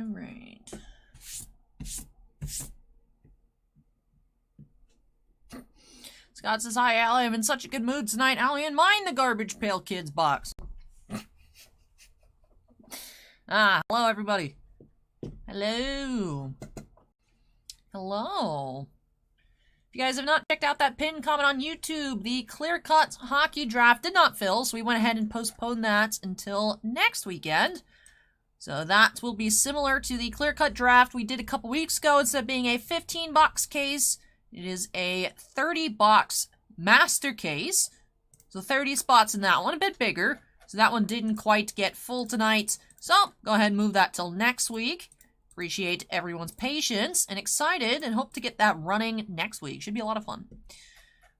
All right. Scott says, hi, Allie. I'm in such a good mood tonight, Allie, and mind the Garbage Pail Kids box. Hello, everybody. Hello. Hello. If you guys have not checked out that pinned comment on YouTube, the clear-cut hockey draft did not fill, so we went ahead and postponed that until next weekend. So that will be similar to the clear-cut draft we did a couple weeks ago. Instead of being a 15-box case, it is a 30-box master case. So 30 spots in that one, a bit bigger. So that one didn't quite get full tonight. So go ahead and move that till next week. Appreciate everyone's patience and excited and hope to get that running next week. Should be a lot of fun.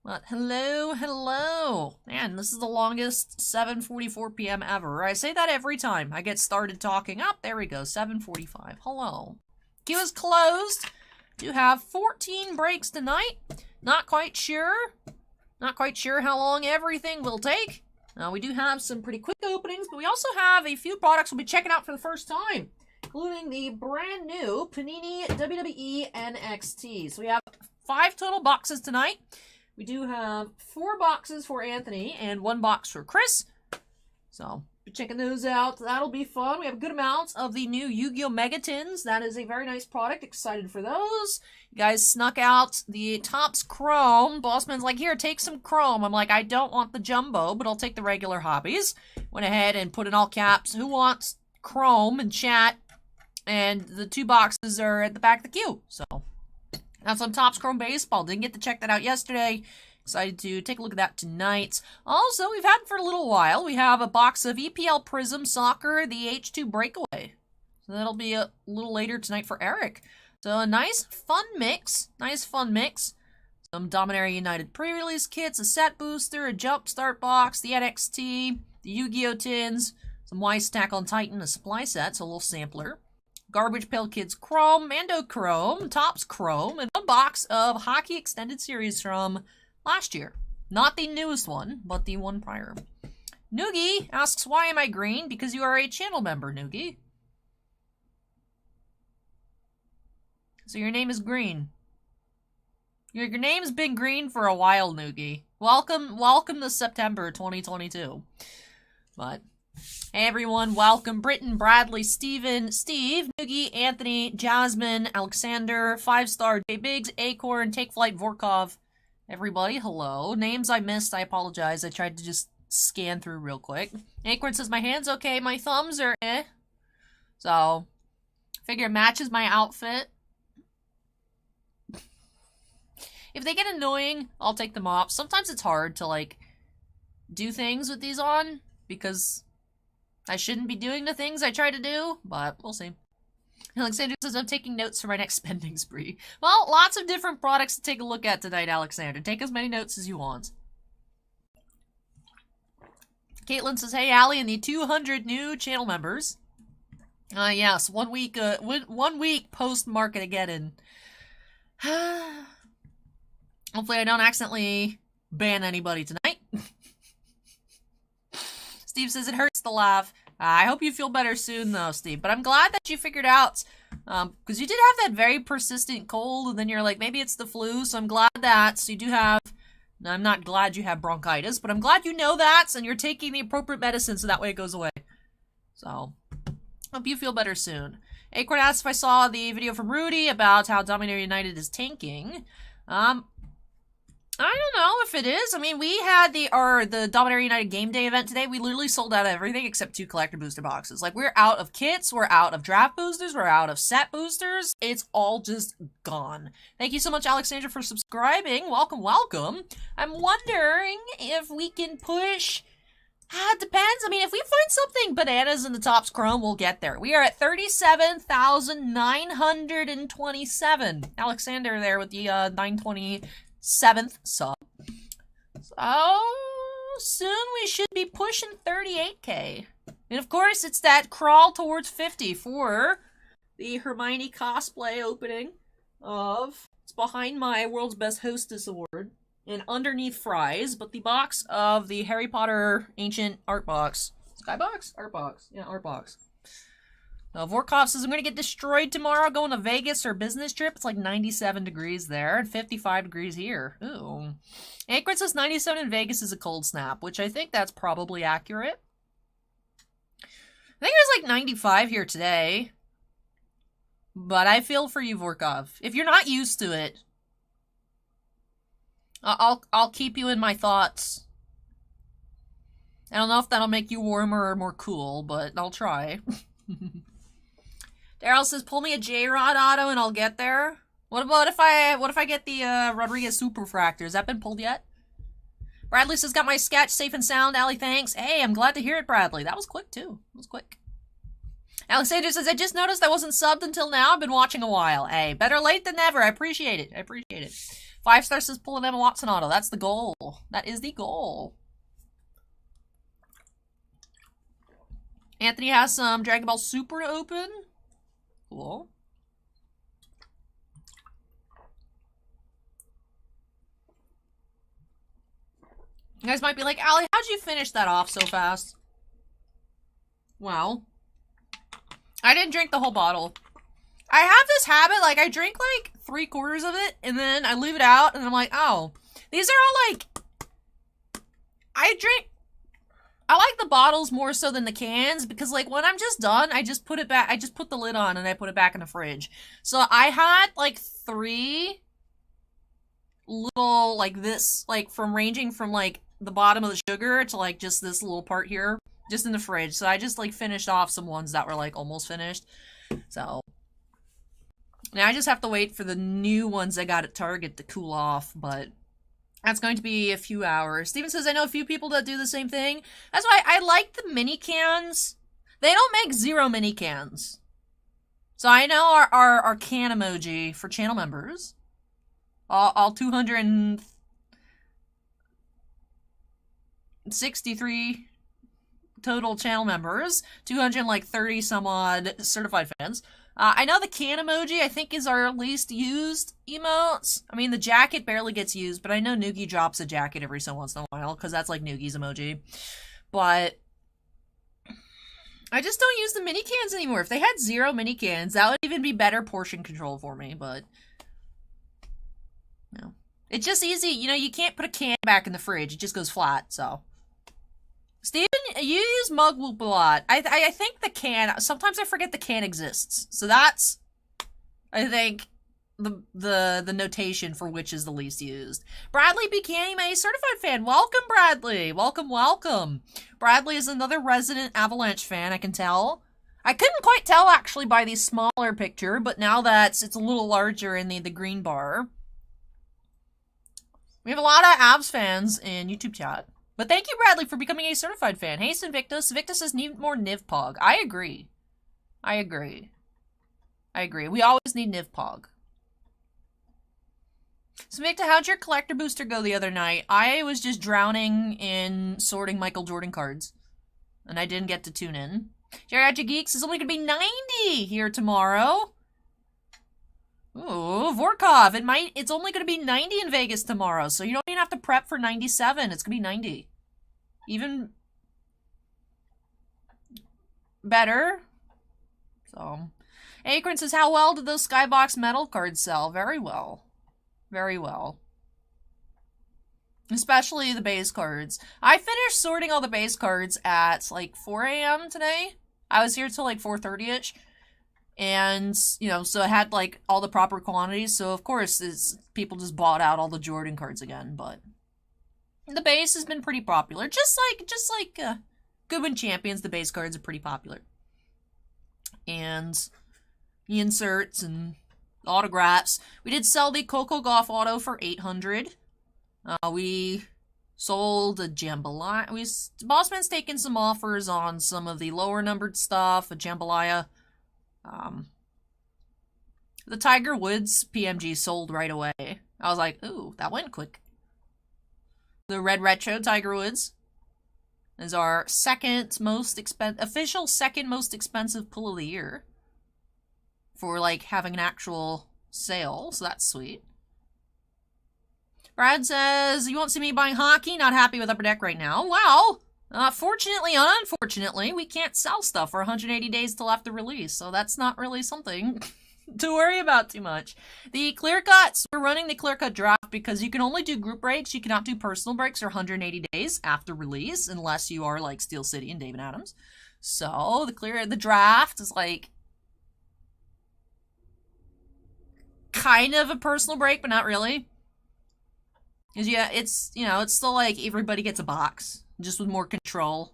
But hello, hello. Man, this is the longest 7:44 p.m. ever. I say that every time I get started talking. Oh, there we go, 7:45. Hello. Queue is closed. Do have 14 breaks tonight. Not quite sure. Not quite sure how long everything will take. We do have some pretty quick openings, but we also have a few products we'll be checking out for the first time, including the brand new Panini WWE NXT. So we have 5 total boxes tonight. We do have 4 boxes for Anthony and 1 box for Chris. So, be checking those out. That'll be fun. We have a good amount of the new YGO megatins. That is a very nice product. Excited for those. You guys snuck out the Topps Chrome. Bossman's like, here, take some Chrome. I'm like, I don't want the jumbo, but I'll take the regular hobbies. Went ahead and put in all caps, who wants Chrome in chat? And the 2 boxes are at the back of the queue. So, that's on Topps Chrome Baseball. Didn't get to check that out yesterday. Excited to take a look at that tonight. Also, we've had for a little while, we have a box of EPL Prism Soccer, the H2 Breakaway. So that'll be a little later tonight for Eric. So a nice fun mix. Nice fun mix. Some Dominaria United pre-release kits, a set booster, a Jumpstart box, the NXT, the Yu-Gi-Oh! Tins, some Y-Stack on Titan, a supply set, so a little sampler. Garbage Pail Kids Chrome, Mando Chrome, Topps Chrome, and 1 box of Hockey Extended Series from last year. Not the newest one, but the one prior. Noogie asks, why am I green? Because you are a channel member, Noogie. So your name is green. Your name's been green for a while, Noogie. Welcome to September 2022. But hey everyone, welcome. Britton, Bradley, Steven, Steve, Noogie, Anthony, Jasmine, Alexander, 5-star, J Biggs, Acorn, Take Flight, Vorkov. Everybody, hello. Names I missed, I apologize. I tried to just scan through real quick. Acorn says, my hand's okay, my thumbs are eh. So, figure it matches my outfit. If they get annoying, I'll take them off. Sometimes it's hard to, like, do things with these on, because I shouldn't be doing the things I try to do, but we'll see. Alexander says, I'm taking notes for my next spending spree. Well, lots of different products to take a look at tonight, Alexander. Take as many notes as you want. Caitlin says, hey, Allie, and the 200 new channel members. Yes, 1 week, 1 week post-Market-Ageddon. Hopefully I don't accidentally ban anybody tonight. Steve says, it hurts to laugh. I hope you feel better soon, though, Steve. But I'm glad that you figured out, because you did have that very persistent cold, and then you're like, maybe it's the flu, so I'm glad that. So you do have, no, I'm not glad you have bronchitis, but I'm glad you know that, and you're taking the appropriate medicine so that way it goes away. So, hope you feel better soon. Acorn asked if I saw the video from Rudy about how Dominaria United is tanking. I don't know if it is. I mean, we had the Dominaria United Game Day event today. We literally sold out of everything except 2 collector booster boxes. Like, we're out of kits, we're out of draft boosters, we're out of set boosters. It's all just gone. Thank you so much, Alexandra, for subscribing. Welcome, welcome. I'm wondering if we can push... it depends. I mean, if we find something bananas in the Topps Chrome, we'll get there. We are at 37,927. Alexander there with the 927th sub. So, Soon we should be pushing 38K. And of course, it's that crawl towards 50 for the Hermione cosplay opening of... It's behind my World's Best Hostess Award. And underneath Fries, but the box of the Harry Potter Ancient Art Box. Skybox? Art Box. Yeah, Art Box. Now, Vorkov says, I'm going to get destroyed tomorrow going to Vegas or business trip. It's like 97 degrees there and 55 degrees here. Ooh. Ankron says 97 in Vegas is a cold snap, which I think that's probably accurate. I think it was like 95 here today. But I feel for you, Vorkov. If you're not used to it, I'll keep you in my thoughts. I don't know if that'll make you warmer or more cool, but I'll try. Daryl says, pull me a J-Rod auto and I'll get there. What if I get the Rodriguez Super Fractor? Has that been pulled yet? Bradley says, got my sketch safe and sound. Allie, thanks. Hey, I'm glad to hear it, Bradley. That was quick, too. It was quick. Alexander says, I just noticed I wasn't subbed until now. I've been watching a while. Hey, better late than never. I appreciate it. I appreciate it. 5-star says, pull an Emma Watson auto. That's the goal. That is the goal. Anthony has some Dragon Ball Super to open. Cool. You guys might be like, Allie, how'd you finish that off so fast? Well, I didn't drink the whole bottle. I have this habit, like, I drink, like, 3/4 of it, and then I leave it out, and I'm like, oh. These are all, like, I like the bottles more so than the cans, because, like, when I'm just done, I just put it back, I just put the lid on, and I put it back in the fridge. So I had, like, 3 little, like, this, like, ranging from, like, the bottom of the sugar to, like, just this little part here, just in the fridge. So I just, like, finished off some ones that were, like, almost finished. So now I just have to wait for the new ones I got at Target to cool off, but that's going to be a few hours. Steven says, I know a few people that do the same thing. That's why I like the mini cans. They don't make 0 mini cans. So I know our can emoji for channel members, all 263 total channel members, 230 some odd certified fans. I know the can emoji, I think, is our least used emotes. I mean, the jacket barely gets used, but I know Noogie drops a jacket every so once in a while, because that's like Noogie's emoji. But I just don't use the mini cans anymore. If they had 0 mini cans, that would even be better portion control for me, but no. It's just easy. You know, you can't put a can back in the fridge. It just goes flat, so. Steven, you use Mug Whoop a lot. I think the can, sometimes I forget the can exists. So that's, I think, the notation for which is the least used. Bradley became a certified fan. Welcome, Bradley. Welcome, welcome. Bradley is another resident Avalanche fan, I can tell. I couldn't quite tell, actually, by the smaller picture, but now that it's a little larger in the green bar. We have a lot of Avs fans in YouTube chat. But thank you, Bradley, for becoming a certified fan. Hey, Invictus. Victus says need more Nivpog. I agree. I agree. I agree. We always need Nivpog. So, Victor, how'd your collector booster go the other night? I was just drowning in sorting Michael Jordan cards. And I didn't get to tune in. Geriatric Geeks is only going to be 90 here tomorrow. Ooh, Vorkov. It's only going to be 90 in Vegas tomorrow, so you don't even have to prep for 97. It's going to be 90. Even better. So, Akron says, how well did those Skybox metal cards sell? Very well. Very well. Especially the base cards. I finished sorting all the base cards at, like, 4 a.m. today. I was here till, like, 4:30-ish. And, you know, so it had, like, all the proper quantities. So, of course, people just bought out all the Jordan cards again. But the base has been pretty popular. Just like Goodwin Champions, the base cards are pretty popular. And the inserts and autographs. We did sell the Coco Gauff auto for $800. We sold a Jambalaya. Bossman's taken some offers on some of the lower numbered stuff, a Jambalaya. The Tiger Woods PMG sold right away. I was like, ooh, that went quick. The Red Retro Tiger Woods is our official second most expensive pull of the year. For, like, having an actual sale, so that's sweet. Brad says, you won't see me buying hockey, not happy with Upper Deck right now. Well, fortunately and unfortunately, we can't sell stuff for 180 days till after release, so that's not really something to worry about too much. The clear cuts, we're running the clear cut draft because you can only do group breaks, you cannot do personal breaks for 180 days after release, unless you are like Steel City and David Adams. So, the draft is like kind of a personal break, but not really. Because, yeah, it's, you know, it's still like everybody gets a box, just with more control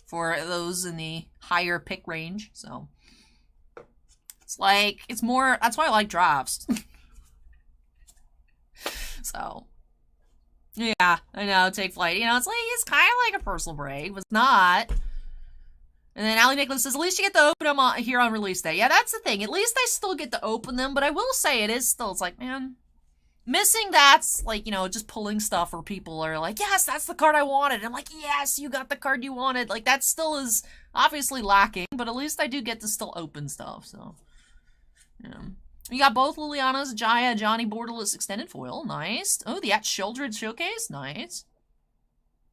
for those in the higher pick range, so. It's like, it's more, that's why I like drafts. So. Yeah, I know, take flight. You know, it's like, it's kind of like a personal break, but it's not. And then Allie Nicholas says, at least you get to open them here on release day. Yeah, that's the thing. At least I still get to open them, but I will say it is still, it's like, man, missing that's, like, you know, just pulling stuff where people are like, yes, that's the card I wanted. And I'm like, yes, you got the card you wanted. Like, that still is obviously lacking, but at least I do get to still open stuff, so. Yeah. You got both Liliana's, Jaya, Johnny Borderless Extended Foil. Nice. Oh, the Shieldred Showcase. Nice.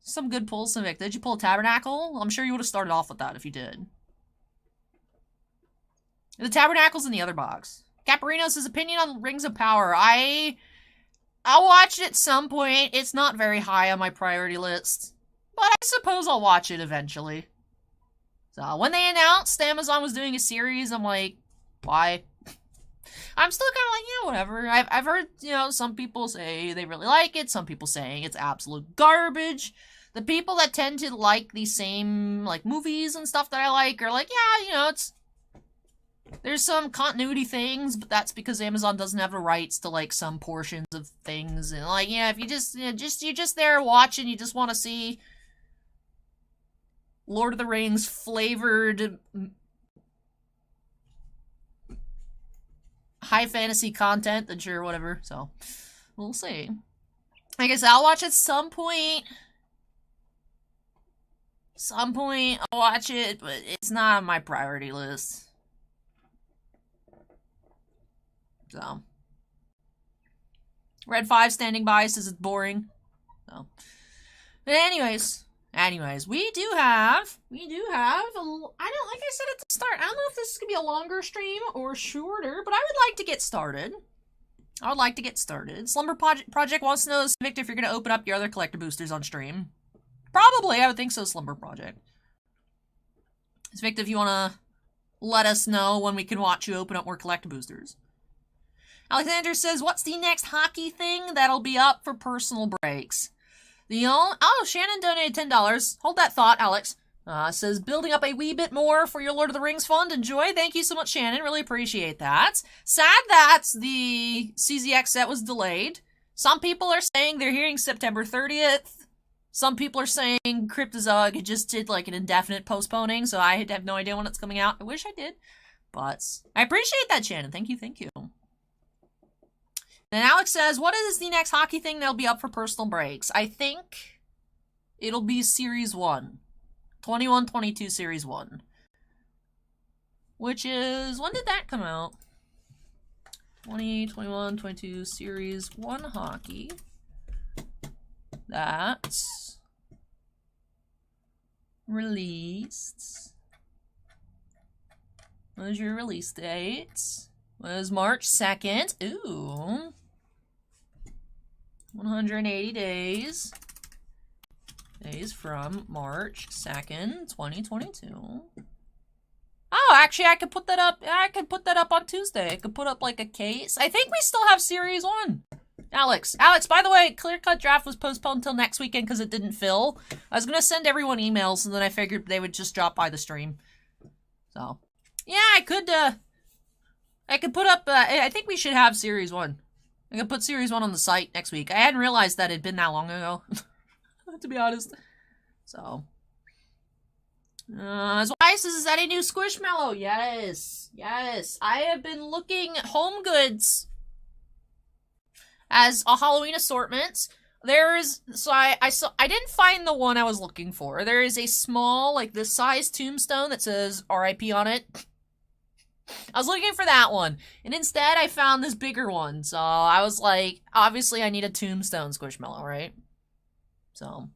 Some good pulls, Civic. Did you pull a Tabernacle? I'm sure you would have started off with that if you did. The Tabernacle's in the other box. Caparino says, opinion on Rings of Power. I'll watch it at some point. It's not very high on my priority list. But I suppose I'll watch it eventually. So, when they announced Amazon was doing a series, I'm like, why? I'm still kind of like, yeah, whatever. I've heard, you know, some people say they really like it. Some people saying it's absolute garbage. The people that tend to like the same, like, movies and stuff that I like are like, yeah, you know, there's some continuity things, but that's because Amazon doesn't have the rights to, like, some portions of things. And, like, yeah, if you you're just there watching, you just want to see Lord of the Rings flavored high fantasy content, then sure, whatever. So, we'll see. I guess I'll watch at some point. I'll watch it, but it's not on my priority list. So. Red 5 standing by says it's boring. So. But anyways, we do have, I don't, like I said at the start, I don't know if this is going to be a longer stream or shorter, but I would like to get started. Slumber Project wants to know, Victor, if you're going to open up your other collector boosters on stream. Probably, I would think so, Slumber Project. Victor, if you want to let us know when we can watch you open up more collector boosters. Alexander says, what's the next hockey thing that'll be up for personal breaks? Shannon donated $10. Hold that thought, Alex. Says, building up a wee bit more for your Lord of the Rings fund. Enjoy. Thank you so much, Shannon. Really appreciate that. Sad that the CZX set was delayed. Some people are saying they're hearing September 30th. Some people are saying Cryptozoic just did, like, an indefinite postponing, so I have no idea when it's coming out. I wish I did. But I appreciate that, Shannon. Thank you, thank you. Then Alex says, what is the next hockey thing that'll be up for personal breaks? I think it'll be Series 1. 21-22 Series 1. Which is, when did that come out? 21-22 Series 1 hockey. That's released. What was your release date? Was March 2nd. Ooh. 180 days. Days from March 2nd, 2022. Oh, actually, I could put that up. I could put that up on Tuesday. I could put up, like, a case. I think we still have Series 1. Alex, by the way, Clear Cut Draft was postponed until next weekend because it didn't fill. I was going to send everyone emails, and then I figured they would just drop by the stream. So, yeah, I could put up, I think we should have Series 1. I could put Series 1 on the site next week. I hadn't realized that it had been that long ago, to be honest. So. Weiss, is that a new Squishmallow? Yes. Yes. I have been looking at Home Goods as a Halloween assortment. So I didn't find the one I was looking for. There is a small, like this size tombstone that says RIP on it. I was looking for that one, and instead I found this bigger one. So I was like, obviously I need a tombstone Squishmallow, right? So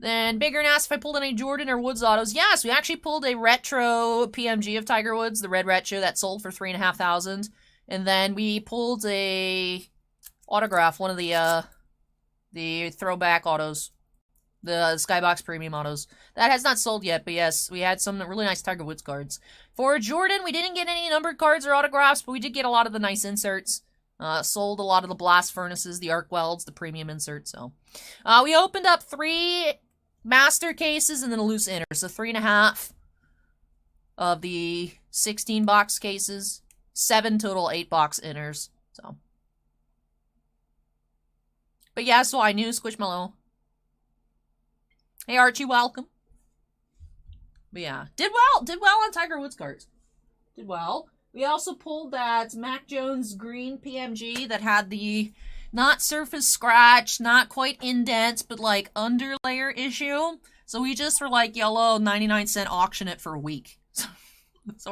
then Bigger asked if I pulled any Jordan or Woods autos. Yes, we actually pulled a retro PMG of Tiger Woods, the red retro that sold for $3,500, and then we pulled a autograph, one of the throwback autos, the Skybox Premium autos. That has not sold yet, but yes, we had some really nice Tiger Woods cards. For Jordan, we didn't get any numbered cards or autographs, but we did get a lot of the nice inserts. Sold a lot of the blast furnaces, the arc welds, the premium inserts. So we opened up 3 master cases and then a loose inner. So 3.5 of the 16 box cases, 7 total 8 box inners. So, but yeah, so I knew Squishmallow. Hey Archie, welcome. But yeah, did well on Tiger Woods cards. Did well. We also pulled that Mac Jones green PMG that had the not surface scratch, not quite indent, but like underlayer issue. So we just were like, yellow, 99-cent auction it for a week. So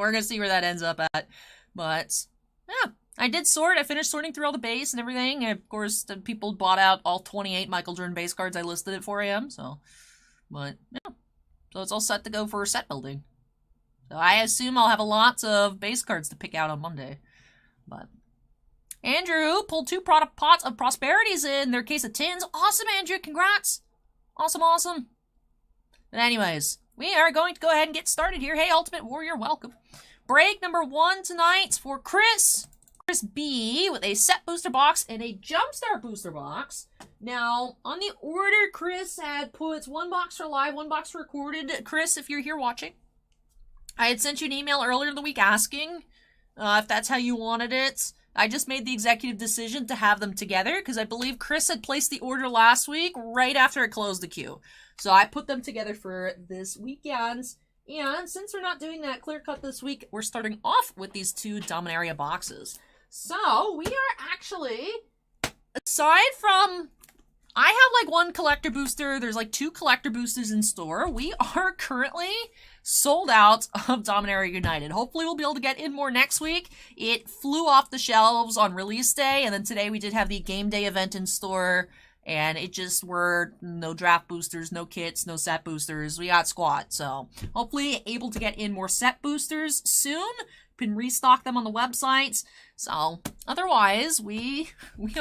we're going to see where that ends up at. But yeah, I did sort. I finished sorting through all the base and everything. And of course, the people bought out all 28 Michael Jordan base cards I listed at 4 a.m. So, but yeah. So it's all set to go for set building. So I assume I'll have a lot of base cards to pick out on Monday. But Andrew pulled 2 product pots of prosperities in their case of tins. Awesome, Andrew. Congrats. Awesome, awesome. But anyways, we are going to go ahead and get started here. Hey, Ultimate Warrior, welcome. Break number 1 tonight for Chris. Chris B with a set booster box and a Jumpstart booster box. Now, on the order, Chris had put 1 box for live, 1 box for recorded. Chris, if you're here watching, I had sent you an email earlier in the week asking if that's how you wanted it. I just made the executive decision to have them together because I believe Chris had placed the order last week right after it closed the queue. So I put them together for this weekend. And since we're not doing that clear cut this week, we're starting off with these 2 Dominaria boxes. So we are actually, aside from, I have like 1 collector booster, there's like 2 collector boosters in store. We are currently sold out of Dominaria United. Hopefully we'll be able to get in more next week. It flew off the shelves on release day, and then today we did have the game day event in store, and it just were no draft boosters, no kits, no set boosters. We got squat, so hopefully able to get in more set boosters soon. Can restock them on the website. So otherwise, we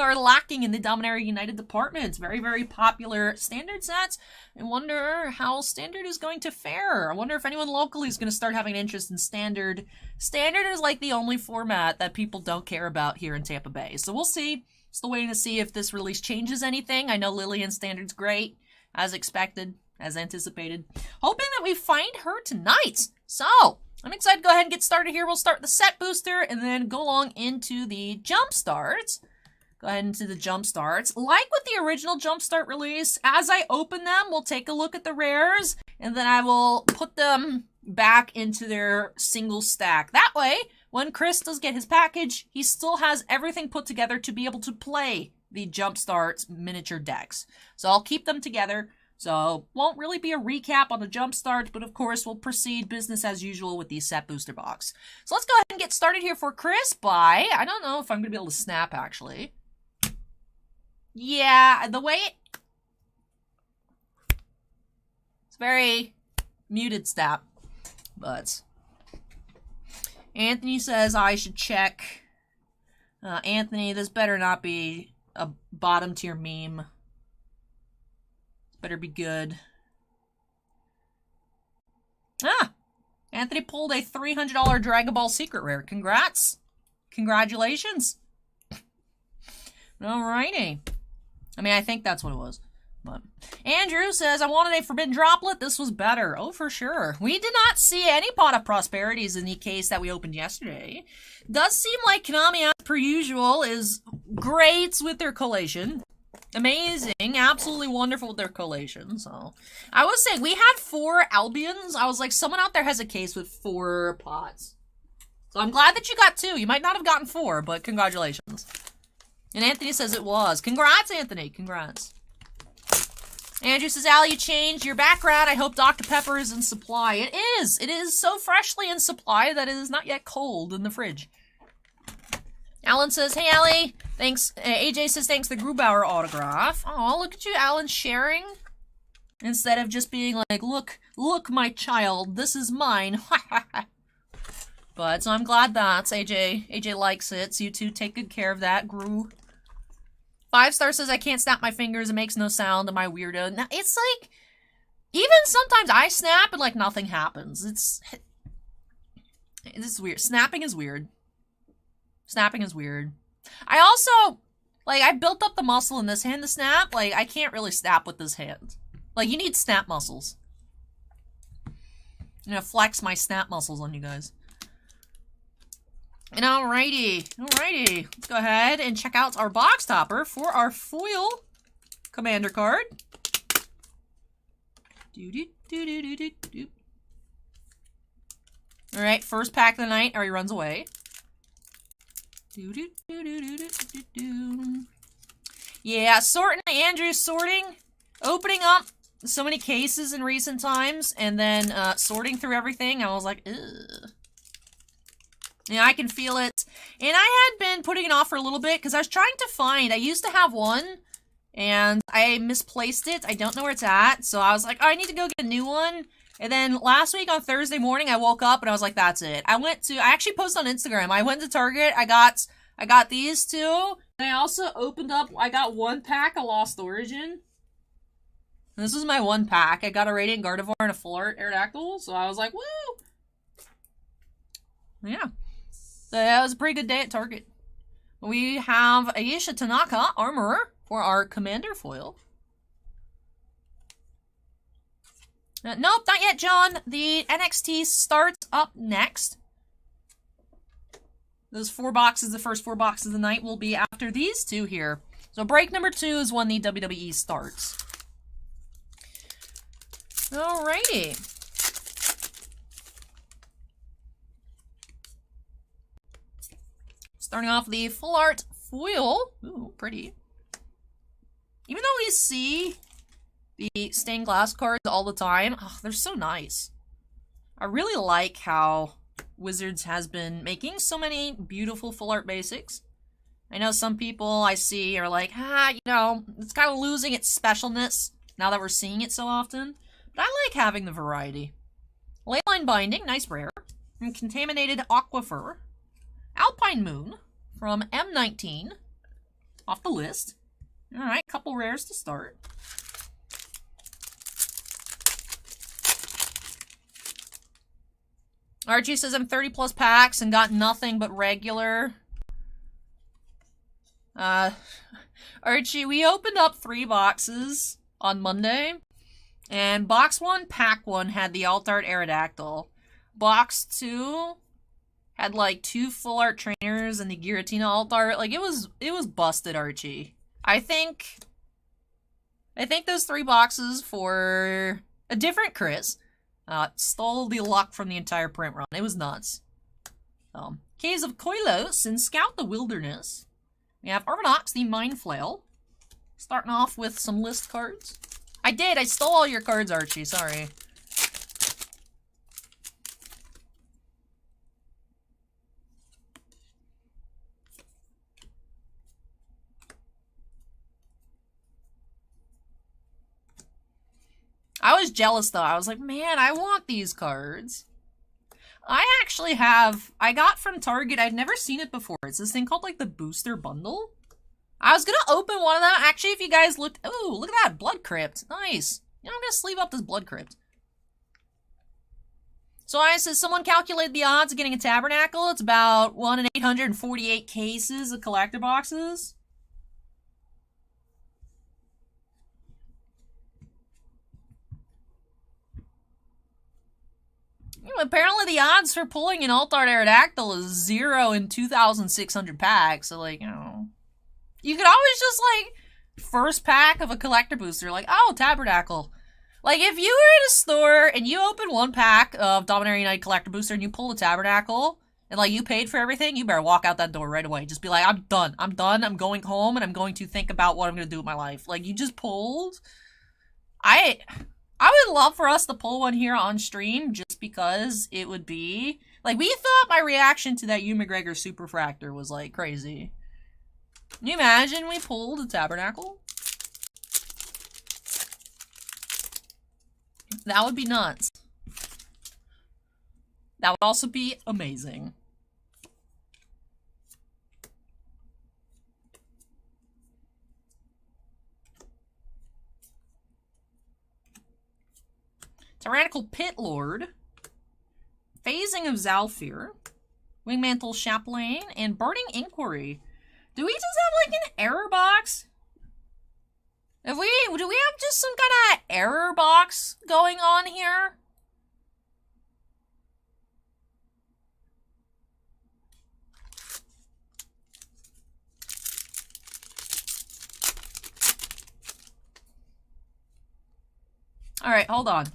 are lacking in the Dominaria United department. Very, very popular standard sets. I wonder how standard is going to fare. I wonder if anyone locally is going to start having an interest in standard. Standard is like the only format that people don't care about here in Tampa Bay. So we'll see. Still waiting to see if this release changes anything. I know Lillian Standard's great, as expected, as anticipated. Hoping that we find her tonight. So I'm excited to go ahead and get started here. We'll start with the set booster and then go along into the Jumpstarts. Go ahead into the Jumpstarts. Like with the original Jumpstart release, as I open them, we'll take a look at the rares and then I will put them back into their single stack. That way, when Chris does get his package, he still has everything put together to be able to play the Jumpstarts miniature decks. So I'll keep them together. So, won't really be a recap on the Jumpstart, but of course, we'll proceed business as usual with the set booster box. So, let's go ahead and get started here for Chris by, I don't know if I'm going to be able to snap, actually. Yeah, the way it's very muted snap, but Anthony says I should check. Anthony, this better not be a bottom tier meme. Better be good. Ah! Anthony pulled a $300 Dragon Ball Secret Rare. Congrats. Congratulations. Alrighty. I mean, I think that's what it was. But Andrew says, I wanted a Forbidden Droplet. This was better. Oh, for sure. We did not see any Pot of Prosperities in the case that we opened yesterday. Does seem like Konami, as per usual, is great with their collation. Amazing, absolutely wonderful with their collation. So I was saying, we had 4 Albions. I was like, someone out there has a case with 4 pots. So I'm glad that you got 2. You might not have gotten 4, but congratulations. And Anthony says it was. Congrats, Anthony. Congrats. Andrew says, Al, you changed your background. I hope Dr. Pepper is in supply. It is. It is so freshly in supply that it is not yet cold in the fridge. Alan says, hey, Allie. Thanks. AJ says, thanks the Grubauer autograph. Oh, look at you, Alan, sharing. Instead of just being like, look, my child, this is mine. But, so I'm glad that's AJ. AJ likes it, so you two take good care of that, Gru. 5-star says, I can't snap my fingers, it makes no sound, am I weirdo? Now, it's like, even sometimes I snap and like nothing happens. It's weird. Snapping is weird. Snapping is weird. I also, like, I built up the muscle in this hand to snap. Like, I can't really snap with this hand. Like, you need snap muscles. I'm gonna flex my snap muscles on you guys. And alrighty, let's go ahead and check out our box topper for our foil commander card. Alright, first pack of the night, or he runs away. Yeah, Andrew's sorting, opening up so many cases in recent times, and then sorting through everything, I was like, ugh. Yeah, I can feel it. And I had been putting it off for a little bit because I was trying to find, I used to have one and I misplaced it. I don't know where it's at. So I was like, oh, I need to go get a new one. And then last week on Thursday morning, I woke up and I was like, that's it. I actually posted on Instagram. I went to Target. I got these two. And I also opened up, I got one pack of Lost Origin. And this was my one pack. I got a Radiant Gardevoir and a Full Art Aerodactyl. So I was like, woo! Yeah. So that was a pretty good day at Target. We have Ayesha Tanaka, Armorer, for our Commander foil. Nope, not yet, John. The NXT starts up next. Those 4 boxes, the first 4 boxes of the night, will be after these two here. So break number 2 is when the WWE starts. Alrighty. Starting off the Full Art foil. Ooh, pretty. Even though we see the stained glass cards all the time, oh, they're so nice. I really like how Wizards has been making so many beautiful Full Art basics. I know some people I see are like, you know, it's kind of losing its specialness now that we're seeing it so often. But I like having the variety. Leyline Binding, nice rare. And Contaminated Aquifer. Alpine Moon from M19. Off the list. Alright, couple rares to start. Archie says I'm 30 plus packs and got nothing but regular. Archie, we opened up 3 boxes on Monday. And box 1, pack 1 had the Alt Art Aerodactyl. Box 2 had like 2 Full Art Trainers and the Giratina Alt Art. Like, it was busted, Archie. I think those 3 boxes for a different Chris stole the luck from the entire print run. It was nuts. Caves of Koilos and Scout the Wilderness. We have Arbanox, the Mind Flail. Starting off with some list cards. I stole all your cards, Archie. Sorry. I was jealous, though. I was like, man, I want these cards. I actually I got from Target, I've never seen it before. It's this thing called, like, the Booster Bundle. I was gonna open one of them. Actually, if you guys looked, ooh, look at that, Blood Crypt. Nice. You know, I'm gonna sleeve up this Blood Crypt. So I said, someone calculated the odds of getting a Tabernacle. It's about 1 in 848 cases of collector boxes. You know, apparently the odds for pulling an Alt Art Aerodactyl is 0 in 2,600 packs. So, like, you know, you could always just, like, first pack of a collector booster, like, oh, Tabernacle. Like, if you were in a store and you open 1 pack of Dominaria United collector booster and you pull the Tabernacle, and, like, you paid for everything, you better walk out that door right away. Just be like, I'm done. I'm done. I'm going home, and I'm going to think about what I'm going to do with my life. Like, you just pulled. I would love for us to pull one here on stream just because it would be... Like, we thought my reaction to that Hugh McGregor Superfractor was, like, crazy. Can you imagine we pulled a Tabernacle? That would be nuts. That would also be amazing. Tyrannical Pit Lord. Phasing of Zalfir. Wingmantle Chaplain. And Burning Inquiry. Do we just have, like, an error box? Do we have just some kind of error box going on here? Alright, hold on.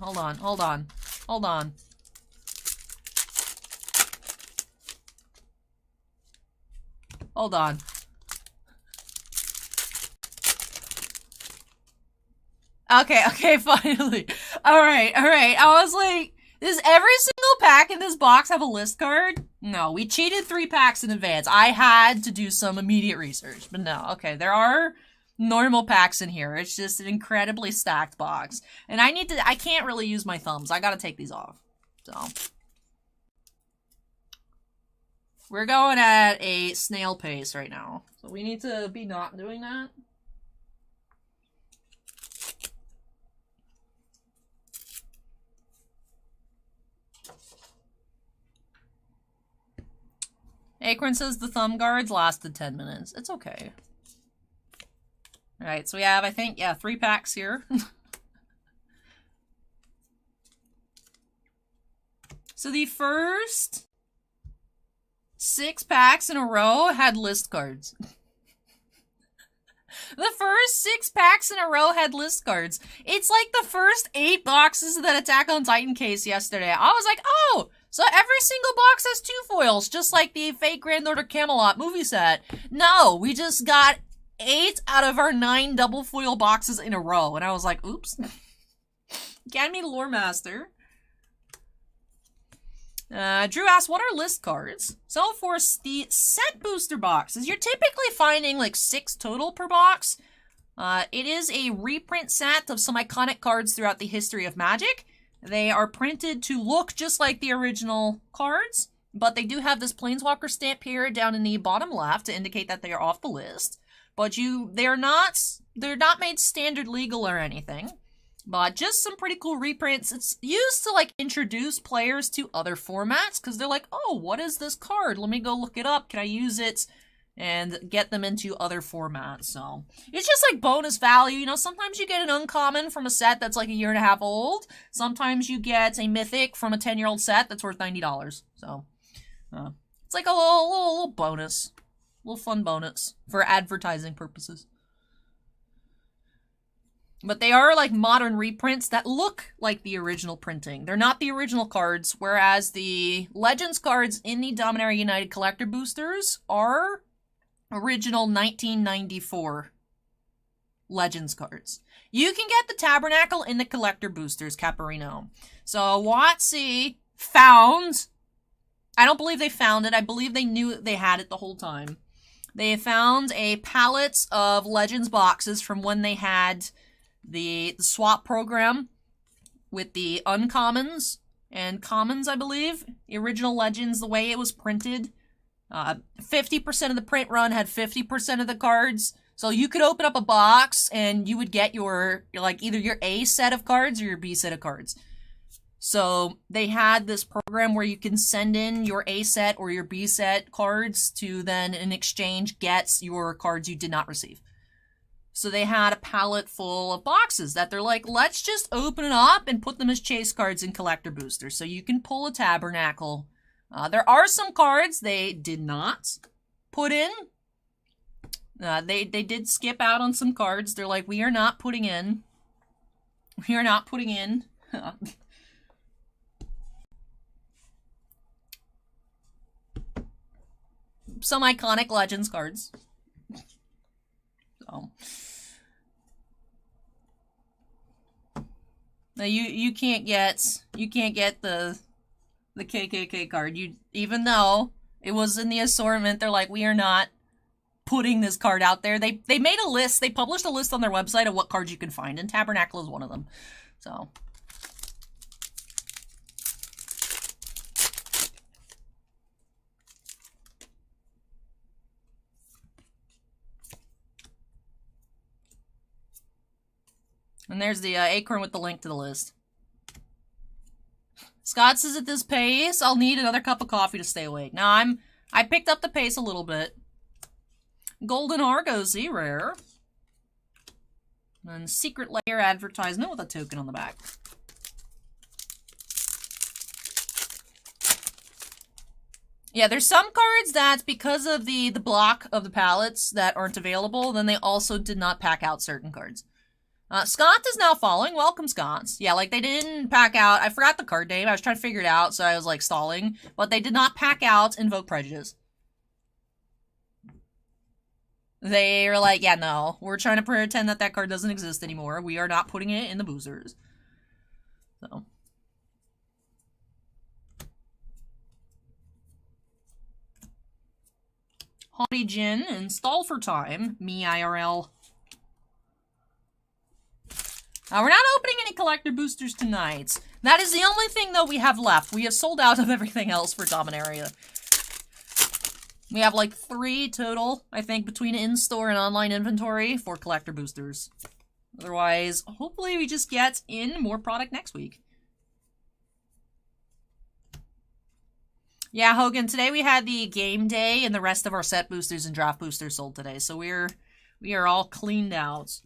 Okay, finally. Alright. I was like, does every single pack in this box have a list card? No, we cheated 3 packs in advance. I had to do some immediate research, but no. Okay, there are normal packs in here. It's just an incredibly stacked box. And I can't really use my thumbs. I gotta take these off. So. We're going at a snail pace right now. So we need to be not doing that. Acorn says the thumb guards lasted 10 minutes. It's okay. Alright, so we have, I think, yeah, 3 packs here. So the first 6 packs in a row had list cards. The first 6 packs in a row had list cards. It's like the first 8 boxes of that Attack on Titan case yesterday. I was like, oh, so every single box has 2 foils, just like the Fate Grand Order Camelot movie set. No, we just got 8 out of our 9 double foil boxes in a row. And I was like, oops. Academy Lore Master. Drew asked, what are list cards? So for the set booster boxes, you're typically finding like 6 total per box. It is a reprint set of some iconic cards throughout the history of Magic. They are printed to look just like the original cards, but they do have this Planeswalker stamp here down in the bottom left to indicate that they are off the list. But they're not made standard legal or anything. But just some pretty cool reprints. It's used to, like, introduce players to other formats, because they're like, oh, what is this card? Let me go look it up. Can I use it? And get them into other formats. So it's just like bonus value. You know, sometimes you get an uncommon from a set that's like a year and a half old. Sometimes you get a mythic from a 10-year-old set that's worth $90. So it's like a little bonus. A little fun bonus for advertising purposes. But they are like modern reprints that look like the original printing. They're not the original cards, whereas the Legends cards in the Dominaria United Collector Boosters are original 1994 Legends cards. You can get the Tabernacle in the Collector Boosters, Caparino. So WotC found... I don't believe they found it. I believe they knew they had it the whole time. They found a palette of Legends boxes from when they had the swap program with the uncommons and commons, I believe. The original Legends, the way it was printed... 50% of the print run had 50% of the cards. So you could open up a box and you would get your like either your A set of cards or your B set of cards. So they had this program where you can send in your A set or your B set cards to then in exchange get your cards you did not receive. So they had a palette full of boxes that they're like, let's just open it up and put them as chase cards in collector boosters. So you can pull a Tabernacle. There are some cards they did not put in. They did skip out on some cards. They're like, we are not putting in. Some iconic Legends cards. So. No, you can't get the KKK card. Even though it was in the assortment, they're like, we are not putting this card out there. They made a list. They published a list on their website of what cards you can find, and Tabernacle is one of them. So. And there's the acorn with the link to the list. Scott says at this pace, I'll need another cup of coffee to stay awake. Now, I picked up the pace a little bit. Golden Argosy, rare. And Secret Lair advertisement with a token on the back. Yeah, there's some cards that, because of the block of the palettes that aren't available, then they also did not pack out certain cards. Scott is now following. Welcome, Scott. Yeah, like, they didn't pack out. I forgot the card name. I was trying to figure it out, so I was, like, stalling. But they did not pack out Invoke Prejudice. They were like, yeah, no. We're trying to pretend that card doesn't exist anymore. We are not putting it in the boosters. So. Haughty Jin and Stall for Time. Me IRL. We're not opening any collector boosters tonight. That is the only thing, though, we have left. We have sold out of everything else for Dominaria. We have, like, 3 total, I think, between in-store and online inventory for collector boosters. Otherwise, hopefully we just get in more product next week. Yeah, Hogan, today we had the game day, and the rest of our set boosters and draft boosters sold today, so we are all cleaned out.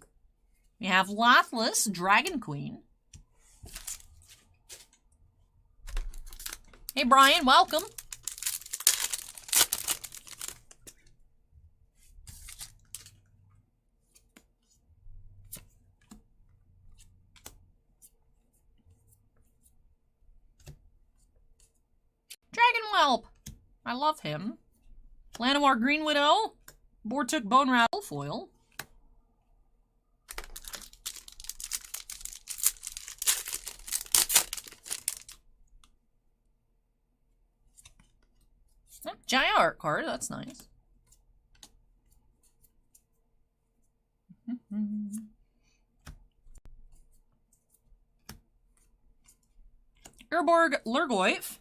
We have Lathless, Dragon Queen. Hey, Brian, welcome. Dragon Whelp. I love him. Llanowar Green Widow. Bortuk Bone Rattle foil. Oh, giant art card, that's nice. Urborg Lurgoyf.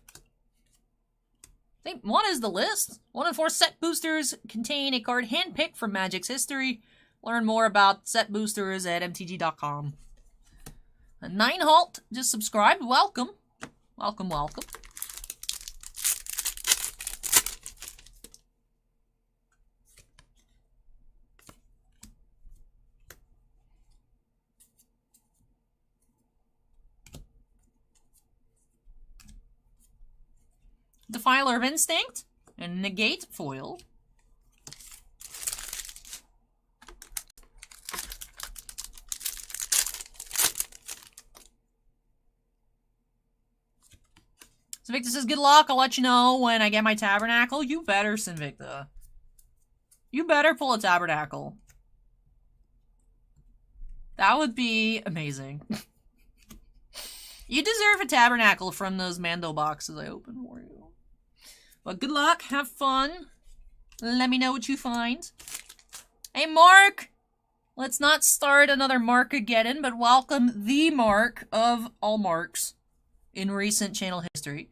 What is the list? 1 in 4 set boosters contain a card handpicked from Magic's history. Learn more about set boosters at mtg.com. Nine Halt just subscribed. Welcome. Welcome, welcome. Defiler of Instinct and Negate foil. Sinvicta says, good luck. I'll let you know when I get my Tabernacle. You better, Sinvicta. You better pull a Tabernacle. That would be amazing. You deserve a Tabernacle from those Mando boxes I opened for you. But good luck, have fun. Let me know what you find. Hey, Mark! Let's not start another Mark-ageddon, but welcome the Mark of all Marks in recent channel history.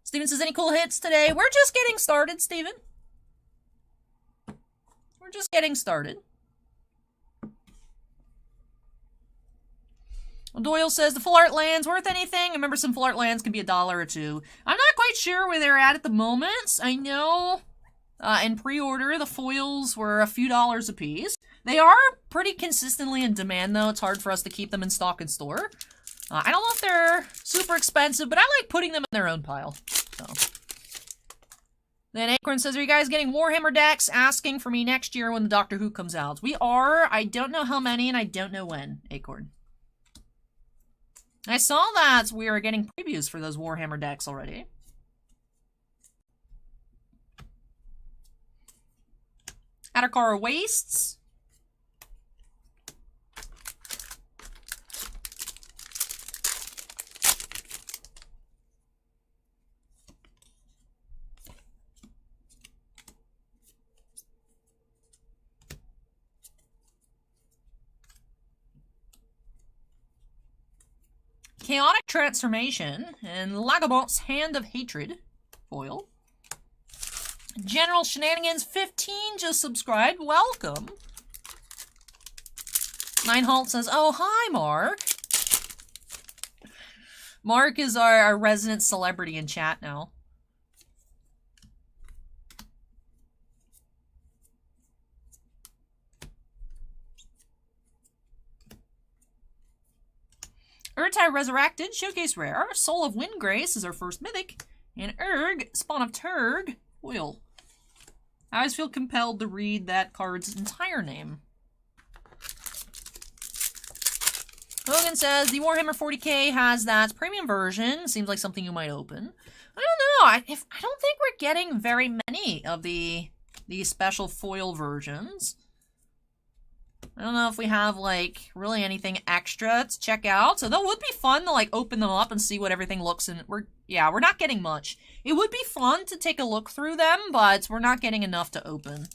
Steven says, any cool hits today? We're just getting started, Steven. We're just getting started. Doyle says, the full art lands worth anything? I remember some full art lands can be $1 or $2. I'm not quite sure where they're at the moment. I know in pre-order, the foils were a few dollars a piece. They are pretty consistently in demand, though. It's hard for us to keep them in stock in store. I don't know if they're super expensive, but I like putting them in their own pile. So. Then Acorn says, are you guys getting Warhammer decks? Asking for me next year when the Doctor Who comes out. We are. I don't know how many, and I don't know when, Acorn. I saw that we were getting previews for those Warhammer decks already. Atakara Wastes. Chaotic Transformation and Lagabont's Hand of Hatred foil. General Shenanigans 15 just subscribed. Welcome. Nineholt says, oh, hi, Mark. Mark is our resident celebrity in chat now. Urtai Resurrected, Showcase Rare. Soul of Windgrace is our first mythic. And Urg, Spawn of Turg, foil. I always feel compelled to read that card's entire name. Hogan says, the Warhammer 40k has that premium version. Seems like something you might open. I don't know. I don't think we're getting very many of the special foil versions. I don't know if we have, like, really anything extra to check out. So that would be fun to, like, open them up and see what everything looks in. We're not getting much. It would be fun to take a look through them, but we're not getting enough to open.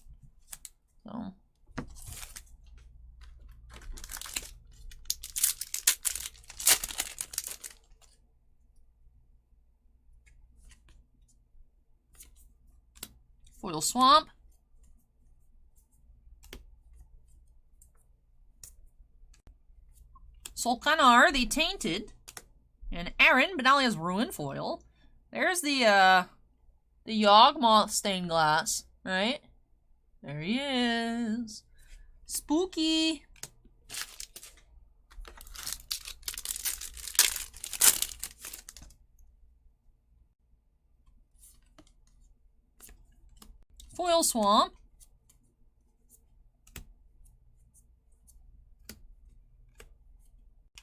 So. Foil Swamp. Solkanar, the Tainted, and Aaron, Benalia's Ruin foil. There's the Yawgmoth stained glass, right? There he is. Spooky. Foil Swamp.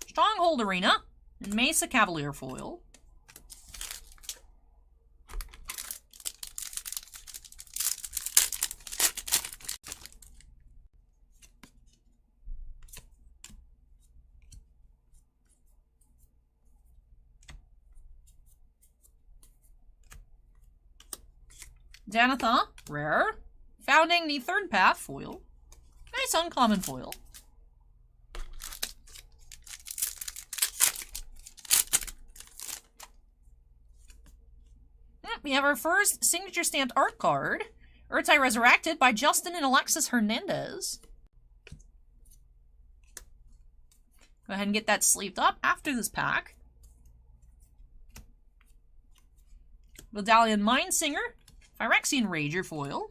Stronghold Arena, and Mesa Cavalier foil. Danatha, rare. Founding the Third Path foil. Nice uncommon foil. We have our first signature stamped art card, Urtai Resurrected by Justin and Alexis Hernandez. Go ahead and get that sleeved up after this pack. Vidalian Mindsinger, Phyrexian Rager foil.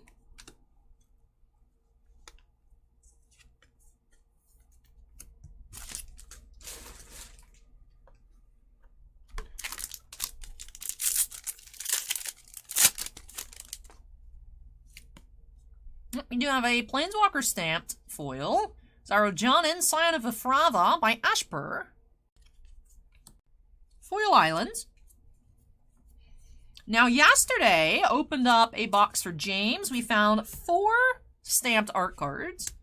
We do have a Planeswalker stamped foil. Zarojanin, Scion of Ifrava by Ashpur. Foil Islands. Now, yesterday, opened up a box for James. We found 4 stamped art cards,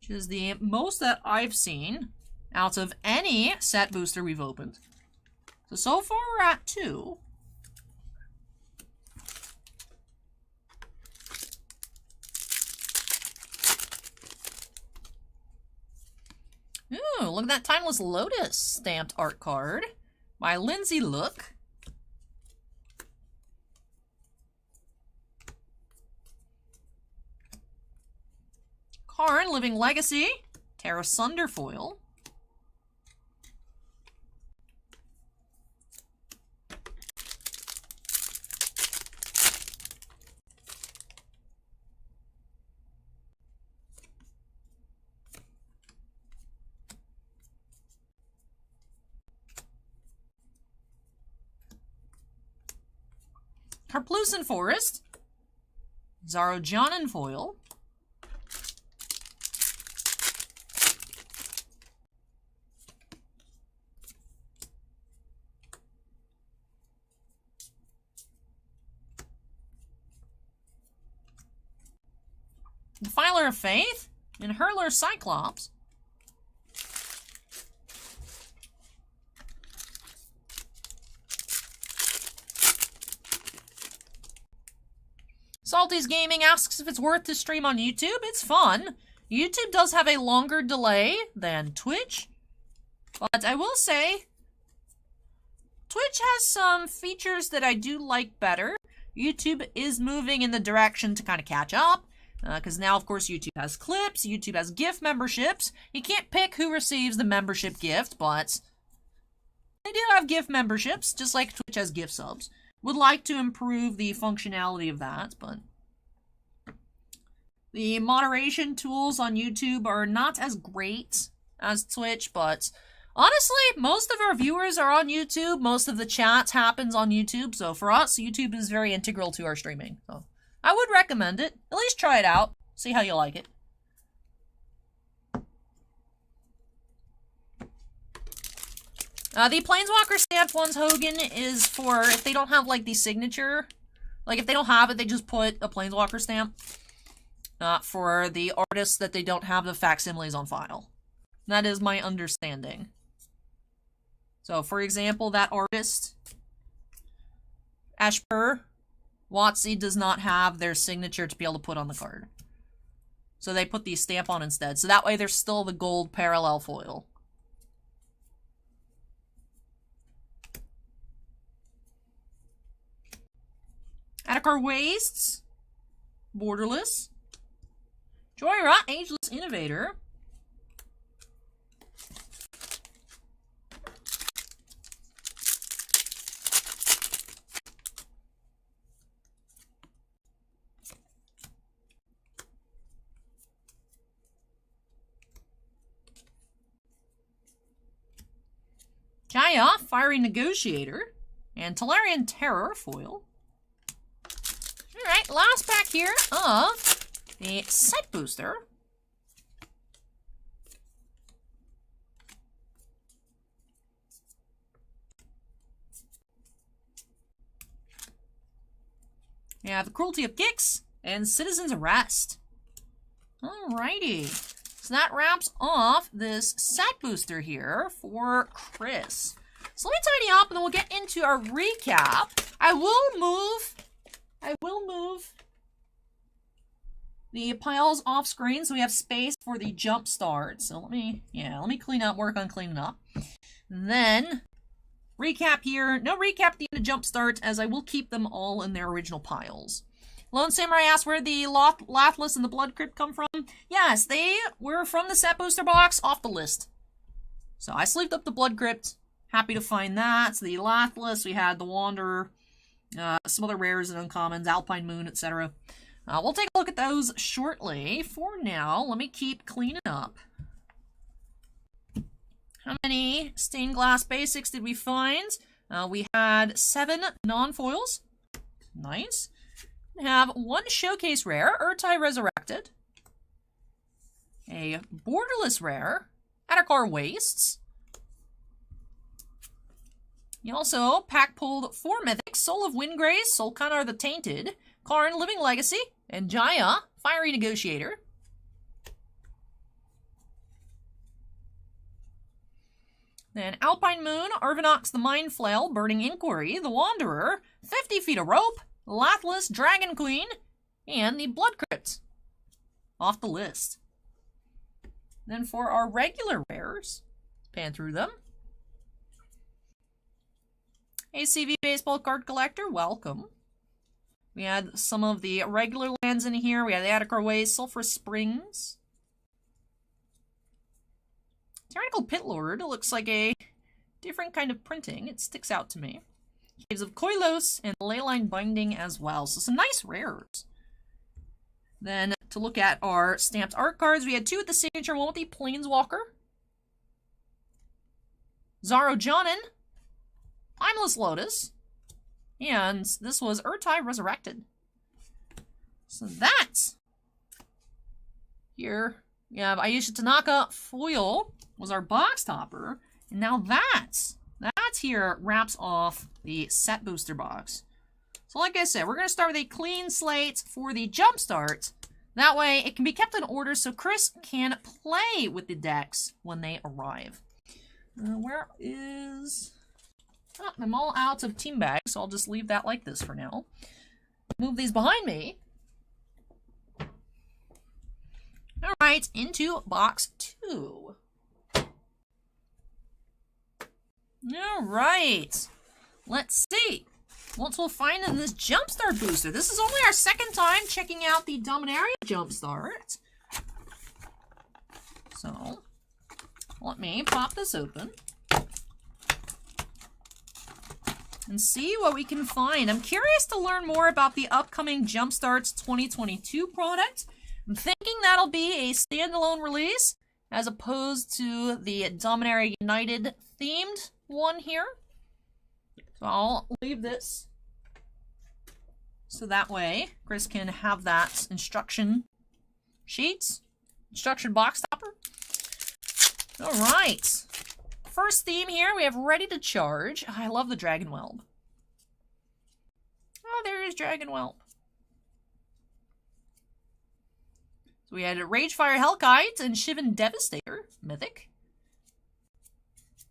which is the most that I've seen out of any set booster we've opened. So far we're at 2. Ooh, look at that Timeless Lotus stamped art card by Lindsay Look. Karn, Living Legacy, Terra Sunder foil. Karplusan Forest, Zarojanin foil. Defiler of Faith, and Hurler Cyclops. Salty's Gaming asks if it's worth to stream on YouTube. It's fun. YouTube does have a longer delay than Twitch, but I will say Twitch has some features that I do like better. YouTube is moving in the direction to kind of catch up. Because now, of course, YouTube has clips, YouTube has gift memberships. You can't pick who receives the membership gift, but they do have gift memberships, just like Twitch has gift subs. Would like to improve the functionality of that, but the moderation tools on YouTube are not as great as Twitch, but honestly, most of our viewers are on YouTube. Most of the chat happens on YouTube, so for us, YouTube is very integral to our streaming. So I would recommend it. At least try it out. See how you like it. The Planeswalker stamped ones, Hogan, is for if they don't have, like, the signature. Like, if they don't have it, they just put a Planeswalker stamp. For the artists that they don't have the facsimiles on file. That is my understanding. So, for example, that artist, Ashpur, WotC does not have their signature to be able to put on the card. So they put the stamp on instead. So that way there's still the gold parallel foil. Atticar Wastes, Borderless, Joyrot, Ageless Innovator, Jaya, Fiery Negotiator, and Tolarian Terror foil. Alright, last pack here of the set booster. We have the Cruelty of Gix and Citizen's Arrest. Alrighty. So that wraps off this set booster here for Chris. So let me tidy up and then we'll get into our recap. I will move the piles off screen so we have space for the jump start. So let me clean up, work on cleaning up. And then recap here. No recap at the end of jump start as I will keep them all in their original piles. Lone Samurai asked where the Lathless and the Blood Crypt come from. Yes, they were from the set booster box off the list. So I sleeved up the Blood Crypt. Happy to find that. So the Lathless, we had the Wanderer, some other rares and uncommons, Alpine Moon, etc. We'll take a look at those shortly. For now, let me keep cleaning up. How many stained glass basics did we find? We had 7 non-foils. Nice. We have 1 showcase rare, Urtai Resurrected. A borderless rare, Atticar Wastes. You also pack-pulled 4 mythics, Soul of Windgrace, Solkanar the Tainted, Karn Living Legacy, and Jaya, Fiery Negotiator. Then Alpine Moon, Arvinox the Mind Flail, Burning Inquiry, the Wanderer, 50 Feet of Rope, Lathless Dragon Queen, and the Blood Crypt. Off the list. Then for our regular rares, pan through them. ACV Baseball Card Collector, welcome. We had some of the regular lands in here. We had the Atticar Ways, Sulphurous Springs. Tyrannical Pit Lord looks like a different kind of printing. It sticks out to me. Caves of Koilos and Leyline Binding as well. So some nice rares. Then to look at our stamped art cards, we had 2 with the signature, 1 with the Planeswalker. Zaro Jonin, Timeless Lotus, and this was Urtai Resurrected. So that here we have Ayesha Tanaka foil was our box topper, and now that here wraps off the set booster box. So like I said, we're going to start with a clean slate for the jumpstart. That way it can be kept in order so Chris can play with the decks when they arrive. Where is... Oh, I'm all out of team bags, so I'll just leave that like this for now. Move these behind me. Alright, into box 2. Alright. Let's see what we'll find in this Jumpstart booster. This is only our second time checking out the Dominaria Jumpstart. So, let me pop this open and see what we can find. I'm curious to learn more about the upcoming Jumpstart's 2022 product. I'm thinking that'll be a standalone release as opposed to the Dominaria United themed one here. So I'll leave this so that way Chris can have that instruction sheets, instruction box topper. All right. First theme here, we have Ready to Charge. I love the Dragon Whelp. Oh, there is Dragon Whelp. So we had Ragefire Hellkite and Shivan Devastator, Mythic.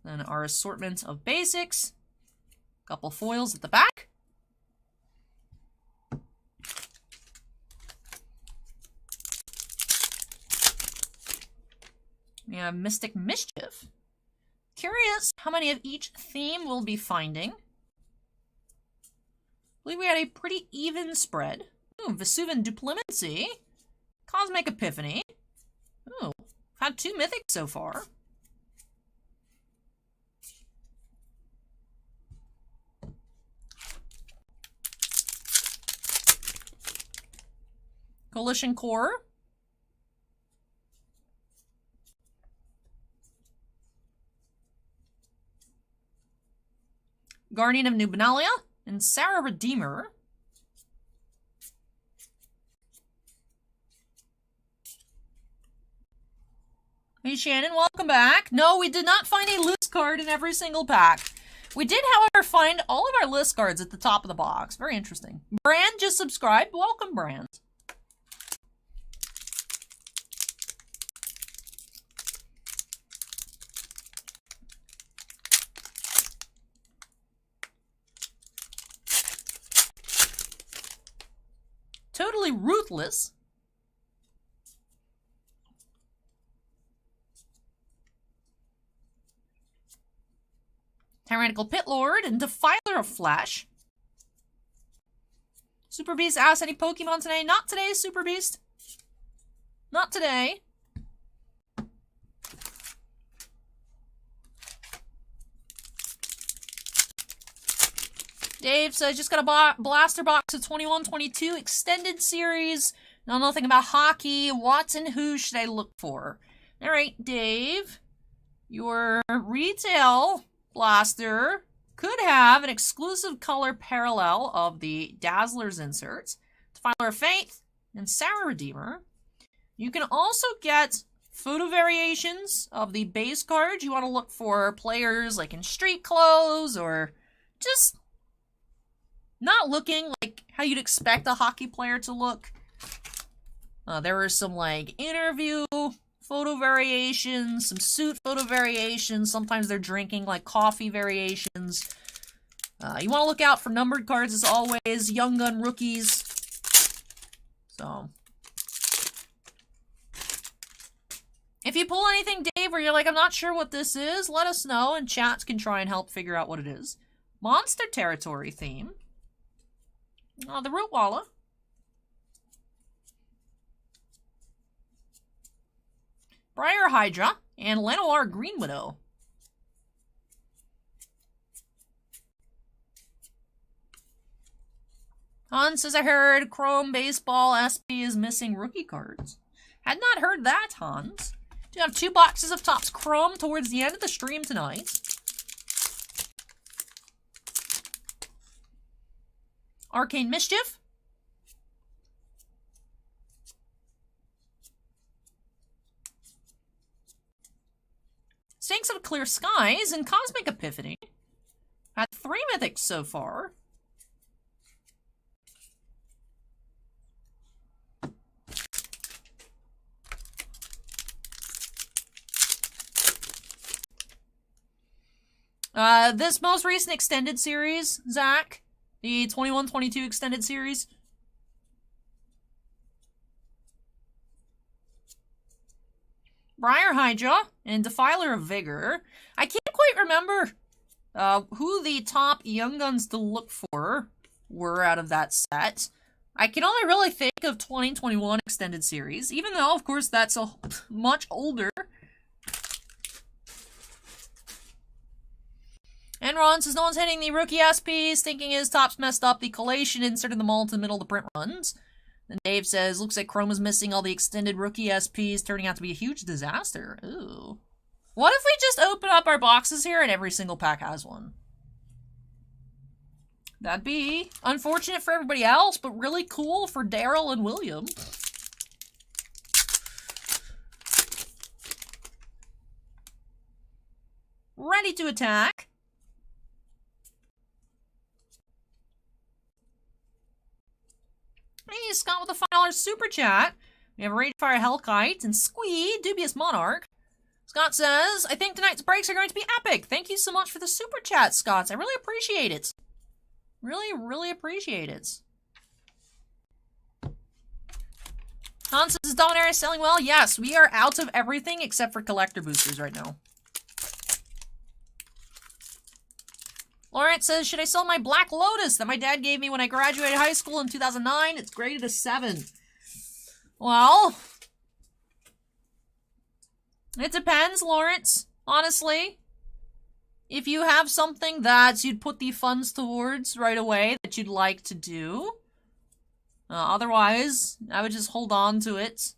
Then our assortment of basics. Couple foils at the back. We have Mystic Mischief. Curious how many of each theme we'll be finding. I believe we had a pretty even spread. Ooh, Vesuvan Duplomacy. Cosmic Epiphany. Ooh, had 2 mythics so far. Coalition Core. Guardian of Nubenalia and Sarah Redeemer. Hey Shannon, welcome back. No, we did not find a list card in every single pack. We did, however, find all of our list cards at the top of the box. Very interesting. Brand just subscribed. Welcome, Brand. Totally Ruthless. Tyrannical Pitlord and Defiler of Flash. Super Beast asked any Pokemon today. Not today, Super Beast. Not today. Dave says, just got a blaster box of 21-22 extended series. Know nothing about hockey. What and who should I look for? All right, Dave. Your retail blaster could have an exclusive color parallel of the Dazzler's inserts, Defiler of Faith, and Sarah Redeemer. You can also get photo variations of the base cards. You want to look for players like in street clothes or just not looking like how you'd expect a hockey player to look. There were some like interview photo variations, some suit photo variations. Sometimes they're drinking like coffee variations. You want to look out for numbered cards as always. Young Gun rookies. So if you pull anything, Dave, where you're like, I'm not sure what this is, let us know and chats can try and help figure out what it is. Monster Territory theme. The Rootwalla. Briar Hydra and Lenoir Green Widow. Hans says, I heard Chrome Baseball SP is missing rookie cards. Had not heard that, Hans. Do have 2 boxes of Topps Chrome towards the end of the stream tonight. Arcane Mischief. Snakes of Clear Skies and Cosmic Epiphany. Had 3 mythics so far. This most recent extended series, Zach, the 21-22 extended series. Briar Hydra and Defiler of Vigor. I can't quite remember who the top Young Guns to look for were out of that set. I can only really think of 2021 Extended Series, even though, of course, that's a much older. And Ron says no one's hitting the rookie SPs, thinking his top's messed up. The collation inserted them all into the middle of the print runs. Then Dave says, looks like Chrome is missing all the extended rookie SPs, turning out to be a huge disaster. Ooh. What if we just open up our boxes here and every single pack has one? That'd be unfortunate for everybody else, but really cool for Daryl and William. Ready to attack. Hey, Scott with the $5 super chat. We have Ragefire Hellkite and Squee, Dubious Monarch. Scott says, I think tonight's breaks are going to be epic. Thank you so much for the super chat, Scott. I really appreciate it. Really, really appreciate it. Hans says, Dominaria is selling well? Yes, we are out of everything except for collector boosters right now. Lawrence says, should I sell my Black Lotus that my dad gave me when I graduated high school in 2009? It's graded a 7. Well, it depends, Lawrence, honestly. If you have something that you'd put the funds towards right away that you'd like to do. Otherwise, I would just hold on to it.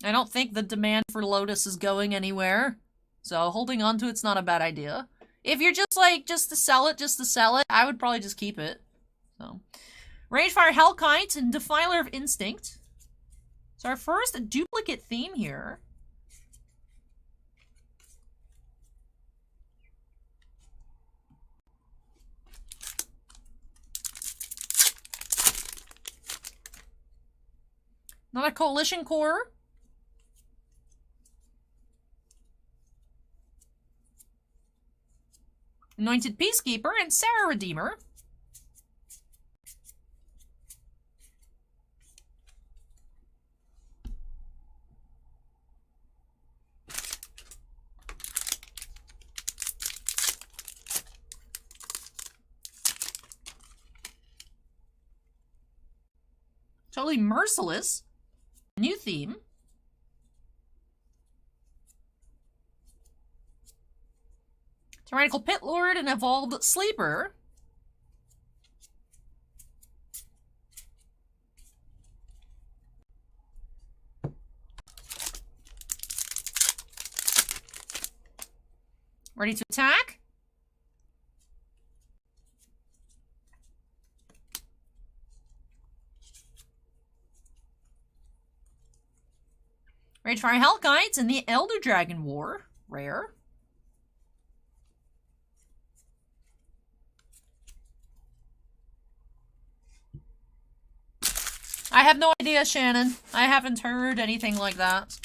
I don't think the demand for Lotus is going anywhere. So holding on to it's not a bad idea. If you're just like, just to sell it, I would probably just keep it. So, Ragefire Hellkite and Defiler of Instinct. So our first duplicate theme here. Not a Coalition Core. Anointed Peacekeeper and Sarah Redeemer. Totally Merciless. New theme. Tyrannical Pit Lord and Evolved Sleeper. Ready to attack? Ragefire Hellkites and the Elder Dragon War. Rare. I have no idea, Shannon. I haven't heard anything like that.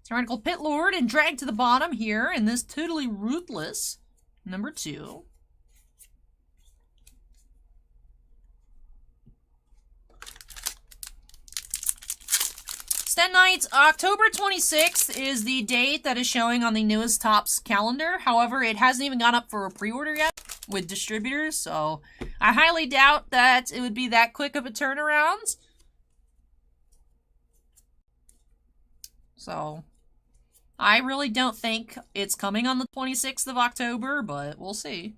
Tyrannical Pit Lord and drag to the bottom here in this Totally Ruthless number 2. Sten Knights, October 26th is the date that is showing on the newest Topps calendar. However, it hasn't even gone up for a pre-order yet with distributors, so I highly doubt that it would be that quick of a turnaround. So, I really don't think it's coming on the 26th of October, but we'll see.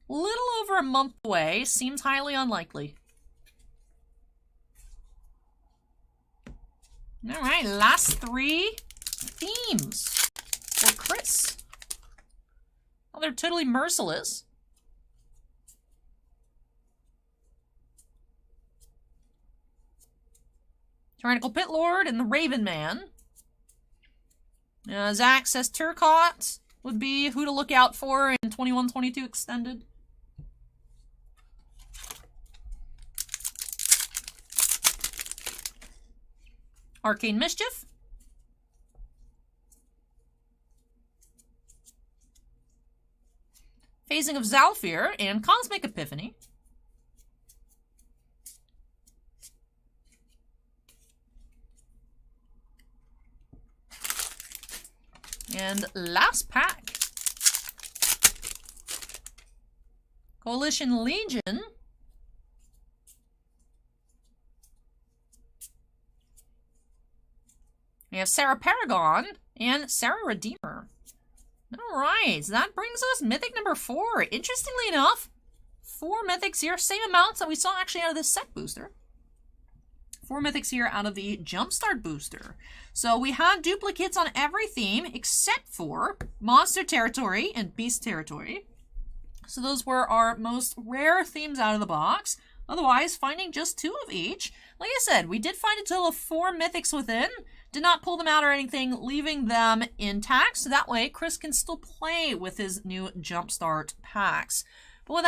A little over a month away, seems highly unlikely. Alright, last 3 themes for Chris. Oh, they're Totally Merciless. Tyrannical Pit Lord and the Raven Man. Zach says Turcotte would be who to look out for in 21-22 Extended. Arcane Mischief. Phasing of Zalfir, and Cosmic Epiphany. And last pack. Coalition Legion. We have Sarah Paragon and Sarah Redeemer. Alright, so that brings us Mythic number 4. Interestingly enough, 4 Mythics here, same amounts that we saw actually out of this set booster. 4 Mythics here out of the Jumpstart booster. So we have duplicates on every theme except for Monster Territory and Beast Territory. So those were our most rare themes out of the box. Otherwise, finding just 2 of each. Like I said, we did find a total of 4 Mythics within. Did not pull them out or anything, leaving them intact. So that way, Chris can still play with his new Jumpstart packs. But with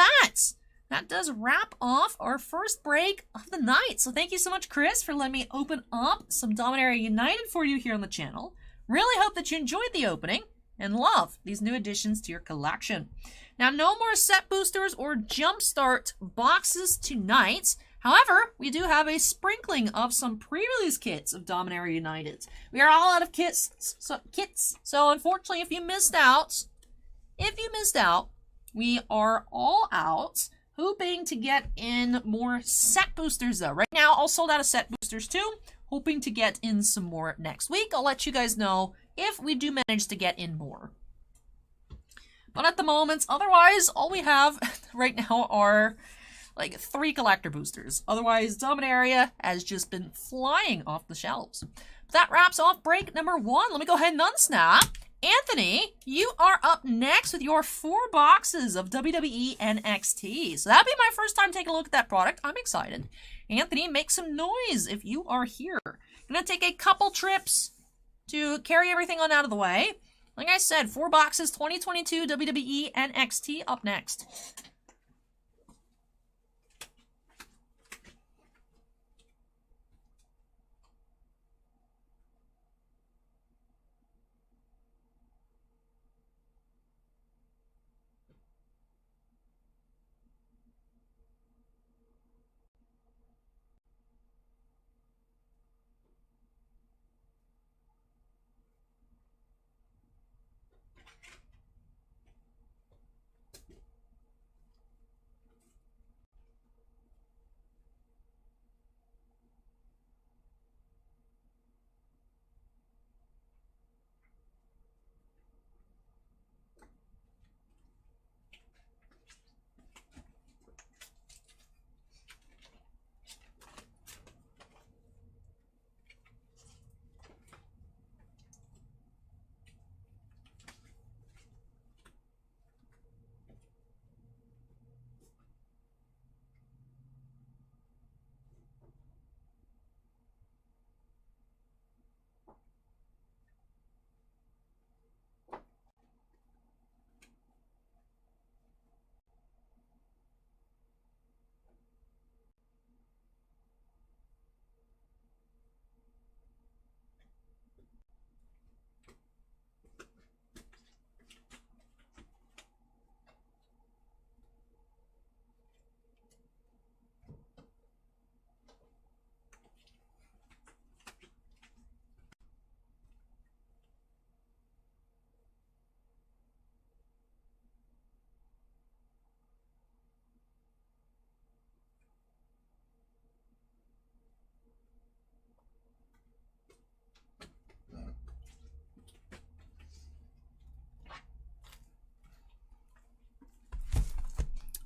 that does wrap off our first break of the night. So thank you so much, Chris, for letting me open up some Dominaria United for you here on the channel. Really hope that you enjoyed the opening and love these new additions to your collection. Now, no more set boosters or Jumpstart boxes tonight. However, we do have a sprinkling of some pre-release kits of Dominaria United. We are all out of kits, so unfortunately, if you missed out, we are all out. Hoping to get in more set boosters though. Right now, all sold out of set boosters too. Hoping to get in some more next week. I'll let you guys know if we do manage to get in more. But at the moment, otherwise, all we have right now are like 3 collector boosters. Otherwise, Dominaria has just been flying off the shelves. But that wraps off break number 1. Let me go ahead and unsnap. Anthony, you are up next with your 4 boxes of WWE NXT. So that'll be my first time taking a look at that product. I'm excited. Anthony, make some noise if you are here. Gonna take a couple trips to carry everything on out of the way. Like I said, 4 boxes, 2022 WWE NXT up next.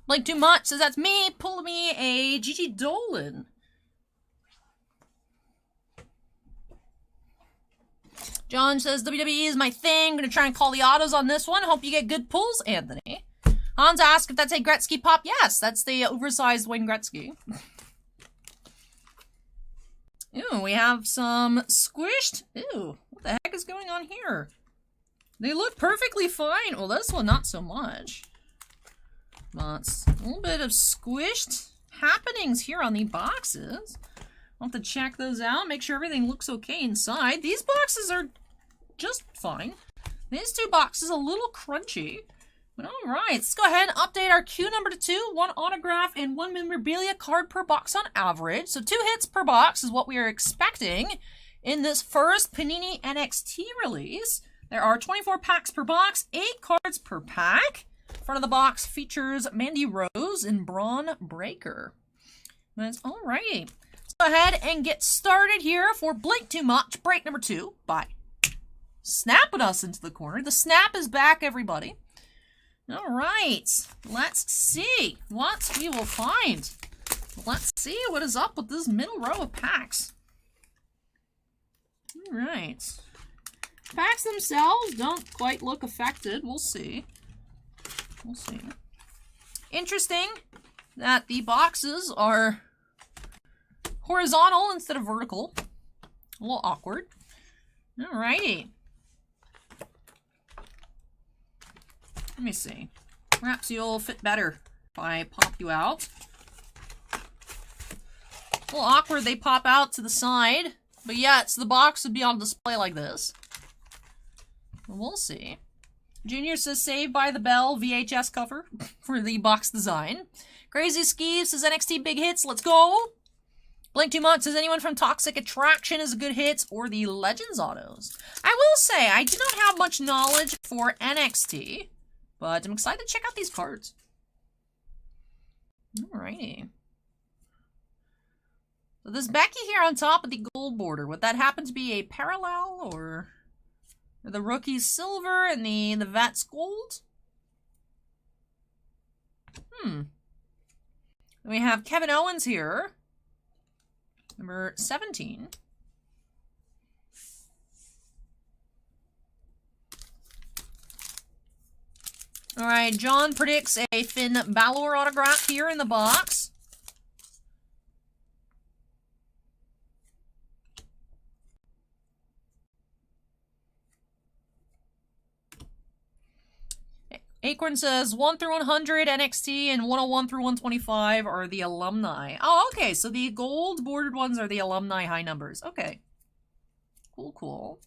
Like too much says that's me. Pull me a Gigi Dolan. John says WWE is my thing. I'm gonna try and call the autos on this one. Hope you get good pulls, Anthony. Hans asked if that's a Gretzky pop. Yes, that's the oversized Wayne Gretzky. Ooh, we have some squished. Ooh, what the heck is going on here? They look perfectly fine. Well, this one not so much. But a little bit of squished happenings here on the boxes. I'll have to check those out, make sure everything looks okay inside. These boxes are just fine. These 2 boxes a little crunchy. But all right, let's go ahead and update our queue number to 2. 1 autograph and 1 memorabilia card per box on average. So 2 hits per box is what we are expecting in this first Panini NXT release. There are 24 packs per box, 8 cards per pack. Front of the box features Mandy Rose and Braun Breaker. That's all right. Let's go ahead and get started here for Blink Too Much, break number 2 by snapping us into the corner. The snap is back, everybody. All right, let's see what we will find. Let's see what is up with this middle row of packs. All right. Packs themselves don't quite look affected. We'll see. We'll see. Interesting that the boxes are horizontal instead of vertical. A little awkward. All righty. Let me see. Perhaps you'll fit better if I pop you out. A little awkward they pop out to the side. But yet, the box would be on display like this. We'll see. Junior says Saved by the Bell VHS cover for the box design. Crazy Skeeve says NXT big hits. Let's go. Blink Too Much says anyone from Toxic Attraction is a good hits or the Legends autos. I will say, I do not have much knowledge for NXT. But I'm excited to check out these cards. Alrighty. So this Becky here on top of the gold border, would that happen to be a parallel or the rookie's silver and the Vets gold? Then we have Kevin Owens here, number 17. All right, John predicts a Finn Balor autograph here in the box. Acorn says 1 through 100 NXT and 101 through 125 are the alumni. Oh, okay, so the gold bordered ones are the alumni high numbers. Okay. Cool, cool.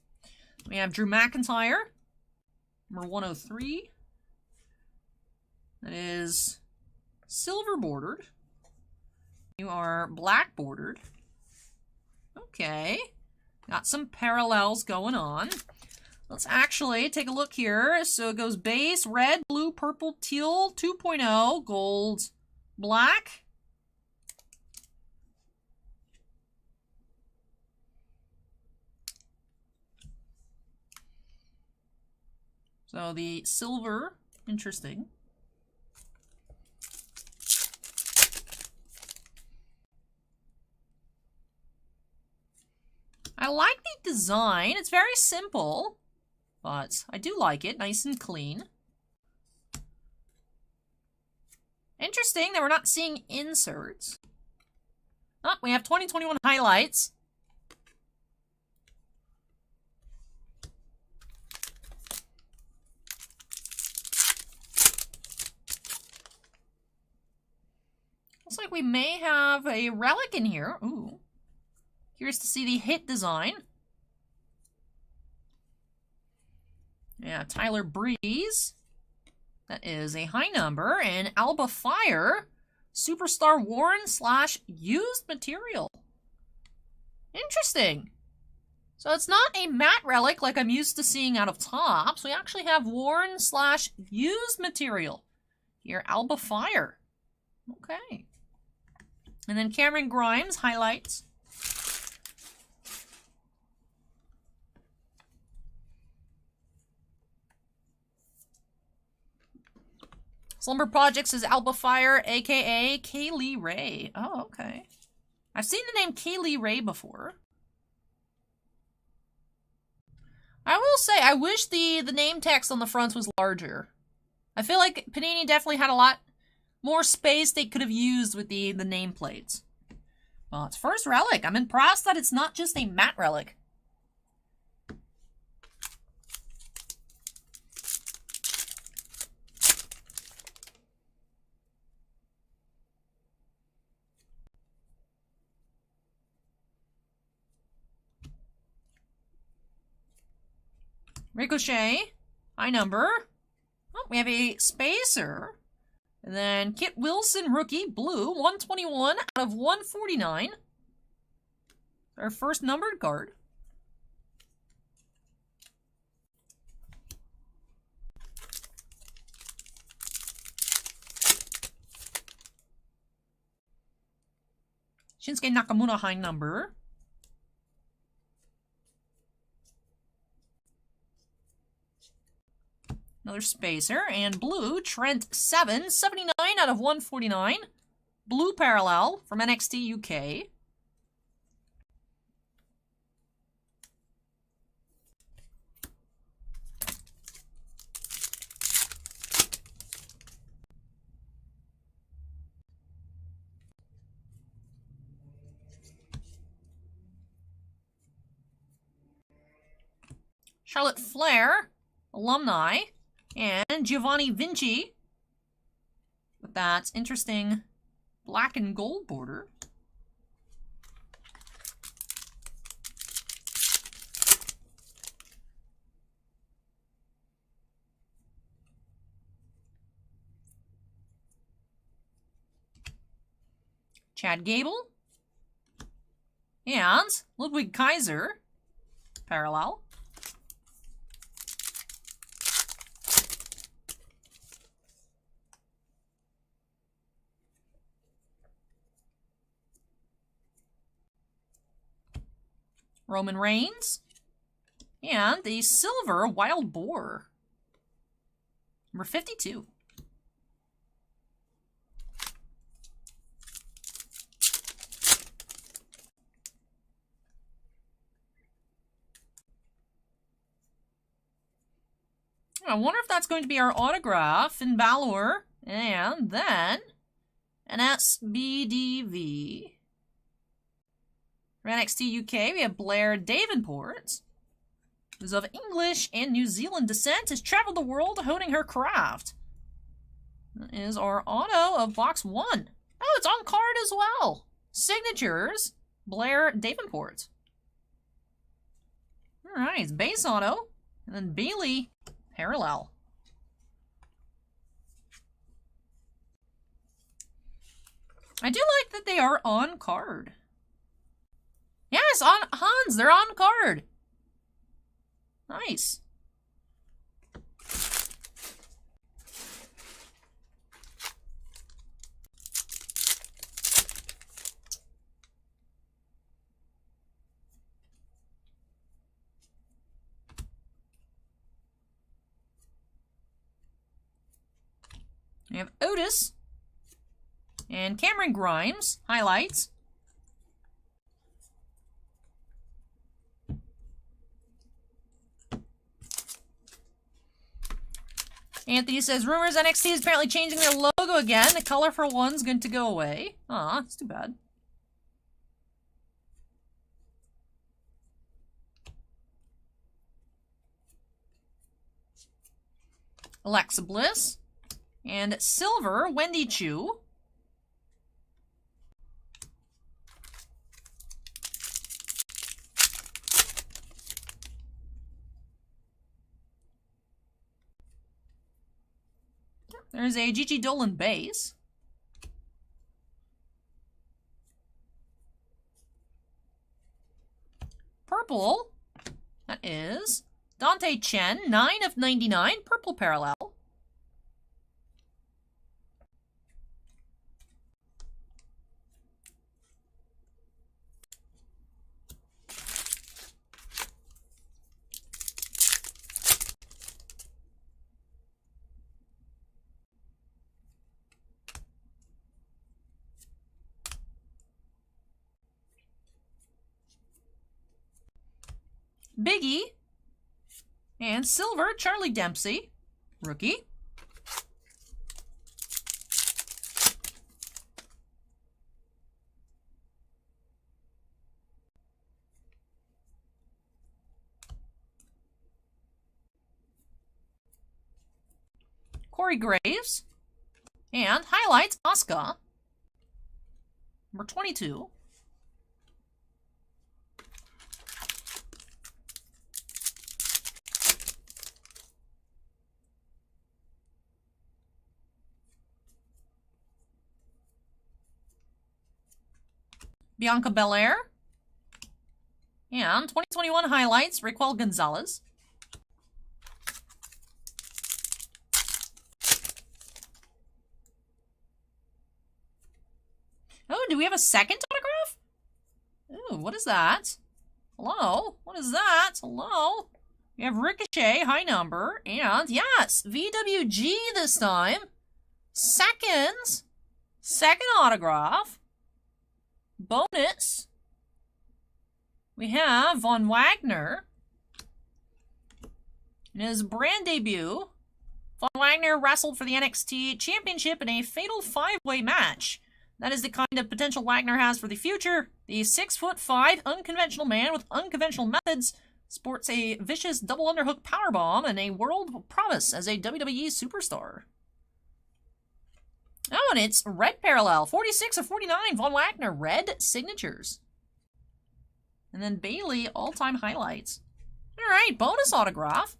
We have Drew McIntyre, number 103. That is silver bordered. You are black bordered. Okay. Got some parallels going on. Let's actually take a look here. So it goes base, red, blue, purple, teal, 2.0, gold, black. So the silver, interesting. I like the design. It's very simple, but I do like it. Nice and clean. Interesting that we're not seeing inserts. Oh, we have 2021 highlights. Looks like we may have a relic in here. Ooh. Curious to see the hit design. Yeah, Tyler Breeze. That is a high number. And Alba Fire, Superstar Warren / used material. Interesting. So it's not a matte relic like I'm used to seeing out of Topps. We actually have Warren / used material. Here, Alba Fire. Okay. And then Cameron Grimes, highlights. Slumber Projects is Alba Fire, a.k.a. Kaylee Ray. Oh, okay. I've seen the name Kaylee Ray before. I will say, I wish the name text on the front was larger. I feel like Panini definitely had a lot more space they could have used with the nameplates. Well, it's first relic. I'm impressed that it's not just a matte relic. Ricochet, high number. Oh, we have a Spacer. And then Kit Wilson, rookie, blue, 121 out of 149. Our first numbered card. Shinsuke Nakamura, high number. Another Spacer. And blue, Trent 7, 79 out of 149. Blue parallel from NXT UK. Charlotte Flair, alumni, and Giovanni Vinci with that interesting black and gold border. Chad Gable, and Ludwig Kaiser, parallel. Roman Reigns, and the silver Wild Boar, number 52. I wonder if that's going to be our autograph in Balor, and then an SBDV. For NXT UK, we have Blair Davenport, who's of English and New Zealand descent, has traveled the world honing her craft. That is our auto of box 1. Oh, it's on card as well. Signatures, Blair Davenport. All right, it's base auto, and then Bailey parallel. I do like that they are on card. Yes, on Hans, they're on card. Nice. We have Otis and Cameron Grimes, highlights. Anthony says, rumors NXT is apparently changing their logo again. The color for one's going to go away. Aw, it's too bad. Alexa Bliss. And silver, Wendy Chu. There's a Gigi Dolan base. Purple, that is Dante Chen, 9 of 99, purple parallel. Biggie, and silver, Charlie Dempsey, rookie. Corey Graves, and highlights, Asuka, number 22. Bianca Belair. And 2021 highlights, Raquel Gonzalez. Oh, do we have a second autograph? Ooh, what is that? Hello? What is that? Hello? We have Ricochet, high number, and yes, VWG this time. Second autograph. Bonus. We have Von Wagner. In his brand debut, Von Wagner wrestled for the NXT Championship in a fatal 5-way match. That is the kind of potential Wagner has for the future. The 6'5" unconventional man with unconventional methods sports a vicious double underhook powerbomb and a world promise as a WWE superstar. Oh, and it's red parallel. 46 of 49, Von Wagner, red signatures. And then Bailey, all-time highlights. All right, bonus autograph.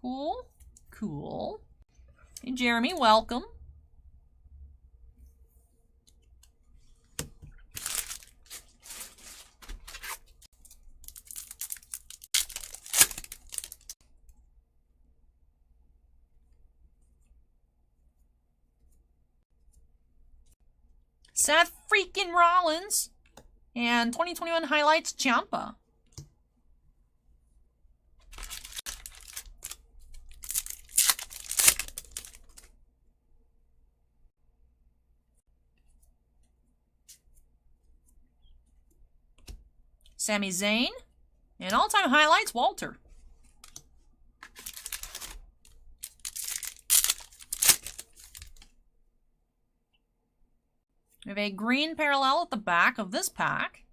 Cool, cool. Hey, Jeremy, welcome. Seth freaking Rollins. And 2021 highlights, Ciampa. Sami Zayn. And all-time highlights, Walter. We have a green parallel at the back of this pack.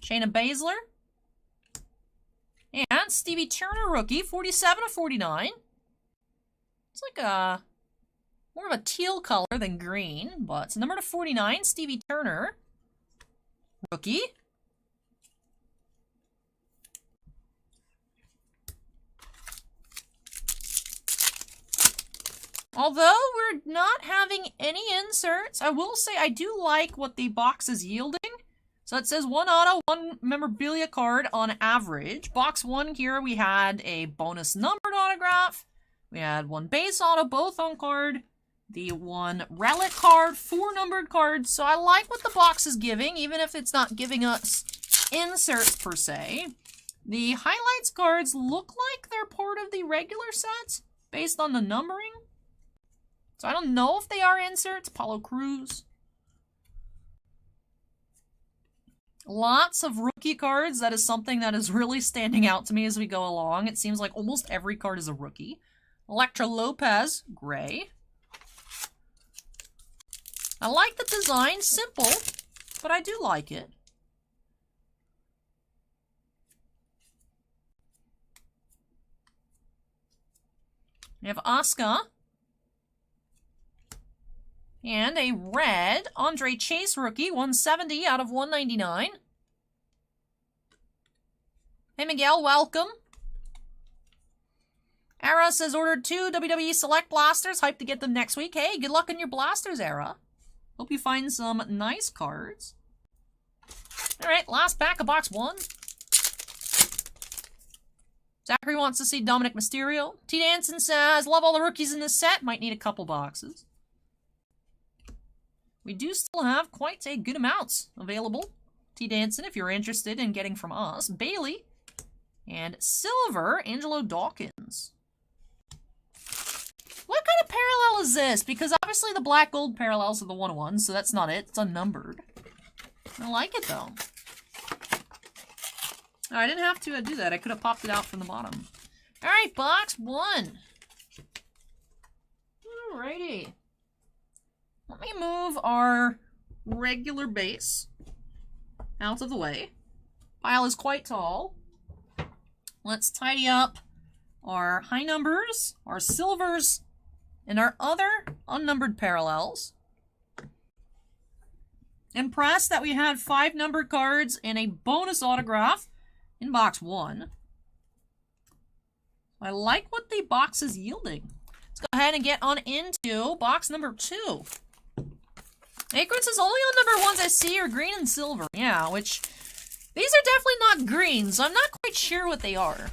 Shayna Baszler. And Stevie Turner rookie, 47 of 49. It's like a more of a teal color than green, but it's number to 49, Stevie Turner rookie. Although we're not having any inserts, I will say I do like what the box is yielding. So it says 1 auto, 1 memorabilia card on average. Box 1 here, we had a bonus numbered autograph. We had 1 base auto, both on card. The 1 relic card, 4 numbered cards. So I like what the box is giving, even if it's not giving us inserts per se. The highlights cards look like they're part of the regular sets based on the numbering. So I don't know if they are inserts. Apollo Crews. Lots of rookie cards. That is something that is really standing out to me as we go along. It seems like almost every card is a rookie. Elektra Lopez, gray. I like the design. Simple, but I do like it. We have Asuka. And a red Andre Chase rookie, 170 out of 199. Hey, Miguel, welcome. Ara says ordered 2 WWE Select Blasters. Hyped to get them next week. Hey, good luck on your blasters, Ara. Hope you find some nice cards. All right, last pack of box 1. Zachary wants to see Dominic Mysterio. T. Danson says, love all the rookies in this set. Might need a couple boxes. We do still have quite a good amount available. T. Danson, if you're interested in getting from us. Bailey. And silver, Angelo Dawkins. What kind of parallel is this? Because obviously the black gold parallels are the 1-1, so that's not it. It's unnumbered. I like it, though. Oh, I didn't have to do that. I could have popped it out from the bottom. All right, box 1. Alrighty. Let me move our regular base out of the way. Pile is quite tall. Let's tidy up our high numbers, our silvers, and our other unnumbered parallels. Impressed that we had 5 numbered cards and a bonus autograph in box 1. I like what the box is yielding. Let's go ahead and get on into box number 2. Acorns is only on number 1s I see are green and silver. Yeah, which these are definitely not green, so I'm not quite sure what they are.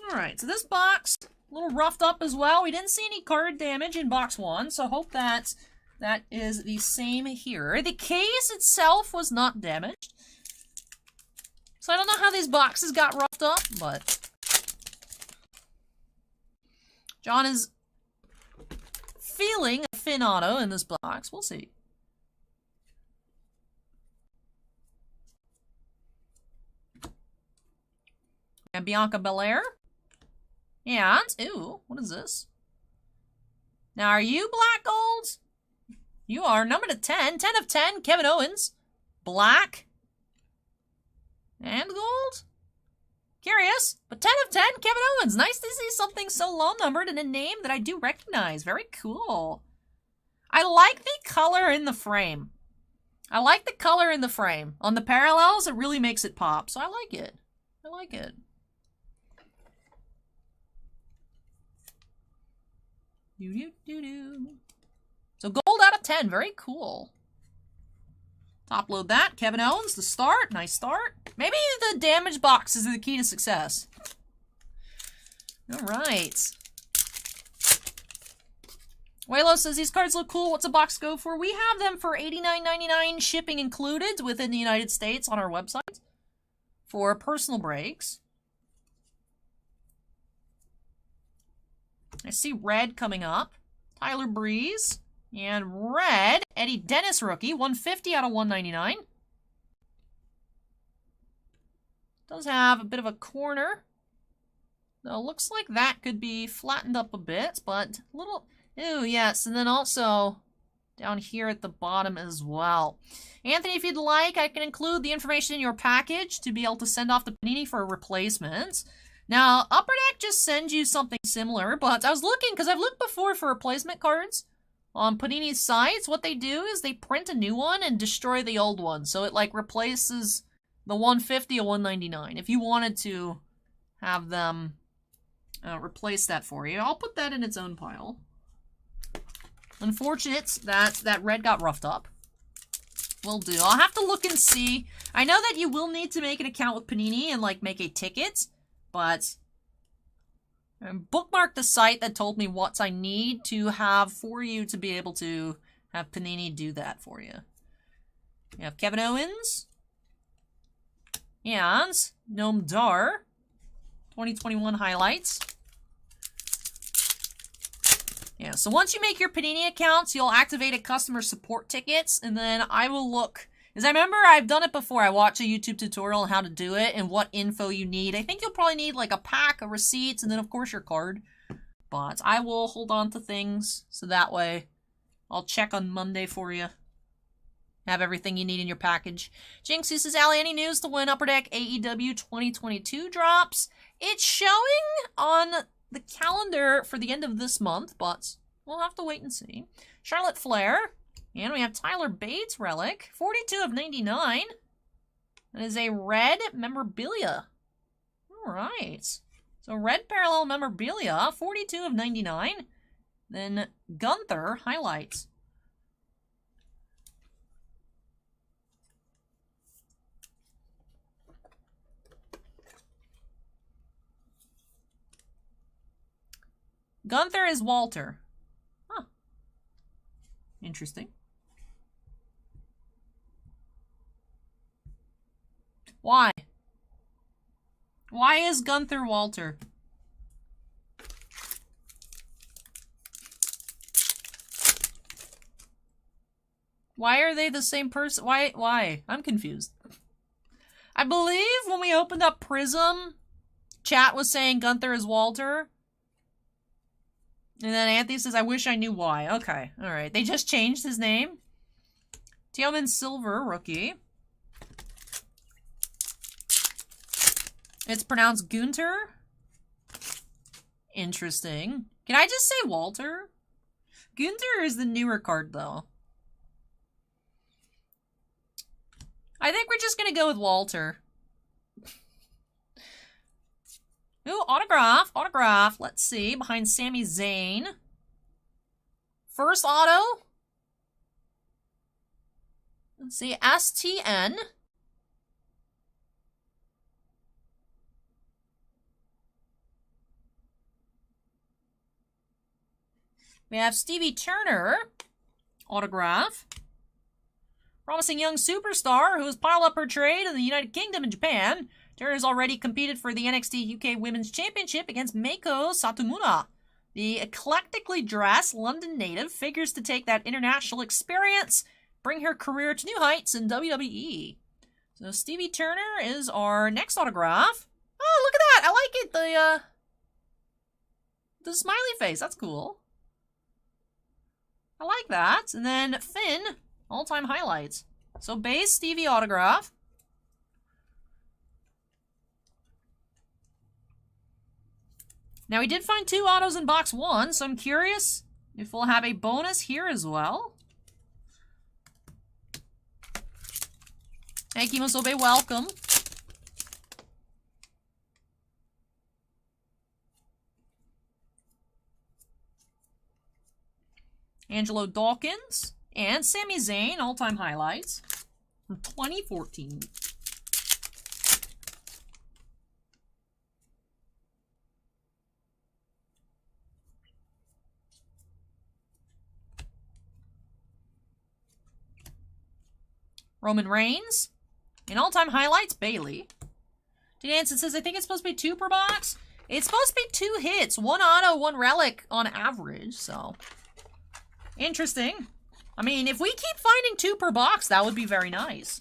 Alright, so this box, a little roughed up as well. We didn't see any card damage in box 1, so hope that is the same here. The case itself was not damaged. So I don't know how these boxes got roughed up, but John is feeling a Finn auto in this box. We'll see. And Bianca Belair. And, ooh, what is this? Now, are you black gold? You are. Number to 10. 10 of 10, Kevin Owens. Black. And gold? Curious, but 10 of 10, Kevin Owens. Nice to see something so low-numbered and a name that I do recognize. Very cool. I like the color in the frame. I like the color in the frame. On the parallels, it really makes it pop, so I like it. I like it. Do-do-do-do. So gold out of 10, very cool. Top load that. Kevin Owens, the start. Nice start. Maybe the damage box is the key to success. All right. Waylo says these cards look cool. What's a box go for? We have them for $89.99 shipping included within the United States on our website for personal breaks. I see red coming up. Tyler Breeze. And red, Eddie Dennis rookie, 150 out of 199. Does have a bit of a corner. Now, looks like that could be flattened up a bit, but a little... Ooh, yes, and then also down here at the bottom as well. Anthony, if you'd like, I can include the information in your package to be able to send off to Panini for a replacement. Now, Upper Deck just sends you something similar, but I was looking, because I've looked before for replacement cards. On Panini's sites, what they do is they print a new one and destroy the old one. So it like replaces the 150 or 199. If you wanted to have them replace that for you, I'll put that in its own pile. Unfortunate that red got roughed up. Will do. I'll have to look and see. I know that you will need to make an account with Panini and like make a ticket, but bookmark the site that told me what I need to have for you to be able to have Panini do that for you. You have Kevin Owens. And Noam Dar. 2021 highlights. Yeah, so once you make your Panini accounts, you'll activate a customer support tickets, and then I will look. Because I remember I've done it before. I watched a YouTube tutorial on how to do it and what info you need. I think you'll probably need like a pack of receipts and then of course your card. But I will hold on to things so that way I'll check on Monday for you. Have everything you need in your package. Jinx says, Allie, any news to when Upper Deck AEW 2022 drops? It's showing on the calendar for the end of this month, but we'll have to wait and see. Charlotte Flair. And we have Tyler Bates relic, 42 of 99. That is a red memorabilia. All right. So red parallel memorabilia, 42 of 99. Then Gunther highlights. Gunther is Walter. Huh. Interesting. Why? Why is Gunther Walter? Why are they the same person? Why? I'm confused. I believe when we opened up Prism, chat was saying Gunther is Walter. And then Anthony says, I wish I knew why. Okay, alright. They just changed his name. Tealman Silver, rookie. It's pronounced Gunter. Interesting. Can I just say Walter? Gunter is the newer card, though. I think we're just gonna go with Walter. Ooh, Ooh, autograph, autograph. Let's see, behind Sami Zayn. First auto. Let's see, STN. We have Stevie Turner, autograph. Promising young superstar who has piled up her trade in the United Kingdom and Japan. Turner's already competed for the NXT UK Women's Championship against Meiko Satomura. The eclectically dressed London native figures to take that international experience, bring her career to new heights in WWE. So Stevie Turner is our next autograph. Oh, look at that! I like it. The smiley face. That's cool. I like that. And then Finn, all-time highlights. So base Stevie autograph. Now we did find 2 autos in box 1, so I'm curious if we'll have a bonus here as well. Hey, Kimosobe, welcome. Angelo Dawkins and Sami Zayn, all-time highlights from 2014. Roman Reigns. In all-time highlights, Bailey. Danson says, I think it's supposed to be 2 per box. It's supposed to be 2 hits. 1 auto, 1 relic on average, so... Interesting. I mean, if we keep finding 2 per box, that would be very nice.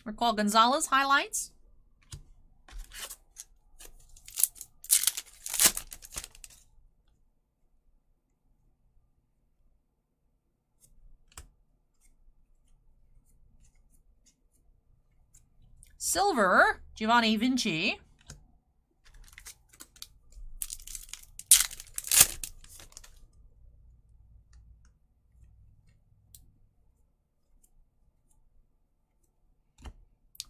Raquel Gonzalez highlights. Silver, Giovanni Vinci.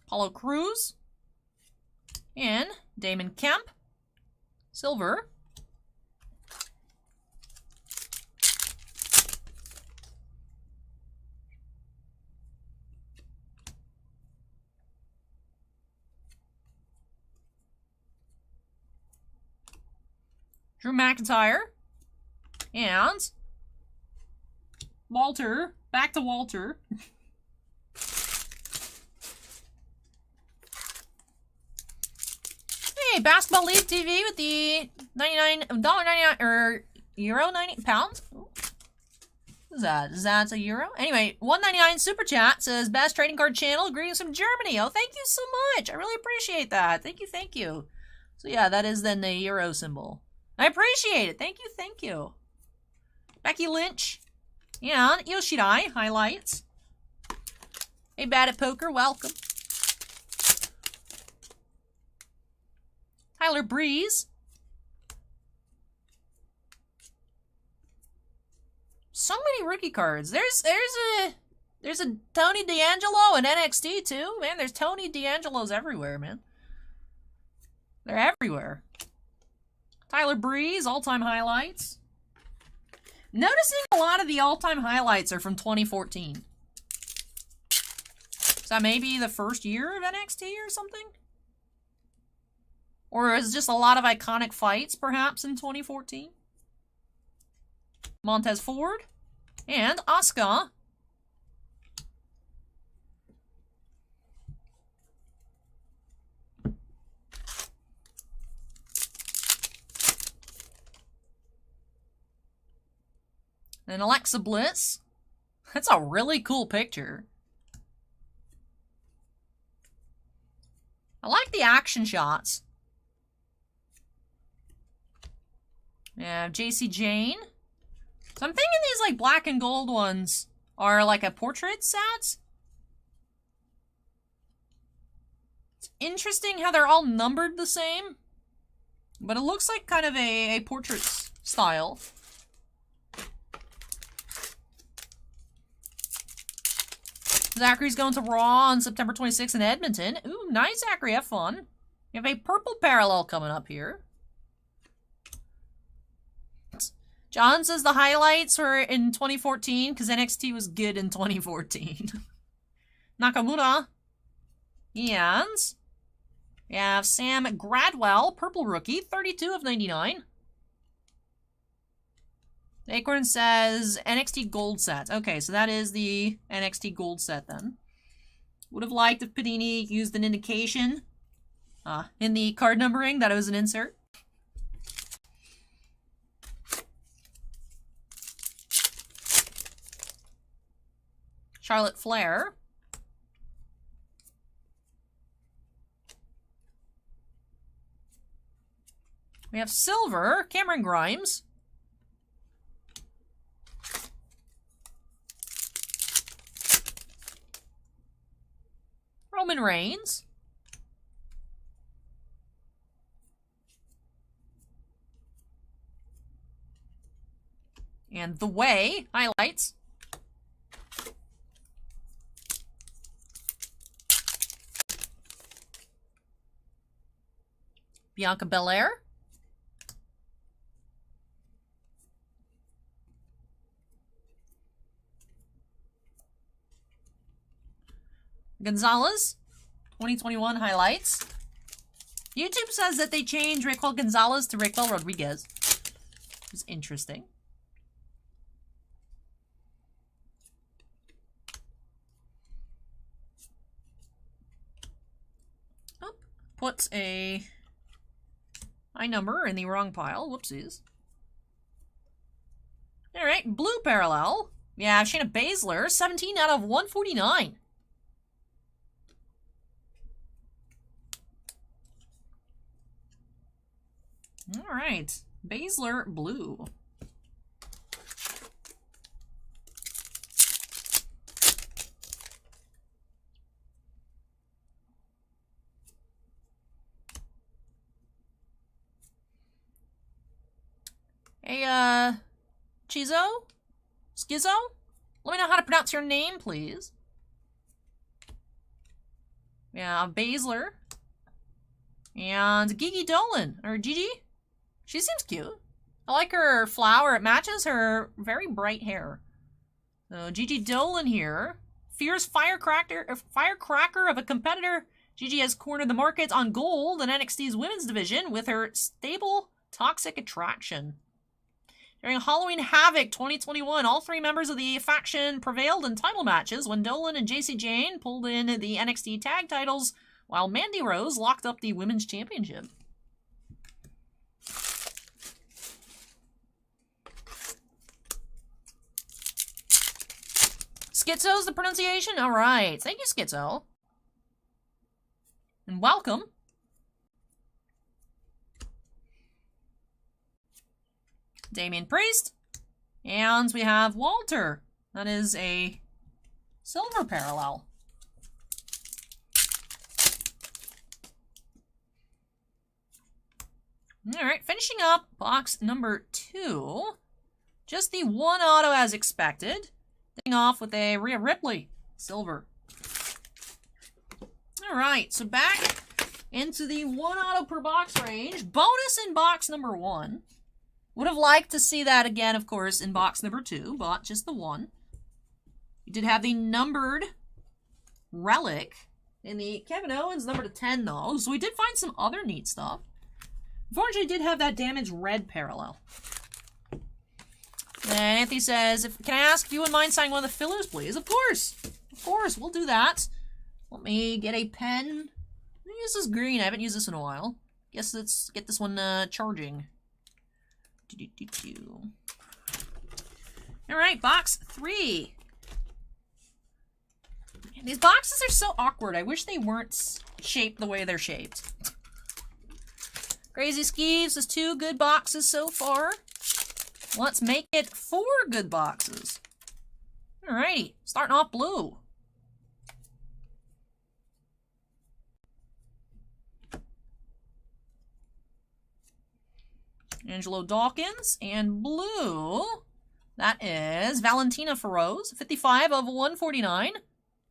Apollo Crews. And Damon Kemp. Silver. Drew McIntyre. And Walter. Back to Walter. Hey, Basketball League TV with the $99 or euro 90 pounds. What is that? Is that a euro? Anyway, $1.99 super chat says best trading card channel. Greetings from Germany. Oh, thank you so much. I really appreciate that. Thank you, thank you. So yeah, that is then the euro symbol. I appreciate it. Thank you, thank you. Becky Lynch. And Yoshidai highlights. Hey, Bad at Poker, welcome. Tyler Breeze. So many rookie cards. There's a Tony D'Angelo in NXT too. Man, there's Tony D'Angelos everywhere, man. They're everywhere. Tyler Breeze, all-time highlights. Noticing a lot of the all-time highlights are from 2014. Is that maybe the first year of NXT or something? Or is it just a lot of iconic fights, perhaps, in 2014? Montez Ford. And Asuka. And Alexa Bliss. That's a really cool picture. I like the action shots. Yeah, JC Jane. So I'm thinking these like black and gold ones are like a portrait set. It's interesting how they're all numbered the same. But it looks like kind of a portrait style. Zachary's going to Raw on September 26th in Edmonton. Ooh, nice, Zachary. Have fun. You have a purple parallel coming up here. John says the highlights were in 2014 because NXT was good in 2014. Nakamura. And we have Sam Gradwell, purple rookie, 32 of 99. Acorn says NXT gold set. Okay, so that is the NXT gold set then. Would have liked if Panini used an indication in the card numbering that it was an insert. Charlotte Flair. We have silver, Cameron Grimes. Roman Reigns. And The Way, highlights. Bianca Belair. Gonzalez, 2021 highlights. YouTube says that they changed Raquel Gonzalez to Raquel Rodriguez. It was interesting. Oh, puts a high number in the wrong pile. Whoopsies. All right, blue parallel. Yeah, Shayna Baszler, 17 out of 149. All right, Baszler blue. Hey, Chizo? Skizzo? Let me know how to pronounce your name, please. Yeah, Baszler. And Gigi Dolan, or Gigi. She seems cute. I like her flower. It matches her very bright hair. So Gigi Dolan here. Fierce firecracker of a competitor. Gigi has cornered the market on gold in NXT's women's division with her stable toxic attraction. During Halloween Havoc 2021, all three members of the faction prevailed in title matches when Dolan and JC Jane pulled in the NXT tag titles, while Mandy Rose locked up the women's championship. Schizo's the pronunciation? All right. Thank you, Schizo. And welcome. Damian Priest. And we have Walter. That is a silver parallel. All right, finishing up box number 2. Just the one auto as expected. Starting off with a Rhea Ripley, silver. All right, so back into the one auto per box range. Bonus in box number 1. Would have liked to see that again, of course, in box number 2, but just the one. You did have the numbered relic in the Kevin Owens number to 10, though, so we did find some other neat stuff. Unfortunately, did have that damaged red parallel. And Anthony says, can I ask if you wouldn't mind signing one of the fillers, please? Of course. Of course, we'll do that. Let me get a pen. I'm gonna use this green. I haven't used this in a while. Guess let's get this one charging. Alright, box 3. These boxes are so awkward. I wish they weren't shaped the way they're shaped. Crazy Skeeves is 2 good boxes so far. Let's make it 4 good boxes. Alrighty, starting off blue. Angelo Dawkins. And blue, that is Valentina Pharaoh, 55 of 149.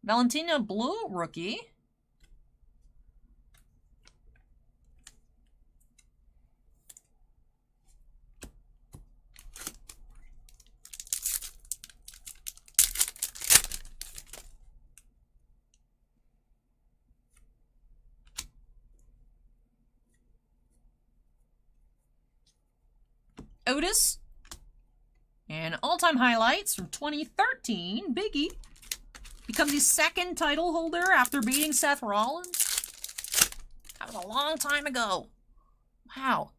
Valentina blue rookie. Otis. And all-time highlights from 2013, Biggie becomes the second title holder after beating Seth Rollins. That was a long time ago. Wow.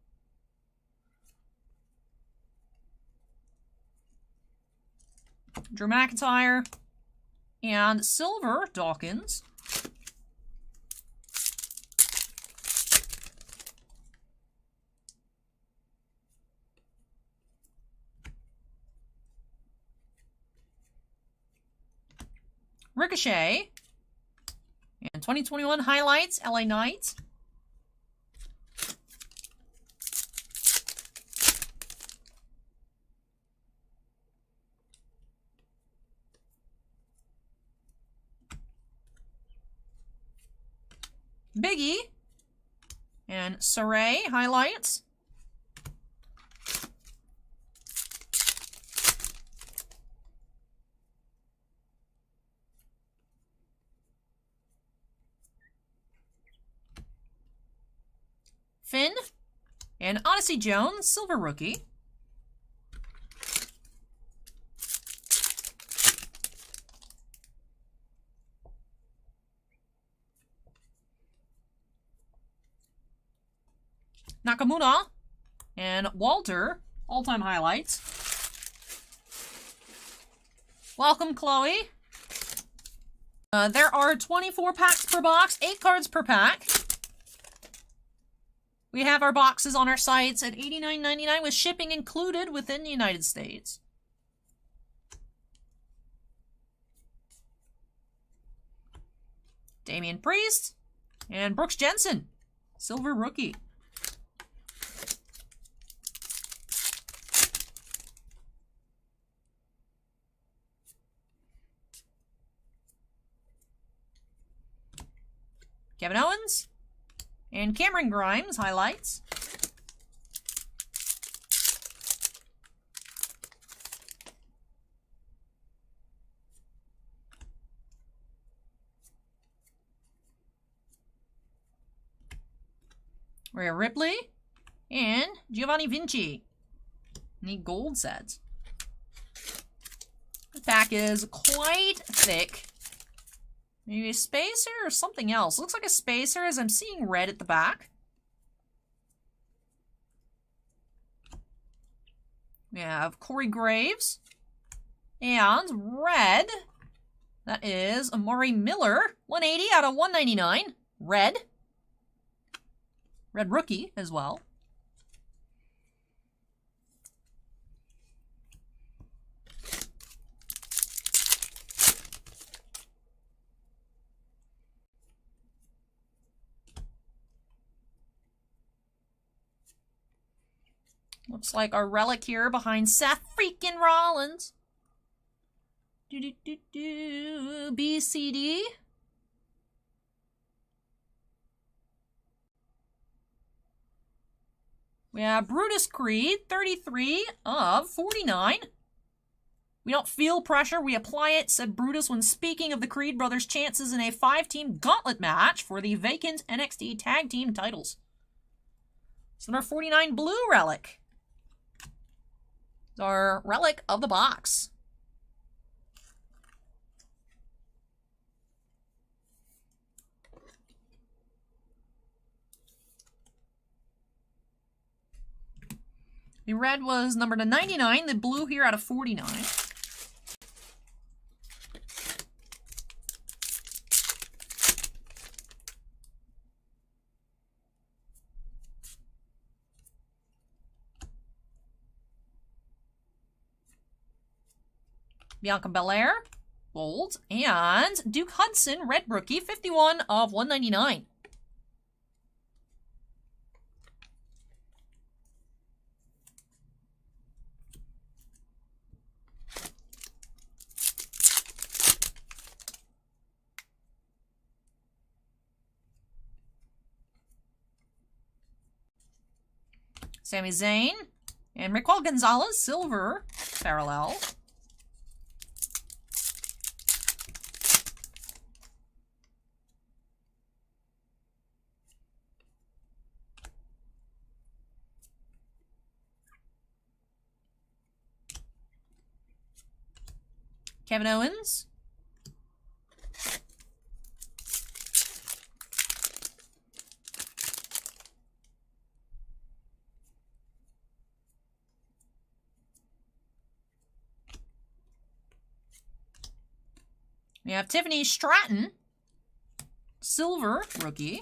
Drew McIntyre. And silver, Dawkins. Ricochet. And 2021 highlights, LA Knight. Biggie. And Saray highlights. Finn. And Odyssey Jones, silver rookie. Nakamura. And Walter, all-time highlights. Welcome, Chloe. There are 24 packs per box, 8 cards per pack. We have our boxes on our sites at $89.99 with shipping included within the United States. Damian Priest and Brooks Jensen, silver rookie. Kevin Owens. And Cameron Grimes, highlights. Rhea Ripley. And Giovanni Vinci. Need gold sets. This pack is quite thick. Maybe a spacer or something else. Looks like a spacer as I'm seeing red at the back. We have Corey Graves. And red. That is Amari Miller. 180 out of 199. Red. Red rookie as well. Looks like our relic here behind Seth freaking Rollins. BCD. We have Brutus Creed, 33 of 49. We don't feel pressure, we apply it, said Brutus when speaking of the Creed brothers' chances in a 5-team gauntlet match for the vacant NXT Tag Team titles. It's number 49 blue relic. It's our relic of the box. The red was numbered to 99, the blue here out of 49. Bianca Belair, gold, and Duke Hudson, red rookie, 51 of 199. Sami Zayn. And Raquel Gonzalez, silver, parallel. Kevin Owens. We have Tiffany Stratton, silver rookie.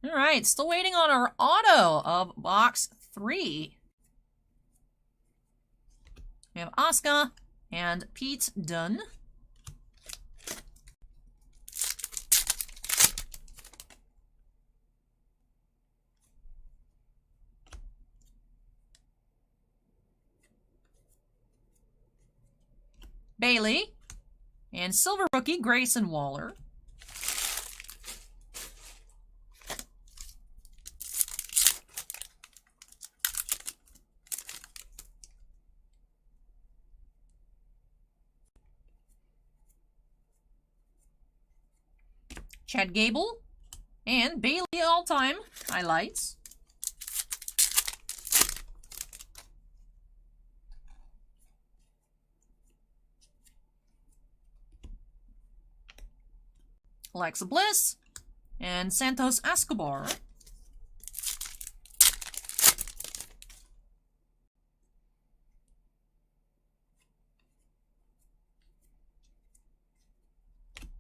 All right, still waiting on our auto of box 3. We have Asuka and Pete Dunne. Bailey. And silver rookie, Grayson Waller. Chad Gable. And Bailey all-time highlights. Alexa Bliss, and Santos Escobar.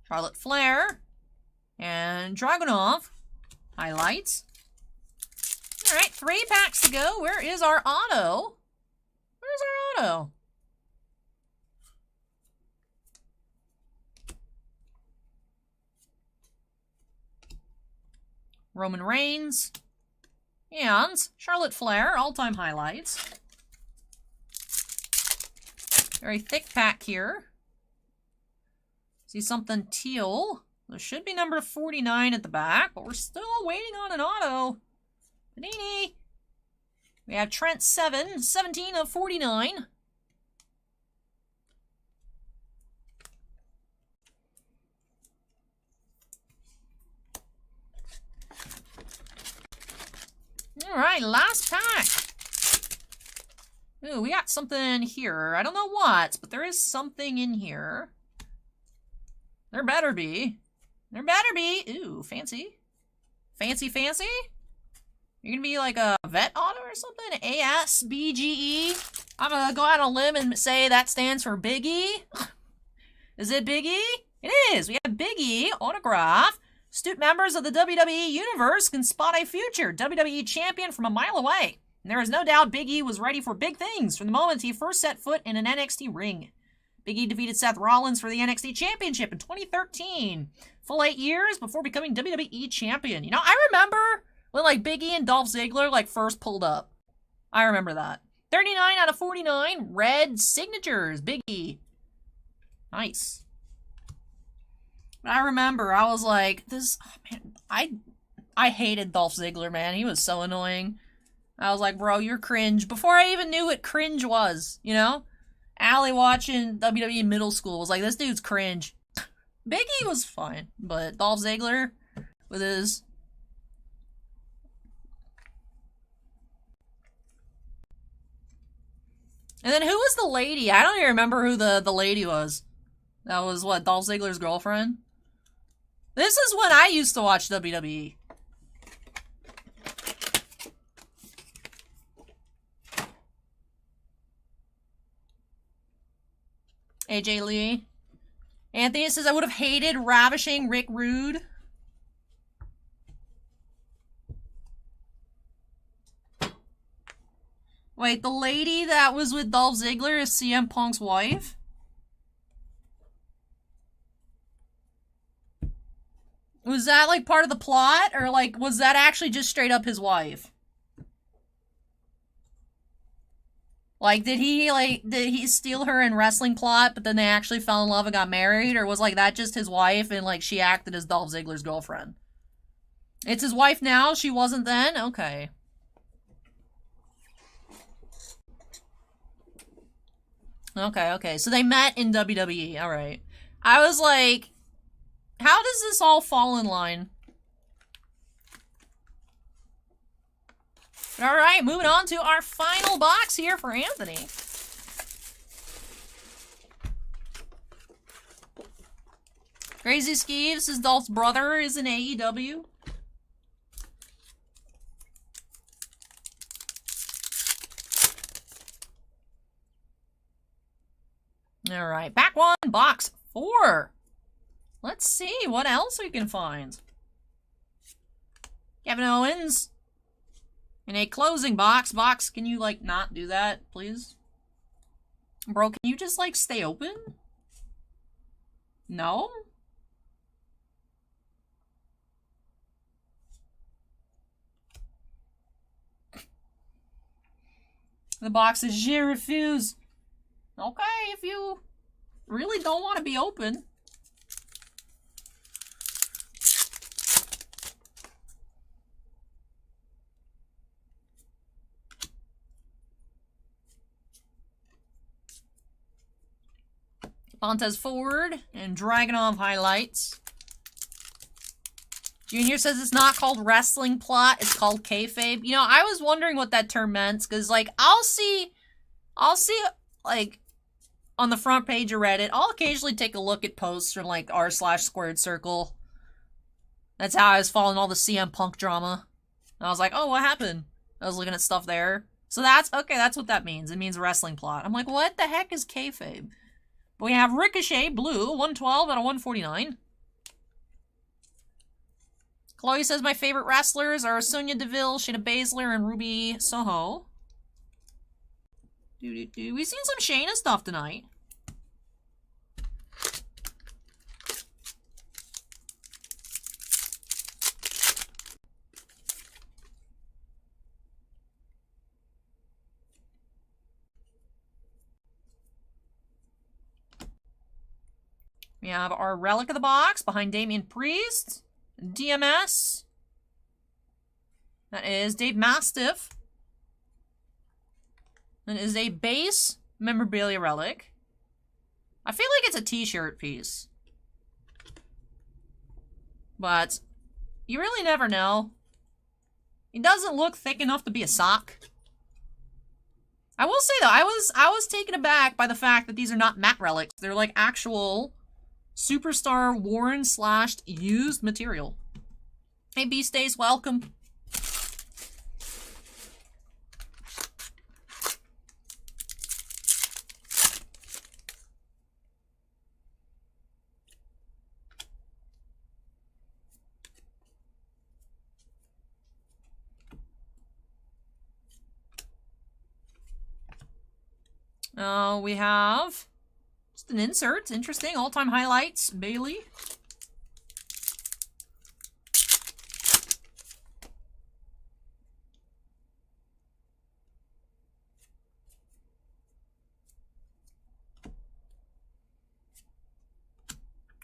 Charlotte Flair, and Dragunov, highlights. All right, 3 packs to go. Where is our auto? Where's our auto? Roman Reigns, and Charlotte Flair, all-time highlights. Very thick pack here. See something teal. There should be number 49 at the back, but we're still waiting on an auto. Panini. We have Trent 17 of 49. All right, last pack. Ooh, we got something here. I don't know what, but there is something in here. There better be. There better be. Ooh, fancy. Fancy, fancy? You're gonna be like a vet auto or something? ASBGE? I'm gonna go out on a limb and say that stands for Big E. Is it Big E? It is. We have Big E autograph. Astute members of the WWE Universe can spot a future WWE champion from a mile away. And there is no doubt Big E was ready for big things from the moment he first set foot in an NXT ring. Big E defeated Seth Rollins for the NXT Championship in 2013. Full 8 years before becoming WWE Champion. You know, I remember when, like, Big E and Dolph Ziggler, like, first pulled up. I remember that. 39 out of 49. Red signatures. Big E. Nice. I remember, I was like, this, oh man, I hated Dolph Ziggler, man. He was so annoying. I was like, bro, you're cringe. Before I even knew what cringe was, you know? Allie watching WWE middle school was like, this dude's cringe. Big E was fine, but Dolph Ziggler with his... And then who was the lady? I don't even remember who the lady was. That was, what, Dolph Ziggler's girlfriend? This is when I used to watch WWE. AJ Lee. Anthony says, I would have hated ravishing Rick Rude. Wait, the lady that was with Dolph Ziggler is CM Punk's wife? Was that, like, part of the plot? Or, like, was that actually just straight up his wife? Like, did he steal her in wrestling plot, but then they actually fell in love and got married? Or was, like, that just his wife and, like, she acted as Dolph Ziggler's girlfriend? It's his wife now, she wasn't then? Okay. Okay. So they met in WWE, alright. I was like, how does this all fall in line? Alright, moving on to our final box here for Anthony. Crazy Skeeves, his Dolph's brother, is in AEW. Alright, back one, box 4. Let's see what else we can find. Kevin Owens. In a closing box. Box, can you, like, not do that, please? Bro, can you just, like, stay open? No? The box is Je refuse. Okay, if you really don't want to be open. Montez Ford and Dragunov highlights. Junior says it's not called wrestling plot, it's called kayfabe. You know, I was wondering what that term meant, because, like, I'll see, like, on the front page of Reddit, I'll occasionally take a look at posts from, like, r/squared circle. That's how I was following all the CM Punk drama. And I was like, oh, what happened? I was looking at stuff there. So that's, okay, that's what that means. It means wrestling plot. I'm like, what the heck is kayfabe? But we have Ricochet, blue, 112 out of 149. Chloe says my favorite wrestlers are Sonya Deville, Shayna Baszler, and Ruby Soho. We've seen some Shayna stuff tonight. We have our Relic of the Box behind Damian Priest. DMS. That is Dave Mastiff. That is a base memorabilia relic. I feel like it's a t-shirt piece. But you really never know. It doesn't look thick enough to be a sock. I will say though, I was taken aback by the fact that these are not matte relics. They're like actual Superstar worn / used material. Hey, B-Stays, welcome. We have just an insert. Interesting. All-time highlights. Bailey.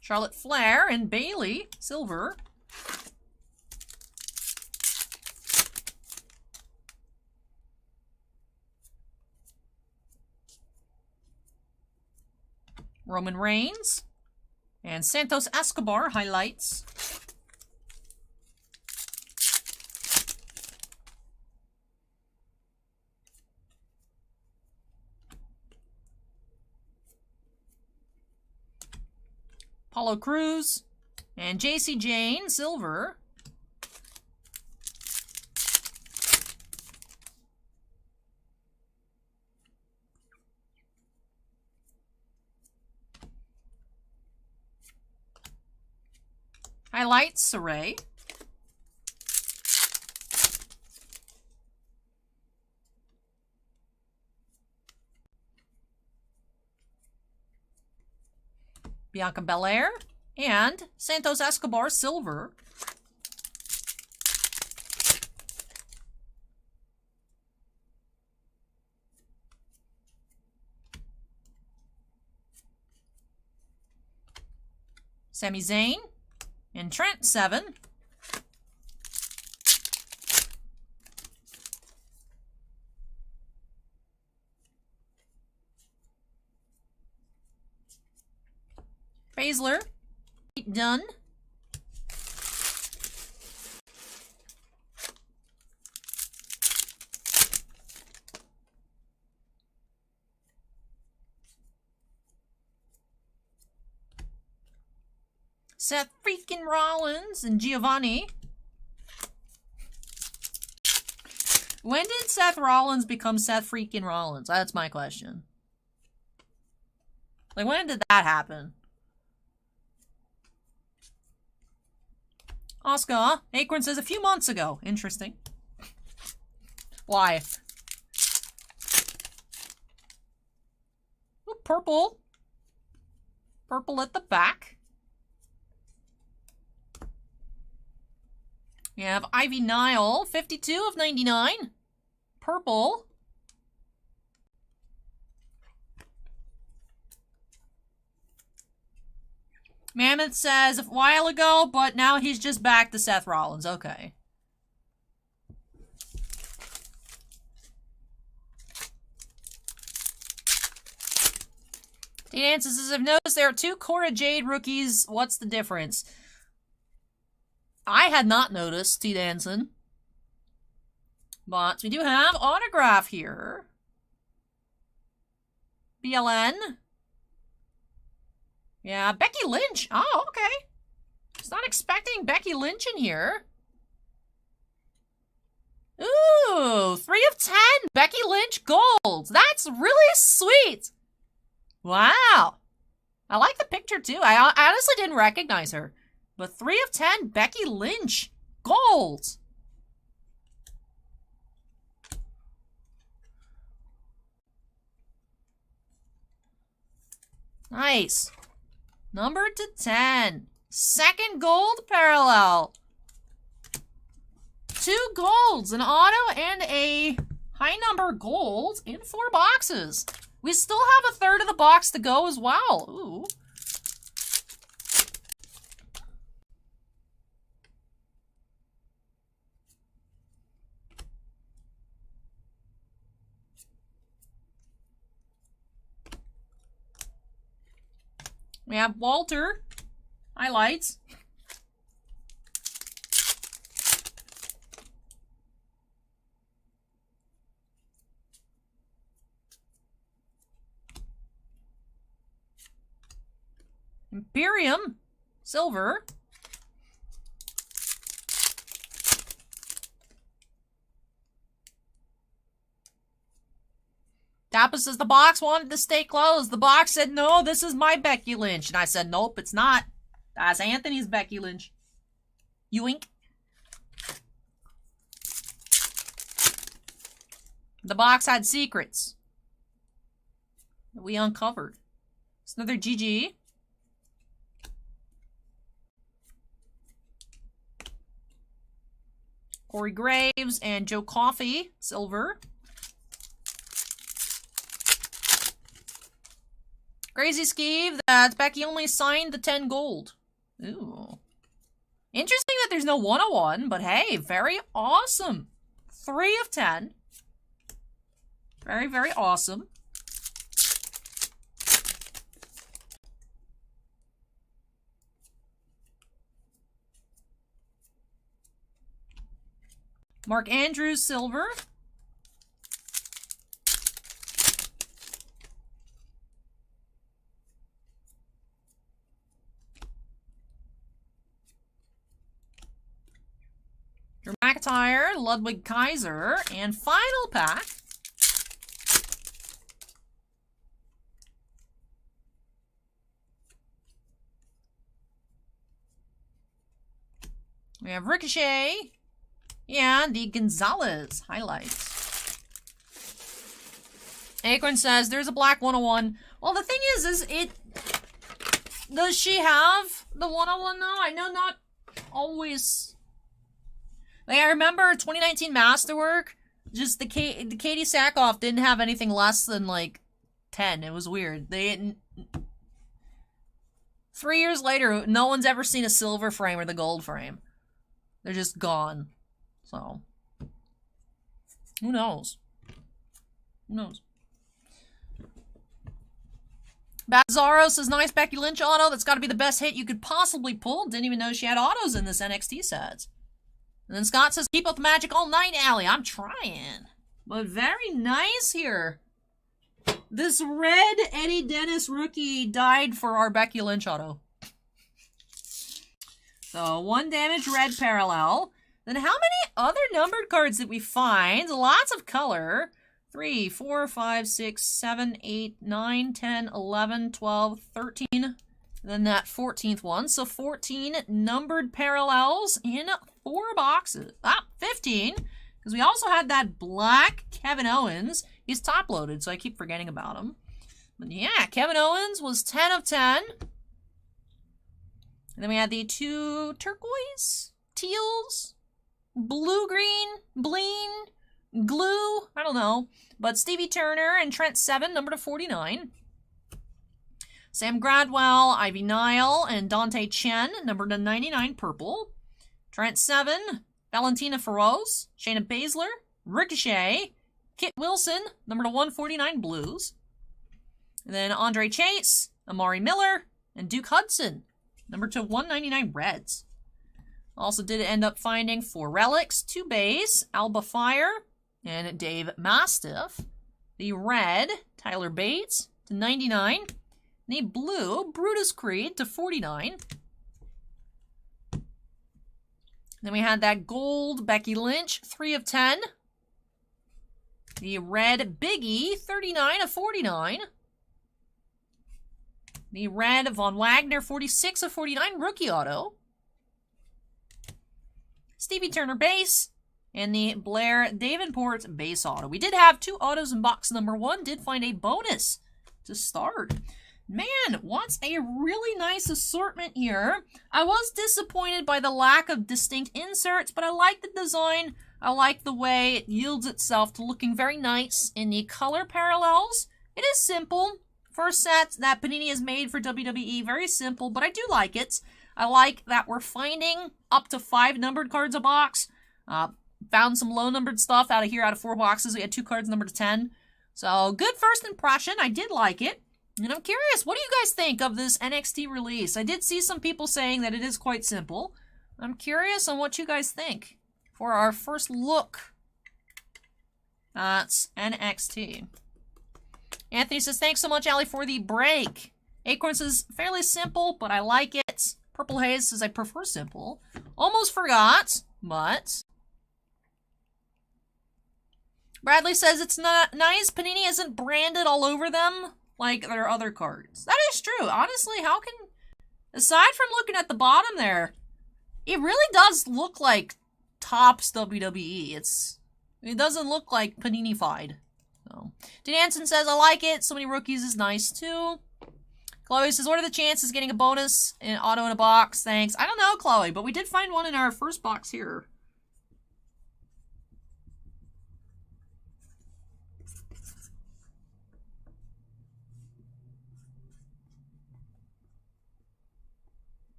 Charlotte Flair and Bailey. Silver. Roman Reigns and Santos Escobar highlights. Apollo Crews and JC Jane, silver. Highlights, Saray. Bianca Belair and Santos Escobar, silver. Sami Zayn and Trent, 7. Baszler. Done. Seth freaking Rollins and Giovanni. When did Seth Rollins become Seth freaking Rollins? That's my question. Like, when did that happen? Oscar. Acorn says a few months ago. Interesting. Why? Ooh, purple. Purple at the back. We have Ivy Nile, 52 of 99. Purple. Mammoth says a while ago, but now he's just back to Seth Rollins. Okay. T-Dance says, I've noticed there are 2 Cora Jade rookies. What's the difference? I had not noticed, T-Danson. But we do have autograph here. BLN. Yeah, Becky Lynch. Oh, okay. Just not expecting Becky Lynch in here. Ooh, 3 of 10. Becky Lynch gold. That's really sweet. Wow. I like the picture too. I honestly didn't recognize her. But 3 of 10, Becky Lynch. Gold. Nice. Number to 10. Second gold parallel. 2 golds, an auto and a high number gold in 4 boxes. We still have a third of the box to go as well. Ooh. We have Walter. Highlights. Imperium. Silver. Tappa says the box wanted to stay closed. The box said, no, this is my Becky Lynch. And I said, nope, it's not. That's Anthony's Becky Lynch. Yoink. The box had secrets that we uncovered. It's another GG. Corey Graves and Joe Coffey, silver. Crazy Skeeve that Becky only signed the 10 gold. Ooh. Interesting that there's no 101, but hey, very awesome. 3 of 10. Very, very awesome. Mark Andrews, silver. Drew McIntyre, Ludwig Kaiser, and final pack. We have Ricochet and the Gonzalez highlights. Acorn says there's a black 101. Well, the thing is it... Does she have the 101 though? I know not always... Like, I remember 2019 Masterwork, just the Katie Sackhoff didn't have anything less than, like, 10. It was weird. They didn't... 3 years later, no one's ever seen a silver frame or the gold frame. They're just gone. So, who knows? Who knows? Bazzaro says, nice Becky Lynch auto. That's got to be the best hit you could possibly pull. Didn't even know she had autos in this NXT set. And then Scott says, keep up the magic all night, Allie. I'm trying. But very nice here. This red Eddie Dennis rookie died for our Becky Lynch auto. So, 1 damage red parallel. Then how many other numbered cards did we find? Lots of color. 3, 4, 5, 6, 7, 8, 9, 10, 11, 12, 13. And then that 14th one. So 14 numbered parallels in 4 boxes. 15. Because we also had that black Kevin Owens. He's top loaded, so I keep forgetting about him. But yeah, Kevin Owens was 10 of 10. And then we had the 2 turquoise, teals, blue-green, bleen, glue, I don't know. But Stevie Turner and Trent 7, number to 49. Sam Gradwell, Ivy Nile, and Dante Chen, number to 99, purple. Trent 7, Valentina Feroz, Shayna Baszler, Ricochet, Kit Wilson, number to 149, blues. And then Andre Chase, Amari Miller, and Duke Hudson, number to 199, reds. Also did end up finding 4 relics, 2 base, Alba Fire, and Dave Mastiff. The red, Tyler Bates, to 99. The blue, Brutus Creed, to 49. Then we had that gold, Becky Lynch, 3 of 10. The red, Biggie, 39 of 49. The red, Von Wagner, 46 of 49, rookie auto. Stevie Turner base. And the Blair Davenport base auto. We did have 2 autos in box number 1. Did find a bonus to start. Man, what's a really nice assortment here. I was disappointed by the lack of distinct inserts, but I like the design. I like the way it yields itself to looking very nice in the color parallels. It is simple. First set that Panini has made for WWE. Very simple, but I do like it. I like that we're finding up to 5 numbered cards a box. Found some low-numbered stuff out of 4 boxes. We had 2 cards numbered to 10. So, good first impression. I did like it. And I'm curious, what do you guys think of this NXT release? I did see some people saying that it is quite simple. I'm curious on what you guys think for our first look at NXT. Anthony says, thanks so much, Allie, for the break. Acorn says, fairly simple, but I like it. Purple Haze says, I prefer simple. Almost forgot, but... Bradley says it's not nice. Panini isn't branded all over them like their other cards. That is true. Honestly, how can... Aside from looking at the bottom there, it really does look like Topps WWE. It doesn't look like Panini-fied. So. Dan Hansen says, I like it. So many rookies is nice too. Chloe says, what are the chances of getting a bonus in auto in a box? Thanks. I don't know, Chloe, but we did find one in our first box here.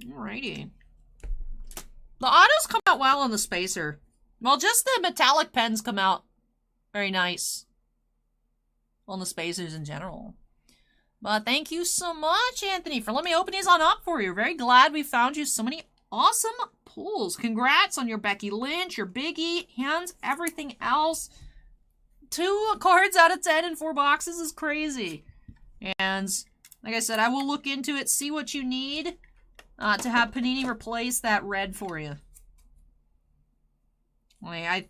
Alrighty. The autos come out well on the spacer. Well, just the metallic pens come out very nice on the spacers in general. But thank you so much, Anthony, for letting me open these on up for you. Very glad we found you so many awesome pulls. Congrats on your Becky Lynch, your Biggie, and everything else. 2 cards out of 10 in 4 boxes is crazy. And like I said, I will look into it, see what you need. To have Panini replace that red for you. I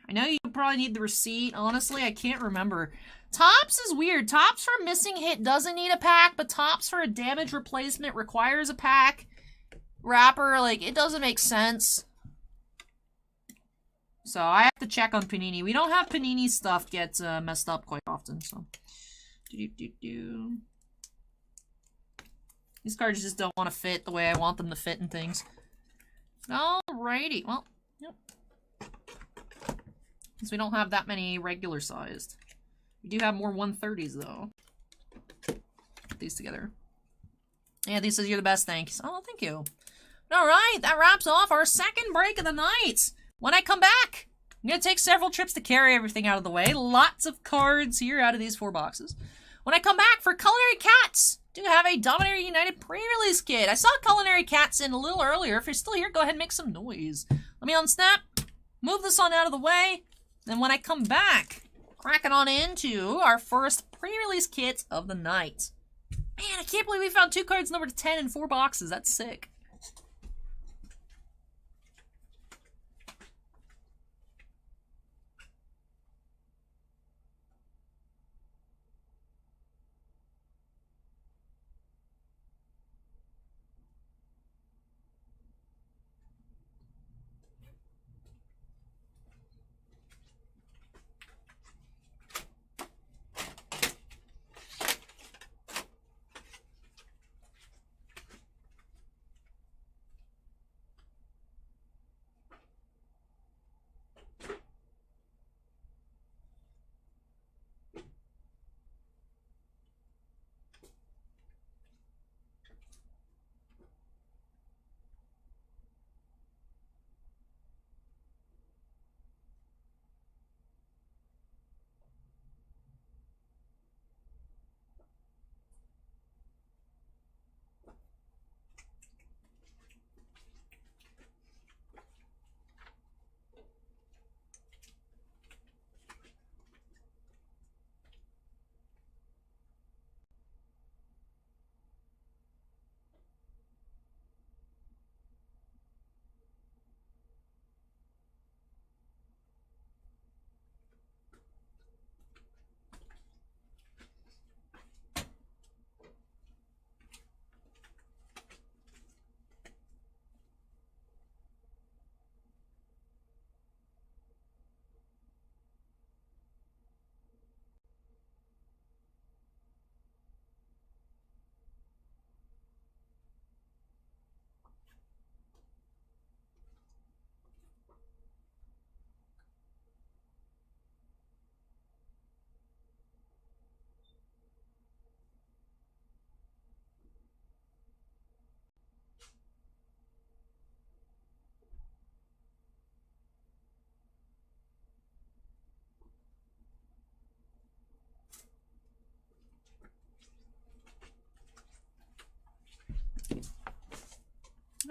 know you probably need the receipt. Honestly, I can't remember. Topps is weird. Topps for a missing hit doesn't need a pack, but Topps for a damage replacement requires a pack. Wrapper, like, it doesn't make sense. So I have to check on Panini. We don't have Panini stuff get messed up quite often, so. These cards just don't want to fit the way I want them to fit in things. Alrighty. Well, yep. Since we don't have that many regular sized. We do have more 130s, though. Put these together. Yeah, these says you're the best, thanks. Oh, thank you. Alright, that wraps off our second break of the night. When I come back, I'm going to take several trips to carry everything out of the way. Lots of cards here out of these 4 boxes. When I come back for CulinaryCats, do have a Dominaria United pre-release kit. I saw CulinaryCats in a little earlier. If you're still here, go ahead and make some noise. Let me unsnap, move this on out of the way, then when I come back, cracking on into our first pre-release kit of the night. Man, I can't believe we found 2 cards numbered to 10 in 4 boxes. That's sick.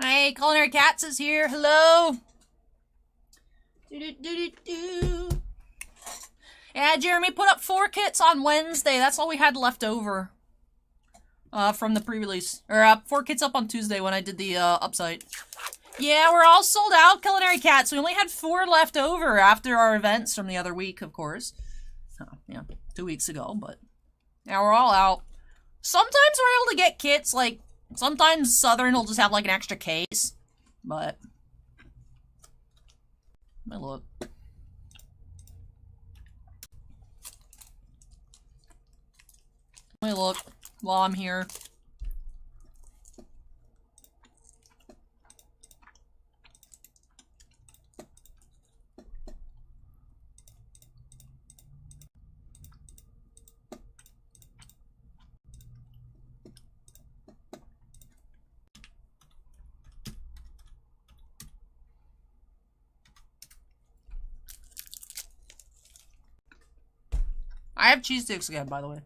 Hey, CulinaryCats is here. Hello. Yeah, Jeremy put up 4 kits on Wednesday. That's all we had left over from the pre-release. Or 4 kits up on Tuesday when I did the upside. Yeah, we're all sold out, CulinaryCats. We only had 4 left over after our events from the other week, of course. Yeah, 2 weeks ago, but now we're all out. Sometimes we're able to get kits, like, sometimes Southern will just have, like, an extra case, but... Let me look. Let me look while I'm here. I have cheese sticks again, by the way.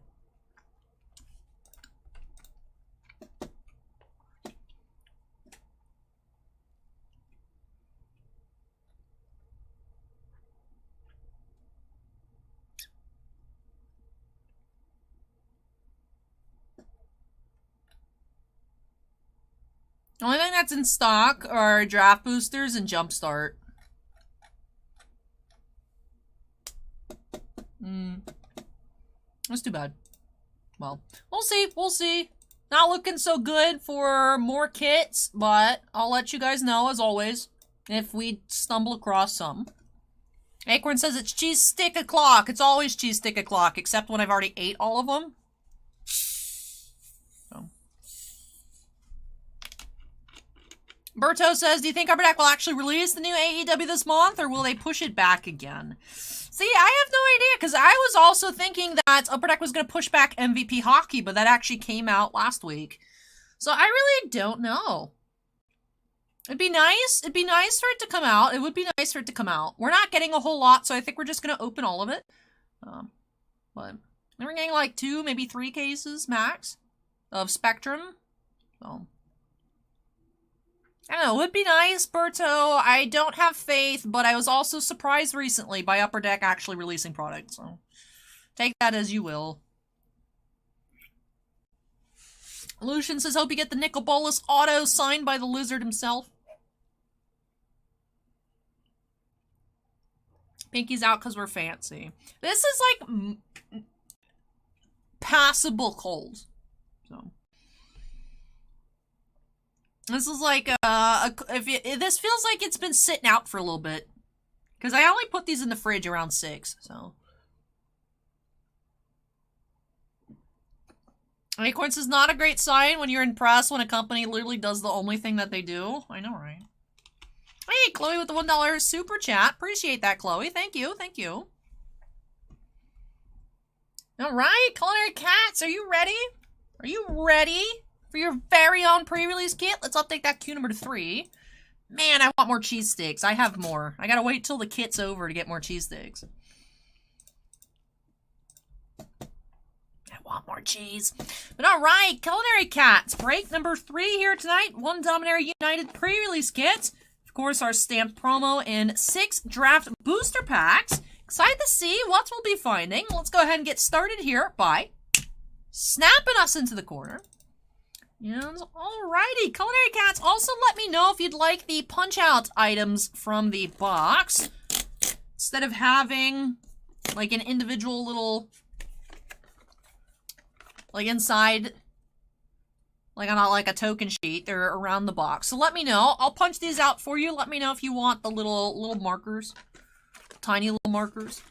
The only thing that's in stock are draft boosters and Jumpstart. That's too bad. Well, we'll see. We'll see. Not looking so good for more kits, but I'll let you guys know, as always, if we stumble across some. Acorn says it's cheese stick o'clock. It's always cheese stick o'clock, except when I've already ate all of them. So. Berto says, do you think Upper Deck will actually release the new AEW this month, or will they push it back again? See, I have no idea, because I was also thinking that Upper Deck was going to push back MVP Hockey, but that actually came out last week. So I really don't know. It'd be nice. It'd be nice for it to come out. It would be nice for it to come out. We're not getting a whole lot, so I think we're just going to open all of it. But we're getting like 2, maybe 3 cases max of Spectrum. So I don't know. It would be nice, Berto. I don't have faith, but I was also surprised recently by Upper Deck actually releasing product. So take that as you will. Lucian says, hope you get the Nicol Bolas auto signed by the Lizard himself. Pinky's out because we're fancy. This is like passable cold. So this is like this feels like it's been sitting out for a little bit because I only put these in the fridge around 6. So Acorns is not a great sign when you're impressed when a company literally does the only thing that they do. I know, right? Hey, Chloe with the $1 super chat. Appreciate that, Chloe. Thank you. Thank you. All right, CulinaryCats, are you ready? Are you ready for your very own pre-release kit? Let's update that queue number to 3. Man, I want more cheese sticks. I have more. I gotta wait till the kit's over to get more cheese sticks. I want more cheese. But all right, CulinaryCats, break number 3 here tonight. 1 Dominaria United pre-release kit. Of course, our stamped promo and 6 draft booster packs. Excited to see what we'll be finding. Let's go ahead and get started here by snapping us into the corner. And alrighty, CulinaryCats, also let me know if you'd like the punch-out items from the box. Instead of having, like, an individual little, like, inside, like, on like a token sheet. They're around the box. So let me know. I'll punch these out for you. Let me know if you want the little markers. Tiny little markers.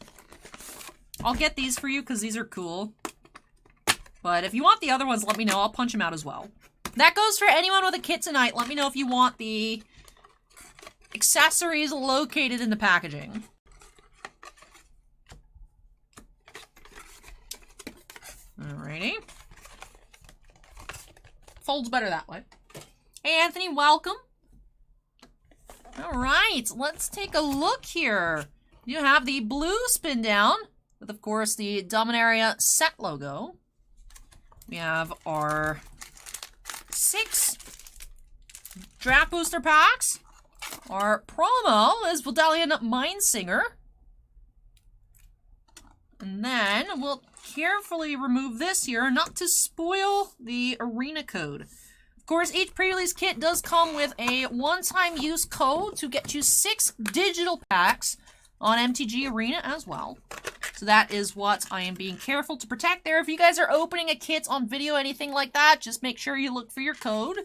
I'll get these for you because these are cool. But if you want the other ones, let me know. I'll punch them out as well. That goes for anyone with a kit tonight. Let me know if you want the accessories located in the packaging. Alrighty. Folds better that way. Hey, Anthony, welcome. Alright, let's take a look here. You have the blue spin down with, of course, the Dominaria set logo. We have our 6 draft booster packs. Our promo is Vidalian Mindsinger. And then we'll carefully remove this here, not to spoil the arena code. Of course, each pre-release kit does come with a one-time use code to get you 6 digital packs on MTG Arena as well. So that is what I am being careful to protect there. If you guys are opening a kit on video, anything like that, just make sure you look for your code.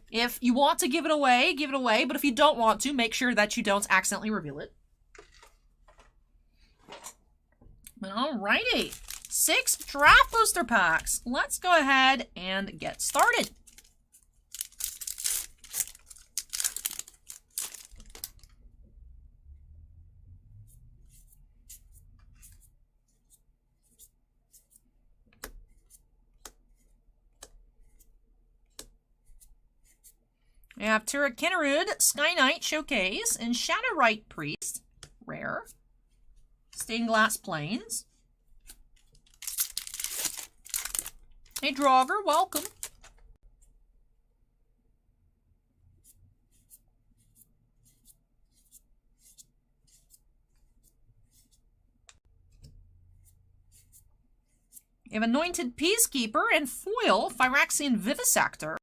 If you want to give it away, give it away. But if you don't want to, make sure that you don't accidentally reveal it. Alrighty. 6 draft booster packs. Let's go ahead and get started. We have Tura Kinnerud, Sky Knight Showcase, and Shadowrite Priest, rare. Stained Glass Plains. Hey, Draugr, welcome. We have Anointed Peacekeeper and foil Phyrexian Vivisector.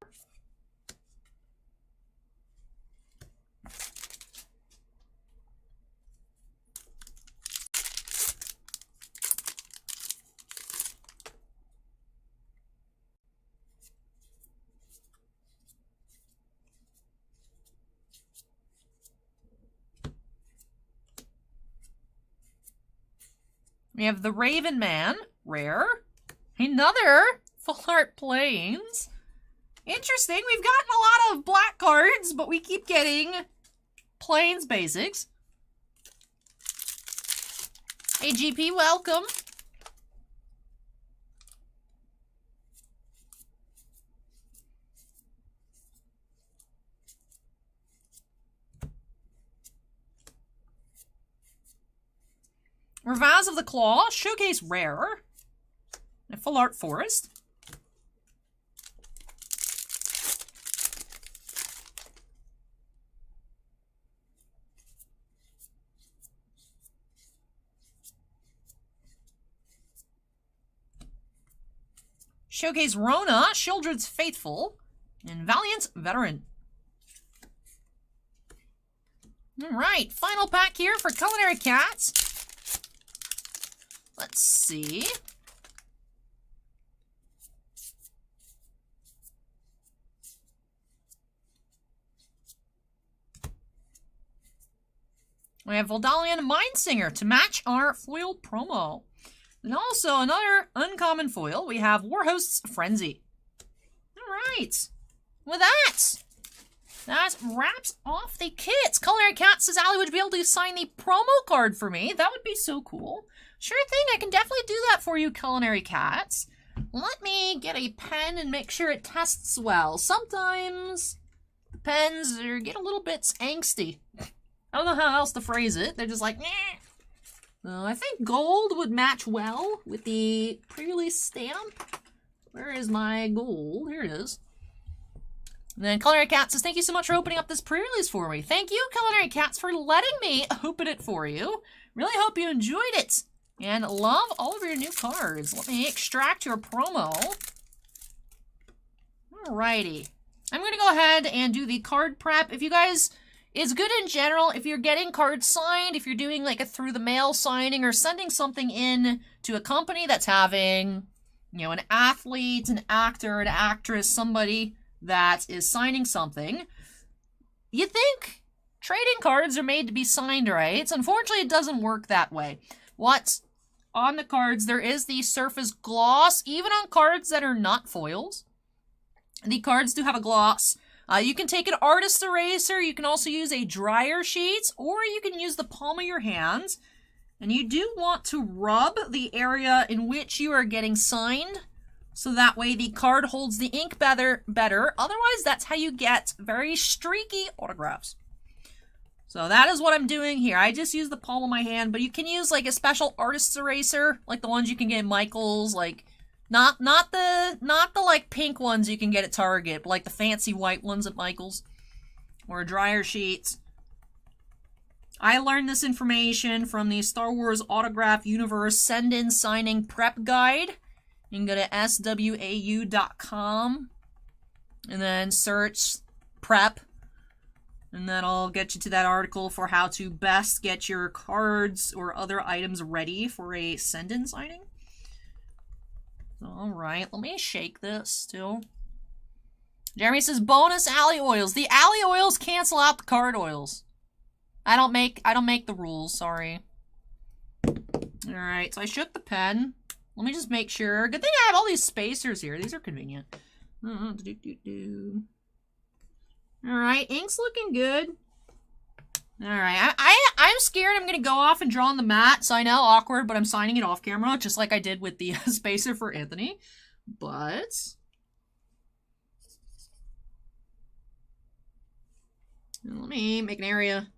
We have the Raven Man, rare. Another Full Art Plains. Interesting, we've gotten a lot of black cards, but we keep getting Plains basics. Hey GP, welcome. Revaz of the Claw, Showcase Rare, a Full Art Forest. Showcase Rona, Shieldred's Faithful, and Valiant Veteran. Alright, final pack here for CulinaryCats. Let's see. We have Voldalian Mindsinger to match our foil promo. And also another uncommon foil, we have Warhost's Frenzy. Alright, with that wraps off the kits. CulinaryCats says, Ali, would you be able to sign the promo card for me? That would be so cool. Sure thing, I can definitely do that for you, CulinaryCats. Let me get a pen and make sure it tests well. Sometimes the pens get a little bit angsty. I don't know how else to phrase it. They're just like, meh. So I think gold would match well with the pre-release stamp. Where is my gold? Here it is. And then CulinaryCats says, thank you so much for opening up this pre-release for me. Thank you, CulinaryCats, for letting me open it for you. Really hope you enjoyed it. And love all of your new cards. Let me extract your promo. Alrighty. I'm going to go ahead and do the card prep. If you guys... It's good in general if you're getting cards signed, if you're doing like a through the mail signing or sending something in to a company that's having, you know, an athlete, an actor, an actress, somebody that is signing something. You think trading cards are made to be signed, right? Unfortunately, it doesn't work that way. What's on the cards, there is the surface gloss, even on cards that are not foils. The cards do have a gloss. You can take an artist eraser, you can also use a dryer sheet, or you can use the palm of your hand. And you do want to rub the area in which you are getting signed, so that way the card holds the ink better. Otherwise, that's how you get very streaky autographs. So that is what I'm doing here. I just use the palm of my hand, but you can use like a special artist's eraser, like the ones you can get at Michael's, like... Not the like pink ones you can get at Target, but like the fancy white ones at Michael's. Or dryer sheets. I learned this information from the Star Wars Autograph Universe Send-In Signing Prep Guide. You can go to swau.com and then search prep. And that'll get you to that article for how to best get your cards or other items ready for a send-in signing. Alright, let me shake this still. Jeremy says bonus alley oils. The alley oils cancel out the card oils. I don't make the rules, sorry. Alright, so I shook the pen. Let me just make sure. Good thing I have all these spacers here. These are convenient. Alright, ink's looking good. Alright, I'm scared I'm gonna go off and draw on the mat, so I know, awkward, but I'm signing it off camera, just like I did with the spacer for Anthony. But... let me make an area.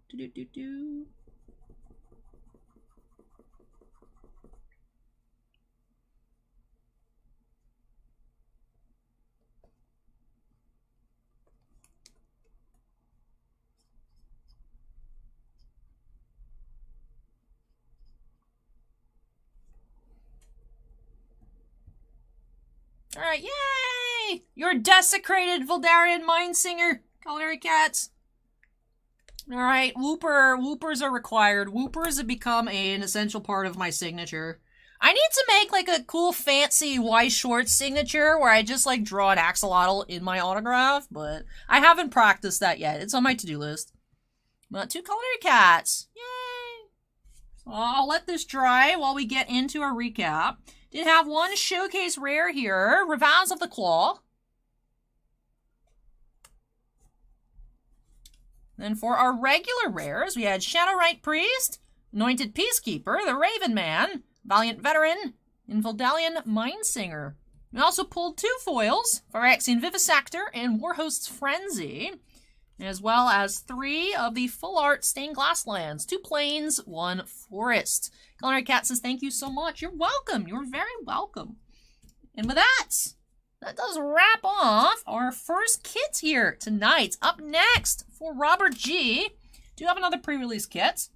Alright, yay! You're desecrated, Voldalian Mindsinger, CulinaryCats. Alright, whoopers are required. Whoopers have become an essential part of my signature. I need to make like a cool fancy Y Shorts signature where I just like draw an axolotl in my autograph, but I haven't practiced that yet. It's on my to-do list. But 2 CulinaryCats. Yay! So I'll let this dry while we get into our recap. Did have one showcase rare here, Revaz of the Claw. Then for our regular rares, we had Shadowrite Priest, Anointed Peacekeeper, the Raven Man, Valiant Veteran, and Voldalian Mindsinger. We also pulled 2 foils, Phyrexian Vivisector and Warhost's Frenzy. as well as 3 of the full art stained glass lands, 2 plains, 1 forest. CulinaryCats says thank you so much. You're welcome. You're very welcome. And with that does wrap off our first kit here tonight. Up next for Robert G, do have another pre-release kit,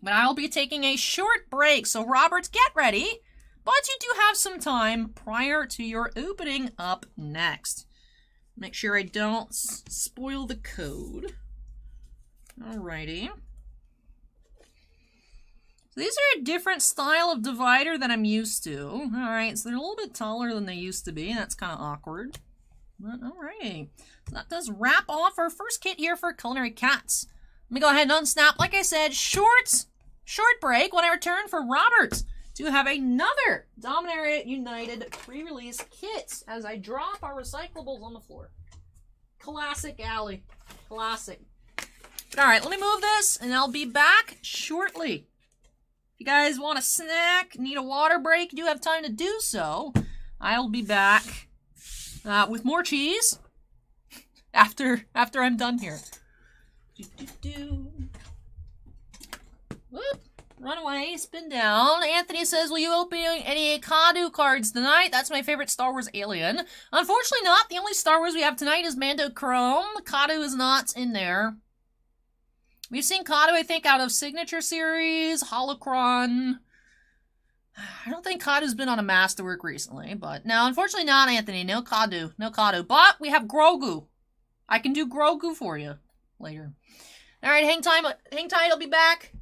but I'll be taking a short break. So Robert, get ready, but you do have some time prior to your opening up next. Make sure I don't spoil the code. Alrighty. So these are a different style of divider than I'm used to. Alright, so they're a little bit taller than they used to be. That's kind of awkward. But alrighty. So that does wrap off our first kit here for CulinaryCats. Let me go ahead and unsnap. Like I said, short break when I return for Robert to have another Dominaria United pre-release kit as I drop our recyclables on the floor. Classic Alley. Classic. Alright, let me move this and I'll be back shortly. If you guys want a snack, need a water break, do have time to do so, I'll be back with more cheese after I'm done here. Whoop. Run away, spin down. Anthony says, will you open any Kadu cards tonight? That's my favorite Star Wars alien. Unfortunately not. The only Star Wars we have tonight is Mando Chrome. Kadu is not in there. We've seen Kadu, I think, out of Signature Series, Holocron. I don't think Kadu's been on a Masterwork recently, but no, unfortunately not, Anthony. No Kadu. No Kadu. But we have Grogu. I can do Grogu for you later. Alright, hang tight. I'll be back.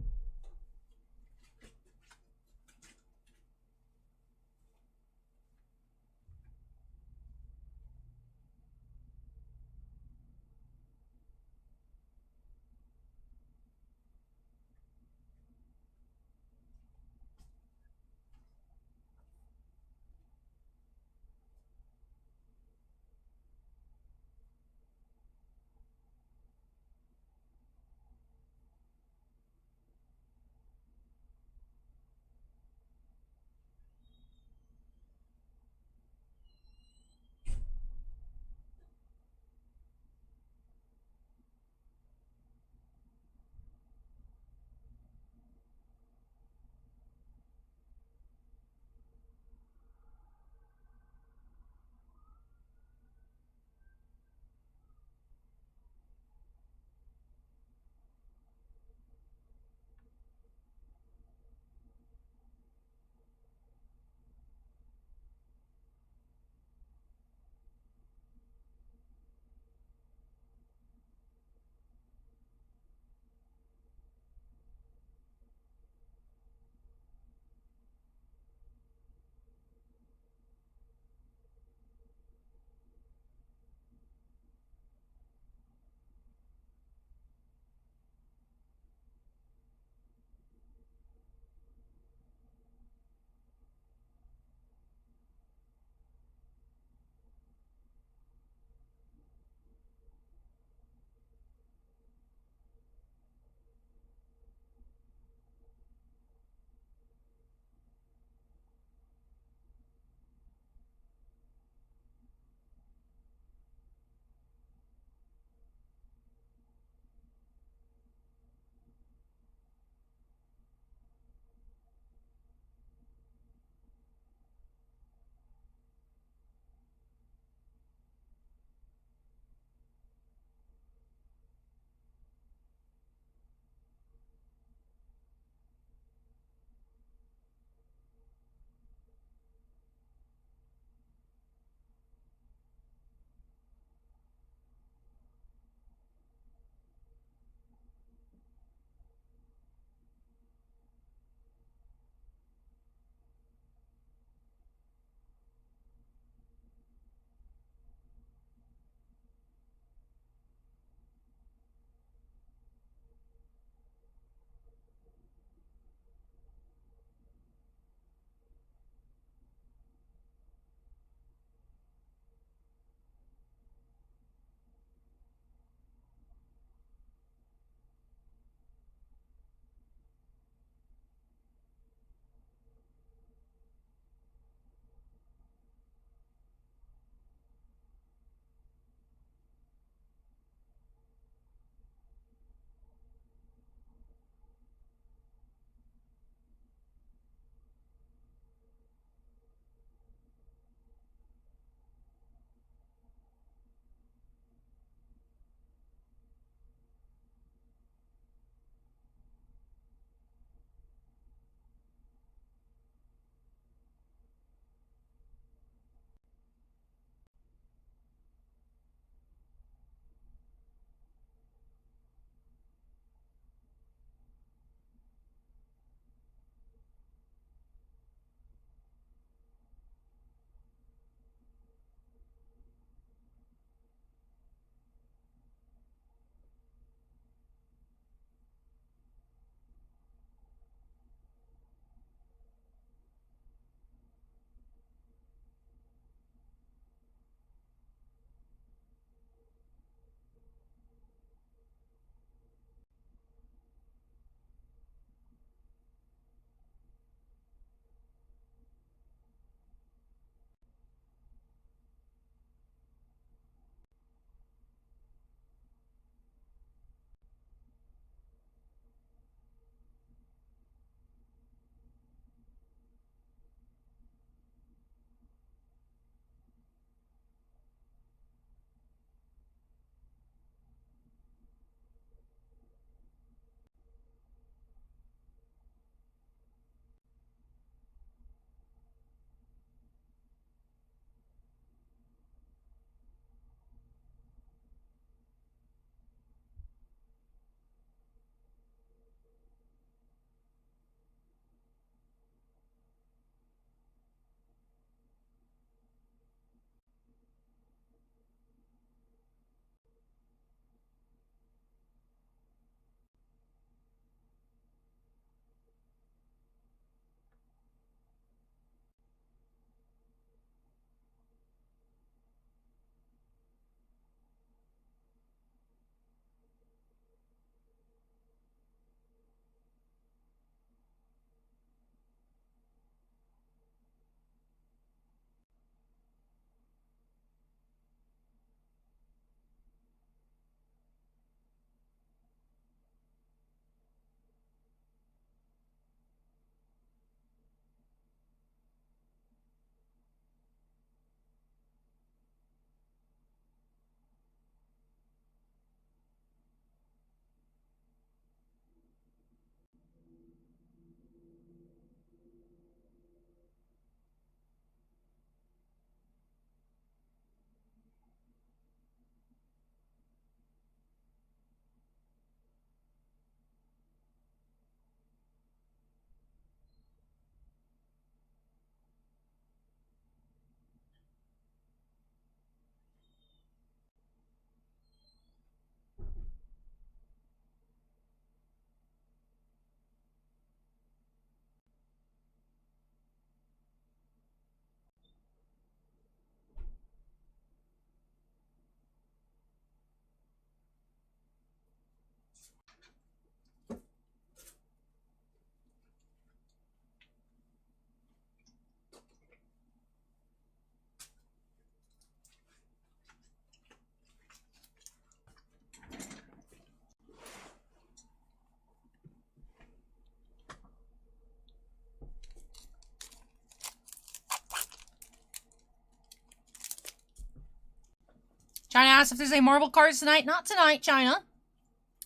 China asks if there's any Marvel cards tonight. Not tonight, China.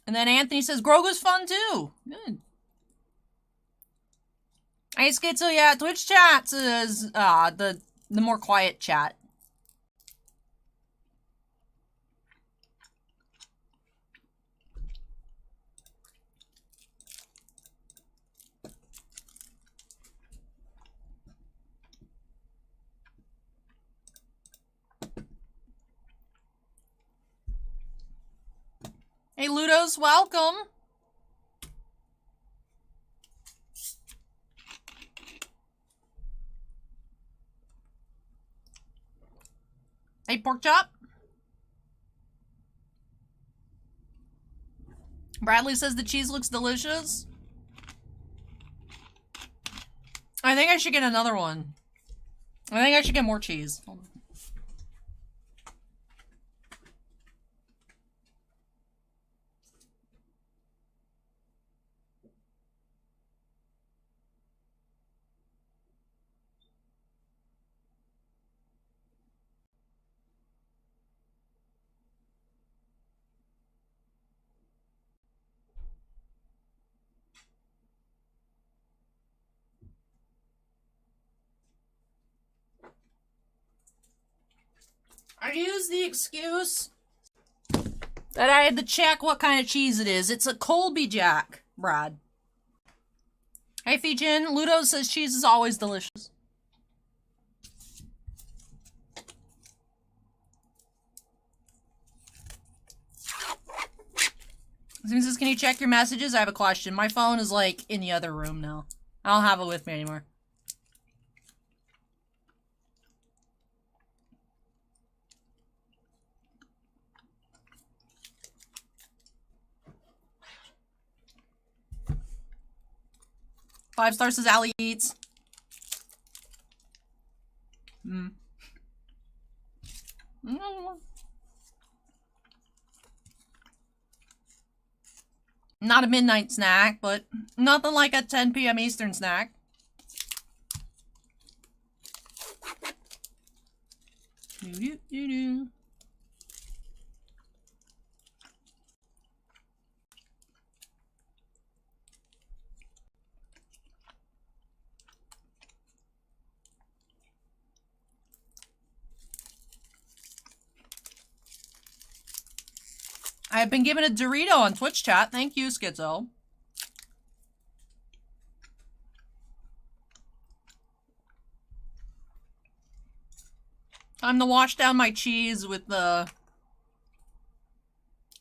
And then Anthony says Grogu's fun too. Good. Hey, Schizo, yeah, Twitch chat is the more quiet chat. Hey, Ludos, welcome. Hey, pork chop. Bradley says the cheese looks delicious. I think I should get another one. I think I should get more cheese. Hold on. I use the excuse that I had to check what kind of cheese it is. It's a Colby Jack, Brad. Hey, Feejin. Ludo says cheese is always delicious. Zoom says, can you check your messages? I have a question. My phone is, like, in the other room now. I don't have it with me anymore. Five stars says Ali eats. Not a midnight snack, but nothing like a 10 p.m. Eastern snack. I've been given a Dorito on Twitch chat. Thank you, Schizo. Time to wash down my cheese with the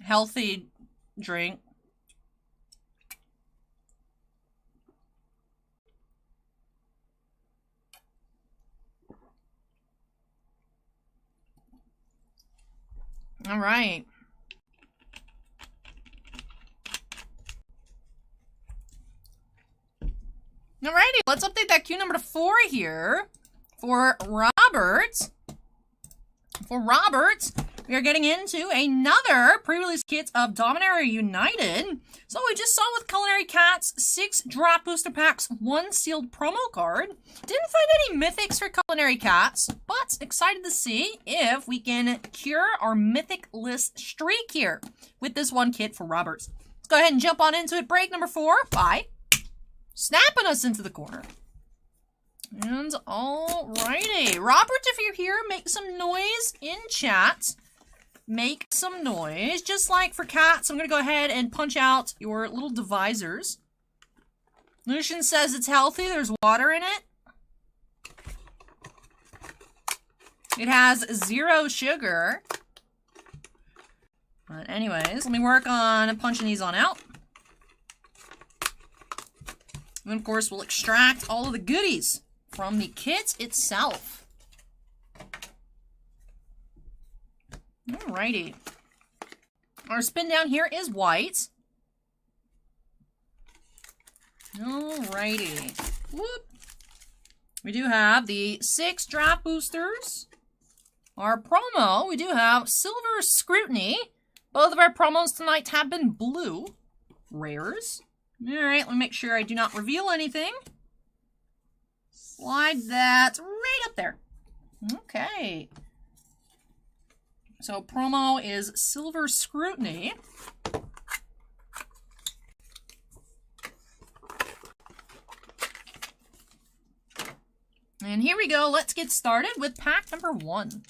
healthy drink. All right. Alrighty, let's update that queue number to 4 here. For Robert, we are getting into another pre-release kit of Dominaria United. So we just saw with CulinaryCats 6 draft booster packs, 1 sealed promo card. Didn't find any mythics for CulinaryCats, but excited to see if we can cure our mythic list streak here with this one kit for Roberts. Let's go ahead and jump on into it. Break number 4 by snapping us into the corner. And alrighty. Robert, if you're here, make some noise in chat. Make some noise. Just like for cats, I'm going to go ahead and punch out your little divisors. Lucian says it's healthy. There's water in it. It has 0 sugar. But anyways, let me work on punching these on out. And of course, we'll extract all of the goodies from the kit itself. Alrighty. Our spin down here is white. Alrighty. Whoop. We do have the 6 draft boosters. Our promo, we do have Silver Scrutiny. Both of our promos tonight have been blue. Rares. Alright, let me make sure I do not reveal anything. Slide that right up there. Okay. So promo is Silver Scrutiny. And here we go. Let's get started with pack number 1.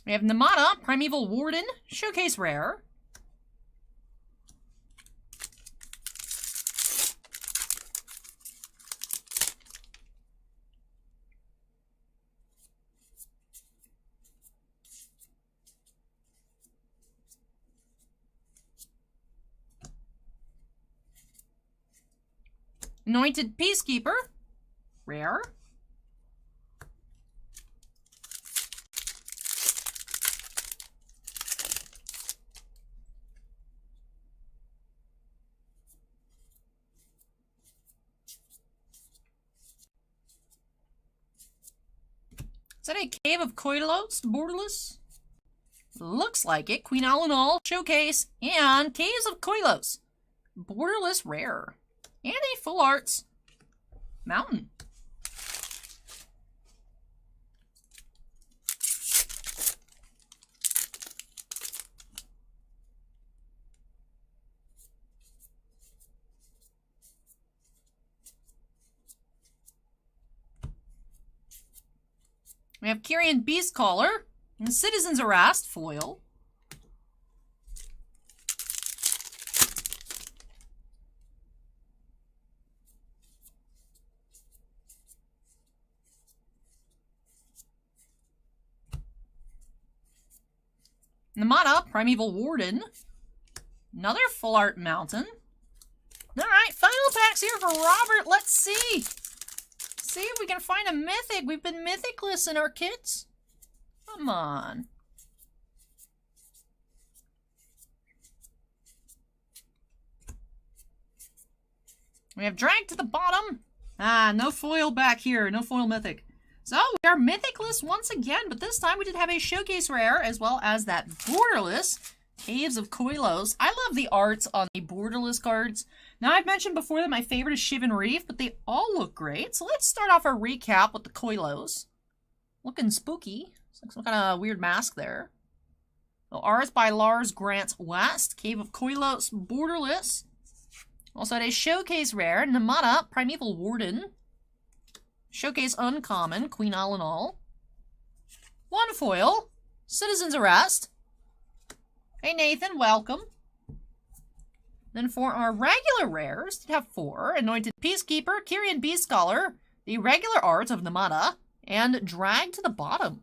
We have Namada, Primeval Warden, Showcase Rare. Anointed Peacekeeper, Rare. Is that a Cave of Koilos, Borderless? Looks like it. Queen Alanal, Showcase, and Caves of Koilos, Borderless Rare. And a Full Arts Mountain. We have Kyrian Beastcaller and Citizen's Arrest foil. Namada, Primeval Warden. Another Full Art Mountain. Alright, final packs here for Robert. Let's see. See if we can find a mythic. We've been mythicless in our kits. Come on. We have Drag to the bottom. Ah, no foil back here. No foil mythic. So, we are mythicless once again, but this time we did have a Showcase Rare, as well as that Borderless Caves of Koilos. I love the arts on the Borderless cards. Now, I've mentioned before that my favorite is Shivan Reef, but they all look great. So let's start off our recap with the Koilos. Looking spooky. It's like some kind of weird mask there. So, art by Lars Grant West, Cave of Koilos, Borderless. Also had a Showcase Rare, Namada, Primeval Warden. Showcase Uncommon, Queen Alanal. One foil, Citizen's Arrest. Hey Nathan, welcome. Then for our regular rares, we have 4. Anointed Peacekeeper, Kyrian Beastscholar, the regular art of Namada, and Drag to the bottom.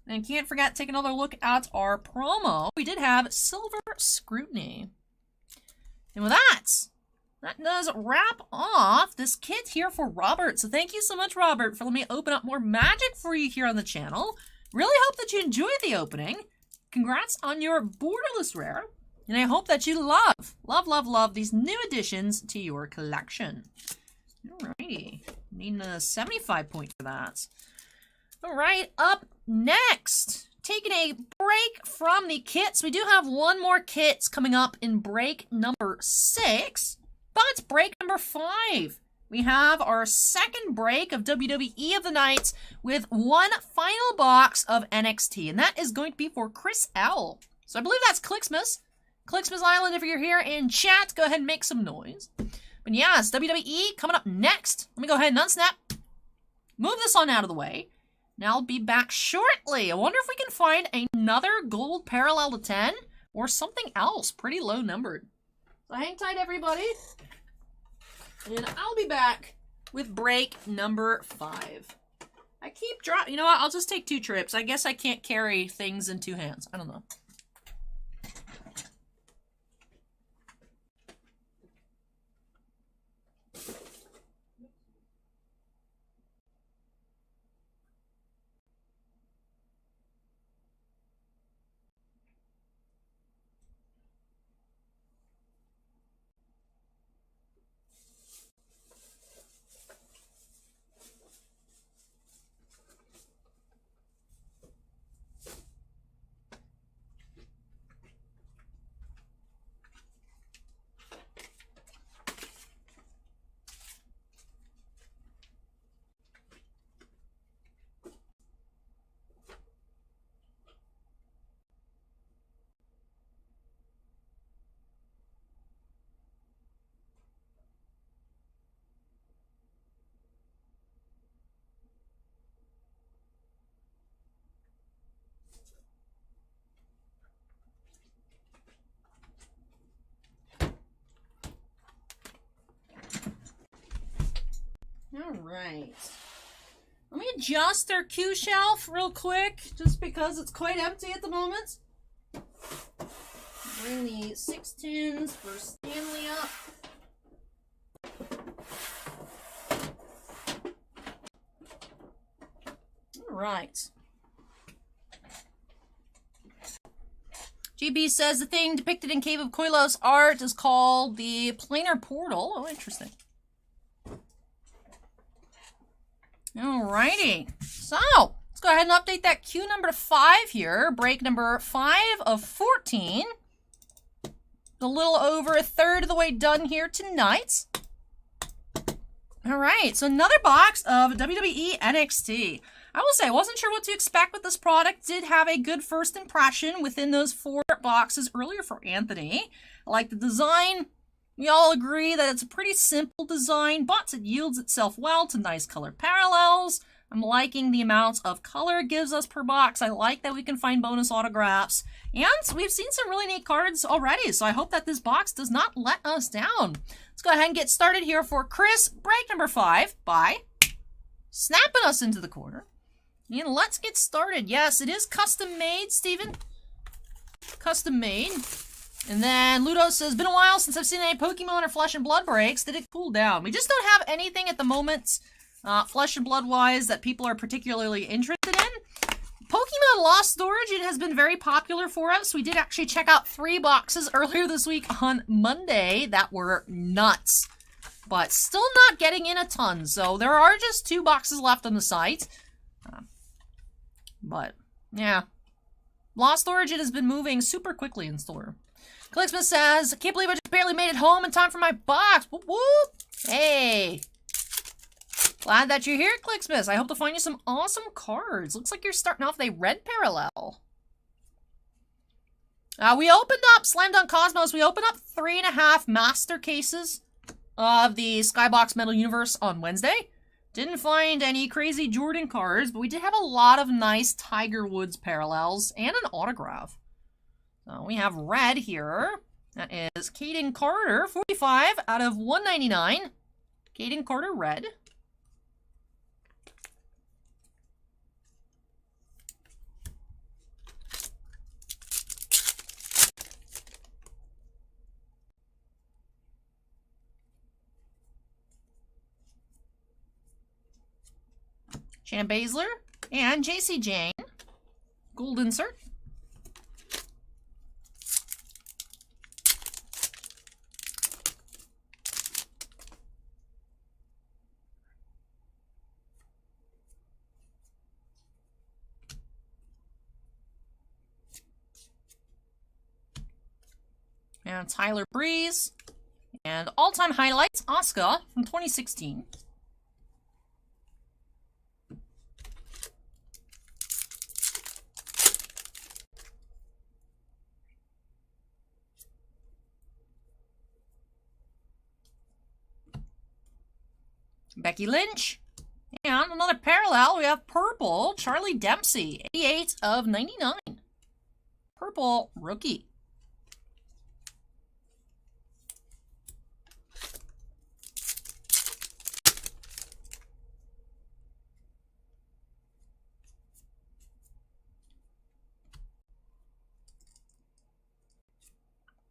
And can't forget to take another look at our promo. We did have Silver Scrutiny. And with that does wrap off this kit here for Robert. So thank you so much, Robert, for letting me open up more magic for you here on the channel. Really hope that you enjoyed the opening. Congrats on your Borderless Rare. And I hope that you love these new additions to your collection. Alrighty. Needing a 75 point for that. Alright, up next. Taking a break from the kits. We do have one more kit coming up in break number 6. But break number 5. We have our second break of WWE of the Night with one final box of NXT. And that is going to be for Chris L. So I believe that's Clixmas. Clixmas Island, if you're here in chat, go ahead and make some noise. But yes, WWE coming up next. Let me go ahead and unsnap. Move this on out of the way. Now I'll be back shortly. I wonder if we can find another gold parallel to 10 or something else pretty low numbered. So hang tight, everybody. And I'll be back with break number 5. I keep dropping. You know what? I'll just take 2 trips. I guess I can't carry things in 2 hands. I don't know. All right. Let me adjust our Q shelf real quick, just because it's quite empty at the moment. Bring the 6 tins for Stanley up. All right. GB says the thing depicted in Cave of Koilos art is called the planar portal. Oh, interesting. Alrighty. So, let's go ahead and update that queue number 5 here. Break number 5 of 14. A little over a third of the way done here tonight. Alright, so another box of WWE NXT. I will say, I wasn't sure what to expect with this product. Did have a good first impression within those 4 boxes earlier for Anthony. I like the design. We all agree that it's a pretty simple design, but it yields itself well to nice color parallels. I'm liking the amount of color it gives us per box. I like that we can find bonus autographs. And we've seen some really neat cards already, so I hope that this box does not let us down. Let's go ahead and get started here for Chris. Break number 5 by snapping us into the corner. And let's get started. Yes, it is custom made, Steven. Custom made. And then Ludo says, been a while since I've seen any Pokemon or Flesh and Blood breaks. Did it cool down? We just don't have anything at the moment, Flesh and Blood wise, that people are particularly interested in. Pokemon Lost Origin has been very popular for us. We did actually check out 3 boxes earlier this week on Monday that were nuts. But still not getting in a ton. So there are just 2 boxes left on the site. But, yeah. Lost Origin has been moving super quickly in store. Clicksmith says, I can't believe I just barely made it home in time for my box. Whoop, whoop. Hey. Glad that you're here, Clicksmith. I hope to find you some awesome cards. Looks like you're starting off with a red parallel. We opened up Slam Dunk Cosmos. We opened up 3.5 master cases of the Skybox Metal Universe on Wednesday. Didn't find any crazy Jordan cards, but we did have a lot of nice Tiger Woods parallels and an autograph. So we have red here. That is Caden Carter, 45 out of 199. Caden Carter, red. Shan Baszler and JC Jane. Gold insert. And Tyler Breeze. And all-time highlights, Asuka from 2016. Becky Lynch. And another parallel, we have purple, Charlie Dempsey, 88 of 99. Purple rookie.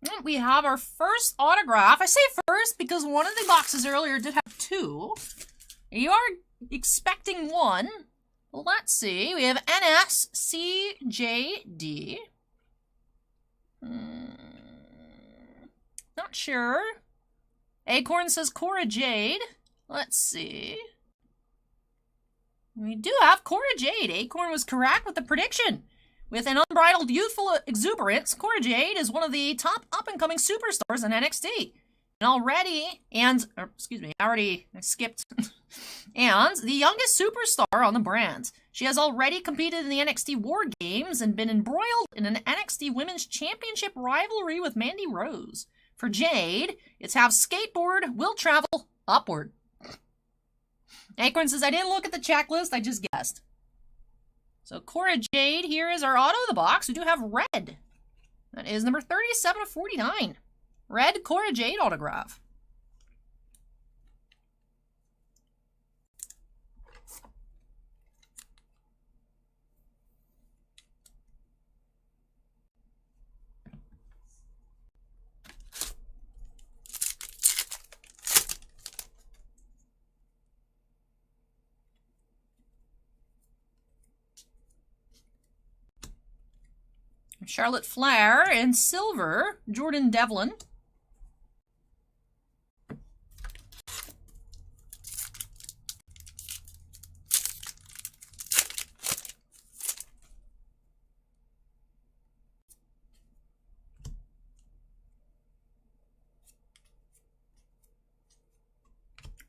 And we have our first autograph. I say first because one of the boxes earlier did have 2. You are expecting 1. Let's see. We have NSCJD. Not sure. Acorn says Cora Jade. Let's see. We do have Cora Jade. Acorn was correct with the prediction. With an unbridled youthful exuberance, Cora Jade is one of the top up-and-coming superstars in NXT. And already, I skipped. And the youngest superstar on the brand. She has already competed in the NXT War Games and been embroiled in an NXT Women's Championship rivalry with Mandy Rose. For Jade, it's have skateboard, will travel, upward. Acorn says, I didn't look at the checklist, I just guessed. So Cora Jade, here is our auto of the box. We do have red. That is number 37 of 49. Red Cora Jade autograph. Charlotte Flair in silver, Jordan Devlin.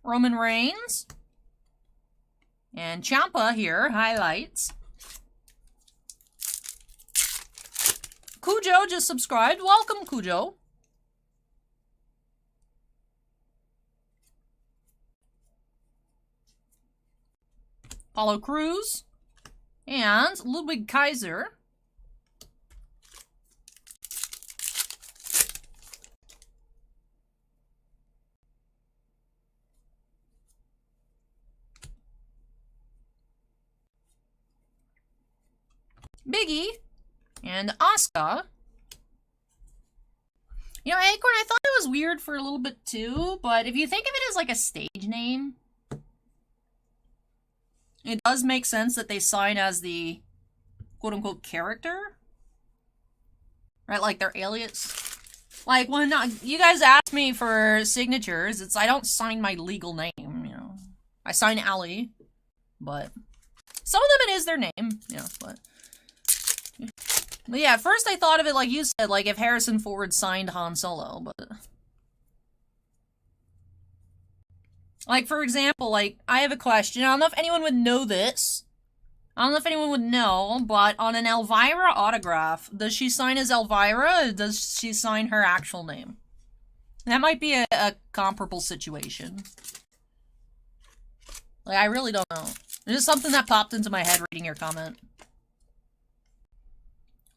Roman Reigns. And Ciampa here, highlights. Cujo just subscribed. Welcome, Cujo. Apollo Crews. And Ludwig Kaiser. Biggie. And Asuka. You know, Acorn, I thought it was weird for a little bit too, but if you think of it as like a stage name, it does make sense that they sign as the quote-unquote character. Right, like their alias. Like, when you guys ask me for signatures, I don't sign my legal name, you know. I sign Allie, but some of them it is their name, you know, but yeah, at first I thought of it like you said, like if Harrison Ford signed Han Solo, but like, for example, like, I have a question. I don't know if anyone would know this. I don't know if anyone would know, but on an Elvira autograph, does she sign as Elvira, or does she sign her actual name? That might be a comparable situation. Like, I really don't know. It's just something that popped into my head reading your comment.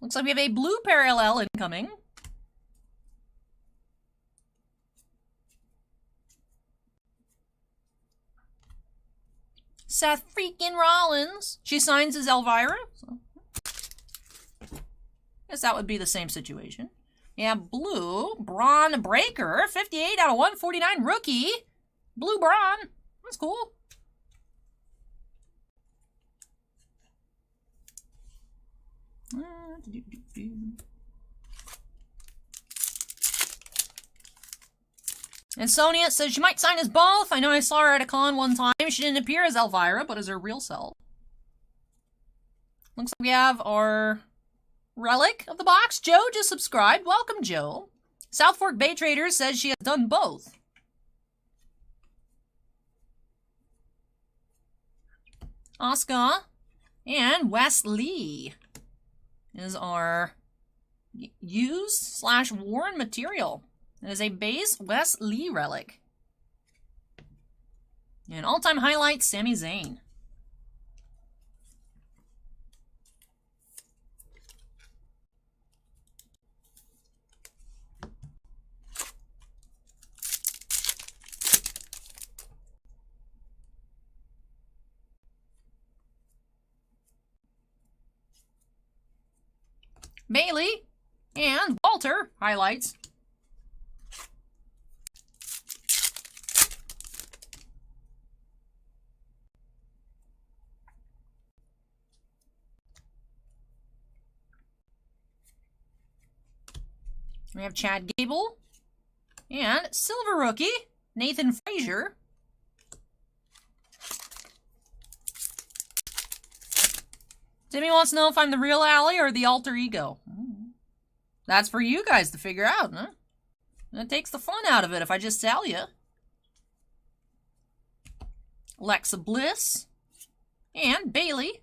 Looks like we have a blue parallel incoming. Seth freaking Rollins. She signs as Elvira. So guess that would be the same situation. Yeah, blue. Braun Breaker. 58 out of 149 rookie. Blue Braun. That's cool. And Sonia says she might sign as both. I know I saw her at a con one time. She didn't appear as Elvira, but as her real self. Looks like we have our relic of the box. Joe just subscribed. Welcome, Joe. South Fork Bay Traders says she has done both. Asuka and Wes Lee is our used/worn material. It is a base Wes Lee relic. And all-time highlight, Sami Zayn. Bailey and Walter highlights. We have Chad Gable and silver rookie Nathan Frazier. Timmy wants to know if I'm the real Allie or the alter ego. That's for you guys to figure out, huh? That takes the fun out of it if I just tell you. Alexa Bliss and Bailey.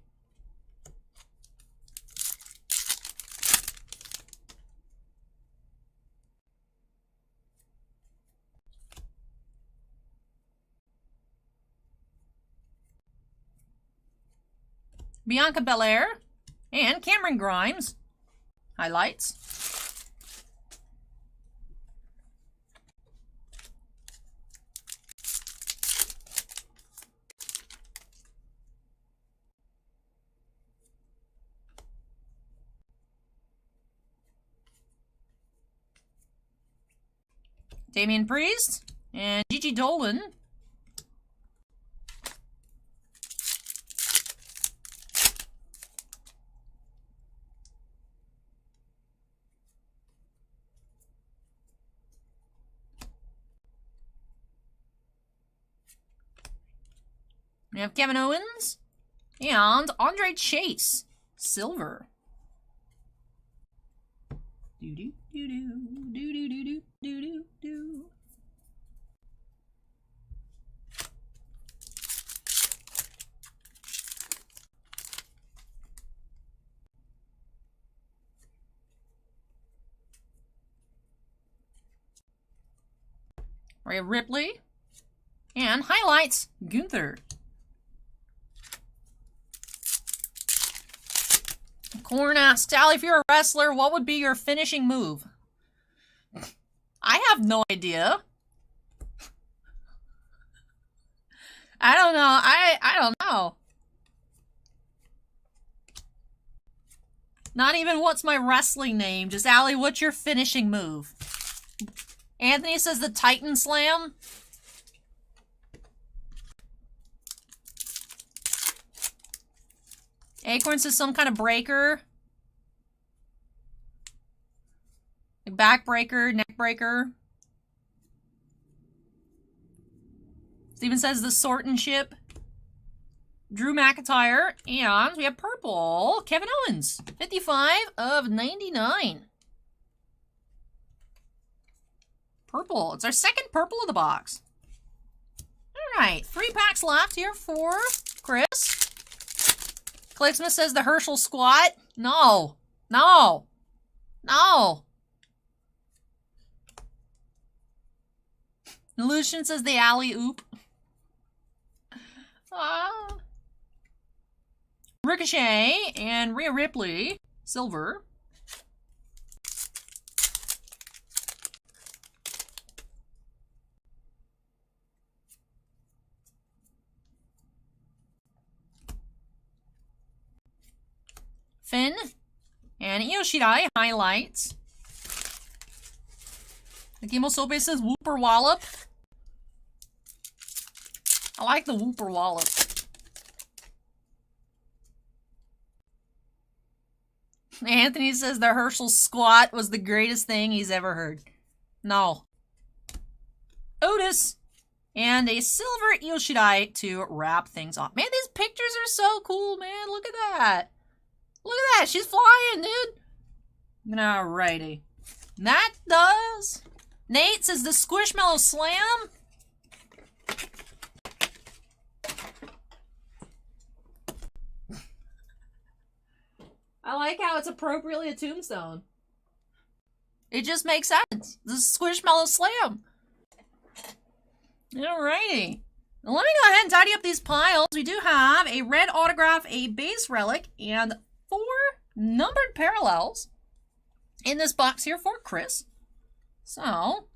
Bianca Belair and Cameron Grimes. Highlights. Damian Priest and Gigi Dolan. We have Kevin Owens and Andre Chase, silver. Do do do do do do do do do do. Rhea Ripley and highlights Gunther. Corn asks, Sally, if you're a wrestler, what would be your finishing move? I have no idea. I don't know. I don't know. Not even what's my wrestling name. Just, Allie, what's your finishing move? Anthony says the Titan Slam. Acorn says some kind of breaker. Like back breaker, neck breaker. Steven says the Sorton Ship. Drew McIntyre. And we have purple. Kevin Owens. 55 of 99. Purple. It's our second purple of the box. Alright. 3 packs left here for Chris. Clicksmith says the Herschel squat. No. No. No. Lucian says the alley oop. Ricochet and Rhea Ripley. Silver. Finn and Io Shirai highlights. Akimo Sobe says Whooper Wallop. I like the Whooper Wallop. Anthony says the Herschel squat was the greatest thing he's ever heard. No. Otis and a silver Io Shirai to wrap things off. Man, these pictures are so cool, man. Look at that. Look at that. She's flying, dude. Alrighty. That does. Nate says the Squishmallow Slam. I like how it's appropriately a tombstone. It just makes sense. The Squishmallow Slam. Alrighty. Now let me go ahead and tidy up these piles. We do have a red autograph, a base relic, and 4 numbered parallels in this box here for Chris. So,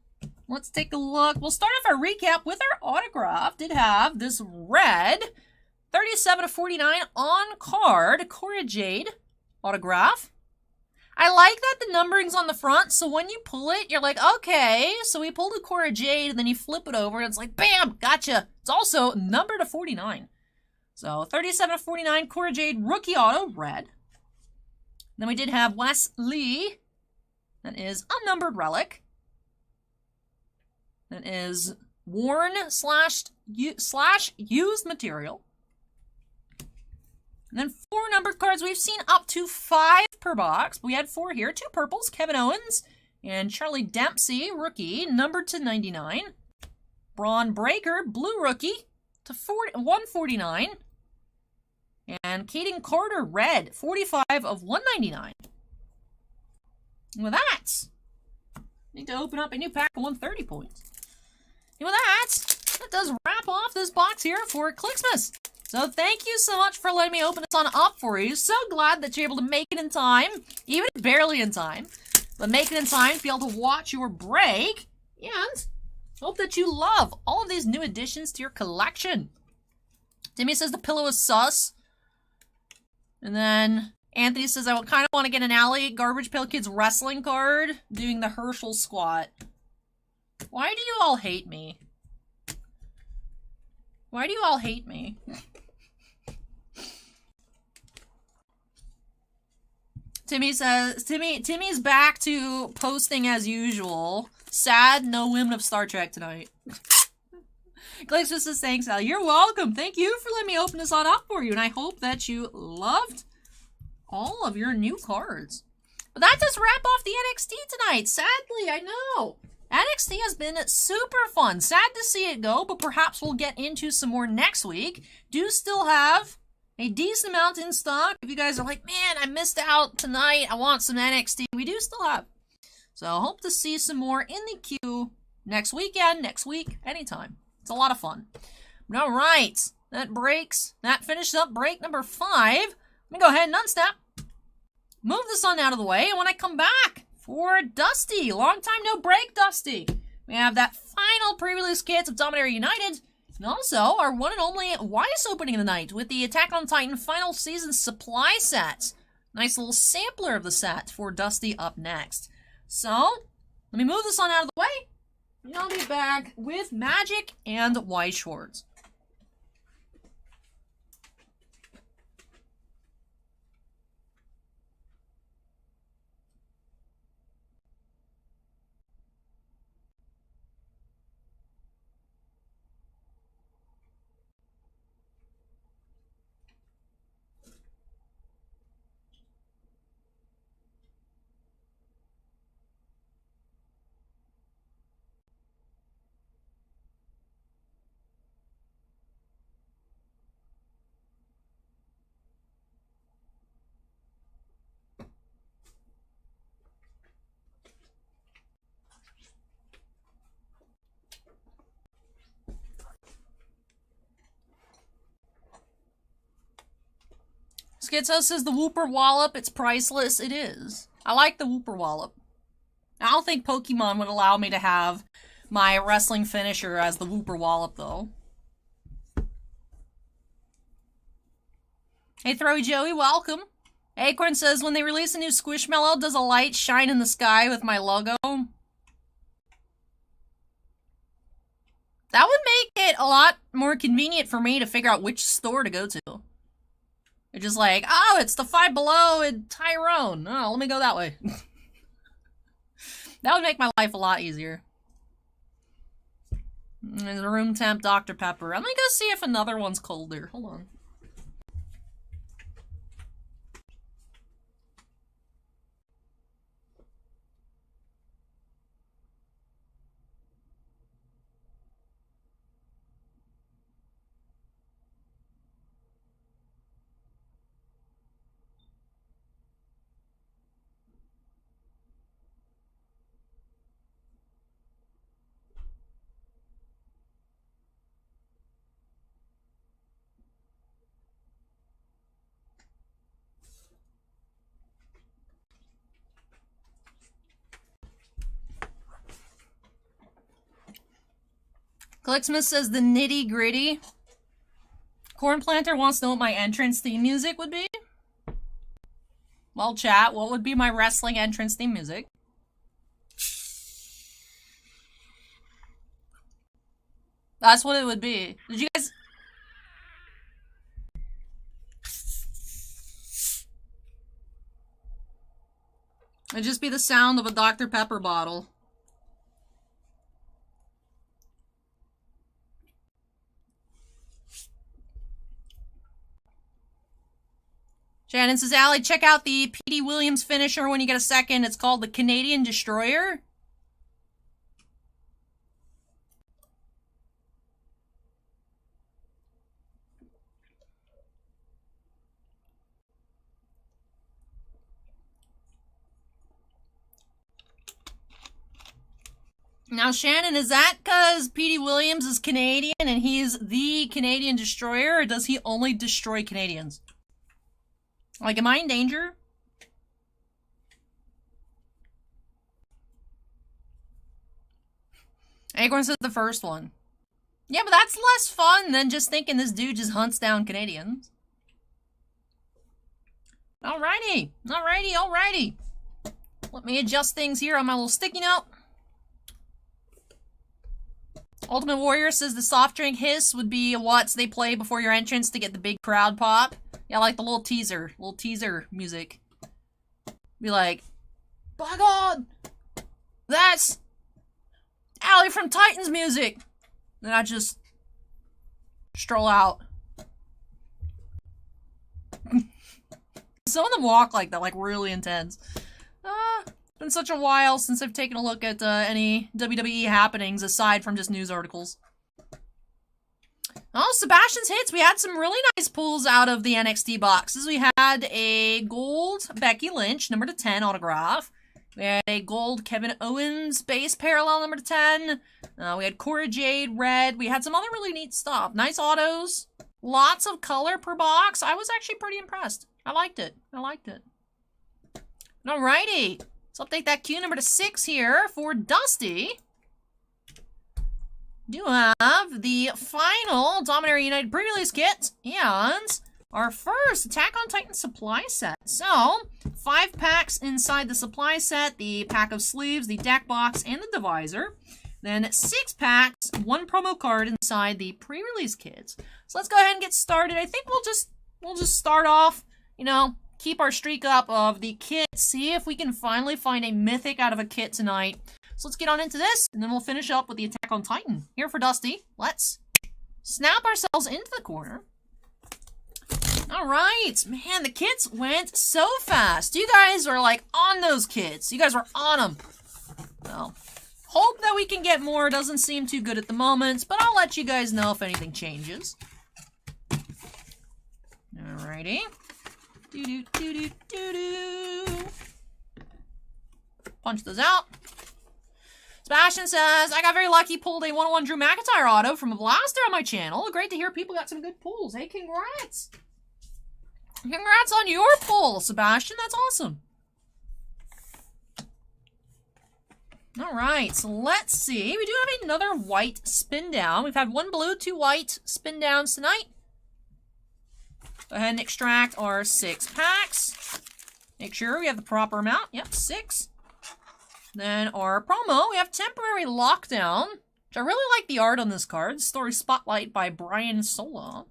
let's take a look. We'll start off our recap with our autograph. Did have this red 37 of 49 on card Cora Jade autograph. I like that the numbering's on the front, so when you pull it, you're like, okay, so we pulled a Cora Jade, and then you flip it over, and it's like, bam, gotcha. It's also numbered to 49. So, 37 of 49 Cora Jade rookie auto, red. Then we did have Wes Lee. That is unnumbered relic. That is worn slash used material. And then 4 numbered cards. We've seen up to 5 per box. We had 4 here. 2 purples, Kevin Owens and Charlie Dempsey, rookie, numbered to 99. Braun Breaker, blue rookie, to 149. And Caden Carter, red, 45 of 199. And with that, need to open up a new pack of 130 points. And with that does wrap off this box here for Clicksmas. So thank you so much for letting me open this on up for you. So glad that you're able to make it in time, even if barely in time, but make it in time to be able to watch your break. And hope that you love all of these new additions to your collection. Timmy says the pillow is sus. And then Anthony says, I kind of want to get an Alley Garbage Pail Kids wrestling card doing the Herschel squat. Why do you all hate me? Why do you all hate me? Timmy says, Timmy's back to posting as usual. Sad, no women of Star Trek tonight. Glixus is saying, Sally, you're welcome. Thank you for letting me open this on up for you. And I hope that you loved all of your new cards. But that does wrap off the NXT tonight. Sadly, I know. NXT has been super fun. Sad to see it go, but perhaps we'll get into some more next week. Do still have a decent amount in stock. If you guys are like, man, I missed out tonight. I want some NXT. We do still have. So hope to see some more in the queue next weekend, next week, anytime. It's a lot of fun. But all right, that finishes up break number 5. Let me go ahead and unstep. Move the sun out of the way, and when I come back for Dusty, long time no break, Dusty, we have that final pre-release kit of Dominaria United, and also our one and only Weiss opening of the night with the Attack on Titan final season supply set. Nice little sampler of the set for Dusty up next. So, let me move the sun out of the way, and I'll be back with Magic and Weiss Schwartz. Schizo says the Whooper Wallop, it's priceless. It is. I like the Whooper Wallop. I don't think Pokemon would allow me to have my wrestling finisher as the Whooper Wallop, though. Hey, Throwy Joey, welcome. Acorn says, when they release a new Squishmallow, does a light shine in the sky with my logo? That would make it a lot more convenient for me to figure out which store to go to. It's just like, oh, it's the Five Below in Tyrone. Oh, let me go that way. That would make my life a lot easier. There's a room temp Dr. Pepper. I'm gonna go see if another one's colder. Hold on. Clicksmith says the nitty gritty. Corn Planter wants to know what my entrance theme music would be. Well, chat, what would be my wrestling entrance theme music? That's what it would be. Did you guys... It'd just be the sound of a Dr. Pepper bottle. Shannon says, Allie, check out the P.D. Williams finisher when you get a second. It's called the Canadian Destroyer. Now, Shannon, is that because P.D. Williams is Canadian and he's the Canadian Destroyer, or does he only destroy Canadians? Like, am I in danger? Acorn says the first one. Yeah, but that's less fun than just thinking this dude just hunts down Canadians. Alrighty. Alrighty, alrighty. Let me adjust things here on my little sticky note. Ultimate Warrior says the soft drink hiss would be what they play before your entrance to get the big crowd pop. Yeah, like the little teaser music. Be like, by God, that's Allie from Titans music. Then I just stroll out. Some of them walk like that, like really intense. It's been such a while since I've taken a look at any WWE happenings aside from just news articles. Oh, Sebastian's hits. We had some really nice pulls out of the NXT boxes. We had a gold Becky Lynch, number to 10 autograph. We had a gold Kevin Owens base parallel, number to 10. We had Cora Jade, red. We had some other really neat stuff. Nice autos. Lots of color per box. I was actually pretty impressed. I liked it. Alrighty. Let's update that queue number to 6 here for Dusty. Do have the final Dominaria United Prerelease kit and our first Attack on Titan supply set. So, 5 packs inside the supply set, the pack of sleeves, the deck box, and the divisor. Then 6 packs, 1 promo card inside the pre-release kits. So let's go ahead and get started. I think we'll just start off, you know, keep our streak up of the kit, see if we can finally find a mythic out of a kit tonight. So let's get on into this, and then we'll finish up with the Attack on Titan. Here for Dusty, let's snap ourselves into the corner. Alright, man, the kits went so fast. You guys are like on those kits. You guys were on them. Well, hope that we can get more. Doesn't seem too good at the moment, but I'll let you guys know if anything changes. Alrighty. Punch those out. Sebastian says, I got very lucky, pulled a 101 Drew McIntyre auto from a blaster on my channel. Great to hear people got some good pulls. Hey, congrats. Congrats on your pull, Sebastian. That's awesome. Alright, so let's see. We do have another white spin down. We've had 1 blue, 2 white spin downs tonight. Go ahead and extract our 6 packs. Make sure we have the proper amount. Yep, 6. Then our promo, we have Temporary Lockdown, which I really like the art on this card. Story Spotlight by Brian Sola.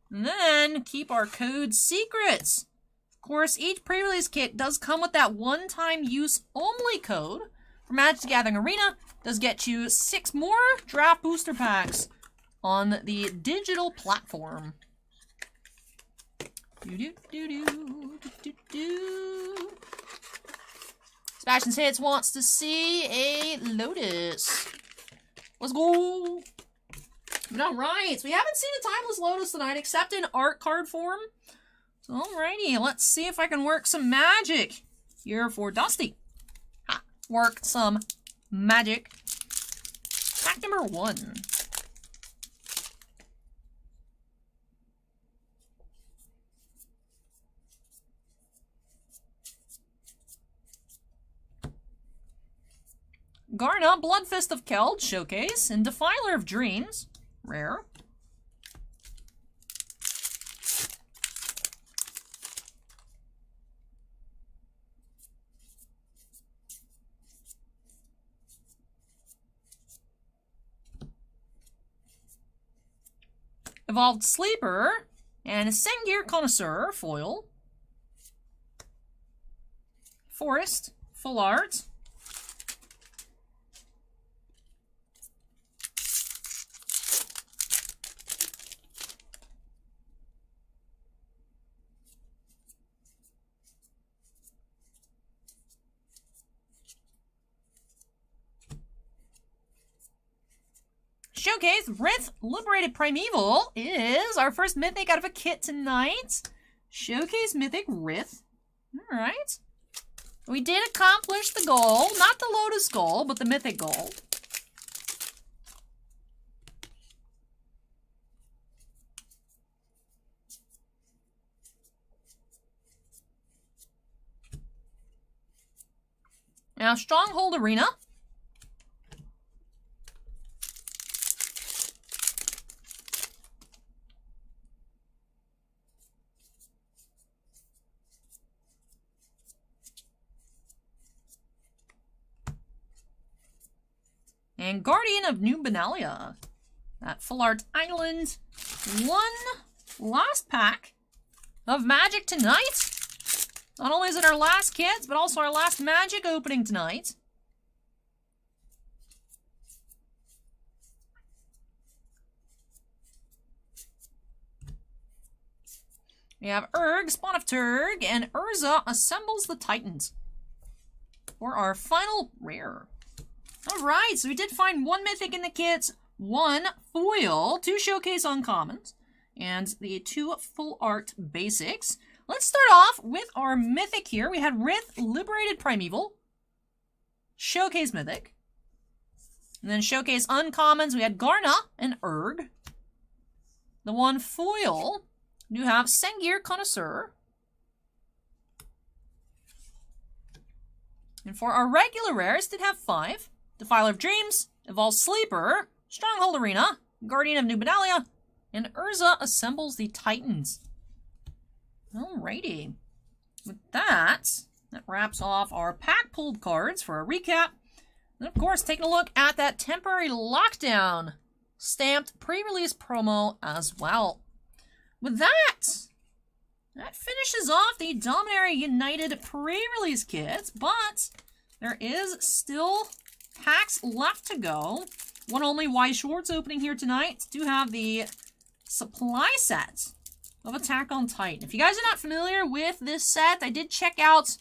And then keep our code secrets. Of course, each pre-release kit does come with that one-time use only code. For Magic the Gathering Arena, does get you 6 more draft booster packs on the digital platform. Sebastian's Hits wants to see a Lotus. Let's go. Alright, so we haven't seen a Timeless Lotus tonight except in art card form. So alrighty, let's see if I can work some magic here for Dusty. Ha, work some magic. Pack number 1. Garna, Bloodfist of Keld, Showcase, and Defiler of Dreams, rare. Evolved Sleeper, and Sengir Connoisseur, foil. Forest, full art. Showcase, Rith Liberated Primeval is our first mythic out of a kit tonight. Showcase Mythic Rith. Alright. We did accomplish the goal. Not the Lotus goal, but the mythic goal. Now, Stronghold Arena. And Guardian of New Benalia. That Full Art Island. 1 last pack of Magic tonight. Not only is it our last kits, but also our last Magic opening tonight. We have Urg, Spawn of Turg, and Urza assembles the Titans for our final rare. Alright, so we did find 1 mythic in the kits, 1 foil, 2 showcase uncommons, and the 2 full art basics. Let's start off with our mythic here. We had Rith, Liberated Primeval, showcase mythic, and then showcase uncommons. We had Garna and Urg. The 1 foil, you have Sengir Connoisseur. And for our regular rares, did have 5. Defiler of Dreams, Evolved Sleeper, Stronghold Arena, Guardian of New Bedalia, and Urza assembles the Titans. Alrighty. With that, that wraps off our pack pulled cards for a recap. And of course, taking a look at that temporary lockdown stamped pre-release promo as well. With that, that finishes off the Dominaria United pre-release kits, but there is still packs left to go. One only Y Schwartz opening here tonight. Do have the supply set of Attack on Titan. If you guys are not familiar with this set, I did check out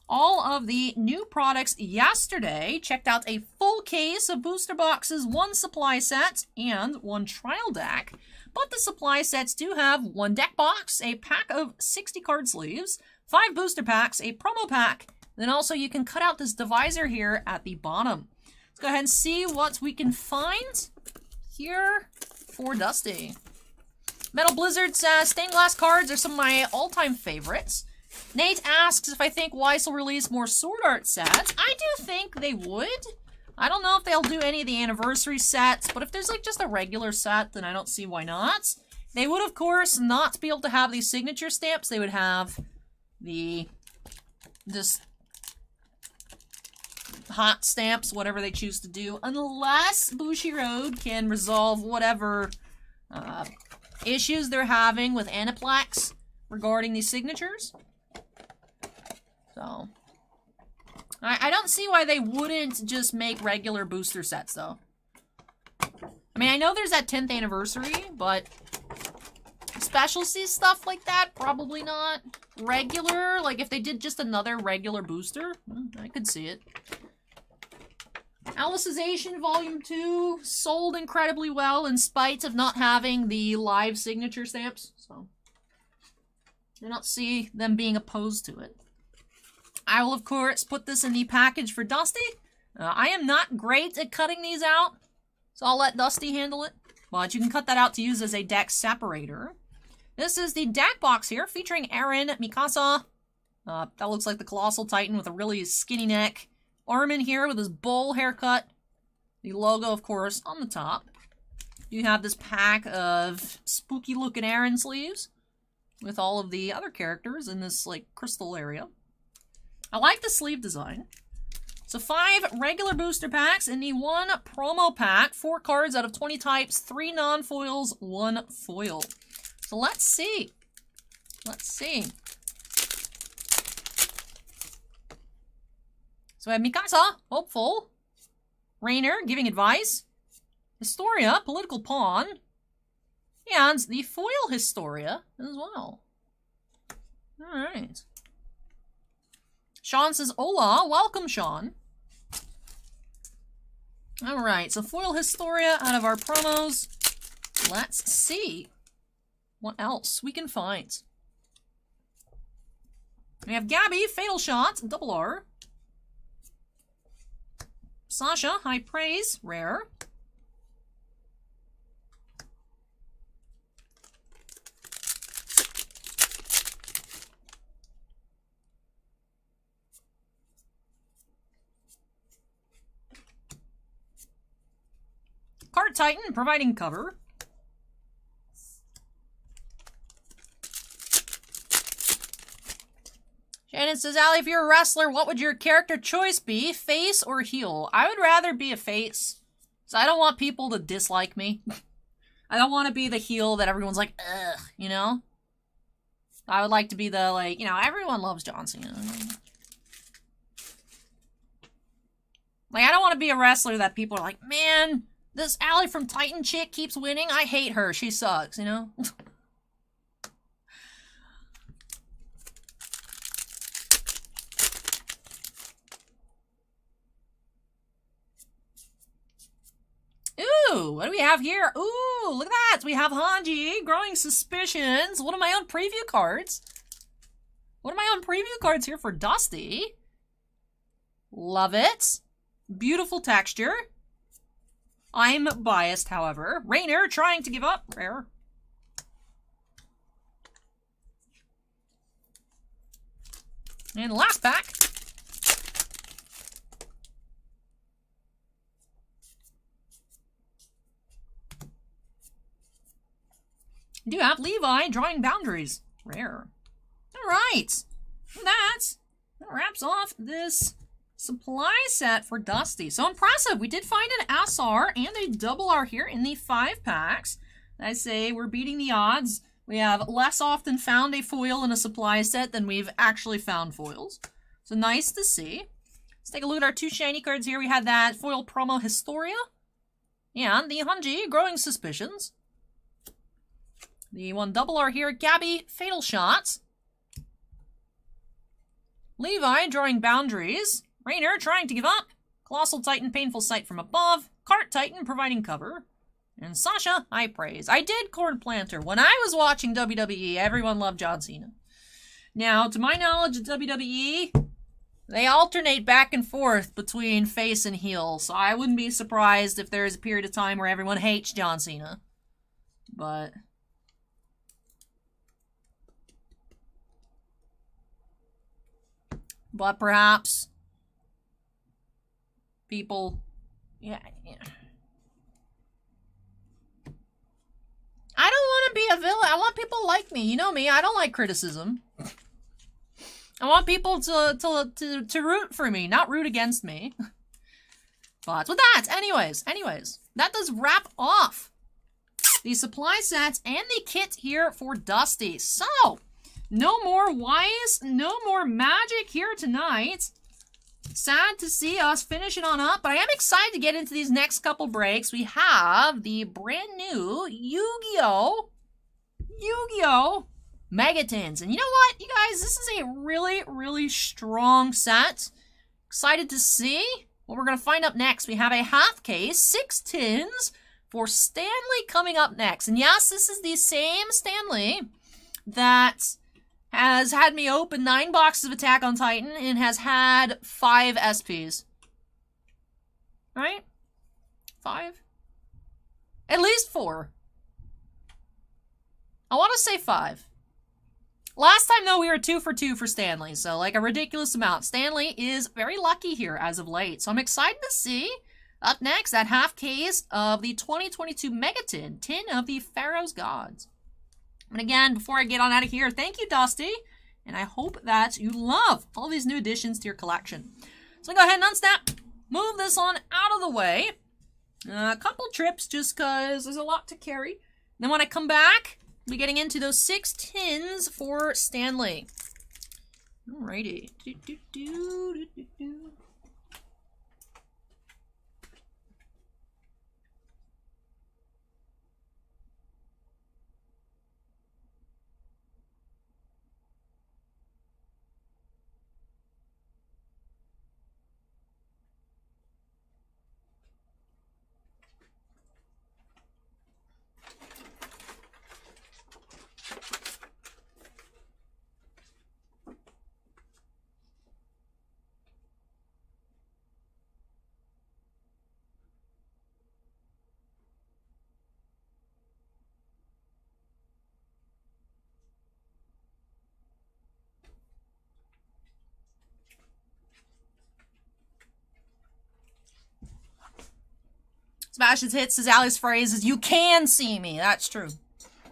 all of the new products yesterday. Checked out a full case of booster boxes, 1 supply set, and 1 trial deck. But the supply sets do have 1 deck box, a pack of 60 card sleeves, 5 booster packs, a promo pack, then also you can cut out this divisor here at the bottom. Let's go ahead and see what we can find here for Dusty. Metal Blizzard says, stained glass cards are some of my all-time favorites. Nate asks if I think Weiss will release more Sword Art sets. I do think they would. I don't know if they'll do any of the anniversary sets, but if there's like just a regular set, then I don't see why not. They would, of course, not be able to have these signature stamps. They would have the just hot stamps, whatever they choose to do, unless Bushiroad can resolve whatever issues they're having with Aniplex regarding these signatures. So I don't see why they wouldn't just make regular booster sets, though. I mean, I know there's that 10th anniversary, but specialty stuff like that, probably not. Regular, like if they did just another regular booster, I could see it. Alicization Volume 2 sold incredibly well in spite of not having the live signature stamps, so I don't see them being opposed to it. I will, of course, put this in the package for Dusty. I am not great at cutting these out, so I'll let Dusty handle it. But you can cut that out to use as a deck separator. This is the deck box here, featuring Aaron, Mikasa. That looks like the Colossal Titan with a really skinny neck. Armin here with his bowl haircut. The logo, of course, on the top. You have this pack of spooky-looking Aaron sleeves with all of the other characters in this, like, crystal area. I like the sleeve design. So 5 regular booster packs and the 1 promo pack. 4 cards out of 20 types, 3 non-foils, 1 foil. So let's see. Let's see. So we have Mikasa, hopeful. Rainer, giving advice. Historia, political pawn. And the foil Historia as well. Alright. Sean says, hola, welcome, Sean. Alright, so foil Historia out of our promos. Let's see what else we can find. We have Gabby, Fatal Shot, double R. Sasha, High Praise, rare. Card Titan, providing cover. Shannon says, Allie, if you're a wrestler, what would your character choice be? Face or heel? I would rather be a face. So I don't want people to dislike me. I don't want to be the heel that everyone's like, ugh, you know? I would like to be the, like, you know, everyone loves John Cena. Like, I don't want to be a wrestler that people are like, man, this Allie from Titan chick keeps winning. I hate her. She sucks, you know? Ooh, what do we have here? Ooh, look at that. We have Hanji, Growing Suspicions. One of my own preview cards. One of my own preview cards here for Dusty. Love it. Beautiful texture. I'm biased, however. Rainer trying to give up. Rare. And last pack. Do you have Levi drawing boundaries? Rare. Alright. That wraps off this supply set for Dusty. So impressive. We did find an SR and a double R here in the 5 packs. I say we're beating the odds. We have less often found a foil in a supply set than we've actually found foils. So nice to see. Let's take a look at our 2 shiny cards here. We had that foil promo Historia and the Hanji Growing Suspicions. The 1 double R here, Gabby Fatal Shots. Levi drawing boundaries. Rainer trying to give up. Colossal Titan Painful Sight from above. Cart Titan providing cover. And Sasha High Praise. I did Corn Planter. When I was watching WWE, everyone loved John Cena. Now, to my knowledge of WWE, they alternate back and forth between face and heel. So I wouldn't be surprised if there is a period of time where everyone hates John Cena. But perhaps people, yeah. I don't want to be a villain. I want people to like me. You know me. I don't like criticism. I want people to root for me, not root against me. But with that, anyways, that does wrap off the supply sets and the kit here for Dusty. So, no more Wise, no more Magic here tonight. Sad to see us finishing on up, but I am excited to get into these next couple breaks. We have the brand new Yu-Gi-Oh! Megatins. And you know what, you guys? This is a really, really strong set. Excited to see what we're going to find up next. We have a half case, 6 tins for Stanley coming up next. And yes, this is the same Stanley that has had me open 9 boxes of Attack on Titan and has had 5 SPs. Right? 5? At least 4. I want to say 5. Last time, though, we were 2 for 2 for Stanley, so like a ridiculous amount. Stanley is very lucky here as of late, so I'm excited to see. Up next, that half case of the 2022 Megatin, Tin of the Pharaoh's Gods. And again, before I get on out of here, thank you, Dusty. And I hope that you love all these new additions to your collection. So go ahead and unsnap, move this on out of the way. A couple trips just because there's a lot to carry. Then when I come back, we'll be getting into those 6 tins for Stanley. Alrighty. Smashes hits, as Ali's phrase is, you can see me. That's true.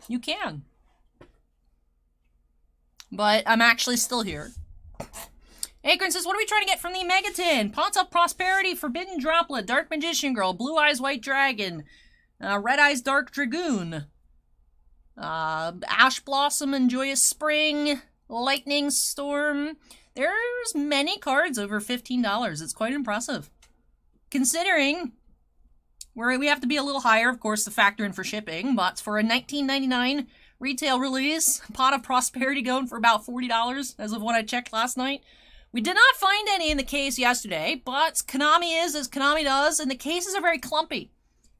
You can. But I'm actually still here. Akron says, what are we trying to get from the Megatin? Pots of Prosperity, Forbidden Droplet, Dark Magician Girl, Blue Eyes White Dragon, Red Eyes Dark Dragoon, Ash Blossom and Joyous Spring, Lightning Storm. There's many cards over $15. It's quite impressive. Considering we have to be a little higher, of course, to factor in for shipping, but for a $19.99 retail release, Pot of Prosperity going for about $40 as of what I checked last night. We did not find any in the case yesterday, but Konami is as Konami does, and the cases are very clumpy.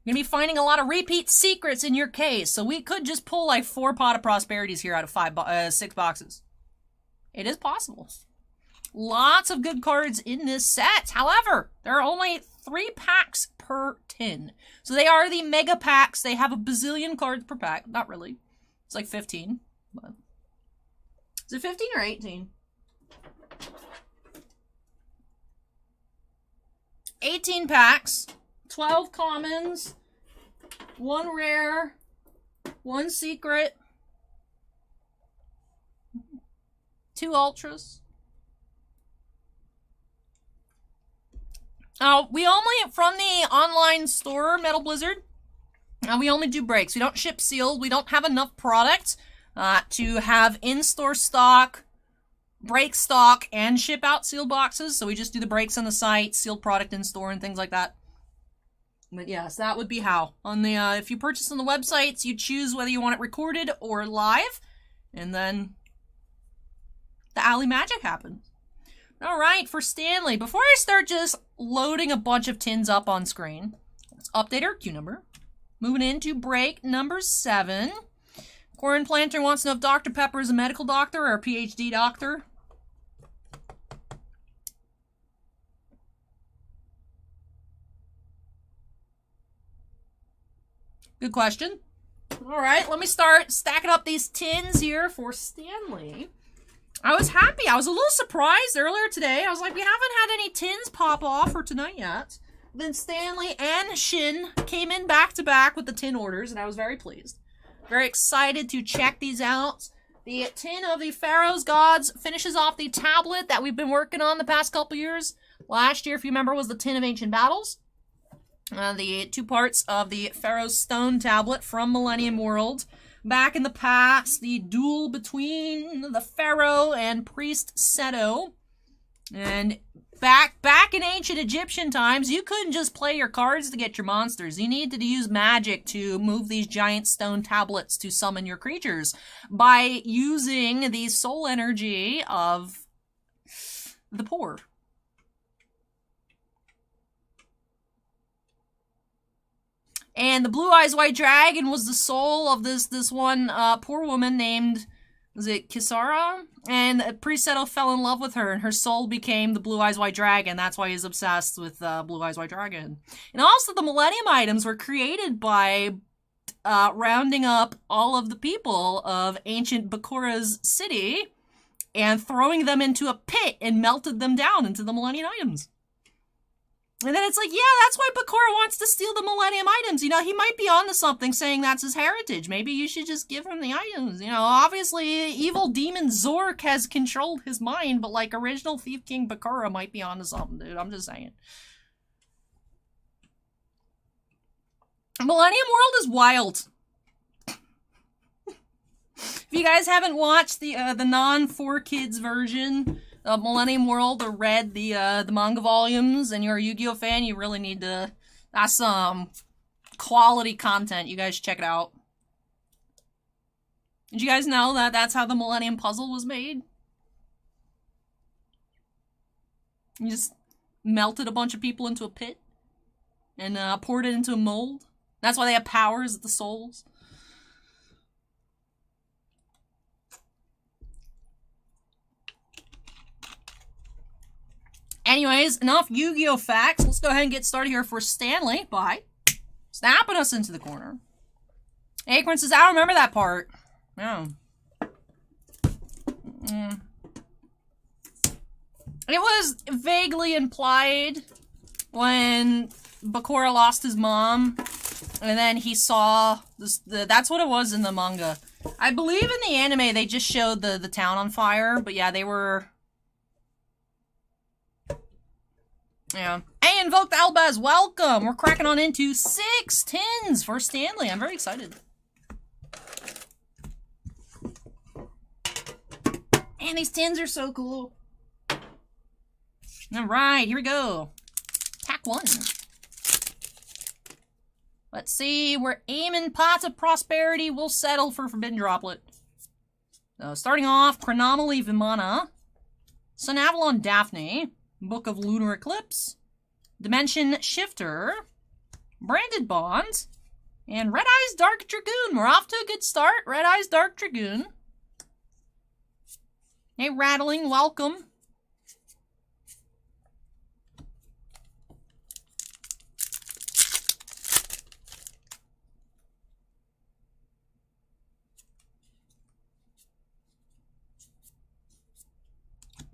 You're going to be finding a lot of repeat secrets in your case, so we could just pull like 4 Pot of Prosperities here out of 6 boxes. It is possible. Lots of good cards in this set. However, there are only 3 packs per tin. So they are the mega packs. They have a bazillion cards per pack. Not really. It's like 15. But... Is it 15 or 18? 18 packs. 12 commons. 1 rare. 1 secret. 2 ultras. We only, from the online store, Metal Blizzard, we only do breaks. We don't ship sealed. We don't have enough product to have in-store stock, break stock, and ship out sealed boxes. So we just do the breaks on the site, sealed product in store, and things like that. But yes, that would be how. On the if you purchase on the websites, you choose whether you want it recorded or live, and then the alley magic happens. Alright, for Stanley, before I start just loading a bunch of tins up on screen, let's update our queue number. Moving into break number 7. Corn Planter wants to know if Dr. Pepper is a medical doctor or a PhD doctor. Good question. Alright, let me start stacking up these tins here for Stanley. I was happy. I was a little surprised earlier today. I was like, we haven't had any tins pop off for tonight yet. Then Stanley and Shin came in back to back with the tin orders, and I was very pleased. Very excited to check these out. The tin of the Pharaoh's Gods finishes off the tablet that we've been working on the past couple years. Last year, if you remember, was the tin of Ancient Battles. The 2 parts of the Pharaoh's Stone tablet from Millennium World. Back in the past, the duel between the Pharaoh and Priest Seto. And back in ancient Egyptian times, you couldn't just play your cards to get your monsters. You needed to use magic to move these giant stone tablets to summon your creatures by using the soul energy of the poor. And the Blue Eyes White Dragon was the soul of this one poor woman named, was it Kisara? And Priest Seto fell in love with her, and her soul became the Blue Eyes White Dragon. That's why he's obsessed with Blue Eyes White Dragon. And also the Millennium items were created by rounding up all of the people of ancient Bakura's city and throwing them into a pit and melted them down into the Millennium items. And then it's like, yeah, that's why Bakura wants to steal the Millennium items. You know, he might be onto something saying that's his heritage. Maybe you should just give him the items. You know, obviously, evil demon Zork has controlled his mind, but like original Thief King Bakura might be onto something, dude. I'm just saying. Millennium World is wild. If you guys haven't watched the non-4Kids version of Millennium World or read the manga volumes and you're a Yu-Gi-Oh fan, you really need to... That's some quality content. You guys check it out. Did you guys know that that's how the Millennium Puzzle was made? You just melted a bunch of people into a pit and poured it into a mold. That's why they have powers at the souls. Anyways, enough Yu-Gi-Oh facts. Let's go ahead and get started here for Stanley by snapping us into the corner. Acorn says, I remember that part. Oh. It was vaguely implied when Bakura lost his mom, and then he saw this. That's what it was in the manga. I believe in the anime they just showed the town on fire, but yeah, they were. Yeah. Hey, Invoked Albaz, welcome! We're cracking on into 6 tins for Stanley. I'm very excited. Man, these tins are so cool. Alright, here we go. Pack 1. Let's see, we're aiming Pots of Prosperity. We'll settle for Forbidden Droplet. So, starting off, Chronomaly Vimana, Sun Daphne, Book of Lunar Eclipse, Dimension Shifter, Branded Bond, and Red Eyes Dark Dragoon. We're off to a good start. Red Eyes Dark Dragoon. Hey, Rattling, welcome.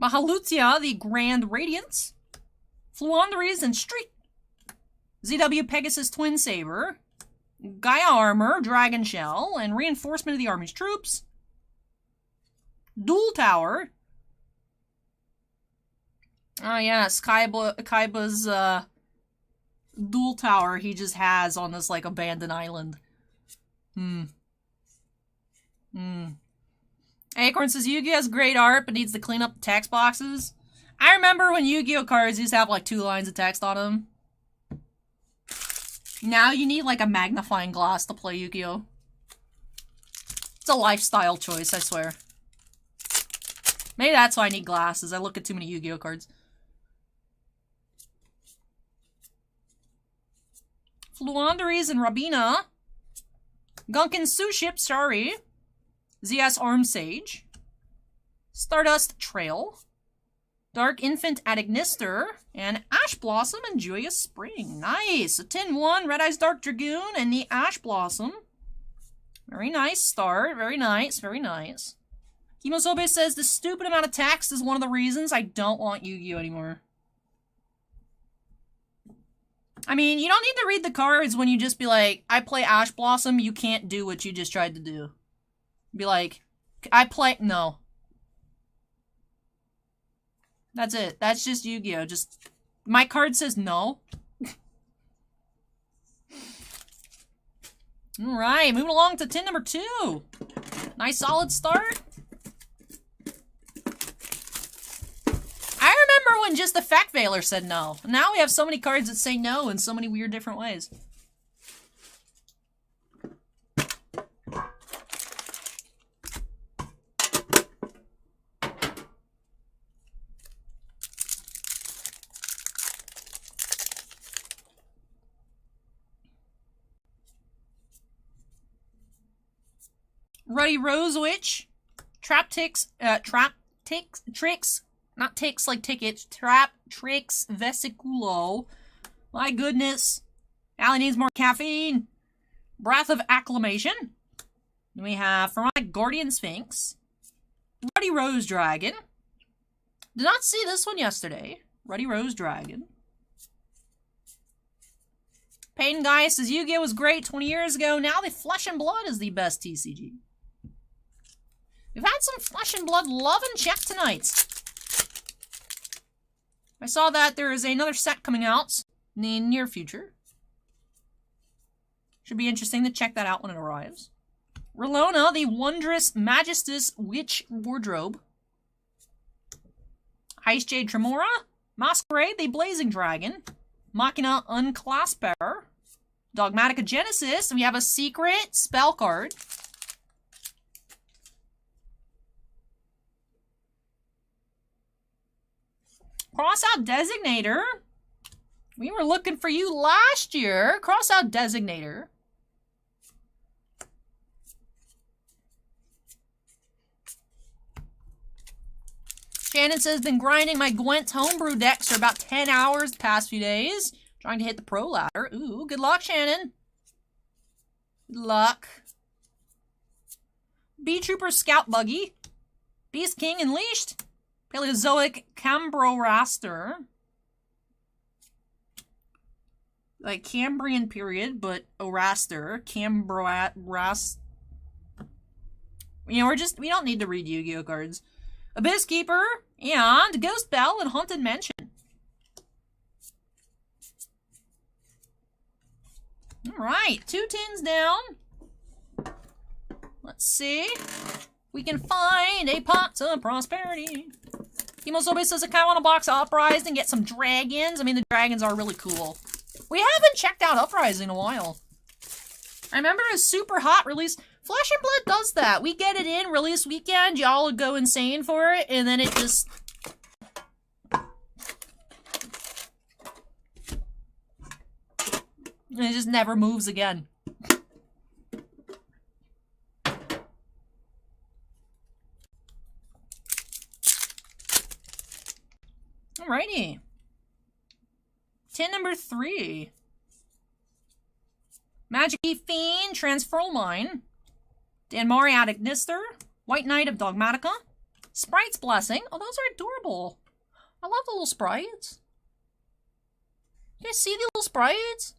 Mahalutia, the Grand Radiance. Fluanderies and Street. ZW Pegasus Twin Saber. Gaia Armor, Dragon Shell, and Reinforcement of the Army's Troops. Dual Tower. Oh yes, Kaiba's Dual Tower he just has on this like abandoned island. Acorn says Yu-Gi-Oh has great art but needs to clean up the text boxes. I remember when Yu-Gi-Oh cards used to have like 2 lines of text on them. Now you need like a magnifying glass to play Yu-Gi-Oh. It's a lifestyle choice, I swear. Maybe that's why I need glasses. I look at too many Yu-Gi-Oh cards. Fluanderies and Rabina. Gunkin Suship, sorry. ZS Arm Sage. Stardust Trail. Dark Infant Adignister. And Ash Blossom and Joyous Spring. Nice! A 10-1 Red Eyes Dark Dragoon and the Ash Blossom. Very nice start. Very nice. Very nice. Kimosobe says the stupid amount of text is one of the reasons I don't want Yu-Gi-Oh anymore. I mean, you don't need to read the cards when you just be like, I play Ash Blossom, you can't do what you just tried to do. Be like, I play... No. That's it. That's just Yu-Gi-Oh! Just... My card says no. Alright, moving along to tin number 2. Nice solid start. I remember when just the Fact Veiler said no. Now we have so many cards that say no in so many weird different ways. Ruddy Rose Witch, Tricks, not ticks like tickets, Tricks Vesiculo. My goodness. Allie needs more caffeine. Breath of Acclamation. Then we have Pharaoh Guardian Sphinx. Ruddy Rose Dragon. Did not see this one yesterday. Ruddy Rose Dragon. Payton Guy says Yu-Gi-Oh was great 20 years ago. Now the Flesh and Blood is the best TCG. We've had some Flesh and Blood love and check tonight. I saw that there is another set coming out in the near future. Should be interesting to check that out when it arrives. Relona, the Wondrous Magistus Witch Wardrobe. Heist Jade Tremora. Masquerade, the Blazing Dragon. Machina Unclasper. Dogmatica Genesis, and we have a secret spell card. Crossout Designator. We were looking for you last year. Crossout Designator. Shannon says, been grinding my Gwent homebrew decks for about 10 hours the past few days. Trying to hit the pro ladder. Ooh, good luck, Shannon. Good luck. B-Trooper Scout Buggy. Beast King Unleashed. Paleozoic Cambroraster. Like Cambrian period, but Oraster. Cambrorast. You know, we don't need to read Yu-Gi-Oh cards. Abyss Keeper and Ghost Bell and Haunted Mansion. Alright, 2 tins down. Let's see. We can find a pot of prosperity. Kimosobe says I kind of want to box Uprising and get some dragons. I mean, the dragons are really cool. We haven't checked out Uprising in a while. I remember a super hot release. Flesh and Blood does that. We get it in release weekend. Y'all would go insane for it. And then it just... And it just never moves again. Alrighty. Tin number 3. Magic Fiend, Transferal Mine. Danmari Adagnister, White Knight of Dogmatica. Sprite's Blessing. Oh, those are adorable. I love the little sprites. You guys see the little sprites?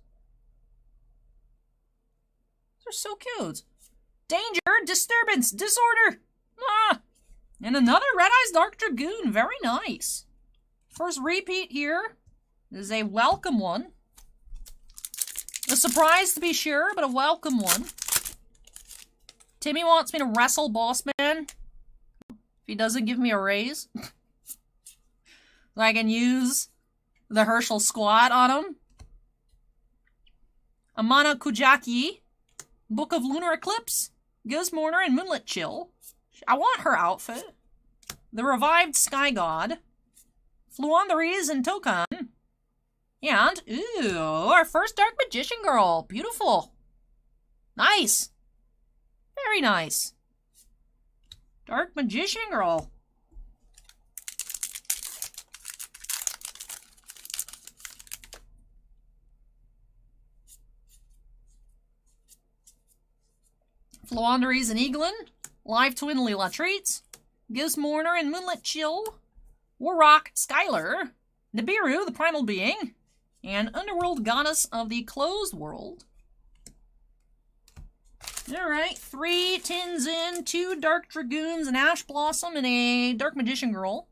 They're so cute. Danger, Disturbance, Disorder. Ah! And another Red Eyes Dark Dragoon. Very nice. First repeat here. This is a welcome one. A surprise to be sure, but a welcome one. Timmy wants me to wrestle Boss Man. If he doesn't give me a raise. So I can use the Herschel squat on him. Amana Kujaki. Book of Lunar Eclipse. Gizmortar and Moonlit Chill. I want her outfit. The Revived Sky God. Fluandries and Tokan. And, ooh, our first Dark Magician Girl. Beautiful. Nice. Very nice. Dark Magician Girl. Fluandries and Eaglin. Live Twin Leela Treats. Gizmortar and Moonlit Chill. Warrock Skylar. Nibiru, the Primal Being. And Underworld Goddess of the Closed World. Alright, 3 tins in, 2 Dark Dragoons, an Ash Blossom, and a Dark Magician Girl.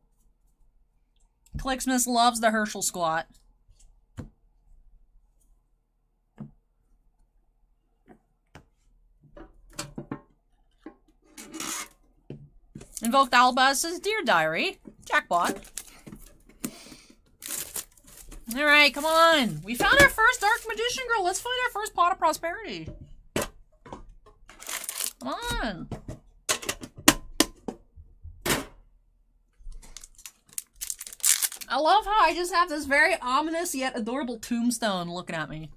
Clicksmith loves the Herschel squat. Invoked Albus' Dear Diary. Jackpot. Alright, come on. We found our first Dark Magician Girl. Let's find our first Pot of Prosperity. Come on. I love how I just have this very ominous yet adorable tombstone looking at me.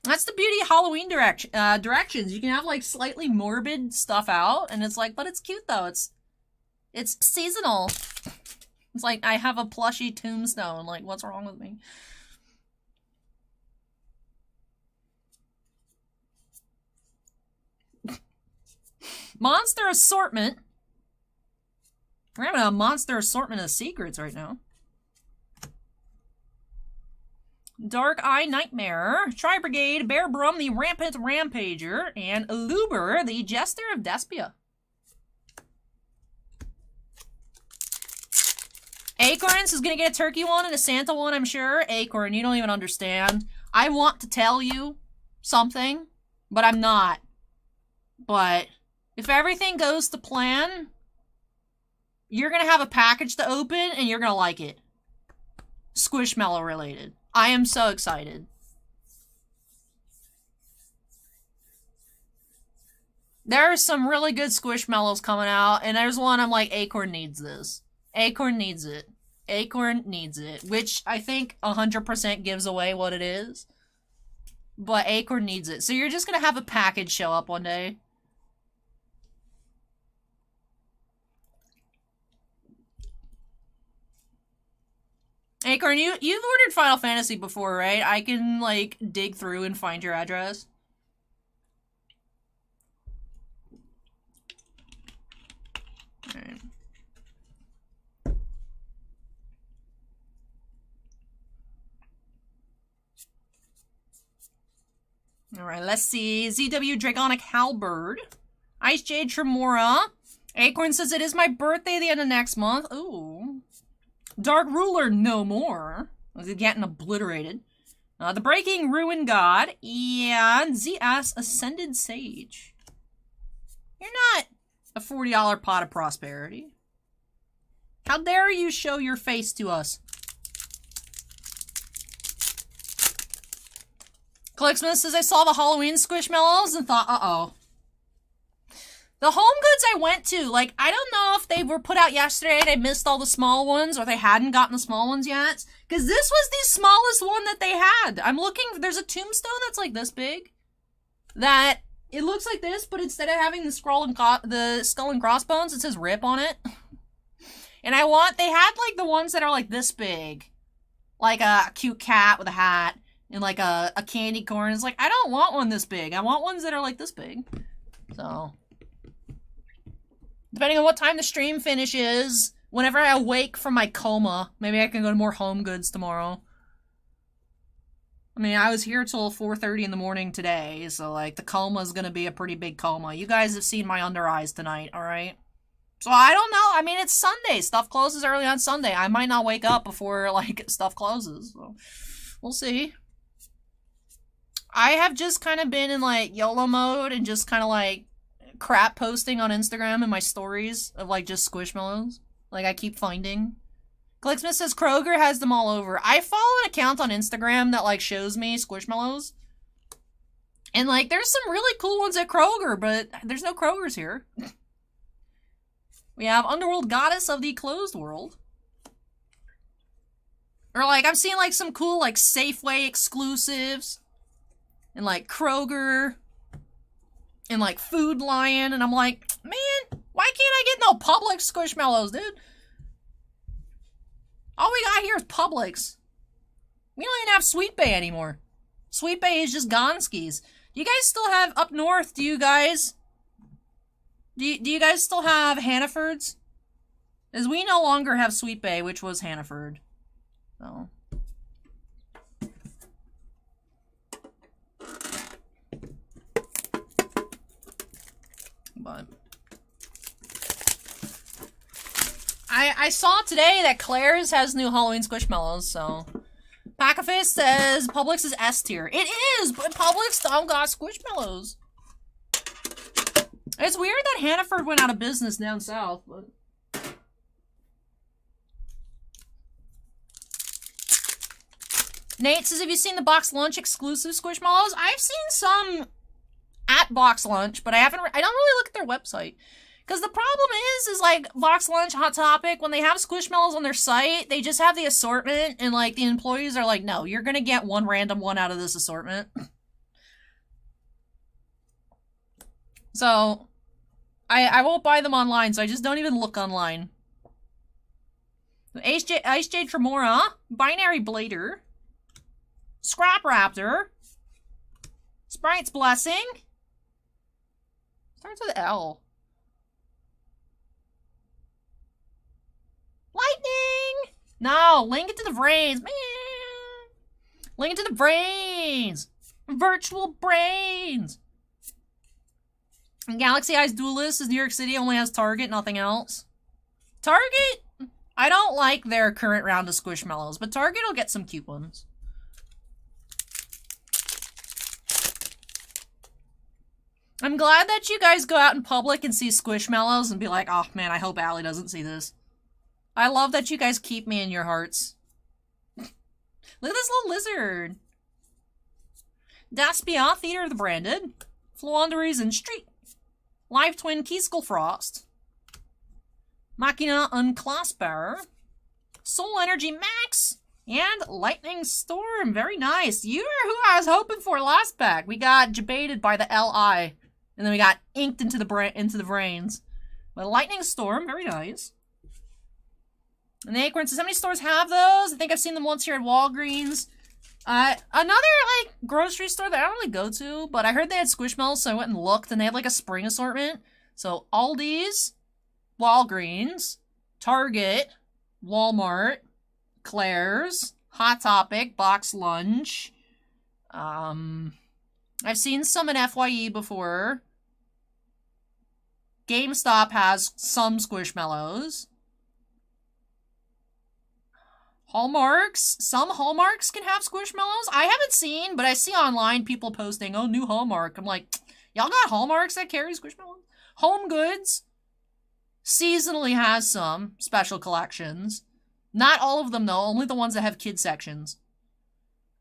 That's the beauty of Halloween directions. You can have like slightly morbid stuff out, and it's like, but it's cute though. It's seasonal. It's like I have a plushy tombstone. Like, what's wrong with me? Monster assortment. We're having a monster assortment of secrets right now. Dark Eye Nightmare, Tri-Brigade, Bear Brum, the Rampant Rampager, and Luber, the Jester of Despia. Acorns is gonna get a turkey one and a Santa one, I'm sure. Acorn, you don't even understand. I want to tell you something, but I'm not. But if everything goes to plan, you're gonna have a package to open and you're gonna like it. Squishmallow related. I am so excited. There are some really good Squishmallows coming out, and there's one I'm like, Acorn needs this. Acorn needs it. Acorn needs it. Which I think 100% gives away what it is. But Acorn needs it. So you're just gonna have a package show up one day. Acorn, you've ordered Final Fantasy before, right? I can, like, dig through and find your address. Alright. Alright, let's see. ZW Dragonic Halberd. Ice Jade Tremora. Acorn says it is my birthday the end of next month. Ooh. Dark Ruler no more. Was it getting obliterated? The Breaking Ruin God and ZS Ascended Sage. You're not a $40 Pot of Prosperity. How dare you show your face to us? Clicksmith says I saw the Halloween Squishmallows and thought, uh-oh. The Home Goods I went to, like, I don't know if they were put out yesterday and I missed all the small ones, or they hadn't gotten the small ones yet. Because this was the smallest one that they had. I'm looking, there's a tombstone that's like this big. That, it looks like this, but instead of having the skull and crossbones, it says RIP on it. And they had like the ones that are like this big. Like a cute cat with a hat. And like a candy corn. It's like, I don't want one this big. I want ones that are like this big. So, depending on what time the stream finishes, whenever I awake from my coma, maybe I can go to more Home Goods tomorrow. I mean, I was here till 4:30 in the morning today, so like the coma is gonna be a pretty big coma. You guys have seen my under eyes tonight, alright? So I don't know. I mean, it's Sunday. Stuff closes early on Sunday. I might not wake up before like stuff closes. So we'll see. I have just kind of been in like YOLO mode and just kind of like crap posting on Instagram and my stories of like just Squishmallows. Like I keep finding. Glicksmith says Kroger has them all over. I follow an account on Instagram that like shows me Squishmallows. And like there's some really cool ones at Kroger, but there's no Krogers here. We have Underworld Goddess of the Closed World. Or like I'm seeing like some cool like Safeway exclusives. And like Kroger. And like Food Lion. And I'm like, man, why can't I get no Publix Squishmallows, dude? All we got here is Publix. We don't even have Sweet Bay anymore. Sweet Bay is just Gonski's. Do you guys still have, up north, do you guys still have Hannaford's? As we no longer have Sweet Bay, which was Hannaford. So. But I saw today that Claire's has new Halloween Squishmallows, so. Pacifist says Publix is S tier. It is, but Publix don't got Squishmallows. It's weird that Hannaford went out of business down south, but. Nate says, have you seen the Box Lunch exclusive Squishmallows? I've seen some at Box Lunch, but I don't really look at their website. Because the problem is like, Box Lunch, Hot Topic, when they have Squishmallows on their site, they just have the assortment, and like, the employees are like, no, you're gonna get one random one out of this assortment. So, I won't buy them online, so I just don't even look online. Ice Jade Tremora, Binary Blader, Scrap Raptor, Sprite's Blessing, starts with L. Lightning! No, link it to the brains, man! Link it to the brains! Virtual brains! And Galaxy Eyes Duelist is New York City, only has Target, nothing else. Target? I don't like their current round of Squishmallows, but Target will get some cute ones. I'm glad that you guys go out in public and see Squishmallows and be like, oh man, I hope Allie doesn't see this. I love that you guys keep me in your hearts. Look at this little lizard. Daspia, Theater of the Branded. Fluanderies and Street. Live Twin Keyskull Frost. Machina Unclasp Bearer. Soul Energy Max. And Lightning Storm. Very nice. You are who I was hoping for last pack. We got debated by the LI. And then we got inked into the brains. But Lightning Storm, very nice. And the Acorn says, how many stores have those? I think I've seen them once here at Walgreens. Another, like, grocery store that I don't really go to, but I heard they had Squishmallows, so I went and looked, and they had, like, a spring assortment. So, Aldi's, Walgreens, Target, Walmart, Claire's, Hot Topic, Box Lunch. I've seen some in FYE before. GameStop has some Squishmallows. Hallmarks. Some Hallmarks can have Squishmallows. I haven't seen, but I see online people posting, oh, new Hallmark. I'm like, y'all got Hallmarks that carry Squishmallows? Home Goods seasonally has some special collections. Not all of them, though. Only the ones that have kid sections.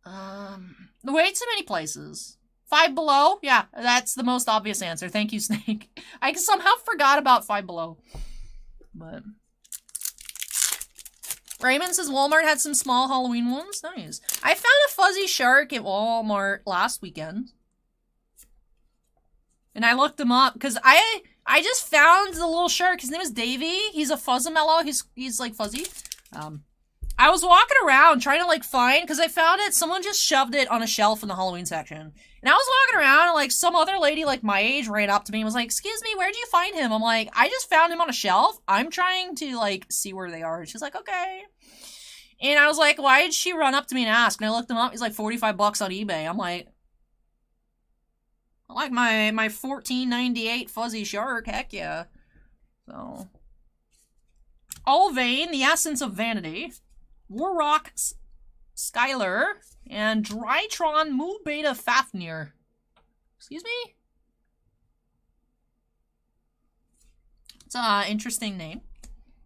Way too many places. Five Below? Yeah, that's the most obvious answer. Thank you, Snake. I somehow forgot about Five Below. But Raymond says Walmart had some small Halloween ones. Nice. I found a fuzzy shark at Walmart last weekend. And I looked him up because I just found the little shark. His name is Davey. He's a fuzzamello. He's like fuzzy. I was walking around trying to like find, because I found it, someone just shoved it on a shelf in the Halloween section. And I was walking around and like some other lady like my age ran up to me and was like, excuse me, where'd you find him? I'm like, I just found him on a shelf. I'm trying to like see where they are. And she's like, okay. And I was like, why did she run up to me and ask? And I looked him up. He's like $45 on eBay. I'm like, I like my $14.98 fuzzy shark. Heck yeah. So, Ulvain, the essence of vanity. Warrock Skylar, and Drytron Mu Beta Fafnir. Excuse me? It's an interesting name.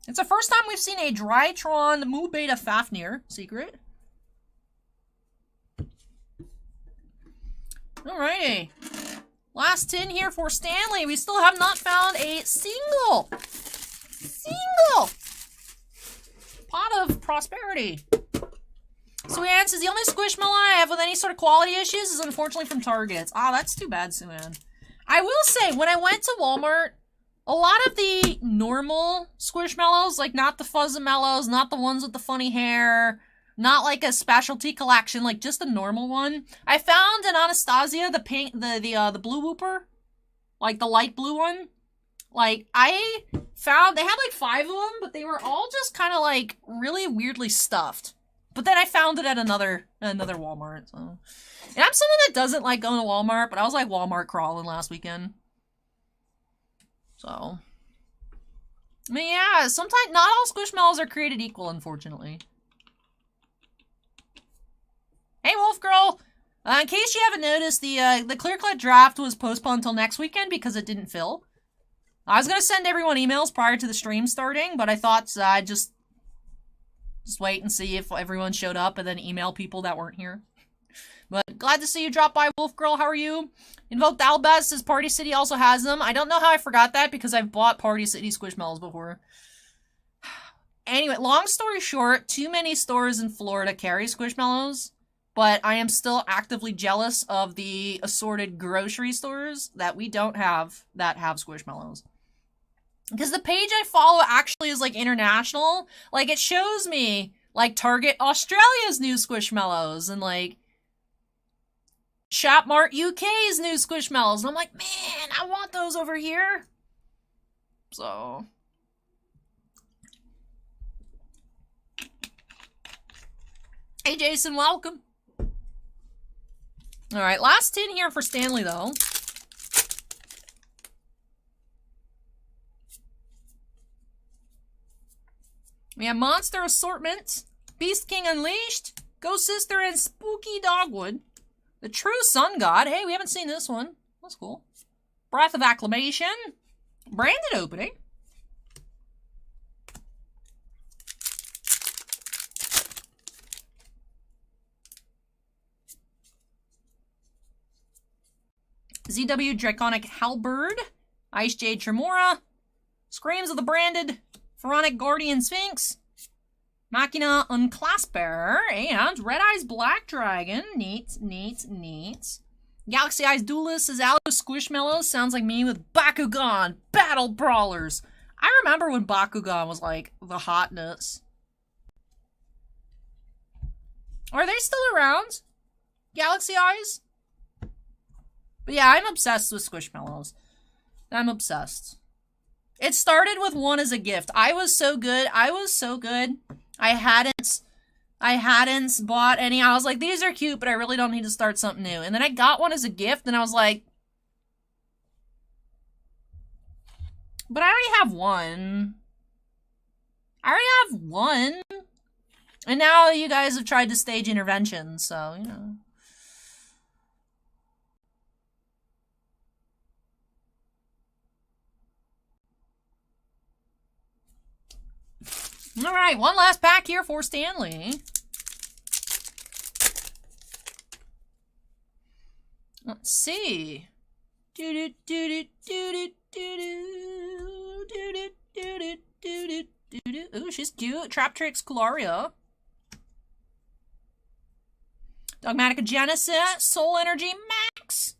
It's the first time we've seen a Drytron Mu Beta Fafnir secret. Alrighty. Last tin here for Stanley. We still have not found a single pot of prosperity. Suan says the only Squishmallow I have with any sort of quality issues is unfortunately from Targets. Ah, that's too bad, Suan. I will say, when I went to Walmart, a lot of the normal Squishmallows, like not the Fuzzamellows, not the ones with the funny hair, not like a specialty collection, like just a normal one. I found an Anastasia, the pink, the blue whooper, like the light blue one. Like, I found, they had like 5 of them, but they were all just kind of like really weirdly stuffed. But then I found it at another Walmart, so. And I'm someone that doesn't like going to Walmart, but I was like Walmart crawling last weekend. So. I mean, yeah, sometimes, not all Squishmallows are created equal, unfortunately. Hey, Wolf Girl! In case you haven't noticed, the Clear Cut draft was postponed until next weekend because it didn't fill. I was going to send everyone emails prior to the stream starting, but I thought I'd just wait and see if everyone showed up and then email people that weren't here. But glad to see you drop by, Wolf Girl. How are you? Invoked Albaz says Party City also has them. I don't know how I forgot that because I've bought Party City Squishmallows before. Anyway, long story short, too many stores in Florida carry Squishmallows, but I am still actively jealous of the assorted grocery stores that we don't have that have Squishmallows. Because the page I follow actually is, like, international. Like, it shows me, like, Target Australia's new Squishmallows and, like, Shopmart UK's new Squishmallows. And I'm like, man, I want those over here. So. Hey, Jason, welcome. Alright, last tin here for Stanley, though. We have Monster Assortment, Beast King Unleashed, Ghost Sister, and Spooky Dogwood. The True Sun God. Hey, we haven't seen this one. That's cool. Breath of Acclamation. Branded opening. ZW Draconic Halberd. Ice Jade Tremora. Screams of the Branded. Pharaonic Guardian Sphinx, Machina Unclasper, and Red Eyes Black Dragon. Neat, neat, neat. Galaxy Eyes Duelist is out of Squishmallows. Sounds like me with Bakugan Battle Brawlers. I remember when Bakugan was like the hotness. Are they still around? Galaxy Eyes? But yeah, I'm obsessed with Squishmallows. I'm obsessed. It started with one as a gift. I was so good. I hadn't bought any. I was like, these are cute, but I really don't need to start something new. And then I got one as a gift, and I was like, but I already have one. And now you guys have tried to stage intervention, so, you know. Alright, one last pack here for Stanley. Let's see. Ooh, she's cute. Traptrix Cularia. Dogmatica Genesis, Soul Energy Max,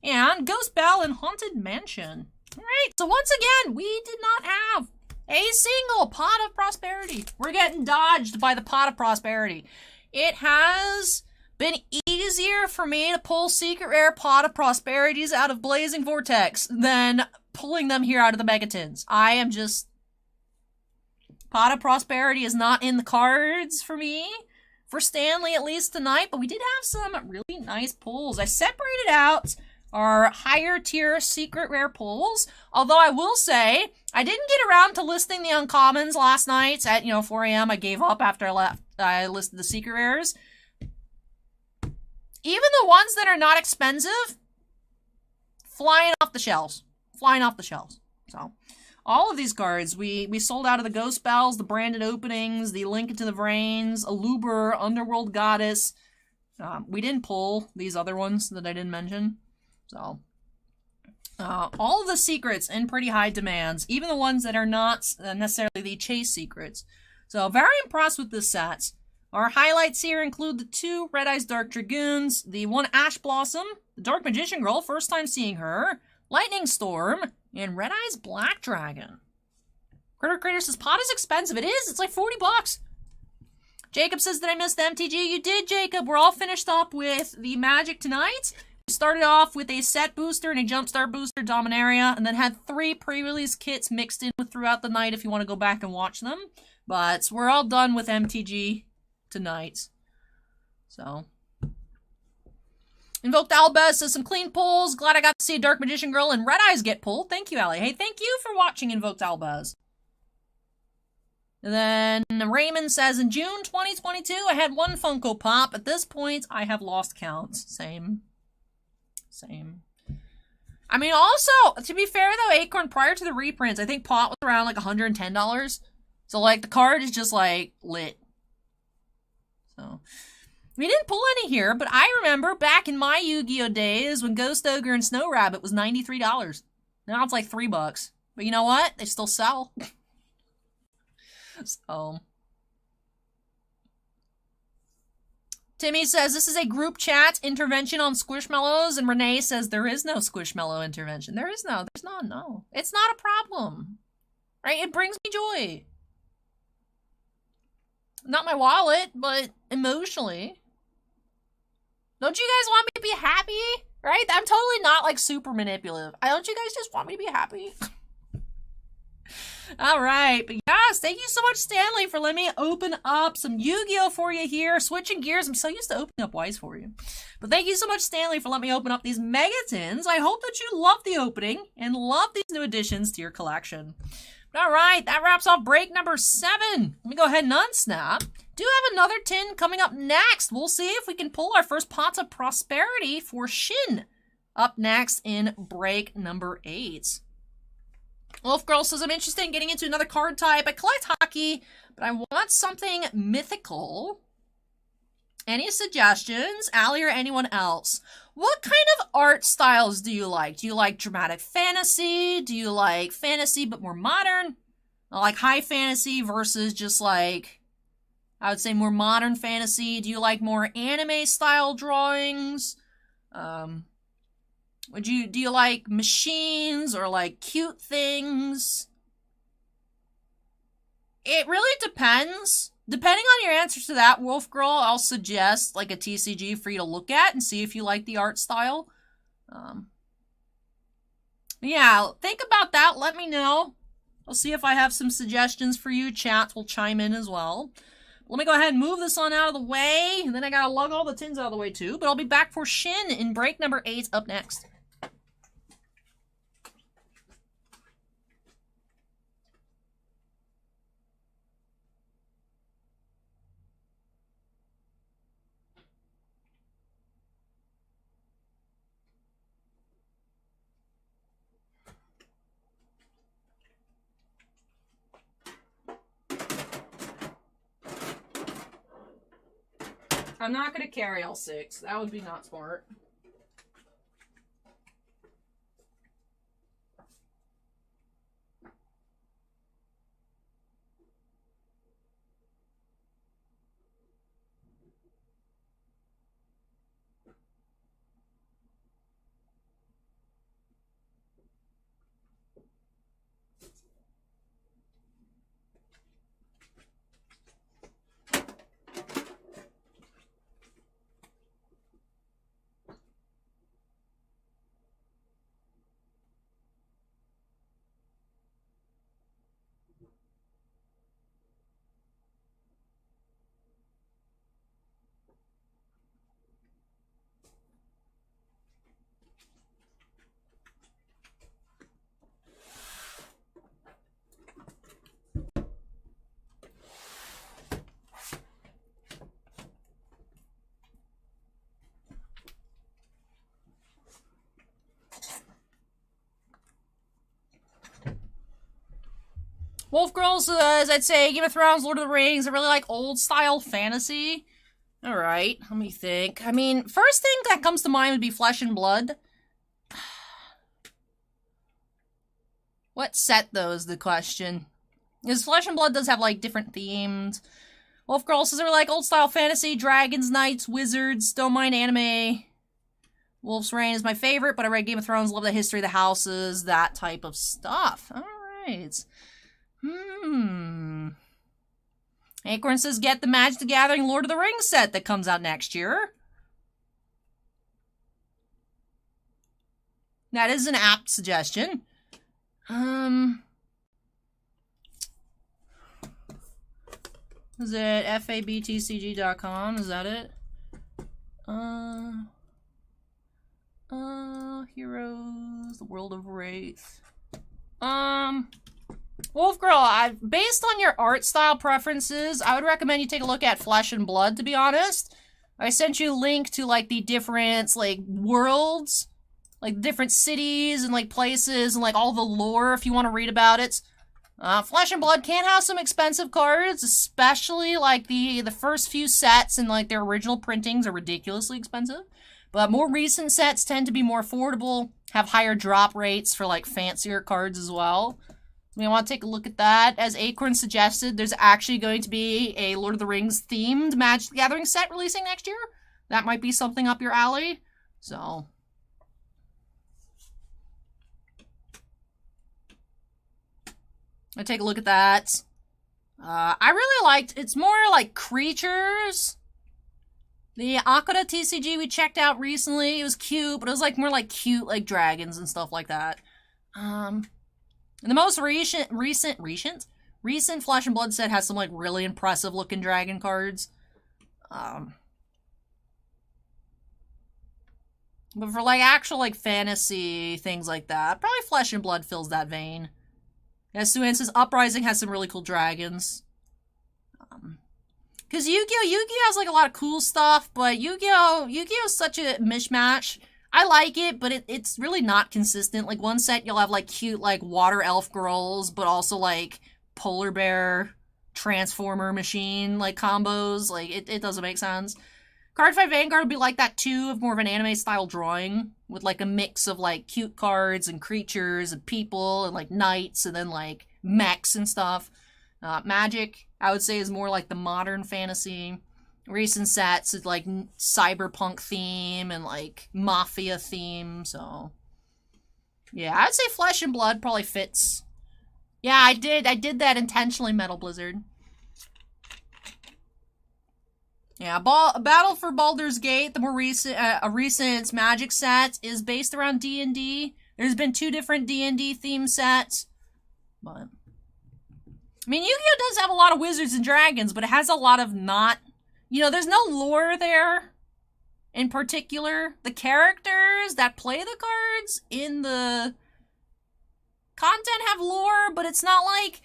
and Ghost Bell and Haunted Mansion. Alright, so once again, we did not have a single Pot of Prosperity. We're getting dodged by the Pot of Prosperity. It has been easier for me to pull Secret Rare Pot of Prosperities out of Blazing Vortex than pulling them here out of the Megatins. I am just... Pot of Prosperity is not in the cards for me. For Stanley, at least tonight, but we did have some really nice pulls. I separated out our higher tier secret rare pulls, although I will say, I didn't get around to listing the uncommons last night at, 4 a.m. I gave up after I listed the secret rares. Even the ones that are not expensive, flying off the shelves. Flying off the shelves. So... all of these cards, we sold out of the Ghost Bells, the Branded Openings, the Link into the Vrains, Aluber, Underworld Goddess. We didn't pull these other ones that I didn't mention. So, all of the secrets in pretty high demands, even the ones that are not necessarily the chase secrets. So, very impressed with this set. Our highlights here include the 2 Red Eyes Dark Dragoons, the 1 Ash Blossom, the Dark Magician Girl, first time seeing her, Lightning Storm, and Red Eyes Black Dragon. Critter says, Pot is expensive. It is. It's like 40 bucks. Jacob says that I missed the MTG. You did, Jacob. We're all finished up with the Magic tonight. We started off with a set booster and a Jumpstart booster, Dominaria, and then had 3 pre-release kits mixed in with throughout the night if you want to go back and watch them. But we're all done with MTG tonight. So... Invoked Albez says some clean pulls. Glad I got to see Dark Magician Girl and Red Eyes get pulled. Thank you, Allie. Hey, thank you for watching Invoked Albez. And then Raymond says, in June 2022, I had 1 Funko Pop. At this point, I have lost counts. Same. I mean, also, to be fair, though, Acorn, prior to the reprints, I think Pot was around like $110. So, like, the card is just, like, lit. So... we didn't pull any here, but I remember back in my Yu-Gi-Oh days when Ghost Ogre and Snow Rabbit was $93. Now it's like $3. But you know what? They still sell. So. Timmy says, this is a group chat intervention on Squishmallows, and Renee says there is no Squishmallow intervention. There's none, no. It's not a problem. Right? It brings me joy. Not my wallet, but emotionally. Don't you guys want me to be happy? Right? I'm totally not, like, super manipulative. Don't you guys just want me to be happy? Alright, but yes, thank you so much, Stanley, for letting me open up some Yu-Gi-Oh! For you here. Switching gears, I'm so used to opening up Wise for you. But thank you so much, Stanley, for letting me open up these Megatins. I hope that you love the opening and love these new additions to your collection. Alright, that wraps off break number 7. Let me go ahead and unsnap. Do have another tin coming up next. We'll see if we can pull our first Pots of Prosperity for Shin. Up next in break number 8. Wolf Girl says, I'm interested in getting into another card type. I collect hockey, but I want something mythical. Any suggestions? Allie or anyone else? What kind of art styles do you like? Do you like dramatic fantasy? Do you like fantasy but more modern? Like high fantasy versus just like, I would say more modern fantasy? Do you like more anime style drawings? Do you like machines or like cute things? It really depends. Depending on your answers to that, Wolf Girl, I'll suggest like a TCG for you to look at and see if you like the art style. Yeah, think about that. Let me know. I'll see if I have some suggestions for you. Chat will chime in as well. Let me go ahead and move this on out of the way. And then I gotta lug all the tins out of the way too. But I'll be back for Shin in break number 8 up next. I'm not going to carry all 6. That would be not smart. Wolf Girl says, I'd say Game of Thrones, Lord of the Rings. I really like old-style fantasy. Alright, let me think. I mean, first thing that comes to mind would be Flesh and Blood. What set, though, is the question. Because Flesh and Blood does have, like, different themes. Wolf Girl says, I really like old-style fantasy, dragons, knights, wizards, don't mind anime. Wolf's Reign is my favorite, but I read Game of Thrones, love the history of the houses, that type of stuff. Alright. Acorn says, get the Magic the Gathering Lord of the Rings set that comes out next year. That is an apt suggestion. Is it fabtcg.com? Is that it? Heroes, the World of Wraith. Wolf Girl, based on your art style preferences, I would recommend you take a look at Flesh and Blood, to be honest. I sent you a link to, like, the different, like, worlds, like, different cities and, like, places and, like, all the lore if you want to read about it. Flesh and Blood can have some expensive cards, especially, like, the first few sets and, like, their original printings are ridiculously expensive. But more recent sets tend to be more affordable, have higher drop rates for, like, fancier cards as well. We want to take a look at that. As Acorn suggested, there's actually going to be a Lord of the Rings themed Magic the Gathering set releasing next year. That might be something up your alley. So, I take a look at that. I really liked, it's more like creatures. The Akira TCG we checked out recently, it was cute, but it was like more like cute like dragons and stuff like that. And the most recent Flesh and Blood set has some like really impressive looking dragon cards. But for like actual like fantasy things like that, probably Flesh and Blood fills that vein. As Suan says, Uprising has some really cool dragons. Because Yu-Gi-Oh has like a lot of cool stuff, but Yu-Gi-Oh is such a mishmash. I like it, but it's really not consistent. Like, one set you'll have, like, cute, like, water elf girls, but also, like, polar bear transformer machine, like, combos. Like, it doesn't make sense. Card Fight Vanguard would be like that, too, of more of an anime-style drawing, with, like, a mix of, like, cute cards and creatures and people and, like, knights and then, like, mechs and stuff. Magic, I would say, is more like the modern fantasy. Recent sets is like cyberpunk theme and like mafia theme, so yeah, I'd say Flesh and Blood probably fits. Yeah, I did that intentionally, Metal Blizzard. Yeah, Battle for Baldur's Gate, the more recent Magic set, is based around D&D. There's been 2 different D&D theme sets, but I mean, Yu-Gi-Oh does have a lot of wizards and dragons, but it has a lot of not. You know, there's no lore there, in particular. The characters that play the cards in the content have lore, but it's not like,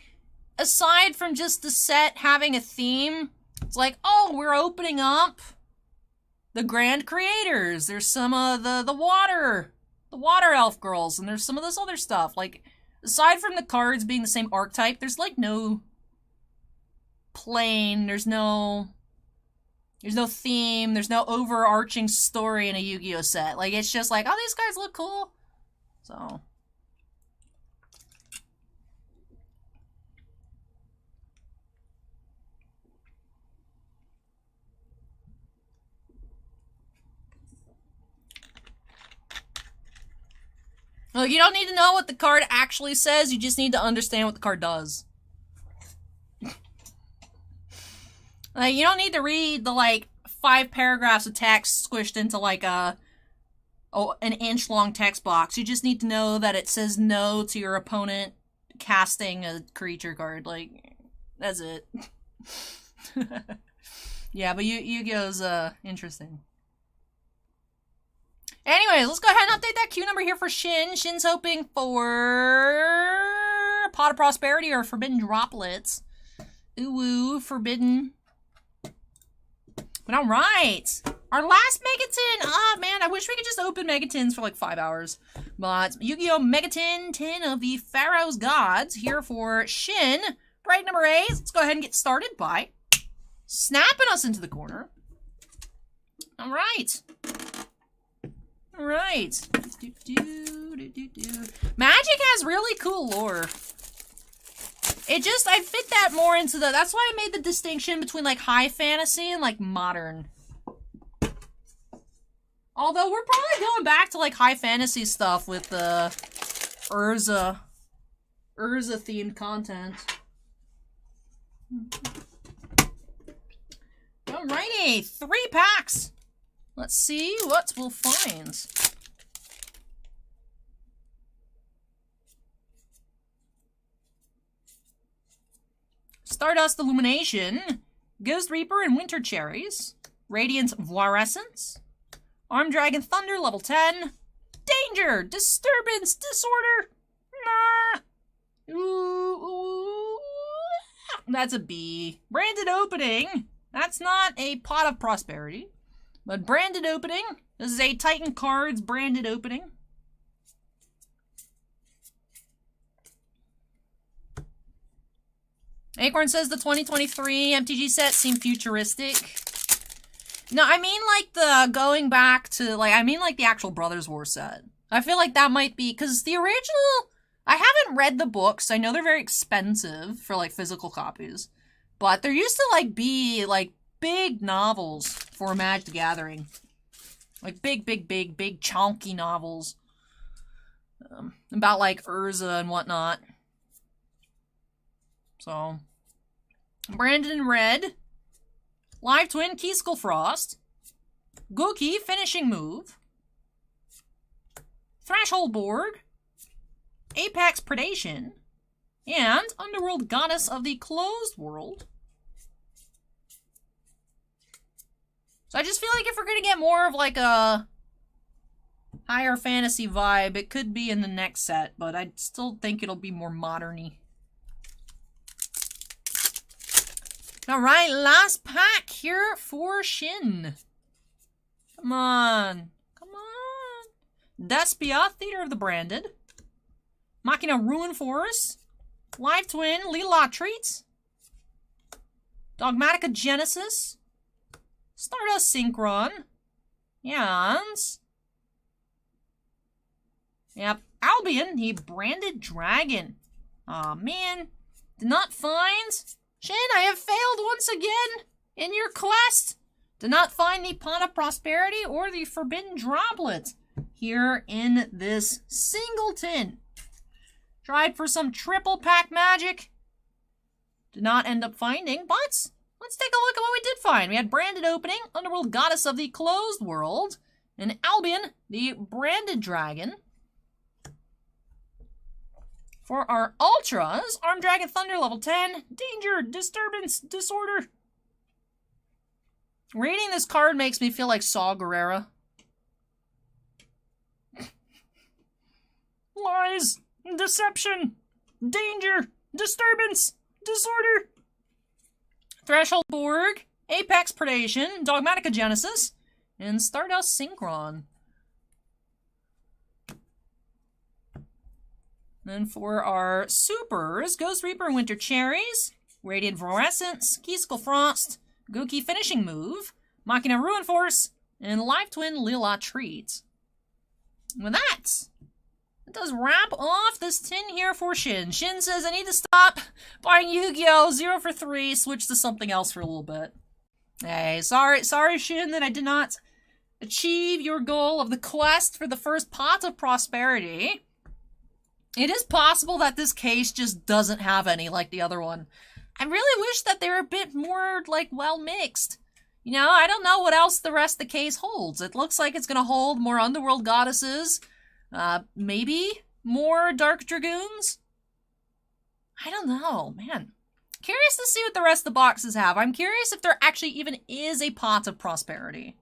aside from just the set having a theme, it's like, oh, we're opening up the Grand Creators. There's some of the water elf girls, and there's some of this other stuff. Like, aside from the cards being the same archetype, there's like no plane, there's no theme, there's no overarching story in a Yu-Gi-Oh set. Like, it's just like, oh, these guys look cool. So. Look, you don't need to know what the card actually says, you just need to understand what the card does. Like, you don't need to read the, like, 5 paragraphs of text squished into, like, an inch-long text box. You just need to know that it says no to your opponent casting a creature card. Like, that's it. Yeah, but Yu-Gi-Oh's, interesting. Anyways, let's go ahead and update that queue number here for Shin. Shin's hoping for Pot of Prosperity or Forbidden Droplets. Ooh, Forbidden. But alright. Our last megatin! Ah, man, I wish we could just open megatins for like 5 hours. But Yu-Gi-Oh! Megatin 10 of the Pharaoh's Gods here for Shin. Break number 8. Let's go ahead and get started by snapping us into the corner. Alright. Alright. Magic has really cool lore. I fit that more into the... That's why I made the distinction between, like, high fantasy and, like, modern. Although, we're probably going back to, like, high fantasy stuff with the Urza-themed content. Alrighty, 3 packs. Let's see what we'll find. Stardust Illumination, Ghost Reaper and Winter Cherries, Radiant Voirescence, Arm Dragon Thunder level 10, Danger, Disturbance, Disorder, nah. Ooh. That's a B. Branded Opening, that's not a Pot of Prosperity, but Branded Opening, this is a Titan Cards branded opening. Acorn says the 2023 MTG set seemed futuristic. No, I mean like the going back to, like, I mean like the actual Brothers War set. I feel like that might be, because the original, I haven't read the books. I know they're very expensive for, like, physical copies. But there used to, like, be, like, big novels for Magic the Gathering. Like, big chunky novels. About, like, Urza and whatnot. So, Branded in red, Live Twin Keyskull Frost, Gookie Finishing Move, Threshold Borg, Apex Predation, and Underworld Goddess of the Closed World. So I just feel like if we're gonna get more of like a higher fantasy vibe, it could be in the next set, but I still think it'll be more modern-y. Alright, last pack here for Shin. Come on. Come on. Despia, Theater of the Branded. Machina Ruin Force. Live Twin, Leela Treats. Dogmatica Genesis. Stardust Synchron. And... Yep, Albion, the Branded Dragon. Aw, man. Did not find... Shin, I have failed once again in your quest. Did not find the Pot of Prosperity or the Forbidden Droplet here in this singleton. Tried for some triple pack magic. Did not end up finding, but let's take a look at what we did find. We had Branded Opening, Underworld Goddess of the Closed World, and Albion, the Branded Dragon. For our Ultras, Arm Dragon Thunder level 10, Danger, Disturbance, Disorder. Reading this card makes me feel like Saw Gerrera. Lies, Deception, Danger, Disturbance, Disorder. Threshold Borg, Apex Predation, Dogmatica Genesis, and Stardust Synchron. Then for our supers, Ghost Reaper Winter Cherries, Radiant Fluorescence, Keyskull Frost, Gookie Finishing Move, Machina Ruin Force, and Live Twin Leela Treats. With that, it does wrap off this tin here for Shin. Shin says, I need to stop buying Yu-Gi-Oh! 0 for 3, switch to something else for a little bit. Hey, sorry Shin that I did not achieve your goal of the quest for the first Pot of Prosperity. It is possible that this case just doesn't have any like the other one. I really wish that they were a bit more, like, well mixed. You know, I don't know what else the rest of the case holds. It looks like it's gonna hold more Underworld Goddesses. Maybe more Dark Dragoons? I don't know, man. Curious to see what the rest of the boxes have. I'm curious if there actually even is a Pot of Prosperity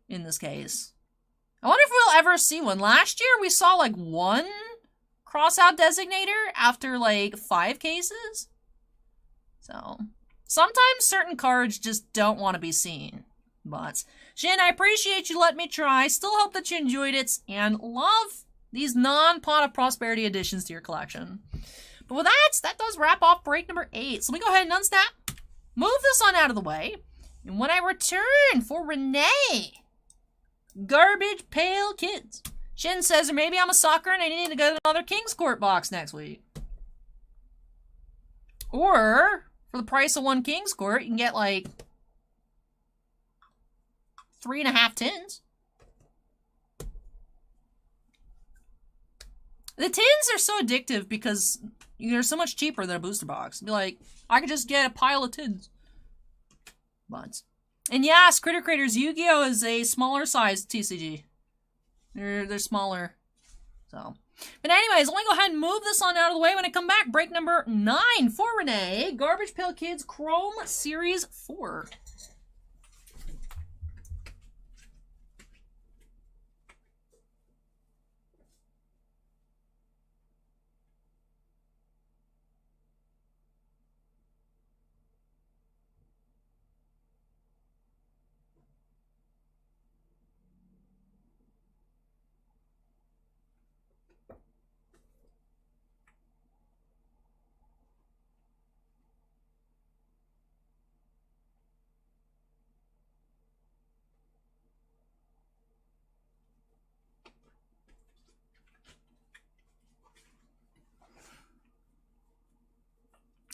in this case. I wonder if we'll ever see one. Last year we saw like one crossout designator after like 5 cases. So, Sometimes certain cards just don't want to be seen. But, Shin, I appreciate you letting me try. Still hope that you enjoyed it and love these non-Pot of Prosperity additions to your collection. But with that does wrap off break number 8. So let me go ahead and unsnap, move this on out of the way, and when I return for Renee, Garbage Pail Kids. Shin says, or maybe I'm a sucker and I need to go to another King's Court box next week. Or, for the price of one King's Court, you can get like 3.5 tins. The tins are so addictive because they're so much cheaper than a booster box. Be like, I could just get a pile of tins. But, and yes, Critter Creators Yu-Gi-Oh! Is a smaller size TCG. They're smaller. So, but anyways, let me go ahead and move this on out of the way. When I come back, break number 9 for Renee. Garbage Pail Kids Chrome Series 4.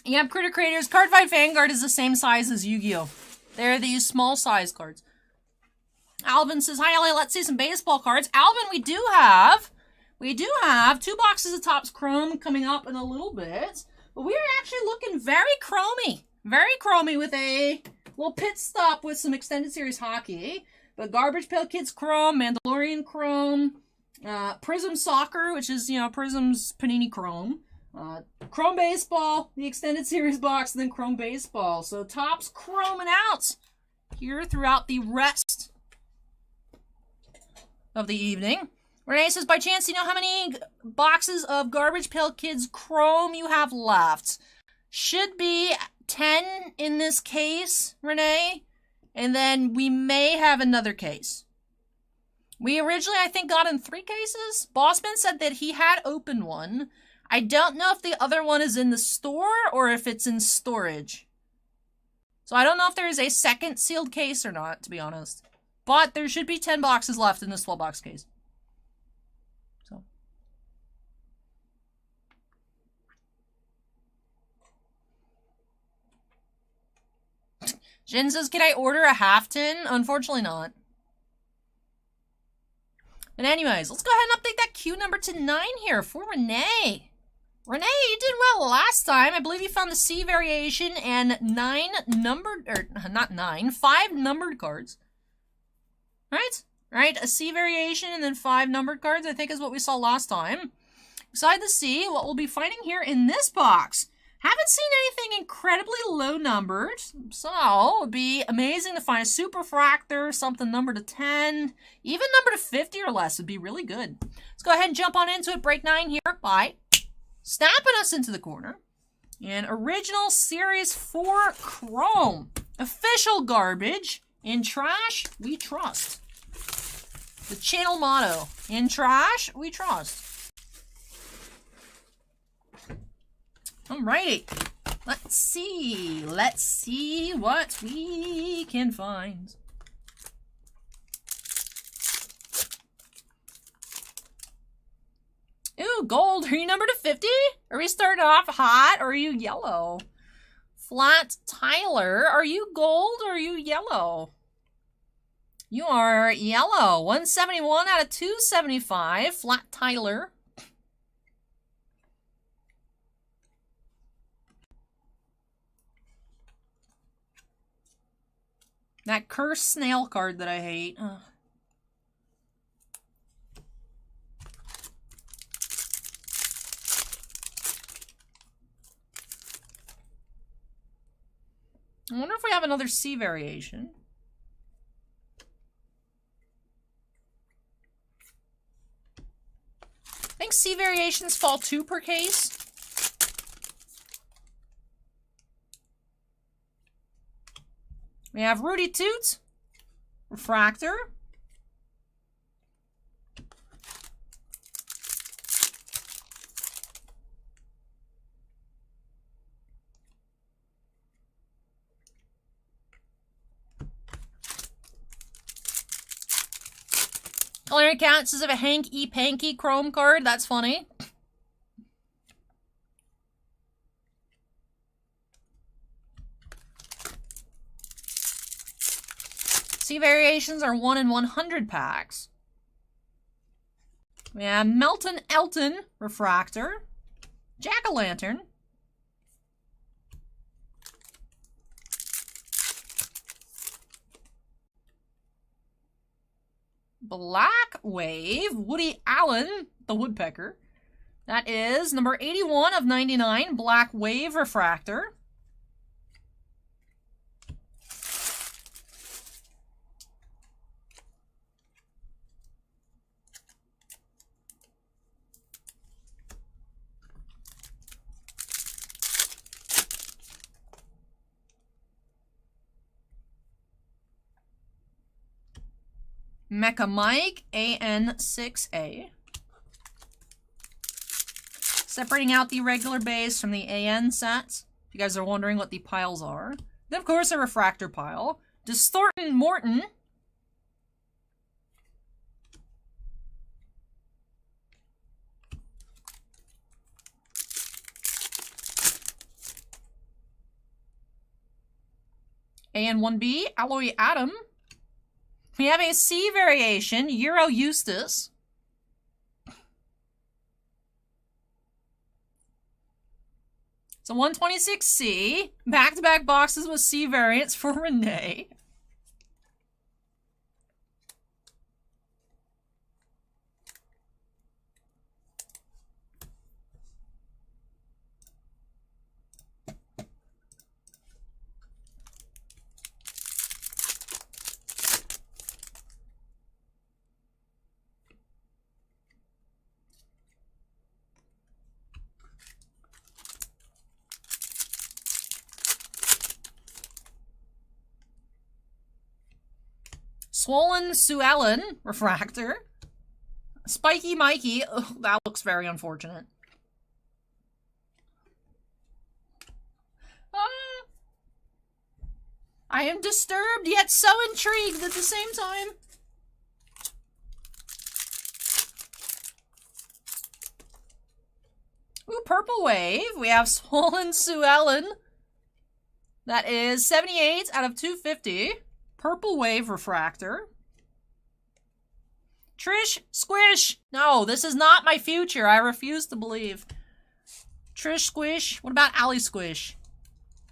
Yep, Critter Creators. Cardfight Vanguard is the same size as Yu-Gi-Oh! They're these small size cards. Alvin says, hi, LA, let's see some baseball cards. Alvin, we do have 2 boxes of Topps Chrome coming up in a little bit. But we are actually looking very chromy. Very chromy with a little pit stop with some extended series hockey. But Garbage Pail Kids Chrome, Mandalorian Chrome, Prism Soccer, which is, Prism's Panini Chrome. Chrome Baseball, the extended series box, and then Chrome Baseball. So Topps chroming out here throughout the rest of the evening. Renee says, by chance, do you know how many boxes of Garbage Pail Kids Chrome you have left? Should be 10 in this case, Renee. And then we may have another case. We originally, I think, got in 3 cases. Bossman said that he had opened one. I don't know if the other one is in the store or if it's in storage. So I don't know if there is a second sealed case or not, to be honest. But there should be 10 boxes left in this 12-box case. So. Jen says, can I order a half tin? Unfortunately not. But anyways, let's go ahead and update that queue number to 9 here for Renee. Renee, you did well last time. I believe you found the C variation and 5 numbered cards. Right? A C variation and then 5 numbered cards, I think is what we saw last time. Beside the C, what we'll be finding here in this box. Haven't seen anything incredibly low numbered, so it'd be amazing to find a Super Fractor, something numbered to 10, even numbered to 50 or less would be really good. Let's go ahead and jump on into it. Break 9 here by snapping us into the corner. And original Series 4 Chrome. Official garbage. In trash, we trust. The channel motto. In trash, we trust. Alrighty. Let's see. Let's see what we can find. Ooh, gold. Are you numbered to 50? Are we starting off hot or are you yellow? Flat Tyler. Are you gold or are you yellow? You are yellow. 171 out of 275. Flat Tyler. That cursed snail card that I hate. Ugh. I wonder if we have another C variation. I think C variations fall 2 per case. We have Rudy Toot, Refractor. CulinaryCats is of a Hank E. Panky Chrome card. That's funny. C variations are 1 in 100 packs. We have Melton Elton, Refractor. Jack-o'-lantern. Black Wave, Woody Allen, the Woodpecker. That is number 81 of 99, Black Wave Refractor. Mecha Mike, AN6A. Separating out the regular base from the AN sets. If you guys are wondering what the piles are. Then, of course, a refractor pile. Distortin Morton. AN1B, Alloy Atom. We have a C variation, Euro Eustace. It's a 126C. Back-to-back boxes with C variants for Renee. Swollen Sue Ellen, Refractor. Spiky Mikey, ugh, that looks very unfortunate. I am disturbed yet so intrigued at the same time. Ooh, Purple Wave. We have Swollen Sue Ellen. That is 78 out of 250. Purple Wave Refractor. Trish Squish. No, this is not my future. I refuse to believe. Trish Squish. What about Ally Squish?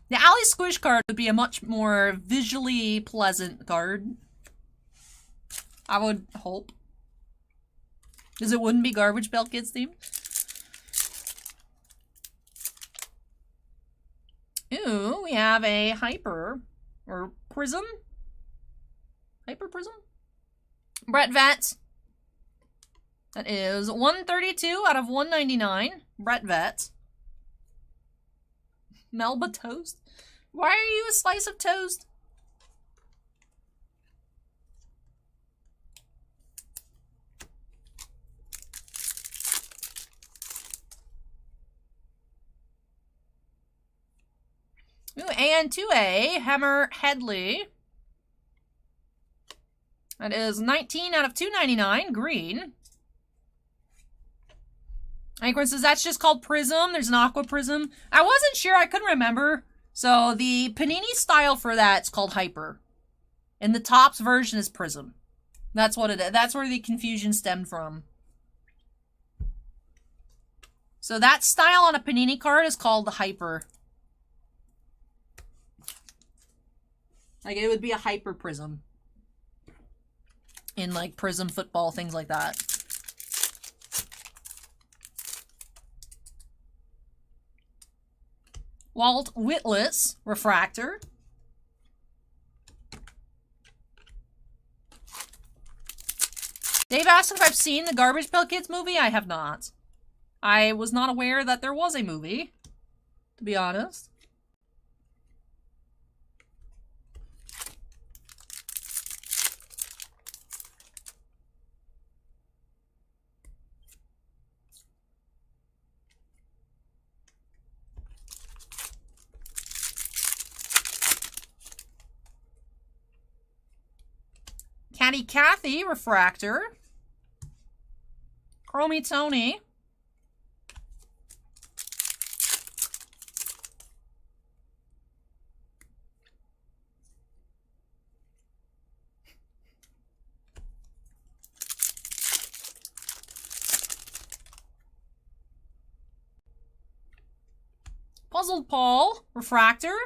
The Ally Squish card would be a much more visually pleasant card. I would hope. Because it wouldn't be Garbage Pail Kids themed. Ooh, we have a Hyper. Or Prism. Hyper Prism? Brett Vett. That is 132 out of 199. Brett Vett. Melba Toast? Why are you a slice of toast? Ooh, AN2A, Hammer Headley. That is 19 out of 299, green. Acorn says that's just called Prism. There's an Aqua Prism. I wasn't sure. I couldn't remember. So the Panini style for that's called Hyper. And the Topps version is Prism. That's what it is. That's where the confusion stemmed from. So that style on a Panini card is called the Hyper. Like it would be a Hyper Prism. In like Prism football, things like that. Walt Whitless, Refractor. Dave asked if I've seen the Garbage Pail Kids movie. I have not. I was not aware that there was a movie, to be honest. Natty Cathy Refractor. Chromie Tony. Puzzled Paul Refractor.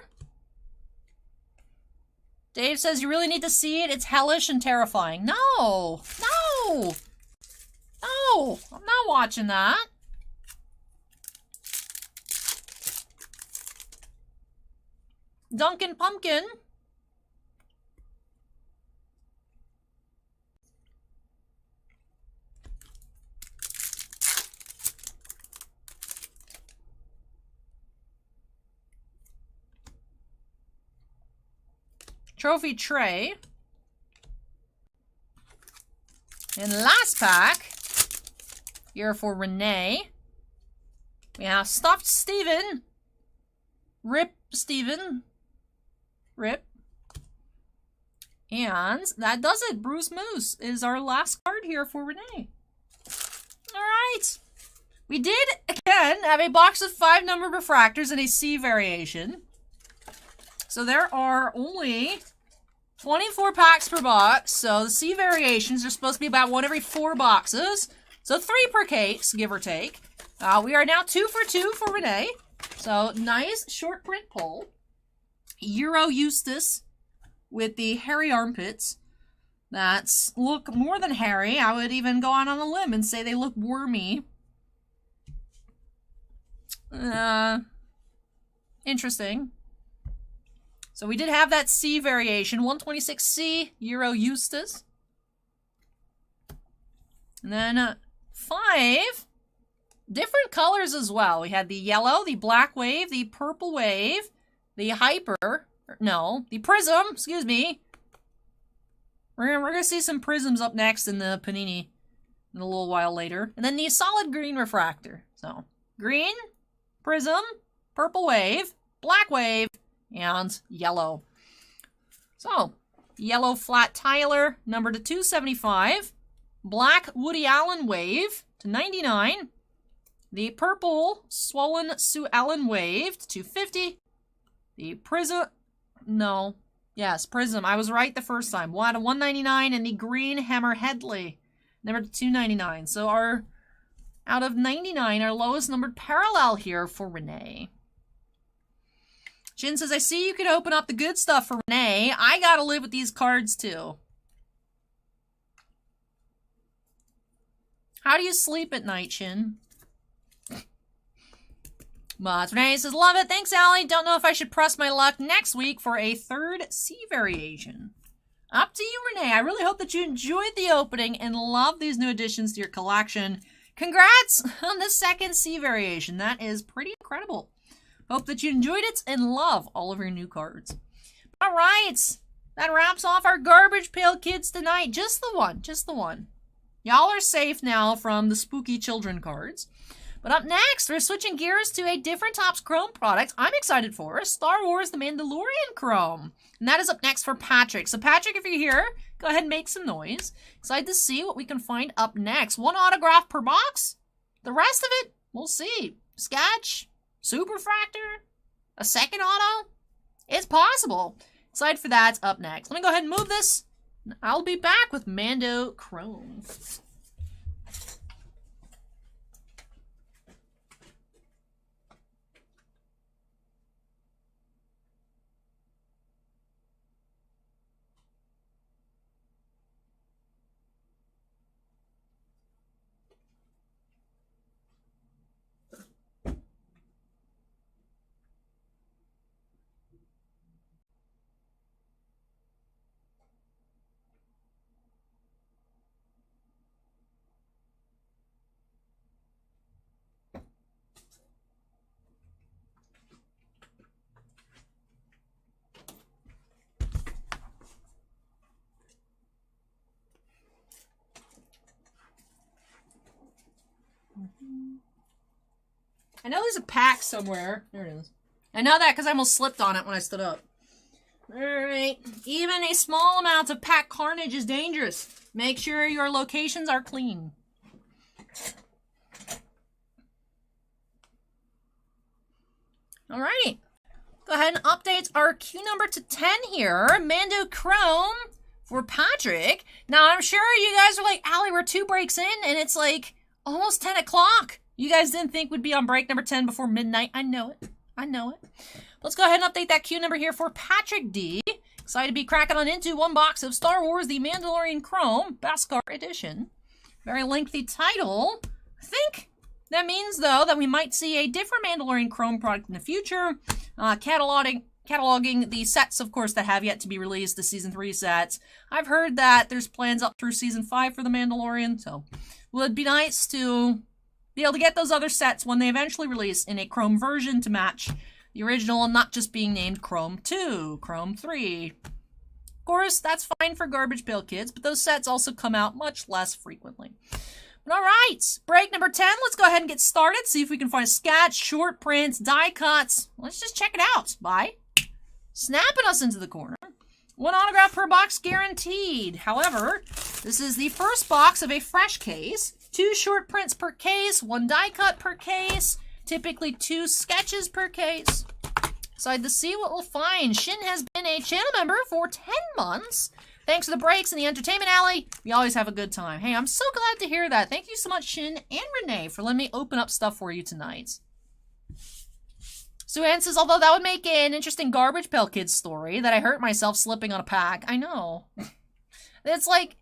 Dave says you really need to see it. It's hellish and terrifying. No! No! No! I'm not watching that. Duncan Pumpkin. Trophy Tray. And last pack, here for Renee, we have Stuffed Steven. Rip Steven. Rip. And that does it. Bruce Moose is our last card here for Renee. Alright. We did, again, have a box of 5 numbered refractors and a C variation. So there are only 24 packs per box, so the C variations are supposed to be about 1 every 4 boxes. So 3 per case, give or take. We are now 2 for 2 for Renee. So nice short print pull. Euro Eustace with the hairy armpits. That's look more than hairy. I would even go on a limb and say they look wormy. Interesting. So we did have that C variation, 126C, Euro Eustace. And then 5 different colors as well. We had the yellow, the black wave, the purple wave, the hyper, no, the prism, excuse me. We're gonna see some prisms up next in the Panini in a little while later. And then the solid green refractor. So green, prism, purple wave, black wave, and yellow. So, yellow flat Tyler, number to 275. Black Woody Allen wave to 99. The purple swollen Sue Ellen wave to 250. The prism, no, yes, prism. I was right the first time. One to 199, and the green Hammer Headley, number to 299. So our out of 99, our lowest numbered parallel here for Renee. Shin says, I see you can open up the good stuff for Renee. I gotta live with these cards too. How do you sleep at night, Shin? But Renee says, love it. Thanks, Allie. Don't know if I should press my luck next week for a 3rd C variation. Up to you, Renee. I really hope that you enjoyed the opening and love these new additions to your collection. Congrats on the 2nd C variation. That is pretty incredible. Hope that you enjoyed it and love all of your new cards. All right. That wraps off our Garbage Pail Kids tonight. Just the one. Just the one. Y'all are safe now from the spooky children cards. But up next, we're switching gears to a different Topps Chrome product I'm excited for. Star Wars The Mandalorian Chrome. And that is up next for Patrick. So Patrick, if you're here, go ahead and make some noise. Excited to see what we can find up next. 1 autograph per box. The rest of it, we'll see. Sketch. Super Fractor? A 2nd auto? It's possible. Excited for that up next. Let me go ahead and move this. I'll be back with Mando Chrome. I know there's a pack somewhere. There it is. I know that because I almost slipped on it when I stood up. Alright, even a small amount of pack carnage is dangerous. Make sure your locations are clean. Alright, go ahead and update our queue number to 10 here. Mando Chrome for Patrick. Now, I'm sure you guys are like, Allie, we're 2 breaks in, and it's like almost 10 o'clock. You guys didn't think we'd be on break number 10 before midnight. I know it. I know it. Let's go ahead and update that queue number here for Patrick D. Excited to be cracking on into one box of Star Wars The Mandalorian Chrome Beskar Edition. Very lengthy title. I think that means, though, that we might see a different Mandalorian Chrome product in the future. Cataloging the sets, of course, that have yet to be released, the Season 3 sets. I've heard that there's plans up through Season 5 for The Mandalorian, so it would be nice to be able to get those other sets when they eventually release in a Chrome version to match the original and not just being named Chrome 2, Chrome 3. Of course, that's fine for Garbage Pail Kids, but those sets also come out much less frequently. But alright, break number 10. Let's go ahead and get started. See if we can find sketch, short prints, die cuts. Let's just check it out by snapping us into the corner. 1 autograph per box guaranteed. However, this is the first box of a fresh case. 2 short prints per case, 1 die cut per case, typically 2 sketches per case. Excited to see what we'll find. Shin has been a channel member for 10 months. Thanks for the breaks in the entertainment alley. We always have a good time. Hey, I'm so glad to hear that. Thank you so much, Shin and Renee, for letting me open up stuff for you tonight. Sue Ann says, although that would make an interesting Garbage Pail Kids story that I hurt myself slipping on a pack. I know. It's like,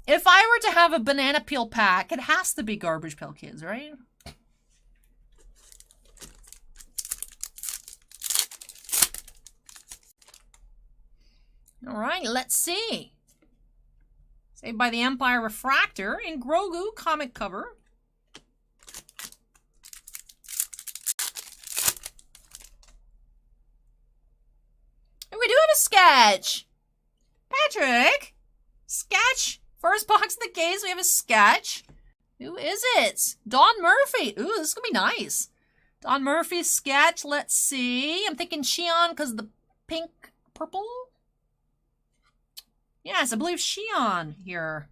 if I were to have a banana peel pack, it has to be Garbage Pail Kids, right? Alright, let's see. Saved by the Empire Refractor in Grogu comic cover. And we do have a sketch. Patrick! Sketch! First box of the case, we have a sketch. Who is it? Don Murphy. Ooh, this is going to be nice. Don Murphy sketch. Let's see. I'm thinking Shion because of the pink, purple. Yes, I believe Shion here.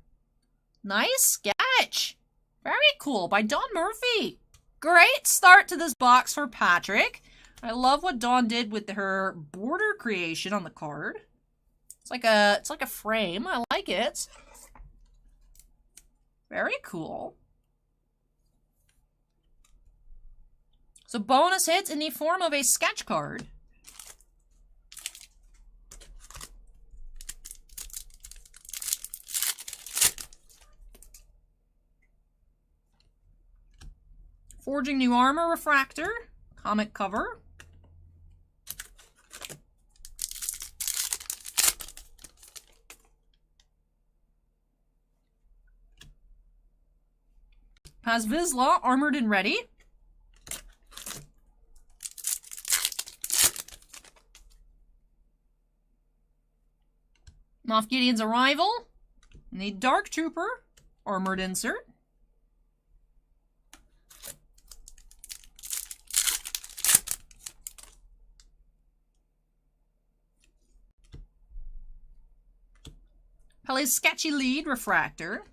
Nice sketch. Very cool by Don Murphy. Great start to this box for Patrick. I love what Dawn did with her border creation on the card. It's like a frame. I like it. Very cool. So bonus hits in the form of a sketch card. Forging New Armor Refractor, comic cover. Paz Vizsla, Armored and Ready. Moff Gideon's Arrival. And the Dark Trooper, Armored Insert. Pele's Sketchy Lead Refractor.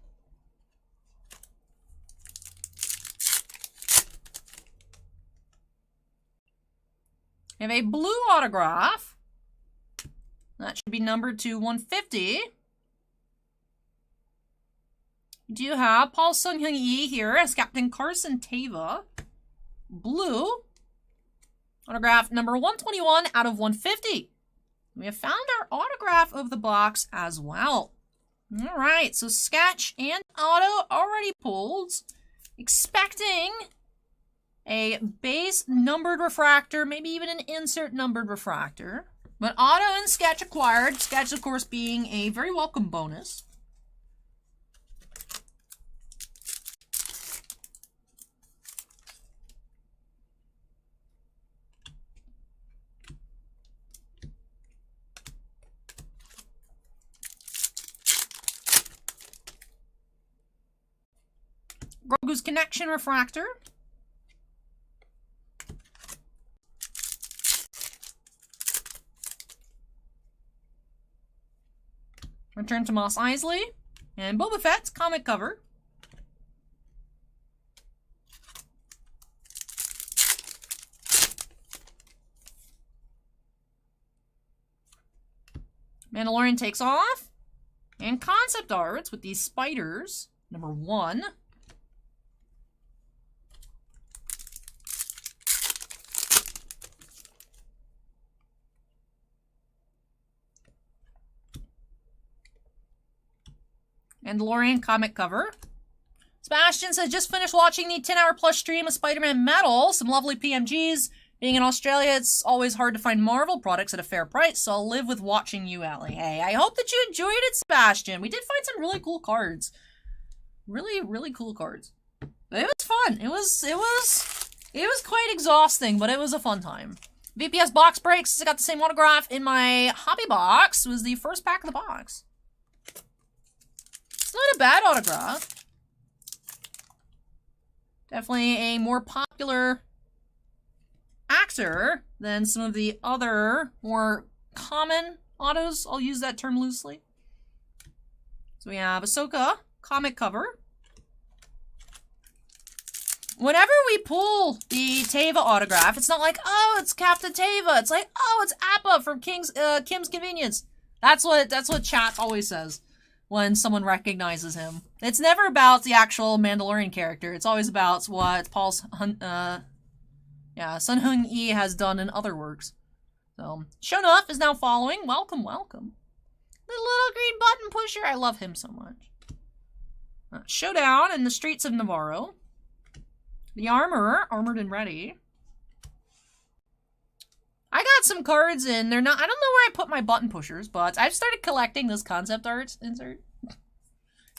We have a blue autograph. That should be numbered to 150. We do have Paul Sun-Hyung Yi here as Captain Carson Teva. Blue. Autograph number 121 out of 150. We have found our autograph of the box as well. All right, so sketch and auto already pulled. Expecting a base numbered refractor, maybe even an insert numbered refractor. But auto and sketch acquired. Sketch, of course, being a very welcome bonus. Grogu's Connection Refractor. Return to Mos Eisley. And Boba Fett's comic cover. Mandalorian takes off. And concept arts with these spiders. Number 1. Mandalorian comic cover. Sebastian says, just finished watching the 10-hour plus stream of Spider-Man Metal. Some lovely PMGs. Being in Australia, it's always hard to find Marvel products at a fair price, so I'll live with watching you, Allie. Hey, I hope that you enjoyed it, Sebastian. We did find some really cool cards. Really, really cool cards. But it was fun. It was quite exhausting, but it was a fun time. VPS box breaks. I got the same autograph in my hobby box. It was the first pack of the box. It's not a bad autograph. Definitely a more popular actor than some of the other more common autos. I'll use that term loosely. So we have Ahsoka comic cover. Whenever we pull the Teva autograph, it's not like, oh, it's Captain Teva. It's like, oh, it's Appa from Kim's Convenience. That's what chat always says when someone recognizes him. It's never about the actual Mandalorian character. It's always about what Sun Hung-yi has done in other works. So, Shonuff is now following. Welcome, welcome. The little green button pusher. I love him so much. Showdown in the streets of Navarro. The Armorer, armored and ready. I got some cards in. They're not. I don't know where I put my button pushers, but I've started collecting this concept art insert.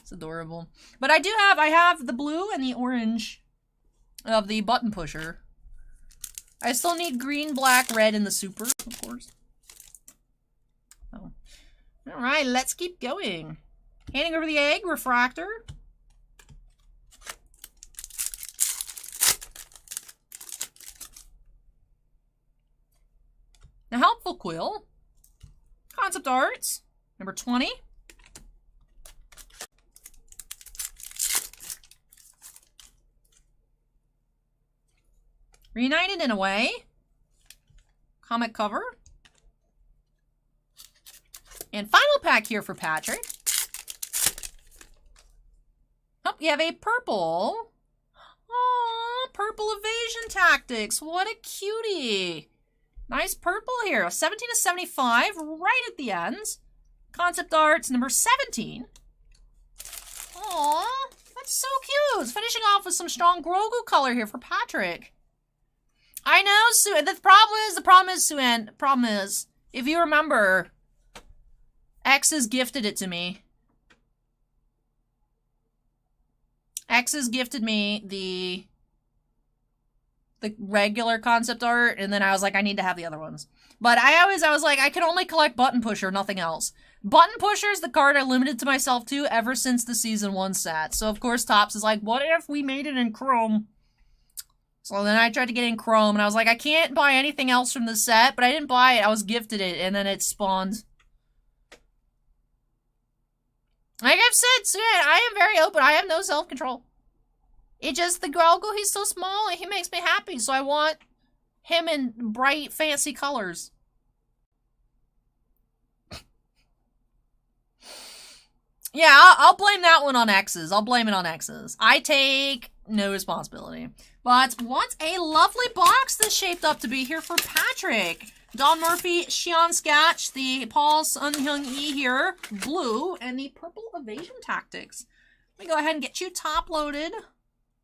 It's adorable. But I have the blue and the orange of the button pusher. I still need green, black, red, and the super, of course. Oh. Alright, let's keep going. Handing over the egg, refractor. The Helpful Quill. Concept arts. Number 20. Reunited in a Way. Comic cover. And final pack here for Patrick. Oh, you have a purple. Aw, Purple Evasion Tactics. What a cutie. Nice purple here. 17 to 75, right at the ends. Concept arts number 17. Aww, that's so cute. Finishing off with some strong Grogu color here for Patrick. I know, Suen. The problem is, Suen. The problem is, if you remember, X has gifted it to me. X has gifted me the regular concept art, and then I was like, I need to have the other ones. But I was like, I can only collect Button Pusher, nothing else. Button Pusher is the card I limited to myself to ever since the Season 1 set. So, of course, Topps is like, what if we made it in Chrome? So then I tried to get in Chrome, and I was like, I can't buy anything else from the set, but I didn't buy it. I was gifted it, and then it spawned. Like I've said, I am very open. I have no self-control. It just, the Grogu, he's so small, and he makes me happy, so I want him in bright, fancy colors. Yeah, I'll blame that one on X's. I'll blame it on X's. I take no responsibility. But what a lovely box this shaped up to be here for Patrick. Don Murphy, Xian Sketch, the Paul Sun Hyung Yi here, blue, and the Purple Evasion Tactics. Let me go ahead and get you top-loaded.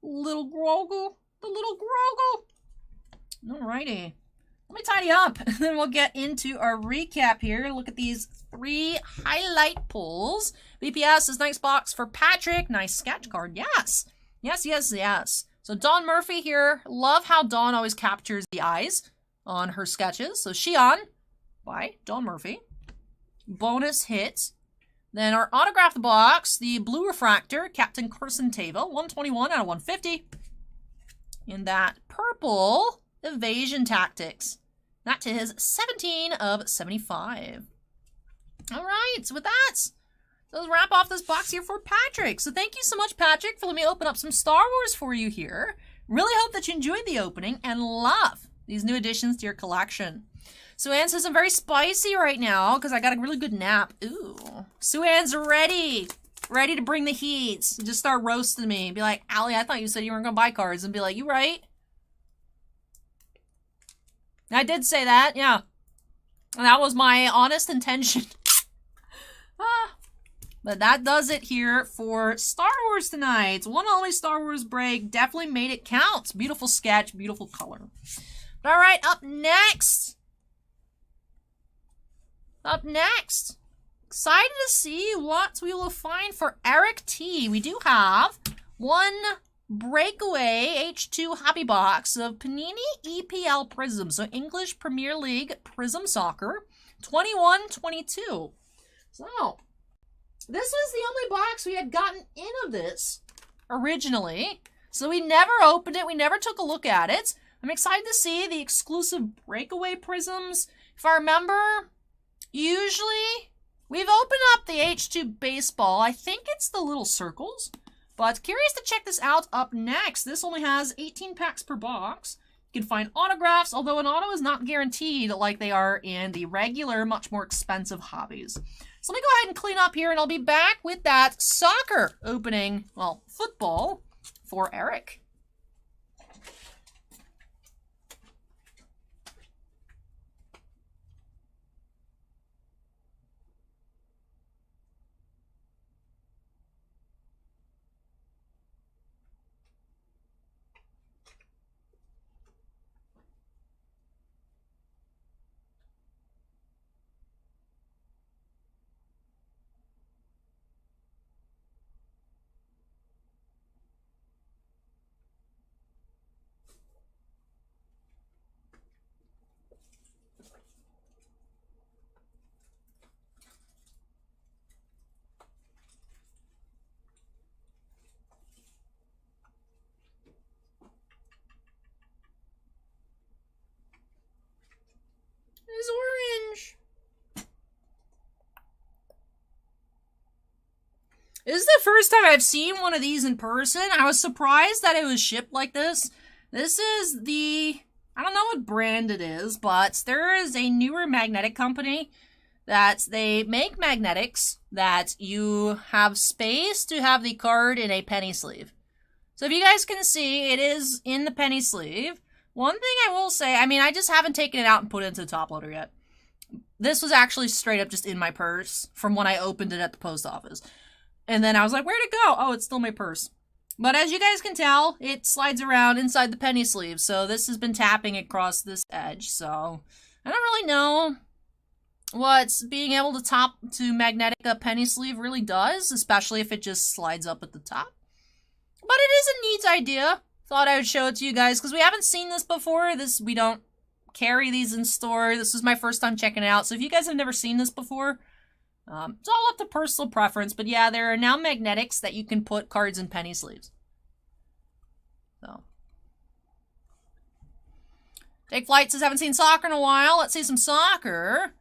Little Grogu. The little Grogu. Alrighty. Let me tidy up, and then we'll get into our recap here. Look at these 3 highlight pulls. BPS is nice box for Patrick. Nice sketch card. Yes. Yes, yes, yes. So Dawn Murphy here. Love how Dawn always captures the eyes on her sketches. So Xian by Dawn Murphy. Bonus hit. Then our autograph box, the blue refractor, Captain Carson Teva, 121 out of 150. And that purple Evasion Tactics. That is 17 of 75. All right, so with that, So let's wrap off this box here for Patrick. So thank you so much, Patrick, for letting me open up some Star Wars for you here. Really hope that you enjoyed the opening and love these new additions to your collection. Suan says I'm very spicy right now because I got a really good nap. Ooh. Suan's ready. Ready to bring the heat. Just start roasting me. Be like, Allie, I thought you said you weren't going to buy cards. And be like, you right? I did say that, yeah. And that was my honest intention. But that does it here for Star Wars tonight. One only Star Wars break. Definitely made it count. Beautiful sketch, beautiful color. But all right, up next. Excited to see what we will find for Eric T. We do have one breakaway H2 hobby box of Panini EPL Prism. So English Premier League Prism Soccer 21-22. So this was the only box we had gotten in of this originally. So we never opened it. We never took a look at it. I'm excited to see the exclusive breakaway prisms. If I remember, usually we've opened up the H2 baseball. I think it's the little circles. But curious to check this out up next. This only has 18 packs per box. You can find autographs, although an auto is not guaranteed like they are in the regular, much more expensive hobbies. So let me go ahead and clean up here, and I'll be back with that soccer opening, well, football for Eric. It's orange. This is the first time I've seen one of these in person. I was surprised that it was shipped like this. This is the, I don't know what brand it is, but there is a newer magnetic company that they make magnetics that you have space to have the card in a penny sleeve. So if you guys can see, it is in the penny sleeve. One thing I will say, I mean, I just haven't taken it out and put it into the top loader yet. This was actually straight up just in my purse from when I opened it at the post office. And then I was like, where'd it go? Oh, it's still in my purse. But as you guys can tell, it slides around inside the penny sleeve. So this has been tapping across this edge. So I don't really know what being able to top to magnetic a penny sleeve really does, especially if it just slides up at the top. But it is a neat idea. Thought I would show it to you guys because we haven't seen this before. We don't carry these in store. This was my first time checking it out. So if you guys have never seen this before, it's all up to personal preference. But yeah, there are now magnetics that you can put cards in penny sleeves. So Take Flight says, haven't seen soccer in a while. Let's see some soccer.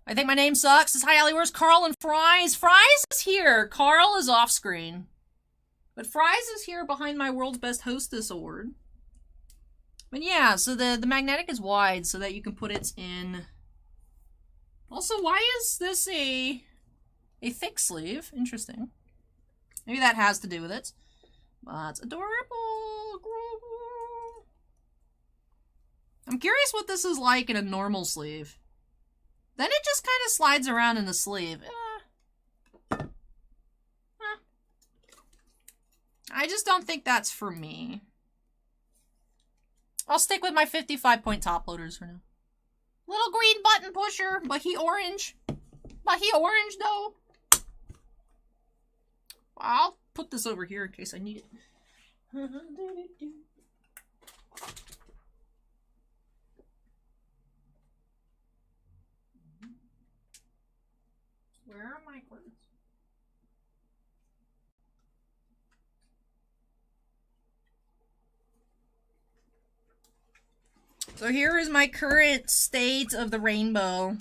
I think my name sucks. Says, hi, Allie, where's Carl and Fries? Fries is here. Carl is off screen. But Fries is here behind my World's Best Hostess award. But yeah, so the magnetic is wide so that you can put it in. Also, why is this a thick sleeve? Interesting. Maybe that has to do with it. But it's adorable. I'm curious what this is like in a normal sleeve. Then it just kind of slides around in the sleeve. I just don't think that's for me. I'll stick with my 55-point top loaders for now. Little green button pusher, but he orange. But he orange, though. I'll put this over here in case I need it. Where are my cards? So here is my current state of the rainbow.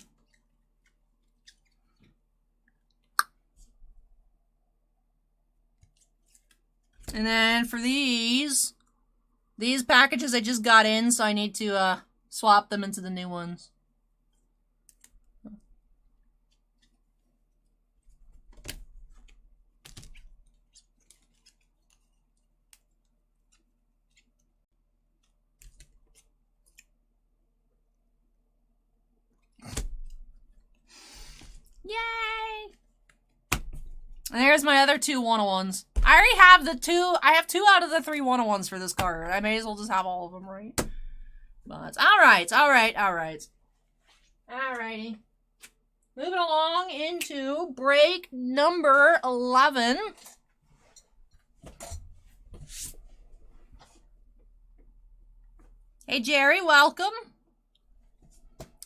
And then for these packages I just got in, so I need to swap them into the new ones. Yay! And there's my other 2 101s. I already have the 2. I have 2 out of the 3 101s for this card. I may as well just have all of them, right? But alrighty. Moving along into break number 11. Hey Jerry, welcome.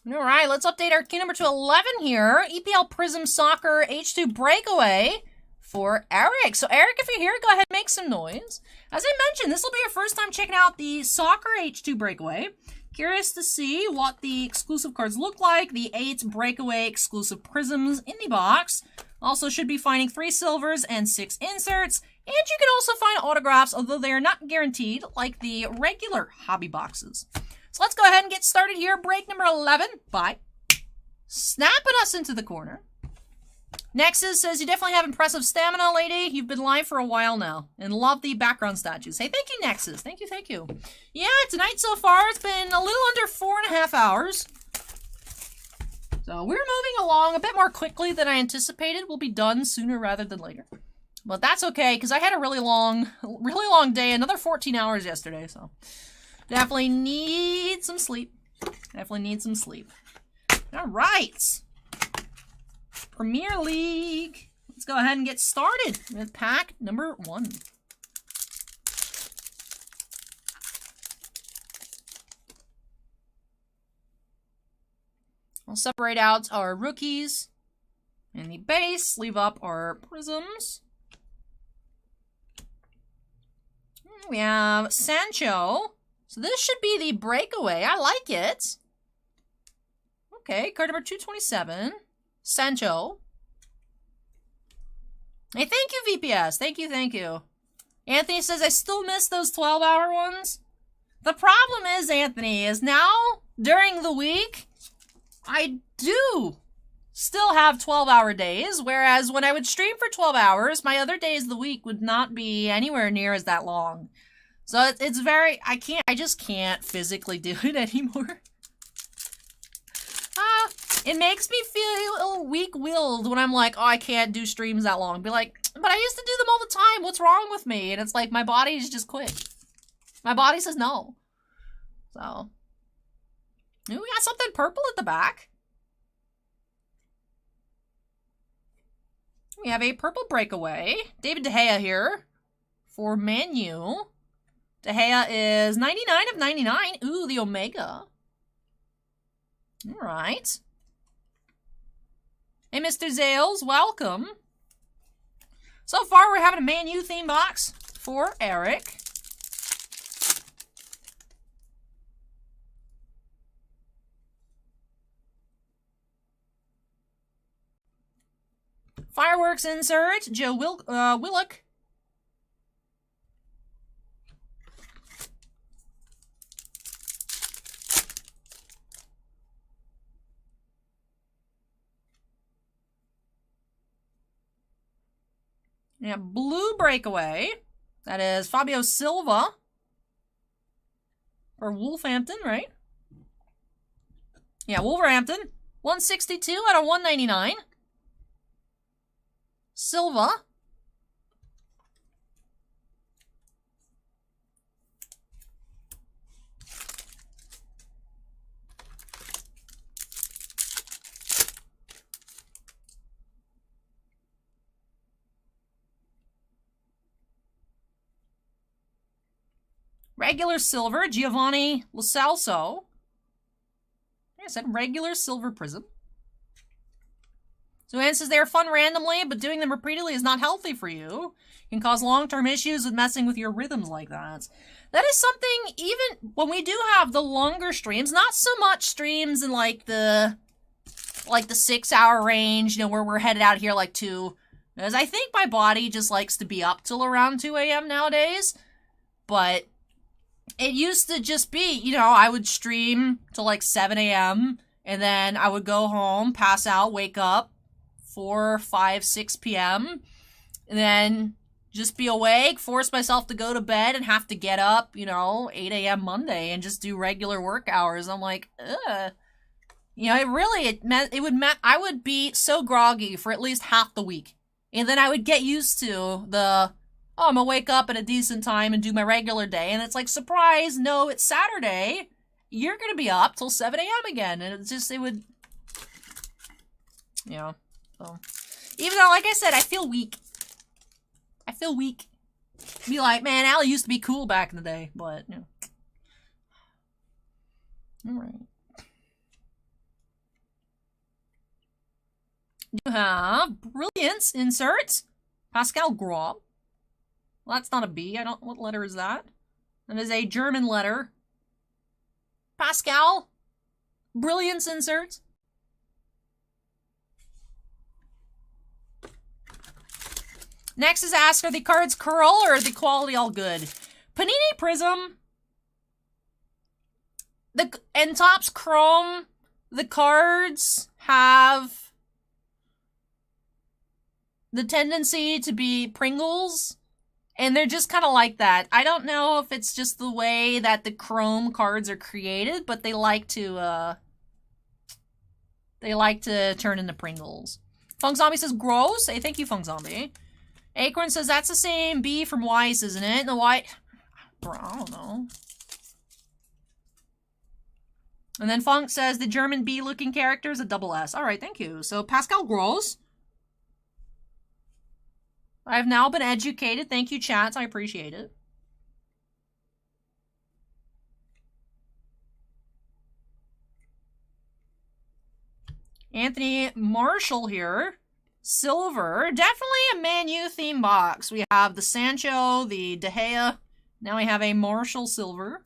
Alright, let's update our key number to 11 here. EPL Prism Soccer H2 Breakaway for Eric. So Eric, if you're here, go ahead and make some noise. As I mentioned, this will be your first time checking out the Soccer H2 Breakaway. Curious to see what the exclusive cards look like. The 8 Breakaway exclusive Prisms in the box. Also should be finding 3 silvers and 6 inserts. And you can also find autographs, although they are not guaranteed, like the regular hobby boxes. So let's go ahead and get started here. Break number 11 by snapping us into the corner. Nexus says, you definitely have impressive stamina, lady. You've been live for a while now. And love the background statues. Hey, thank you, Nexus. Thank you. Yeah, tonight so far, it's been a little under 4.5 hours. So we're moving along a bit more quickly than I anticipated. We'll be done sooner rather than later. But that's okay, because I had a really long day. Another 14 hours yesterday, so... Definitely need some sleep. All right. Premier League. Let's go ahead and get started with pack number 1. I'll separate out our rookies in the base. Leave up our prisms. We have Sancho. So this should be the breakaway. I like it. Okay, card number 227. Sancho. Hey, thank you, VPS. Thank you. Anthony says, I still miss those 12-hour ones. The problem is, Anthony, is now, during the week, I do still have 12-hour days, whereas when I would stream for 12 hours, my other days of the week would not be anywhere near as that long. So it's very, I just can't physically do it anymore. It makes me feel weak-willed when I'm like, oh, I can't do streams that long. Be like, but I used to do them all the time. What's wrong with me? And it's like, my body's just quit. My body says no. So. Ooh, we got something purple at the back. We have a purple breakaway. David De Gea here for Man U. De Gea is 99 of 99. Ooh, the Omega. All right. Hey, Mr. Zales, welcome. So far, we're having a Man U theme box for Eric. Fireworks insert, Joe Willock. Yeah, blue breakaway. That is Fabio Silva. Or Wolverhampton, right? Yeah, Wolverhampton. 162 out of 199. Silva. Regular silver, Giovanni Lo Celso. Like I said, regular silver prism. So Anne says they are fun randomly, but doing them repeatedly is not healthy for you. Can cause long-term issues with messing with your rhythms like that. That is something, even when we do have the longer streams, not so much streams in like the 6-hour range, you know, where we're headed out here like to Because I think my body just likes to be up till around 2 a.m. nowadays. But it used to just be, you know, I would stream till like 7 a.m. and then I would go home, pass out, wake up 4, 5, 6 p.m. and then just be awake, force myself to go to bed and have to get up, you know, 8 a.m. Monday and just do regular work hours. I'm like, ugh. You know, I would be so groggy for at least half the week. And then I would get used to the, oh, I'm gonna wake up at a decent time and do my regular day. And it's like, surprise, no, it's Saturday. You're gonna be up till 7 a.m. again. And it would, you know, so. Even though, like I said, I feel weak. Be like, man, Allie used to be cool back in the day, but, you know. Alright. You have Brilliance inserts. Pascal Grob. Well, that's not a B. What letter is that? That is a German letter. Pascal. Brilliance inserts. Next is asked, are the cards curl or are the quality all good? Panini Prism. And Topps Chrome, the cards have the tendency to be Pringles. And they're just kind of like that. I don't know if it's just the way that the Chrome cards are created, but they like to turn into Pringles. Funk Zombie says, gross. Hey, thank you, Funk Zombie. Acorn says, that's the same B from Weiss, isn't it? And the Y... Bro, I don't know. And then Funk says, the German B-looking character is a double S. Alright, thank you. So, Pascal Gross. I have now been educated. Thank you, chats. I appreciate it. Anthony Marshall here. Silver. Definitely a Man U theme box. We have the Sancho, the De Gea. Now we have a Marshall Silver.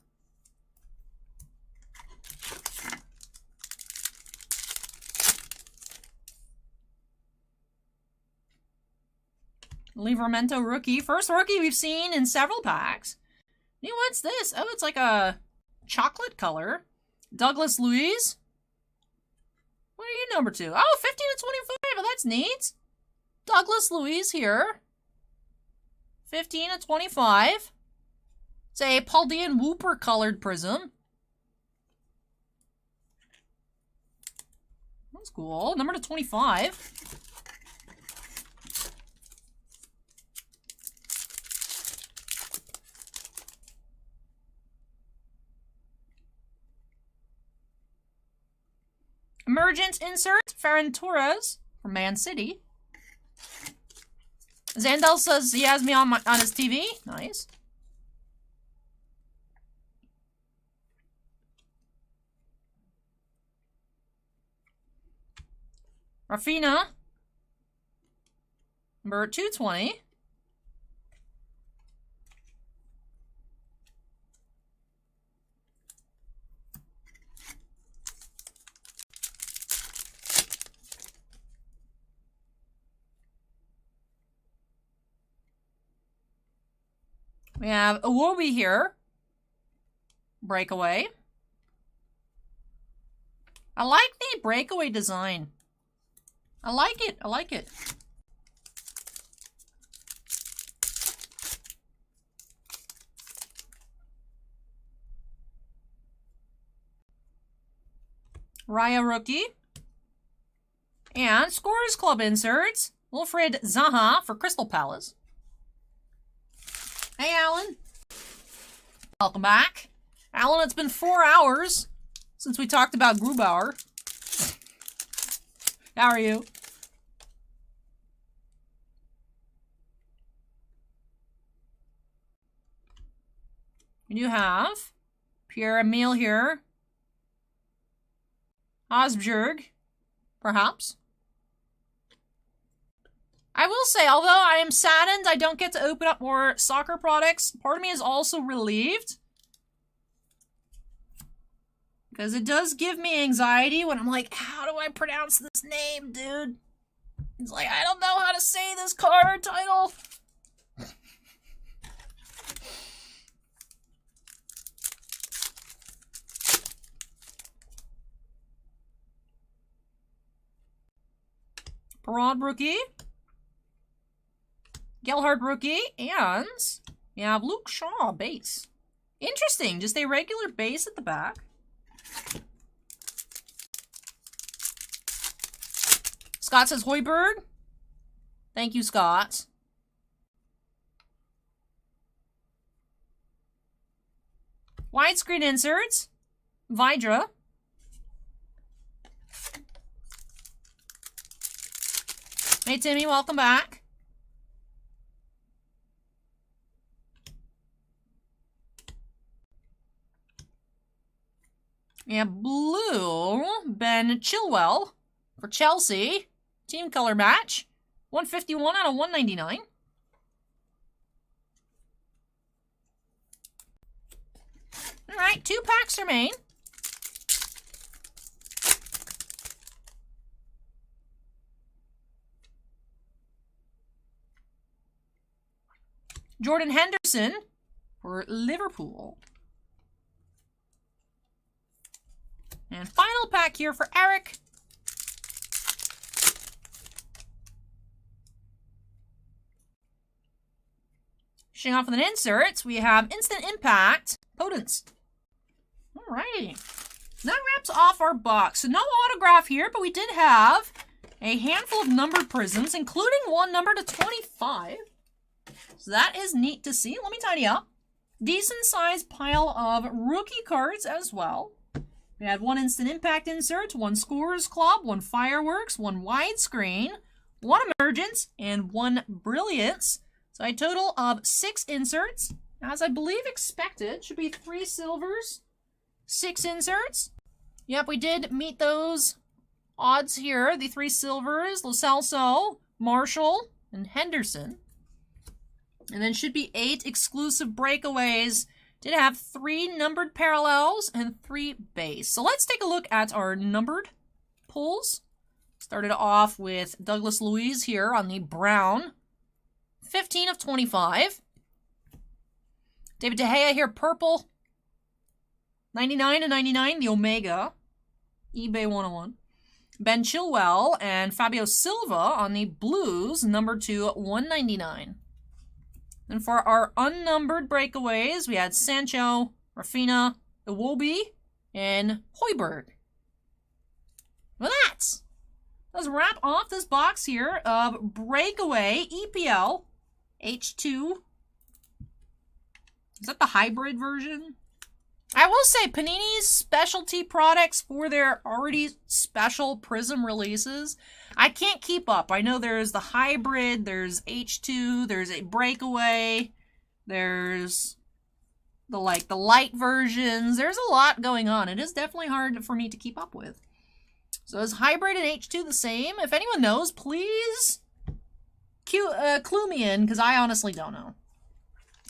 Livramento rookie. First rookie we've seen in several packs. Hey, what's this? Oh, it's like a chocolate color. Douglas Luiz. What are you number 2? Oh, 15 to 25. Oh, that's neat. Douglas Luiz here. 15 to 25. It's a Paldean Whooper colored prism. That's cool. Number to 25. Emergent insert, Ferran Torres from Man City. Zandel says he has me on his TV. Nice. Rafinha. Number 220. We have Iwobi here. Breakaway. I like the breakaway design. I like it. I like it. Raya rookie. And Scorers Club inserts. Wilfred Zaha for Crystal Palace. Hey, Alan. Welcome back. Alan, it's been 4 hours since we talked about Grubauer. How are you? You have Pierre-Emile here. Osbjerg, perhaps. I will say, although I am saddened I don't get to open up more soccer products, part of me is also relieved. Because it does give me anxiety when I'm like, how do I pronounce this name, dude? He's like, I don't know how to say this card title. Broad rookie. Gelhardt rookie. And we have Luke Shaw base. Interesting. Just a regular base at the back. Scott says Hoiberg. Thank you, Scott. Widescreen inserts. Vidra. Hey, Timmy, welcome back. Yeah, blue. Ben Chilwell for Chelsea. Team color match. 151 out of 199. All right, 2 packs remain. Jordan Henderson for Liverpool. And final pack here for Eric. Finishing off with an insert, we have Instant Impact Potence. Alrighty. That wraps off our box. So no autograph here, but we did have a handful of numbered prisms, including one numbered to 25. So that is neat to see. Let me tidy up. Decent sized pile of rookie cards as well. We had 1 Instant Impact insert, 1 Scorers Club, 1 Fireworks, 1 Widescreen, 1 Emergence, and 1 Brilliance. So a total of 6 inserts. As I believe expected, should be 3 silvers, 6 inserts. Yep, we did meet those odds here. The 3 silvers, Lo Celso, Marshall, and Henderson. And then should be 8 exclusive breakaways. Did have 3 numbered parallels and 3 base. So let's take a look at our numbered pulls. Started off with Douglas Luiz here on the brown. 15 of 25. David De Gea here, purple. 99 to 99, the Omega. eBay 101. Ben Chilwell and Fabio Silva on the blues, numbered to 199. And for our unnumbered breakaways, we had Sancho, Rafinha, Iwobi, and Hoiberg. Well, let's wrap off this box here of breakaway EPL H2. Is that the hybrid version? I will say Panini's specialty products for their already special Prism releases, I can't keep up. I know there's the hybrid, there's H2, there's a breakaway, there's the light versions. There's a lot going on. It is definitely hard for me to keep up with. So is hybrid and H2 the same? If anyone knows, please clue me in, because I honestly don't know.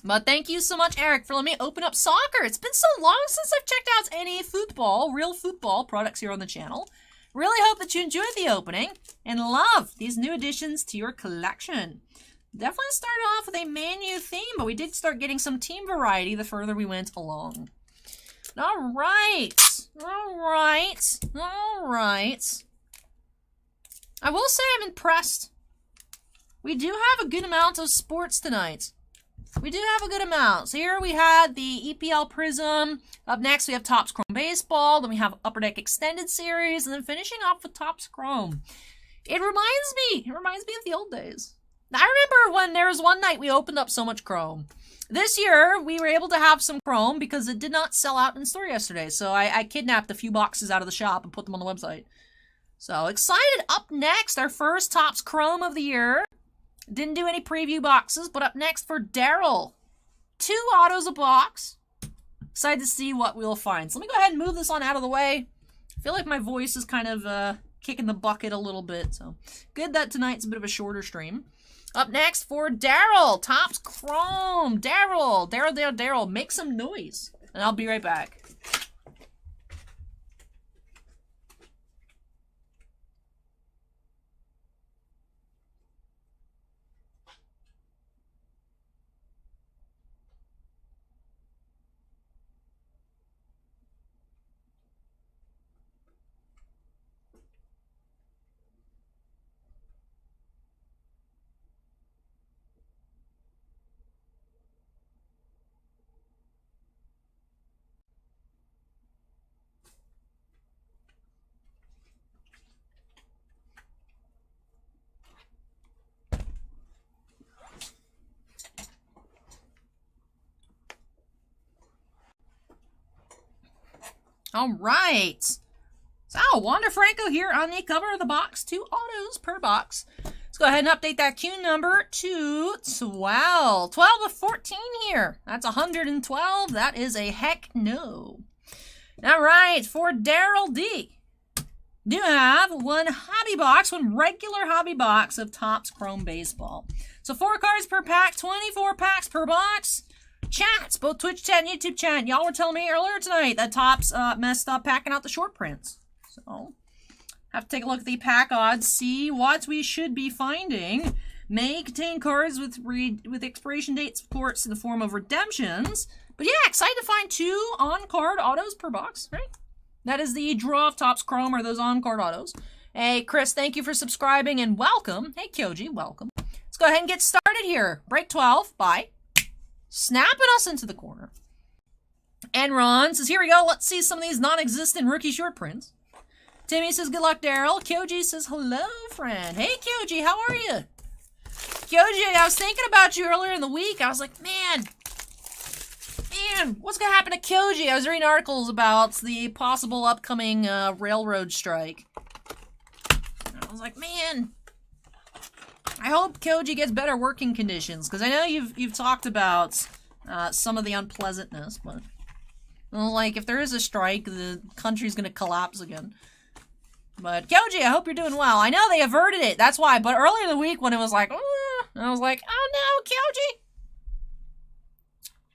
But thank you so much, Eric, for letting me open up soccer. It's been so long since I've checked out any football, real football products here on the channel. Really hope that you enjoyed the opening and love these new additions to your collection. Definitely started off with a Man U theme, but we did start getting some team variety the further we went along. All right. I will say I'm impressed. We do have a good amount of sports tonight. We do have a good amount. So here we had the EPL Prism. Up next we have Topps Chrome Baseball. Then we have Upper Deck Extended Series. And then finishing off with Topps Chrome. It reminds me of the old days. I remember when there was one night we opened up so much Chrome. This year we were able to have some Chrome because it did not sell out in store yesterday. So I kidnapped a few boxes out of the shop and put them on the website. So excited. Up next, our first Topps Chrome of the year. Didn't do any preview boxes, but up next for Daryl. 2 autos a box. Excited to see what we'll find. So let me go ahead and move this on out of the way. I feel like my voice is kind of kicking the bucket a little bit. So good that tonight's a bit of a shorter stream. Up next for Daryl. Topps Chrome. Daryl. Make some noise. And I'll be right back. All right. So, Wander Franco here on the cover of the box. 2 autos per box. Let's go ahead and update that Q number to 12. 12 of 14 here. That's 112. That is a heck no. All right, for Daryl D. Do have 1 hobby box, 1 regular hobby box of Topps Chrome Baseball. So 4 cards per pack, 24 packs per box. Chats, both Twitch chat and YouTube chat. Y'all were telling me earlier tonight that Topps messed up packing out the short prints. So, have to take a look at the pack odds, see what we should be finding. May contain cards with expiration dates, of course, in the form of redemptions. But yeah, excited to find 2 on-card autos per box, right? That is the draw of Topps Chrome, or those on-card autos. Hey, Chris, thank you for subscribing and welcome. Hey, Kyoji, welcome. Let's go ahead and get started here. Break 12 by snapping us into the corner. And Ron says, here we go. Let's see some of these non-existent rookie short prints. Timmy says, good luck, Daryl. Kyoji says, hello, friend. Hey, Kyoji, how are you? Kyoji, I was thinking about you earlier in the week. I was like, man, what's going to happen to Kyoji? I was reading articles about the possible upcoming railroad strike. And I was like, man, I hope Kyoji gets better working conditions, because I know you've talked about some of the unpleasantness, but well, like if there is a strike, the country's going to collapse again. But Kyoji, I hope you're doing well. I know they averted it, that's why. But earlier in the week when it was like, I was like, oh no, Kyoji.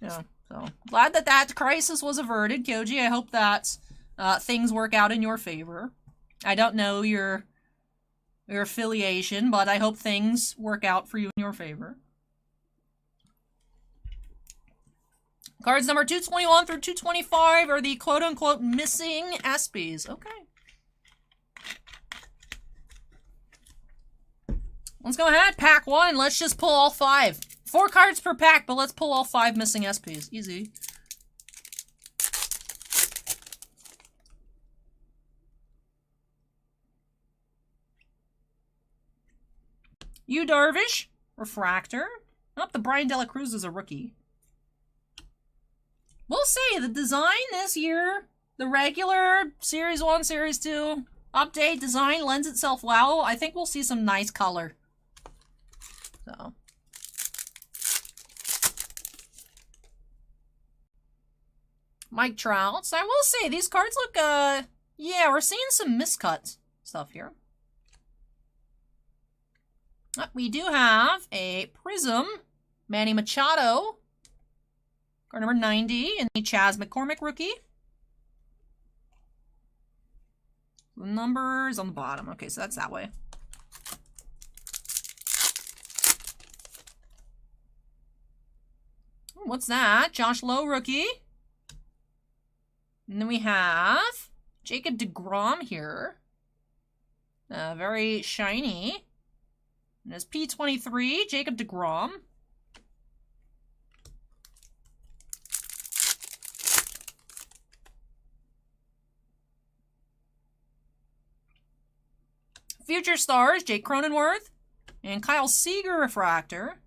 Yeah, so glad that crisis was averted, Kyoji. I hope that things work out in your favor. I don't know your affiliation, but I hope things work out for you in your favor. Cards number 221 through 225 are the quote-unquote missing ESPYs. Okay. Let's go ahead, pack 1. Let's just pull all 5. 4 cards per pack, but let's pull all 5 missing ESPYs. Easy. Yu Darvish, Refractor. Oh, the Brian Dela Cruz is a rookie. We'll see. The design this year, the regular Series 1, Series 2 update design lends itself well. I think we'll see some nice color. So. Mike Trout. So I will say, these cards look, yeah, we're seeing some miscut stuff here. We do have a Prism, Manny Machado, card number 90, and the Chas McCormick rookie. The number's on the bottom. Okay, so that's that way. What's that? Josh Lowe rookie. And then we have Jacob deGrom here. Very shiny. And it's P23, Jacob deGrom. Future Stars, Jake Cronenworth. And Kyle Seager refractor.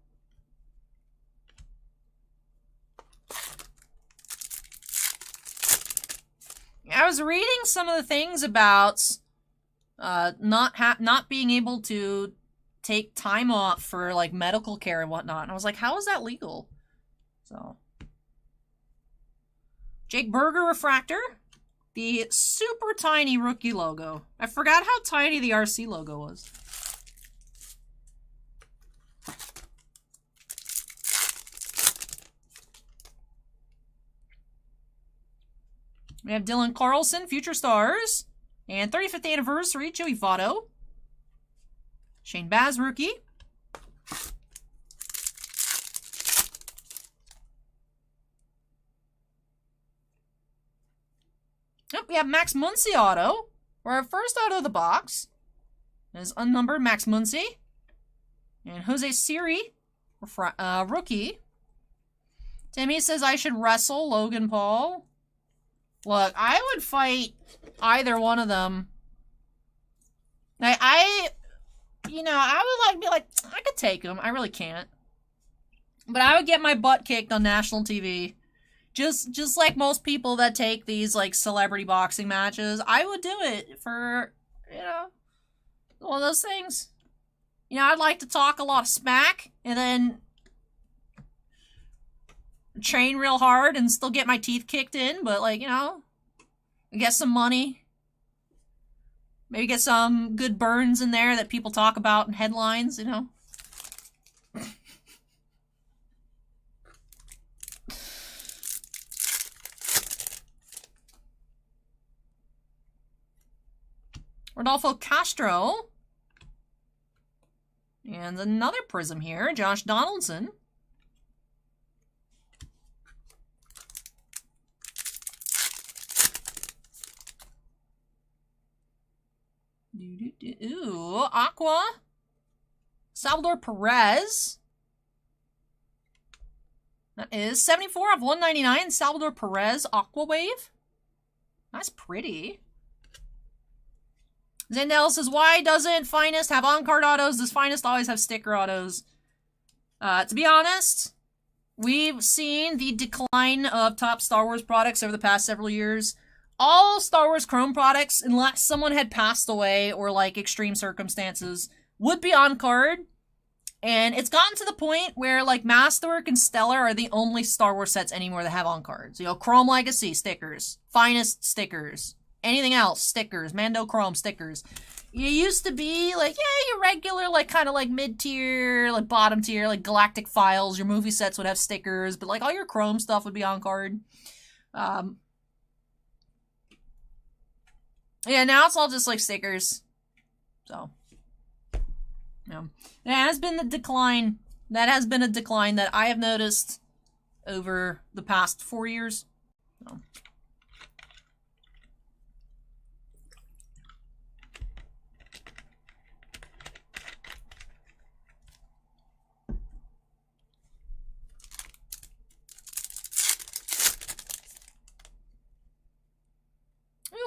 I was reading some of the things about not being able to take time off for like medical care and whatnot, and I was like, how is that legal? So, Jake Berger refractor, the super tiny rookie logo. I forgot how tiny the RC logo was. We have Dylan Carlson, Future Stars. And 35th anniversary, Joey Votto. Shane Baz, rookie. Yep, we have Max Muncy auto. For our first auto of the box is unnumbered Max Muncy. And Jose Siri, rookie. Timmy says I should wrestle Logan Paul. Look, I would fight either one of them. I would like be like, I could take him. I really can't. But I would get my butt kicked on national TV Just like most people that take these like celebrity boxing matches, I would do it for, you know, one of those things. You know, I'd like to talk a lot of smack and then train real hard and still get my teeth kicked in, but like, you know, get some money. Maybe get some good burns in there that people talk about in headlines, you know. Rodolfo Castro. And another prism here. Josh Donaldson. Ooh, Aqua. Salvador Perez. That is 74 of 199. Salvador Perez, Aqua Wave. That's pretty. Zandel says, why doesn't Finest have on-card autos? Does Finest always have sticker autos? To be honest, we've seen the decline of top Star Wars products over the past several years. All Star Wars Chrome products, unless someone had passed away or like extreme circumstances, would be on-card. And it's gotten to the point where like Masterwork and Stellar are the only Star Wars sets anymore that have on-cards. You know, Chrome Legacy, stickers. Finest, stickers. Anything else, stickers. Mando Chrome, stickers. You used to be like, yeah, your regular, like, kind of like mid-tier, like bottom tier, like Galactic Files. Your movie sets would have stickers, but like all your Chrome stuff would be on card. Yeah, now it's all just like stickers. So, yeah. It has been the decline. That has been a decline that I have noticed over the past 4 years. So.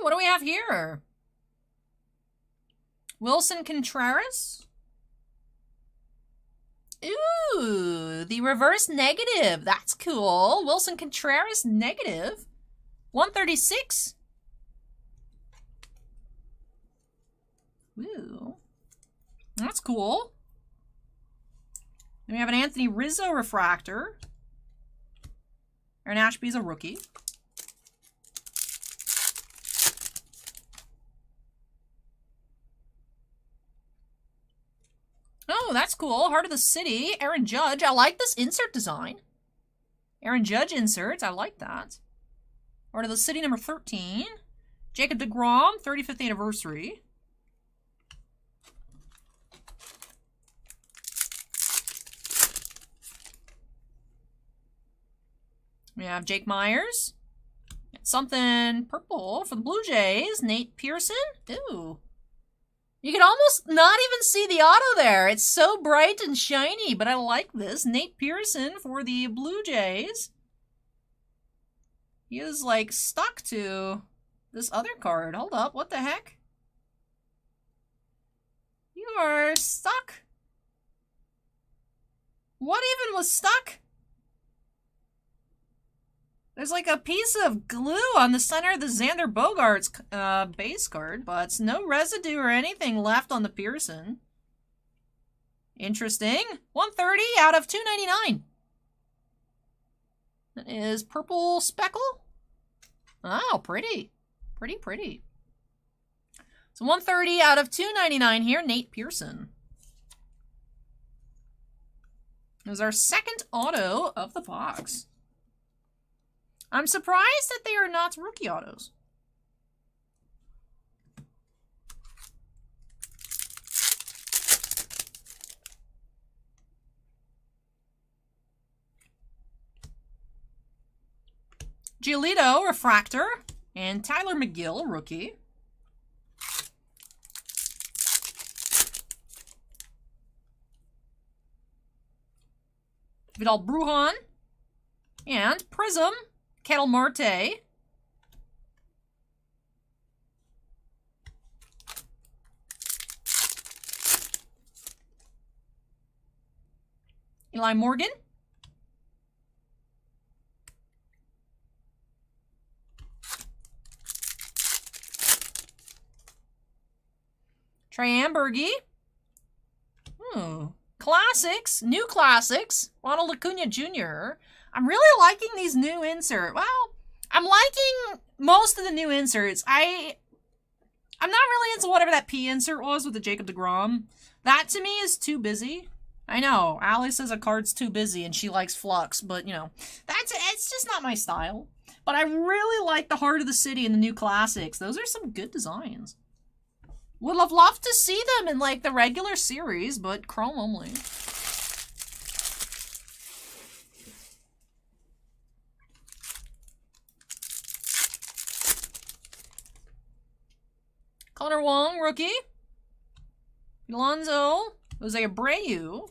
What do we have here? Wilson Contreras? Ooh, the reverse negative. That's cool. Wilson Contreras negative. 136. Ooh. That's cool. Then we have an Anthony Rizzo refractor. Aaron Ashby's a rookie. Oh, that's cool. Heart of the City. Aaron Judge. I like this insert design. Aaron Judge inserts. I like that. Heart of the City number 13. Jacob deGrom, 35th anniversary. We have Jake Myers. Something purple for the Blue Jays. Nate Pearson. Ooh. You can almost not even see the auto there. It's so bright and shiny, but I like this. Nate Pearson for the Blue Jays. He is, like, stuck to this other card. Hold up. What the heck? You are stuck. What even was stuck? There's like a piece of glue on the center of the Xander Bogaerts base card, but no residue or anything left on the Pearson. Interesting. 130 out of 299. That is purple speckle. Oh, pretty. Pretty, pretty. So 130 out of 299 here, Nate Pearson. This is our second auto of the box. I'm surprised that they are not rookie autos. Giolito, refractor, and Tyler McGill, rookie. Vidal Brujan, and Prism, Kettle Marte. Eli Morgan. Trey Ambergy. Classics. New classics. Ronald Acuna Jr. I'm really liking these new inserts. Well, I'm liking most of the new inserts. I'm not really into whatever that P insert was with the Jacob deGrom. That to me is too busy. I know, Allie says a card's too busy and she likes Flux, but you know, it's just not my style. But I really like the Heart of the City and the new classics. Those are some good designs. Would have loved to see them in like the regular series, but Chrome only. Connor Wong, rookie. Alonzo, Jose Abreu.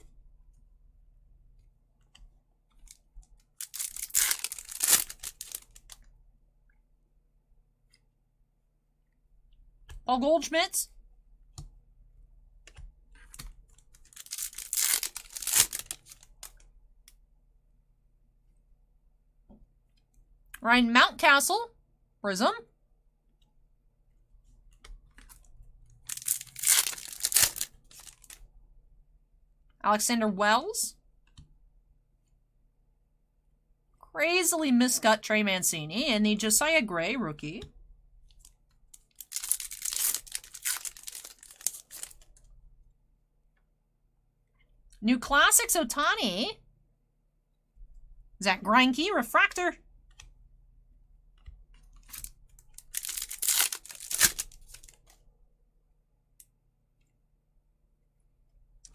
Paul Goldschmidt. Ryan Mountcastle, Prism. Alexander Wells. Crazily miscut Trey Mancini and the Josiah Gray rookie. New Classics Otani. Zach Greinke, Refractor.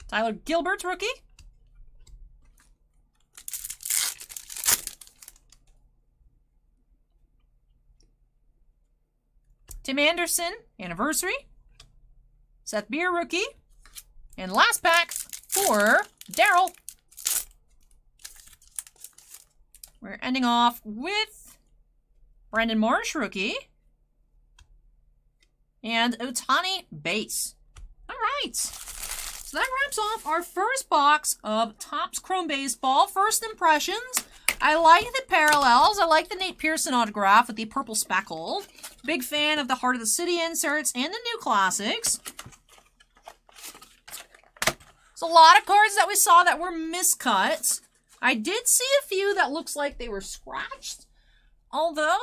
Tyler Gilbert, rookie. Tim Anderson, Anniversary. Seth Beer, rookie. And last pack for Daryl. We're ending off with Brandon Marsh, rookie. And Otani, base. All right. So that wraps off our first box of Topps Chrome Baseball. First impressions. I like the parallels. I like the Nate Pearson autograph with the purple speckle. Big fan of the Heart of the City inserts and the new classics. There's a lot of cards that we saw that were miscuts. I did see a few that looks like they were scratched. Although,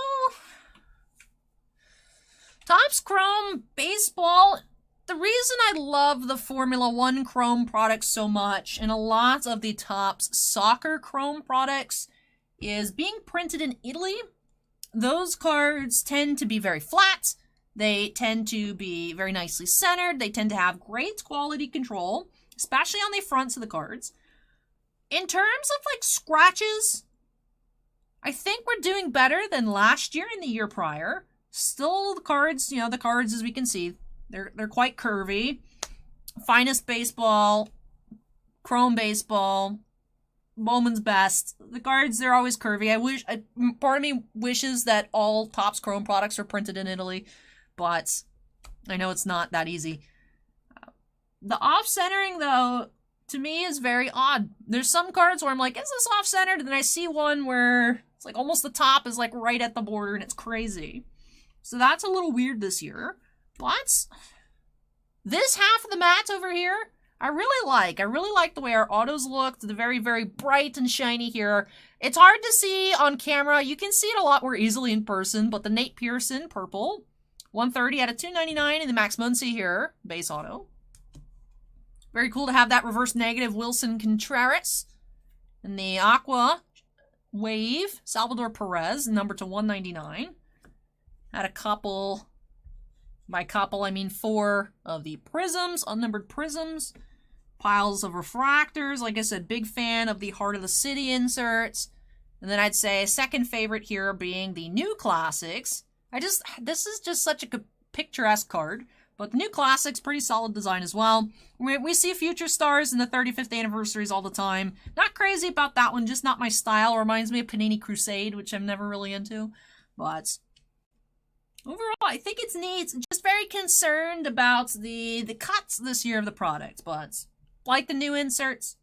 Topps Chrome Baseball, the reason I love the Formula One Chrome products so much, and a lot of the Topps Soccer Chrome products, is being printed in Italy. Those cards tend to be very flat. They tend to be very nicely centered. They tend to have great quality control, especially on the fronts of the cards. In terms of like scratches, I think we're doing better than last year and the year prior. Still the cards, you know, the cards as we can see, they're quite curvy. Finest Baseball, Chrome Baseball, Bowman's Best. The cards, they're always curvy. Part of me wishes that all Topps Chrome products are printed in Italy, but I know it's not that easy. The off-centering, though, to me is very odd. There's some cards where I'm like, is this off-centered? And then I see one where it's like almost the top is like right at the border and it's crazy. So that's a little weird this year. But this half of the mat over here, I really like. I really like the way our autos look. They're very, very bright and shiny here. It's hard to see on camera. You can see it a lot more easily in person, but the Nate Pearson purple, 130 out of 299 in the Max Muncy here, base auto. Very cool to have that reverse negative Wilson Contreras. And the Aqua Wave, Salvador Perez, number to 199. Had a couple, by couple I mean 4 of the prisms, unnumbered prisms. Piles of refractors. Like I said, big fan of the Heart of the City inserts. And then I'd say second favorite here being the new classics. This is just such a picturesque card. But the new classics, pretty solid design as well. We see future stars in the 35th anniversaries all the time. Not crazy about that one, just not my style. Reminds me of Panini Crusade, which I'm never really into. But overall, I think it's neat. Just very concerned about the cuts this year of the product. But like the new inserts.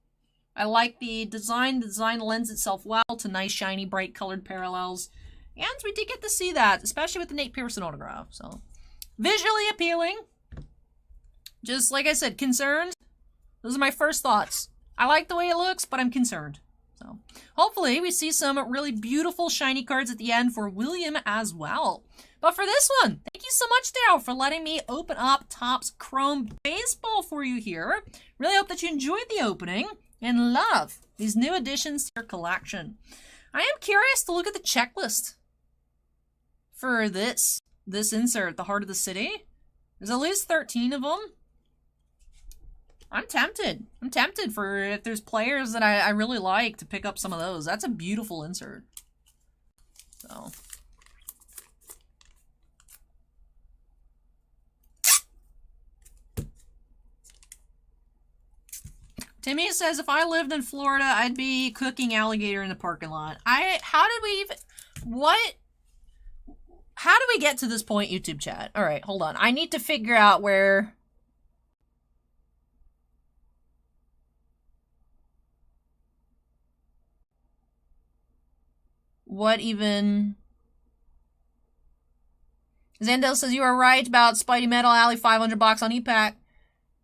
I like the design. The design lends itself well to nice, shiny, bright colored parallels. And we did get to see that, especially with the Nate Pearson autograph. So visually appealing. Just like I said, concerned. Those are my first thoughts. I like the way it looks, but I'm concerned. So hopefully we see some really beautiful shiny cards at the end for William as well. But for this one, thank you so much, Daryl, for letting me open up Topps Chrome Baseball for you here. Really hope that you enjoyed the opening and love these new additions to your collection. I am curious to look at the checklist for this insert, the Heart of the City. There's at least 13 of them. I'm tempted. I'm tempted for if there's players that I really like to pick up some of those. That's a beautiful insert. So. Timmy says, if I lived in Florida, I'd be cooking alligator in the parking lot. How did we even, what? How do we get to this point, YouTube chat? All right, hold on. I need to figure out where. What even? Zandel says, you are right about Spidey Metal Alley, $500 on ePack.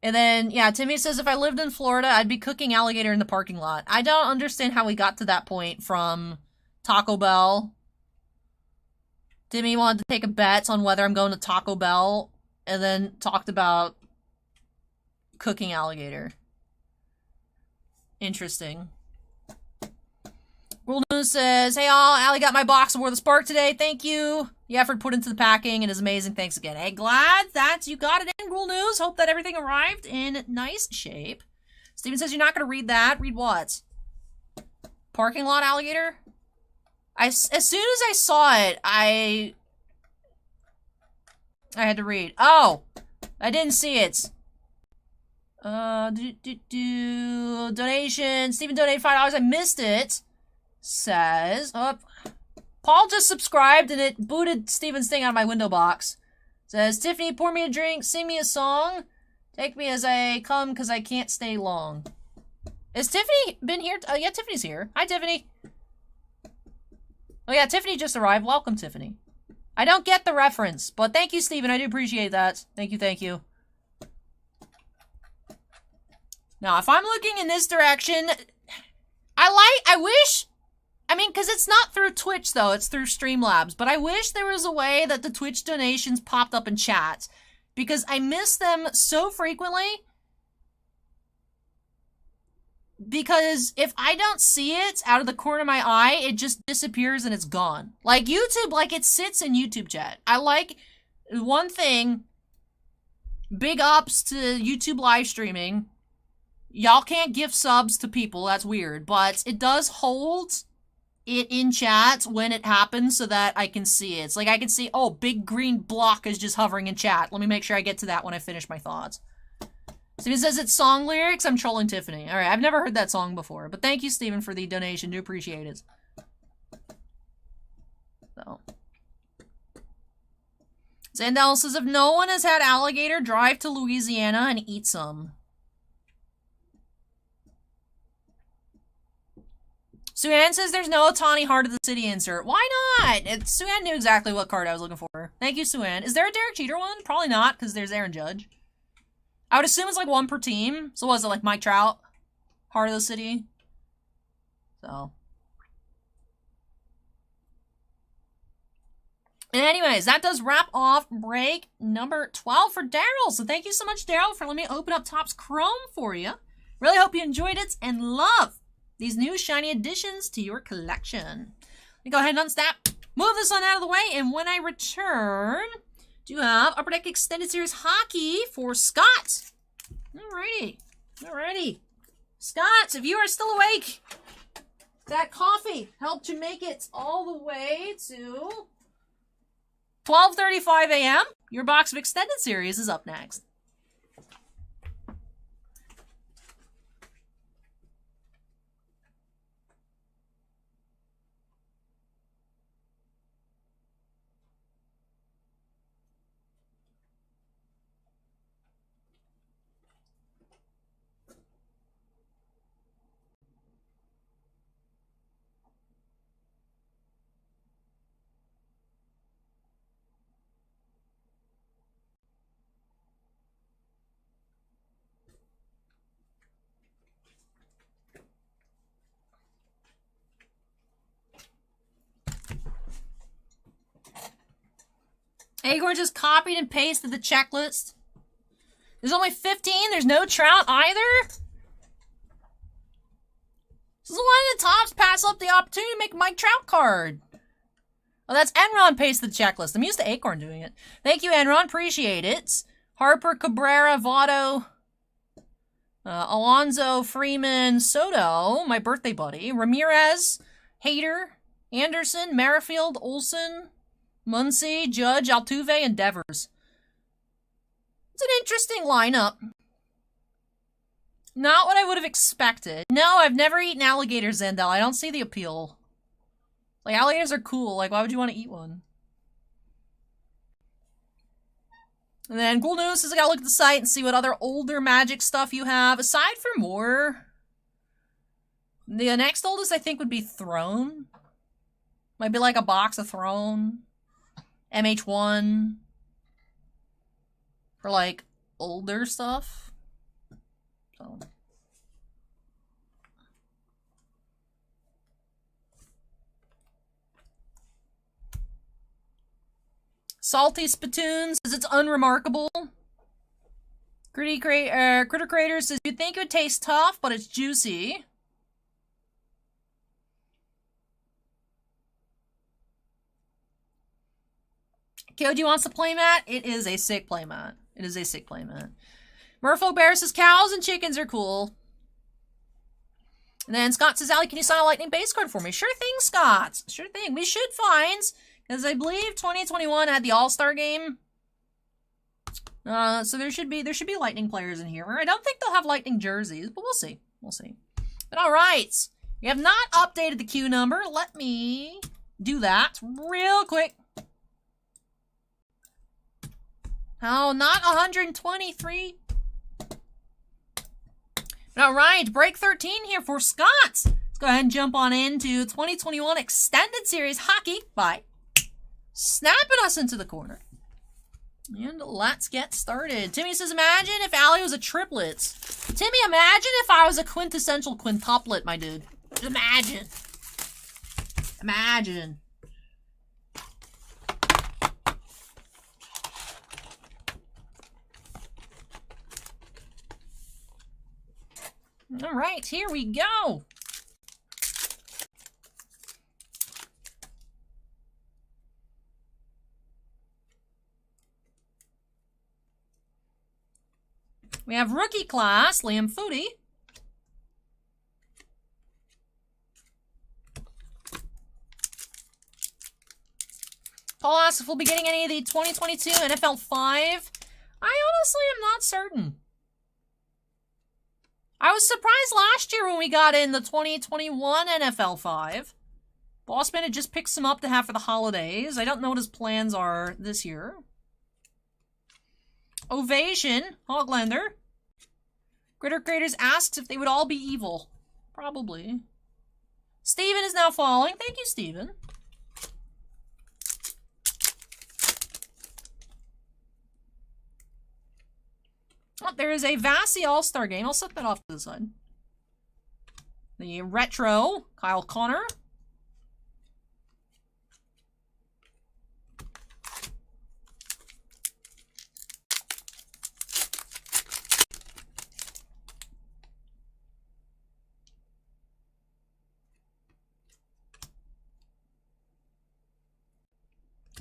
And then, yeah, Timmy says, if I lived in Florida, I'd be cooking alligator in the parking lot. I don't understand how we got to that point from Taco Bell. Timmy wanted to take a bet on whether I'm going to Taco Bell, and then talked about cooking alligator. Interesting. Rule News says, hey all, Allie got my box of War the Spark today. Thank you. The effort put into the packing, it is amazing. Thanks again. Hey, glad that you got it in, Rule News. Hope that everything arrived in nice shape. Steven says you're not going to read that. Read what? Parking lot alligator? As soon as I saw it, I had to read. Oh, I didn't see it. Donation. Steven donated $5. I missed it. Says, oh, Paul just subscribed and it booted Steven's thing out of my window box. Says, Tiffany, pour me a drink, sing me a song. Take me as I come because I can't stay long. Has Tiffany been here? Yeah, Tiffany's here. Hi, Tiffany. Oh yeah, Tiffany just arrived. Welcome, Tiffany. I don't get the reference, but thank you, Steven. I do appreciate that. Thank you, thank you. Now, if I'm looking in this direction, I wish, I mean, because it's not through Twitch, though. It's through Streamlabs. But I wish there was a way that the Twitch donations popped up in chat. Because I miss them so frequently. Because if I don't see it out of the corner of my eye, it just disappears and it's gone. Like YouTube, like it sits in YouTube chat. I like one thing, big ups to YouTube live streaming. Y'all can't gift subs to people, that's weird. But it does hold it in chat when it happens so that I can see it. It's like I can see, oh, big green block is just hovering in chat. Let me make sure I get to that when I finish my thoughts. Steven says it's song lyrics. I'm trolling Tiffany. All right, I've never heard that song before. But thank you, Steven, for the donation. Do appreciate it. So. Zandel says, if no one has had alligator, drive to Louisiana and eat some. Suan says there's no Otani Heart of the City insert. Why not? Suan knew exactly what card I was looking for. Thank you, Suan. Is there a Derek Jeter one? Probably not, because there's Aaron Judge. I would assume it's like one per team. So was it like Mike Trout? Heart of the City? So. And anyways, that does wrap off break number 12 for Daryl. So thank you so much, Daryl, for letting me open up Topps Chrome for you. Really hope you enjoyed it and love these new shiny additions to your collection. Let me go ahead and unsnap, move this one out of the way, and when I return, do have Upper Deck Extended Series Hockey for Scott. Alrighty. Alrighty. Scott, if you are still awake, that coffee helped you make it all the way to 12:35 a.m. Your box of Extended Series is up next. Acorn just copied and pasted the checklist. There's only 15. There's no Trout either. This is one of the tops pass up the opportunity to make a Mike Trout card. Oh, that's Enron pasted the checklist. I'm used to Acorn doing it. Thank you, Enron. Appreciate it. Harper, Cabrera, Votto, Alonzo, Freeman, Soto, my birthday buddy, Ramirez, Hader, Anderson, Merrifield, Olsen, Muncy, Judge, Altuve, and Devers. It's an interesting lineup. Not what I would have expected. No, I've never eaten alligator, Zendel. I don't see the appeal. Like, alligators are cool. Like, why would you want to eat one? And then, cool news is I gotta look at the site and see what other older Magic stuff you have. Aside from more, the next oldest I think would be Throne. Might be like a box of Throne. MH1. For, like, older stuff. So. Salty Spittoon says it's unremarkable. Critter Creator says you'd think it would taste tough, but it's juicy. Kyoji wants the playmat. It is a sick playmat. It is a sick playmat. Murpho Bear says cows and chickens are cool. And then Scott says, Allie, can you sign a Lightning base card for me? Sure thing, Scott. Sure thing. We should find, because I believe 2021 had the All-Star game. So there should be Lightning players in here. I don't think they'll have Lightning jerseys, but we'll see. We'll see. But all right. We have not updated the queue number. Let me do that real quick. Oh, not 123. All right, break 13 here for Scott. Let's go ahead and jump on into 2021 Extended Series Hockey by snapping us into the corner. And let's get started. Timmy says, imagine if Allie was a triplet. Timmy, imagine if I was a quintessential quintuplet, my dude. Imagine. Imagine. All right, here we go. We have rookie class, Liam Foudy. Paul asks if we'll be getting any of the 2022 NFL 5. I honestly am not certain. I was surprised last year when we got in the 2021 NFL 5. Bossman had just picked some up to have for the holidays. I don't know what his plans are this year. Ovation, Hoglander. Critter Creators asks if they would all be evil. Probably. Steven is now falling. Thank you, Steven. Oh, there is a Vasi All-Star game. I'll set that off to the side. The retro, Kyle Connor.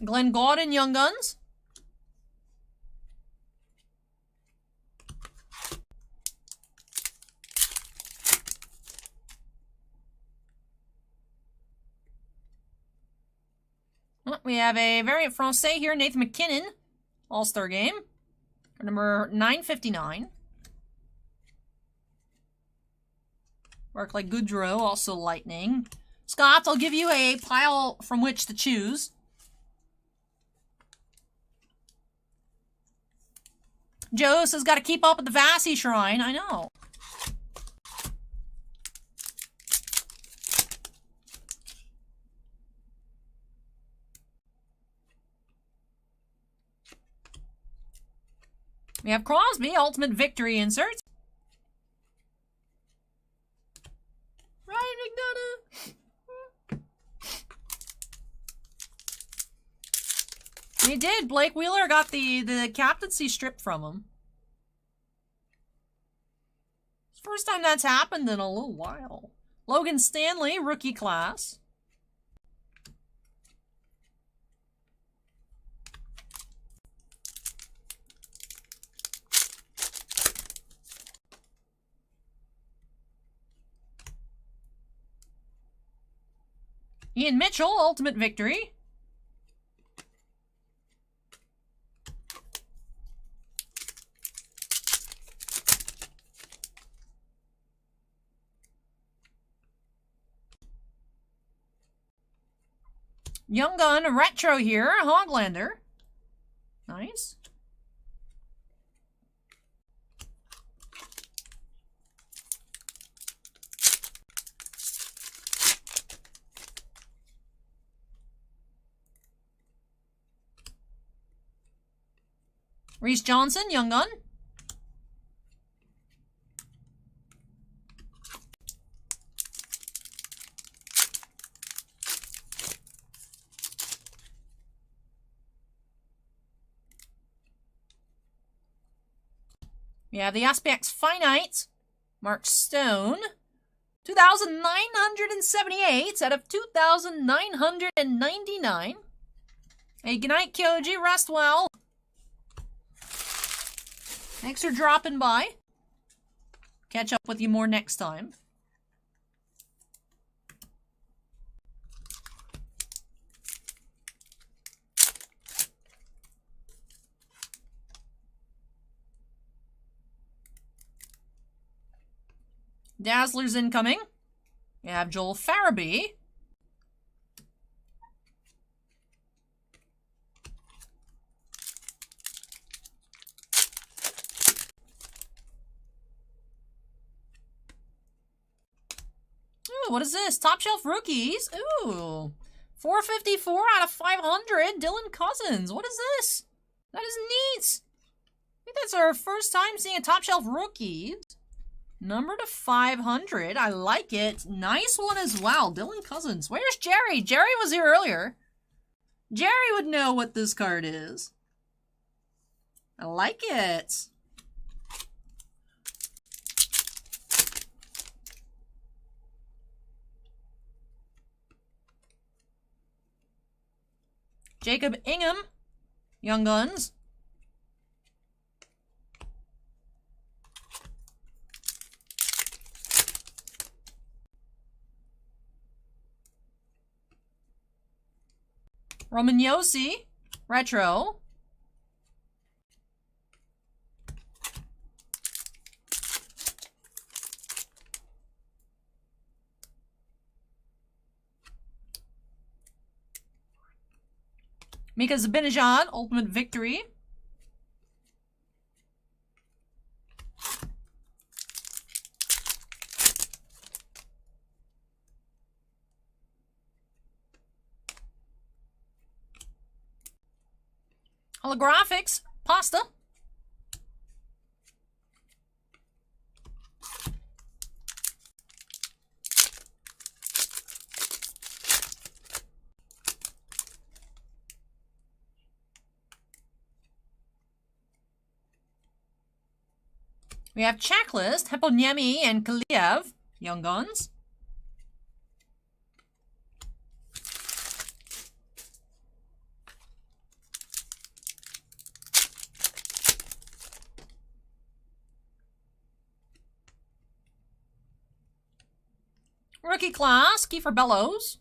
Glenn Gauden, Young Guns. We have a variant Francais here, Nathan McKinnon, All-Star Game, number 959. Barclay Goodrow, also Lightning. Scott, I'll give you a pile from which to choose. Joe says, got to keep up with the Vasi Shrine. I know. We have Crosby, Ultimate Victory insert. Ryan McDonough. They did. Blake Wheeler got the captaincy stripped from him. It's the first time that's happened in a little while. Logan Stanley, rookie class. Ian Mitchell, ultimate victory. Young Gun retro here, Hoglander. Nice. Reese Johnson, Young Gun. We have the Aspects Finite, Mark Stone. 2,978 out of 2,999. Hey, good night, Kyoji. Rest well. Thanks for dropping by. Catch up with you more next time. Dazzler's incoming. We have Joel Farabee. Ooh, what is this? Top Shelf Rookies. Ooh. 454 out of 500. Dylan Cousins. What is this? That is neat. I think that's our first time seeing a Top Shelf Rookies. Number to 500. I like it. Nice one as well. Dylan Cousins. Where's Jerry? Jerry was here earlier. Jerry would know what this card is. I like it. Jacob Ingham. Young Guns. Roman Yossi, retro. Mika Zibanejad, ultimate victory. Holographics, Pasta. We have Checklist, Heponiemi, and Kaliev, Young Guns. Rookie class, Kiefer Bellows.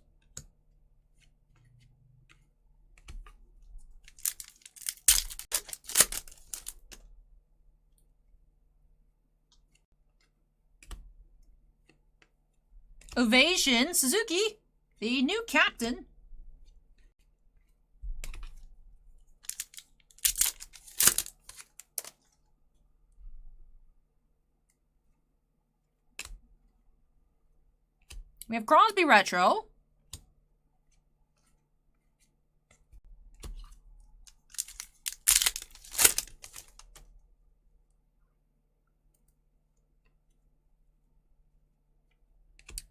Ovation, Suzuki, the new captain. We have Crosby retro.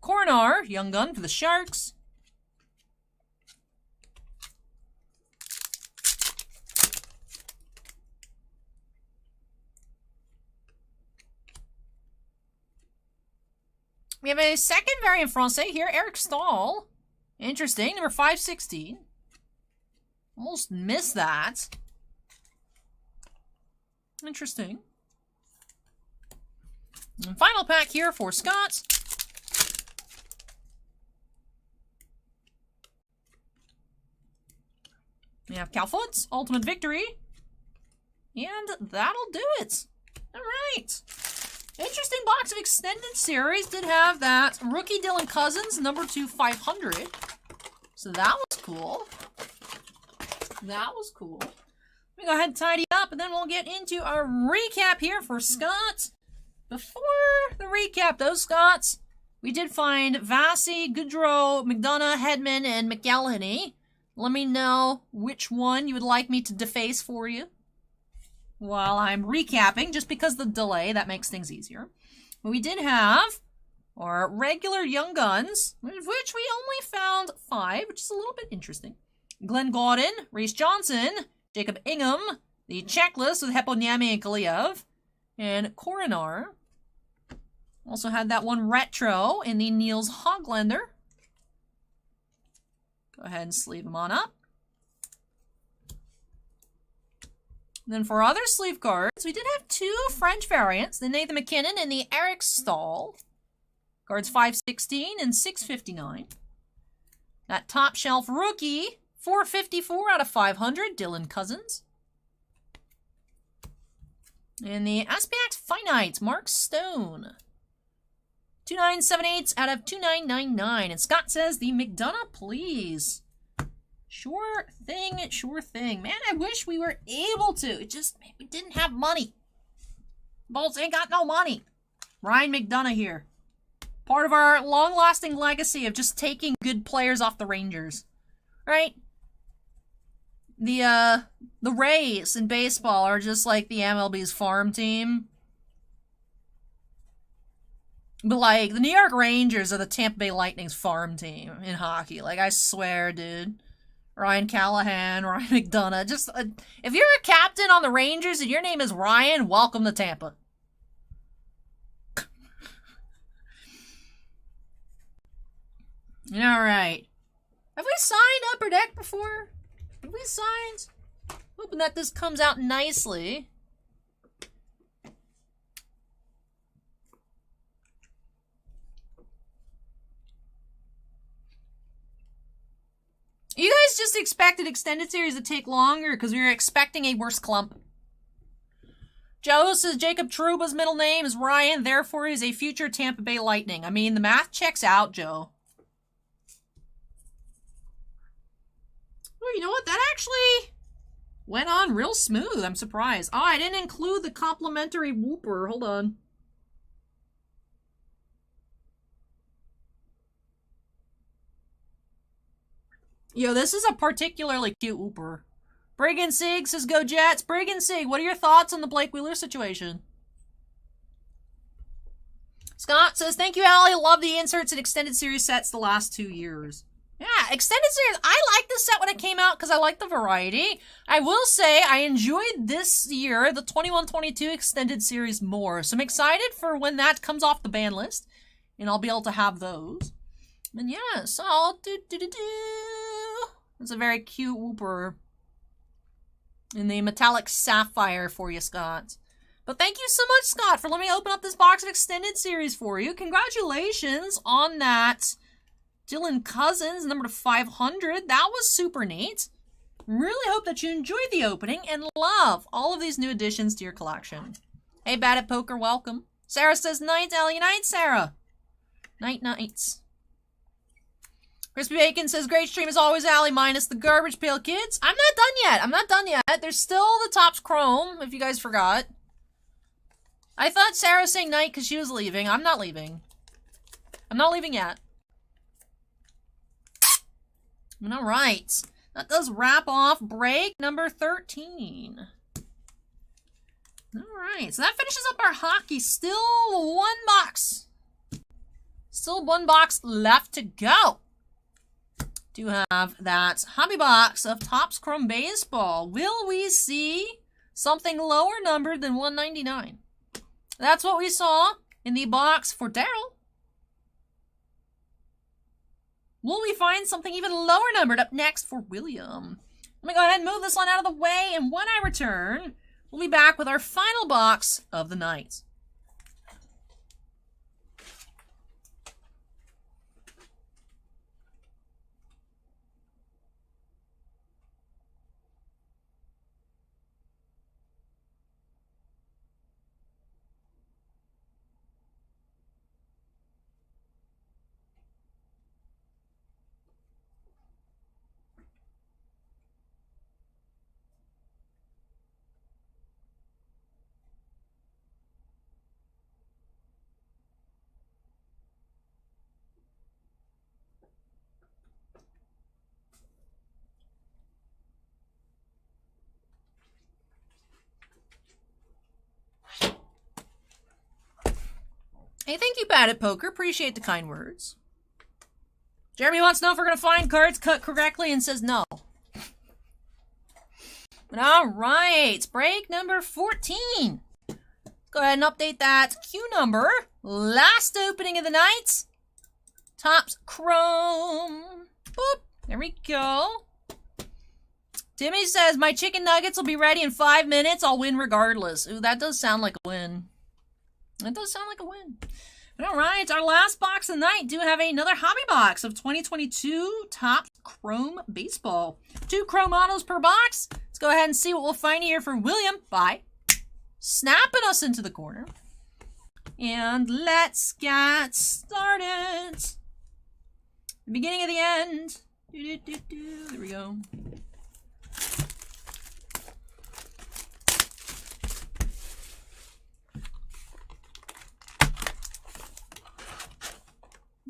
Coronar, Young Gun for the Sharks. We have a second variant Francais here, Eric Stahl. Interesting, number 516. Almost missed that. Interesting. And final pack here for Scott. We have Calfoot's Ultimate Victory. And that'll do it. Alright. Interesting box of extended series. Did have that rookie Dylan Cousins, number 2/500. So that was cool. That was cool. Let me go ahead and tidy up, and then we'll get into our recap here for Scott. Before the recap, though, Scots, we did find Vassy, Goodrow, McDonough, Hedman, and McElhenney. Let me know which one you would like me to deface for you while I'm recapping, just because of the delay, that makes things easier. But we did have our regular Young Guns, of which we only found 5, which is a little bit interesting. Glenn Gordon, Reese Johnson, Jacob Ingham, the checklist with Heponiemi and Kaliev, and Coronar. Also had that one retro in the Niels Hoglander. Go ahead and sleeve them on up. And then for other sleeve cards, we did have 2 French variants, the Nathan McKinnon and the Eric Stahl. Cards 516 and 659. That top shelf rookie, 454 out of 500, Dylan Cousins. And the SPX Finite, Mark Stone. 2978 out of 2999. And Scott says the McDonough, please. Sure thing, sure thing. Man, I wish we were able to. It just, we didn't have money. Bolts ain't got no money. Ryan McDonough here. Part of our long-lasting legacy of just taking good players off the Rangers. Right? The Rays in baseball are just like the MLB's farm team. But, like, the New York Rangers are the Tampa Bay Lightning's farm team in hockey. Like, I swear, dude. Ryan Callahan, Ryan McDonough. Just, if you're a captain on the Rangers and your name is Ryan, welcome to Tampa. Alright. Have we signed Upper Deck before? Have we signed? Hoping that this comes out nicely. You guys just expected extended series to take longer because we were expecting a worse clump. Joe says Jacob Trouba's middle name is Ryan, therefore he's a future Tampa Bay Lightning. I mean, the math checks out, Joe. Oh, you know what? That actually went on real smooth. I'm surprised. Oh, I didn't include the complimentary whooper. Hold on. Yo, this is a particularly cute whooper. Brigand Sig says, go Jets. Brigand Sig, what are your thoughts on the Blake Wheeler situation? Scott says, thank you, Allie. Love the inserts and extended series sets the last 2 years. Yeah, extended series. I liked this set when it came out because I like the variety. I will say I enjoyed this year, the 21-22 extended series more. So I'm excited for when that comes off the ban list. And I'll be able to have those. And yeah, so it's a very cute whooper in the metallic sapphire for you, Scott. But thank you so much, Scott, for letting me open up this box of extended series for you. Congratulations on that Dylan Cousins, number 500. That was super neat. Really hope that you enjoyed the opening and love all of these new additions to your collection. Hey, Bad at Poker, welcome. Sarah says, night, Allie. Night, Sarah. Night, nights. Crispy Bacon says, great stream as always, Allie, minus the garbage pail kids. I'm not done yet. I'm not done yet. There's still the Topps Chrome, if you guys forgot. I thought Sarah was saying night because she was leaving. I'm not leaving. I'm not leaving yet. All right. That does wrap off break number 13. All right. So that finishes up our hockey. Still 1 box. Still 1 box left to go. Do have that hobby box of Topps Chrome Baseball. Will we see something lower numbered than 199? That's what we saw in the box for Daryl. Will we find something even lower numbered up next for William? Let me go ahead and move this one out of the way, and when I return, we'll be back with our final box of the night. Hey, thank you, Bad at Poker. Appreciate the kind words. Jeremy wants to know if we're going to find cards cut correctly and says no. But all right, break number 14. Let's go ahead and update that queue number. Last opening of the night. Topps Chrome. Boop. There we go. Timmy says, my chicken nuggets will be ready in 5 minutes. I'll win regardless. Ooh, that does sound like a win. That does sound like a win. But all right, our last box of the night do have another hobby box of 2022 Topps Chrome Baseball. 2 Chrome autos per box. Let's go ahead and see what we'll find here for William by snapping us into the corner. And let's get started. The beginning of the end. There we go.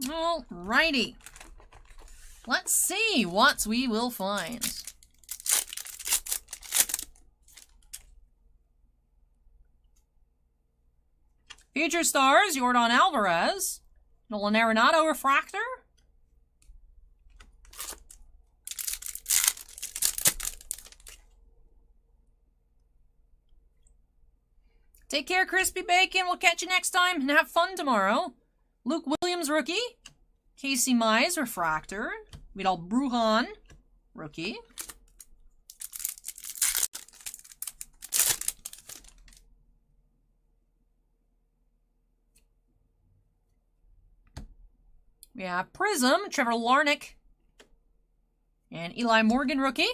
Alrighty. Let's see what we will find. Future Stars, Yordan Alvarez. Nolan Arenado Refractor. Take care, Crispy Bacon. We'll catch you next time and have fun tomorrow. Luke Williams, rookie. Casey Mize, refractor. Vidal Brujan, rookie. We have Prism, Trevor Larnach, and Eli Morgan, rookie.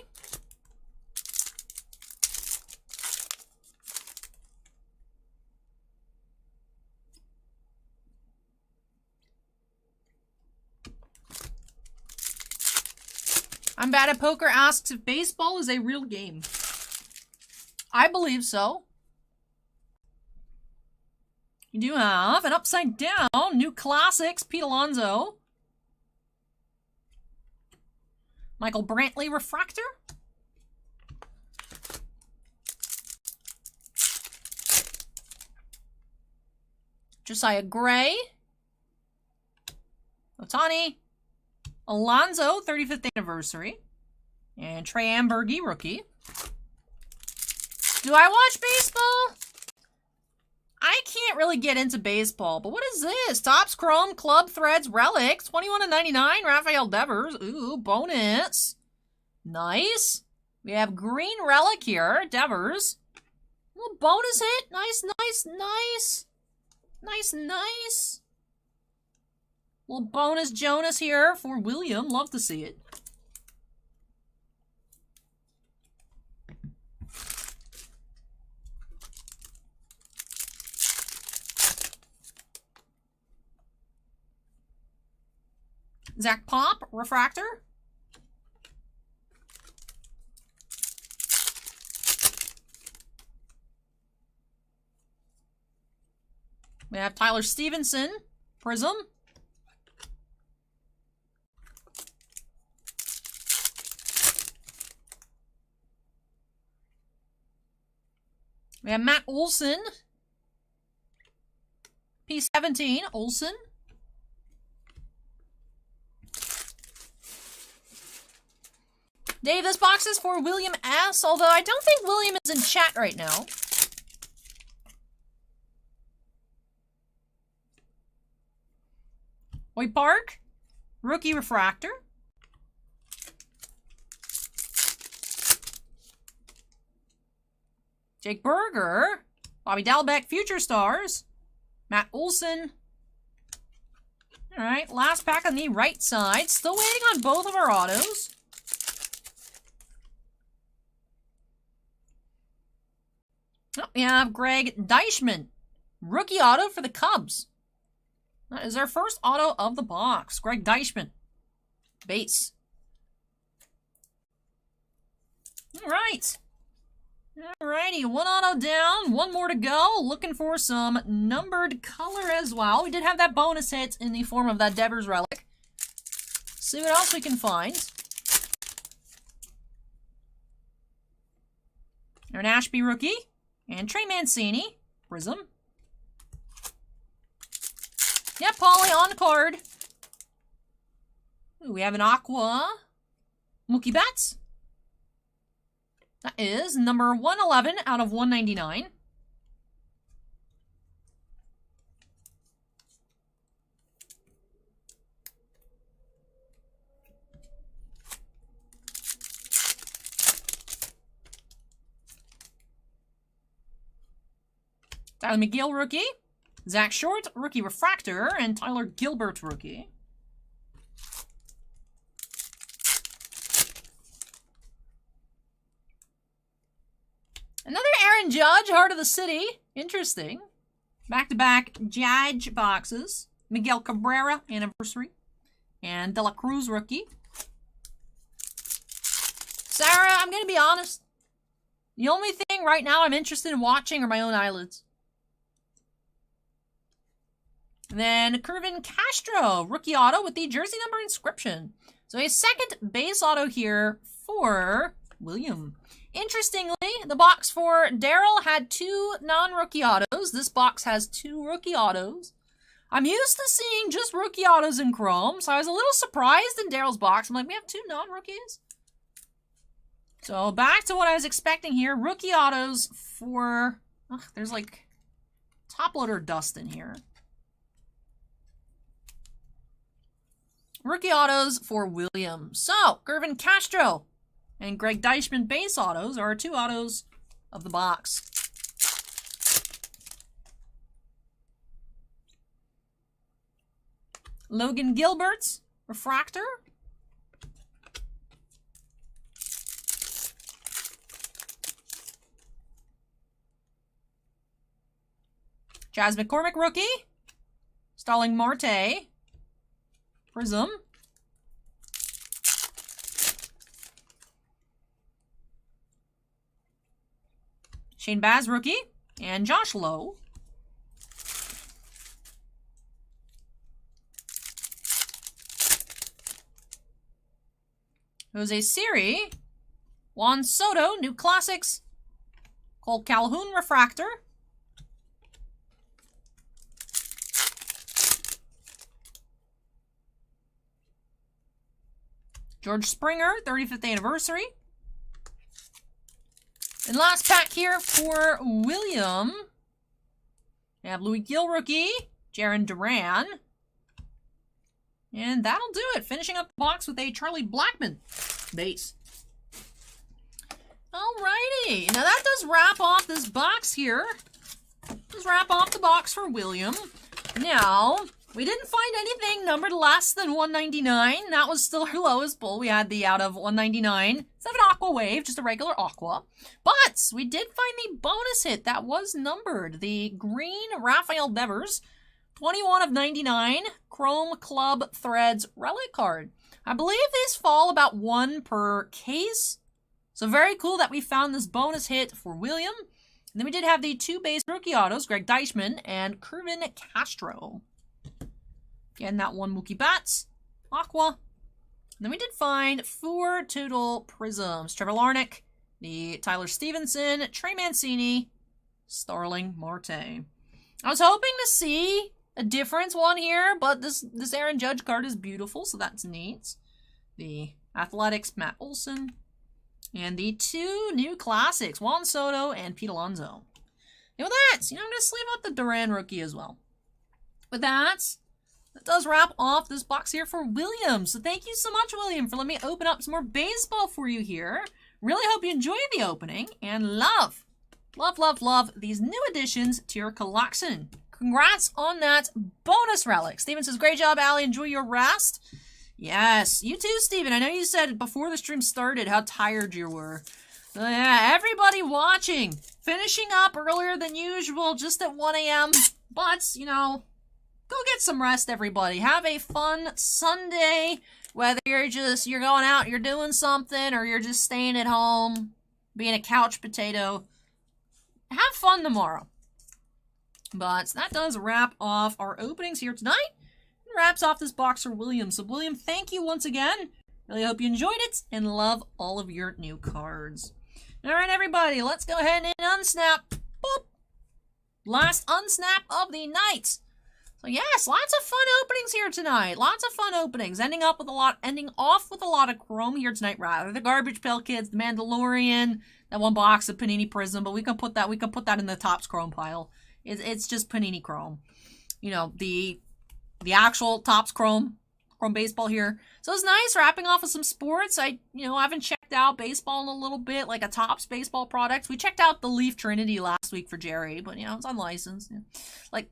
I'm Bad at Poker asks if baseball is a real game. I believe so. You do have an upside down new classics, Pete Alonso. Michael Brantley refractor. Josiah Gray. Ohtani. Alonso, 35th anniversary. And Trey Ambergy, rookie. Do I watch baseball? I can't really get into baseball, but what is this? Topps Chrome Club Threads Relic, 21/99, Rafael Devers. Ooh, bonus. Nice. We have green relic here, Devers. Little bonus hit. Nice, nice, nice. Nice, nice. Little bonus Jonas here for William. Love to see it. Zach Pop, refractor. We have Tyler Stevenson, prism. We have Matt Olson. P17, Olson. Dave, this box is for William S., although I don't think William is in chat right now. Hoy Park. Rookie Refractor. Jake Berger. Bobby Dalbeck, Future Stars. Matt Olson. All right, last pack on the right side. Still waiting on both of our autos. Oh, we have Greg Deichmann. Rookie auto for the Cubs. That is our first auto of the box. Greg Deichmann. Base. All right. Alrighty, one auto down, one more to go. Looking for some numbered color as well. We did have that bonus hit in the form of that Devers relic. See what else we can find. Aaron Ashby rookie. And Trey Mancini. Prism. Yep, Paulie on card. Ooh, we have an Aqua. Mookie Betts. That is number 111 out of 199. Tyler McGill rookie. Zach Short, rookie refractor, and Tyler Gilbert rookie. Another Aaron Judge, Heart of the City. Interesting. Back-to-back Judge boxes. Miguel Cabrera, anniversary. And De La Cruz, rookie. Sarah, I'm going to be honest. The only thing right now I'm interested in watching are my own eyelids. And then Kervin Castro, rookie auto with the jersey number inscription. So a second base auto here for William. Interestingly, the box for Daryl had 2 non-rookie autos. This box has 2 rookie autos. I'm used to seeing just rookie autos in Chrome, so I was a little surprised in Daryl's box. I'm like, we have 2 non-rookies? So back to what I was expecting here. Rookie autos for... Ugh, there's like top loader dust in here. Rookie autos for William. So, Kervin Castro and Greg Deichmann base autos are our 2 autos of the box. Logan Gilbert's refractor. Chaz McCormick rookie. Starling Marte. Prism. Shane Baz rookie. And Josh Lowe. Jose Siri. Juan Soto, new classics. Cole Calhoun refractor. George Springer, 35th anniversary. And last pack here for William. We have Louis Gill rookie, Jaron Duran. And that'll do it. Finishing up the box with a Charlie Blackmon base. Alrighty. Now that does wrap off this box here. Does wrap off the box for William. Now, we didn't find anything numbered less than 199. That was still our lowest pull. We had the out of 199. Instead of an Aqua Wave, just a regular Aqua. But we did find the bonus hit that was numbered. The green Rafael Devers, 21 of 99, Chrome Club Threads Relic card. I believe these fall about 1 per case. So very cool that we found this bonus hit for William. And then we did have the 2 base rookie autos, Greg Deichmann and Kervin Castro. Again, that 1 Mookie Betts, Aqua. And then we did find 4 total prisms. Trevor Larnach, the Tyler Stevenson, Trey Mancini, Starling Marte. I was hoping to see a difference one here, but this Aaron Judge card is beautiful, so that's neat. The Athletics, Matt Olson. And the 2 new classics, Juan Soto and Pete Alonso. And with that, I'm going to sleeve out the Duran rookie as well. With that, That does wrap off this box here for William. So thank you so much, William, for letting me open up some more baseball for you here. Really hope you enjoyed the opening and love these new additions to your collection. Congrats on that bonus relic. Steven says, great job, Allie. Enjoy your rest. Yes, you too, Steven. I know you said before the stream started how tired you were. So yeah, everybody watching, finishing up earlier than usual, just at 1 a.m. But, you know, go get some rest, everybody. Have a fun Sunday, whether you're going out, you're doing something, or you're just staying at home, being a couch potato. Have fun tomorrow. But that does wrap off our openings here tonight. And wraps off this box for William. So, William, thank you once again. Really hope you enjoyed it and love all of your new cards. All right, everybody, let's go ahead and unsnap. Boop. Last unsnap of the night. So yes, lots of fun openings here tonight. Lots of fun openings. Ending off with a lot of chrome here tonight, rather. The Garbage Pail Kids, the Mandalorian, that one box of Panini Prism, but we can put that in the Topps Chrome pile. It's just Panini Chrome. You know, the actual Topps Chrome baseball here. So it's nice wrapping off with some sports. I haven't checked out baseball in a little bit, like a Topps baseball product. We checked out the Leaf Trinity last week for Jerry, but it's unlicensed. Like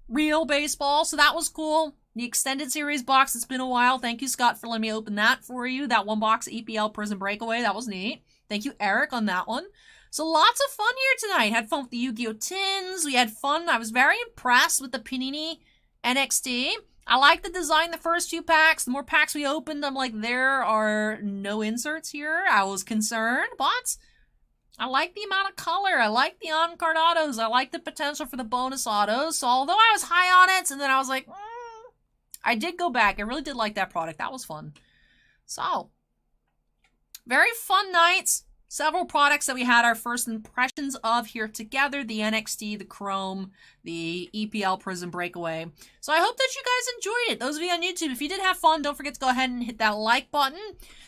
real baseball, so that was cool. The extended series box, it's been a while. Thank you, Scott, for letting me open that for you. That one box EPL Prism Breakaway, that was neat. Thank you, Eric, on that one. So lots of fun here tonight. Had fun with the Yu-Gi-Oh! Tins. We had fun. I was very impressed with the Panini NXT. I like the design the first few packs. The more packs we opened, I'm like, there are no inserts here. I was concerned, but I like the amount of color. I like the on-card autos. I like the potential for the bonus autos. So although I was high on it, and then I was like, I did go back. I really did like that product. That was fun. So, very fun nights. Several products that we had our first impressions of here together. The NXT, the Chrome, the EPL Prism Breakaway. So I hope that you guys enjoyed it. Those of you on YouTube, if you did have fun, don't forget to go ahead and hit that like button.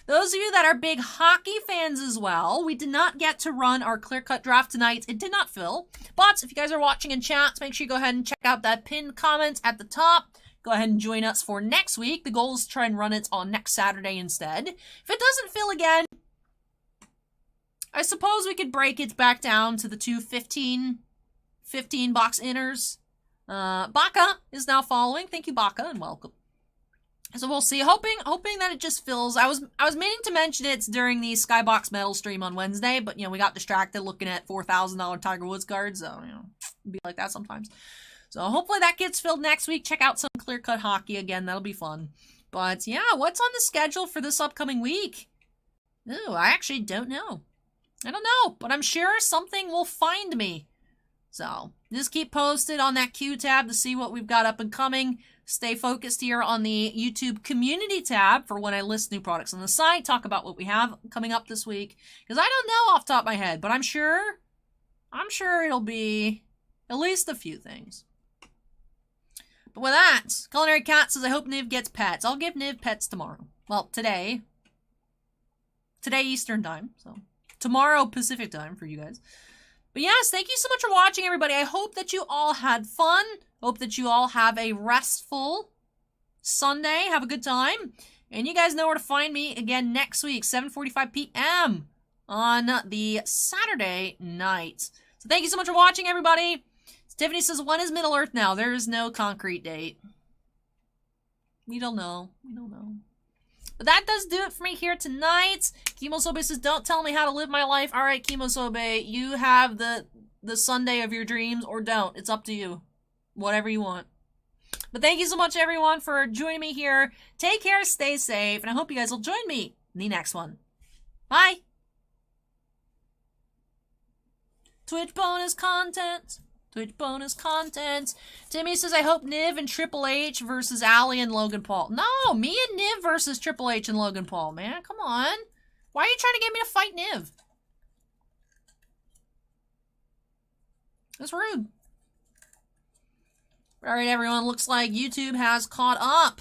Those of you that are big hockey fans as well, we did not get to run our clear-cut draft tonight. It did not fill. But if you guys are watching in chat, make sure you go ahead and check out that pinned comment at the top. Go ahead and join us for next week. The goal is to try and run it on next Saturday instead. If it doesn't fill again, I suppose we could break it back down to the two 15 box inners. Baka is now following. Thank you, Baka, and welcome. So we'll see. Hoping that it just fills. I was meaning to mention it during the Skybox Metal stream on Wednesday, but we got distracted looking at $4,000 Tiger Woods cards. So it'd be like that sometimes. So hopefully that gets filled next week. Check out some clear cut hockey again. That'll be fun. But yeah, what's on the schedule for this upcoming week? Ooh, I actually don't know. I don't know, but I'm sure something will find me. So, just keep posted on that Q tab to see what we've got up and coming. Stay focused here on the YouTube community tab for when I list new products on the site. Talk about what we have coming up this week. Because I don't know off the top of my head, but I'm sure it'll be at least a few things. But with that, CulinaryCats says, I hope Niv gets pets. I'll give Niv pets tomorrow. Well, today Eastern time, so tomorrow Pacific time for you guys. But yes, thank you so much for watching, everybody. I hope that you all had fun. Hope that you all have a restful Sunday. Have a good time. And you guys know where to find me again next week, 7:45 p.m. on the Saturday night. So thank you so much for watching, everybody. Tiffany says, when is Middle Earth now? There is no concrete date. We don't know. We don't know. But that does do it for me here tonight. Kemosobe says, don't tell me how to live my life. All right, Kemosobe, you have the Sunday of your dreams, or don't. It's up to you. Whatever you want. But thank you so much, everyone, for joining me here. Take care, stay safe, and I hope you guys will join me in the next one. Bye! Twitch bonus content. Twitch bonus content. Timmy says, I hope Niv and Triple H versus Allie and Logan Paul. No, me and Niv versus Triple H and Logan Paul, man. Come on. Why are you trying to get me to fight Niv? That's rude. Alright, everyone. Looks like YouTube has caught up.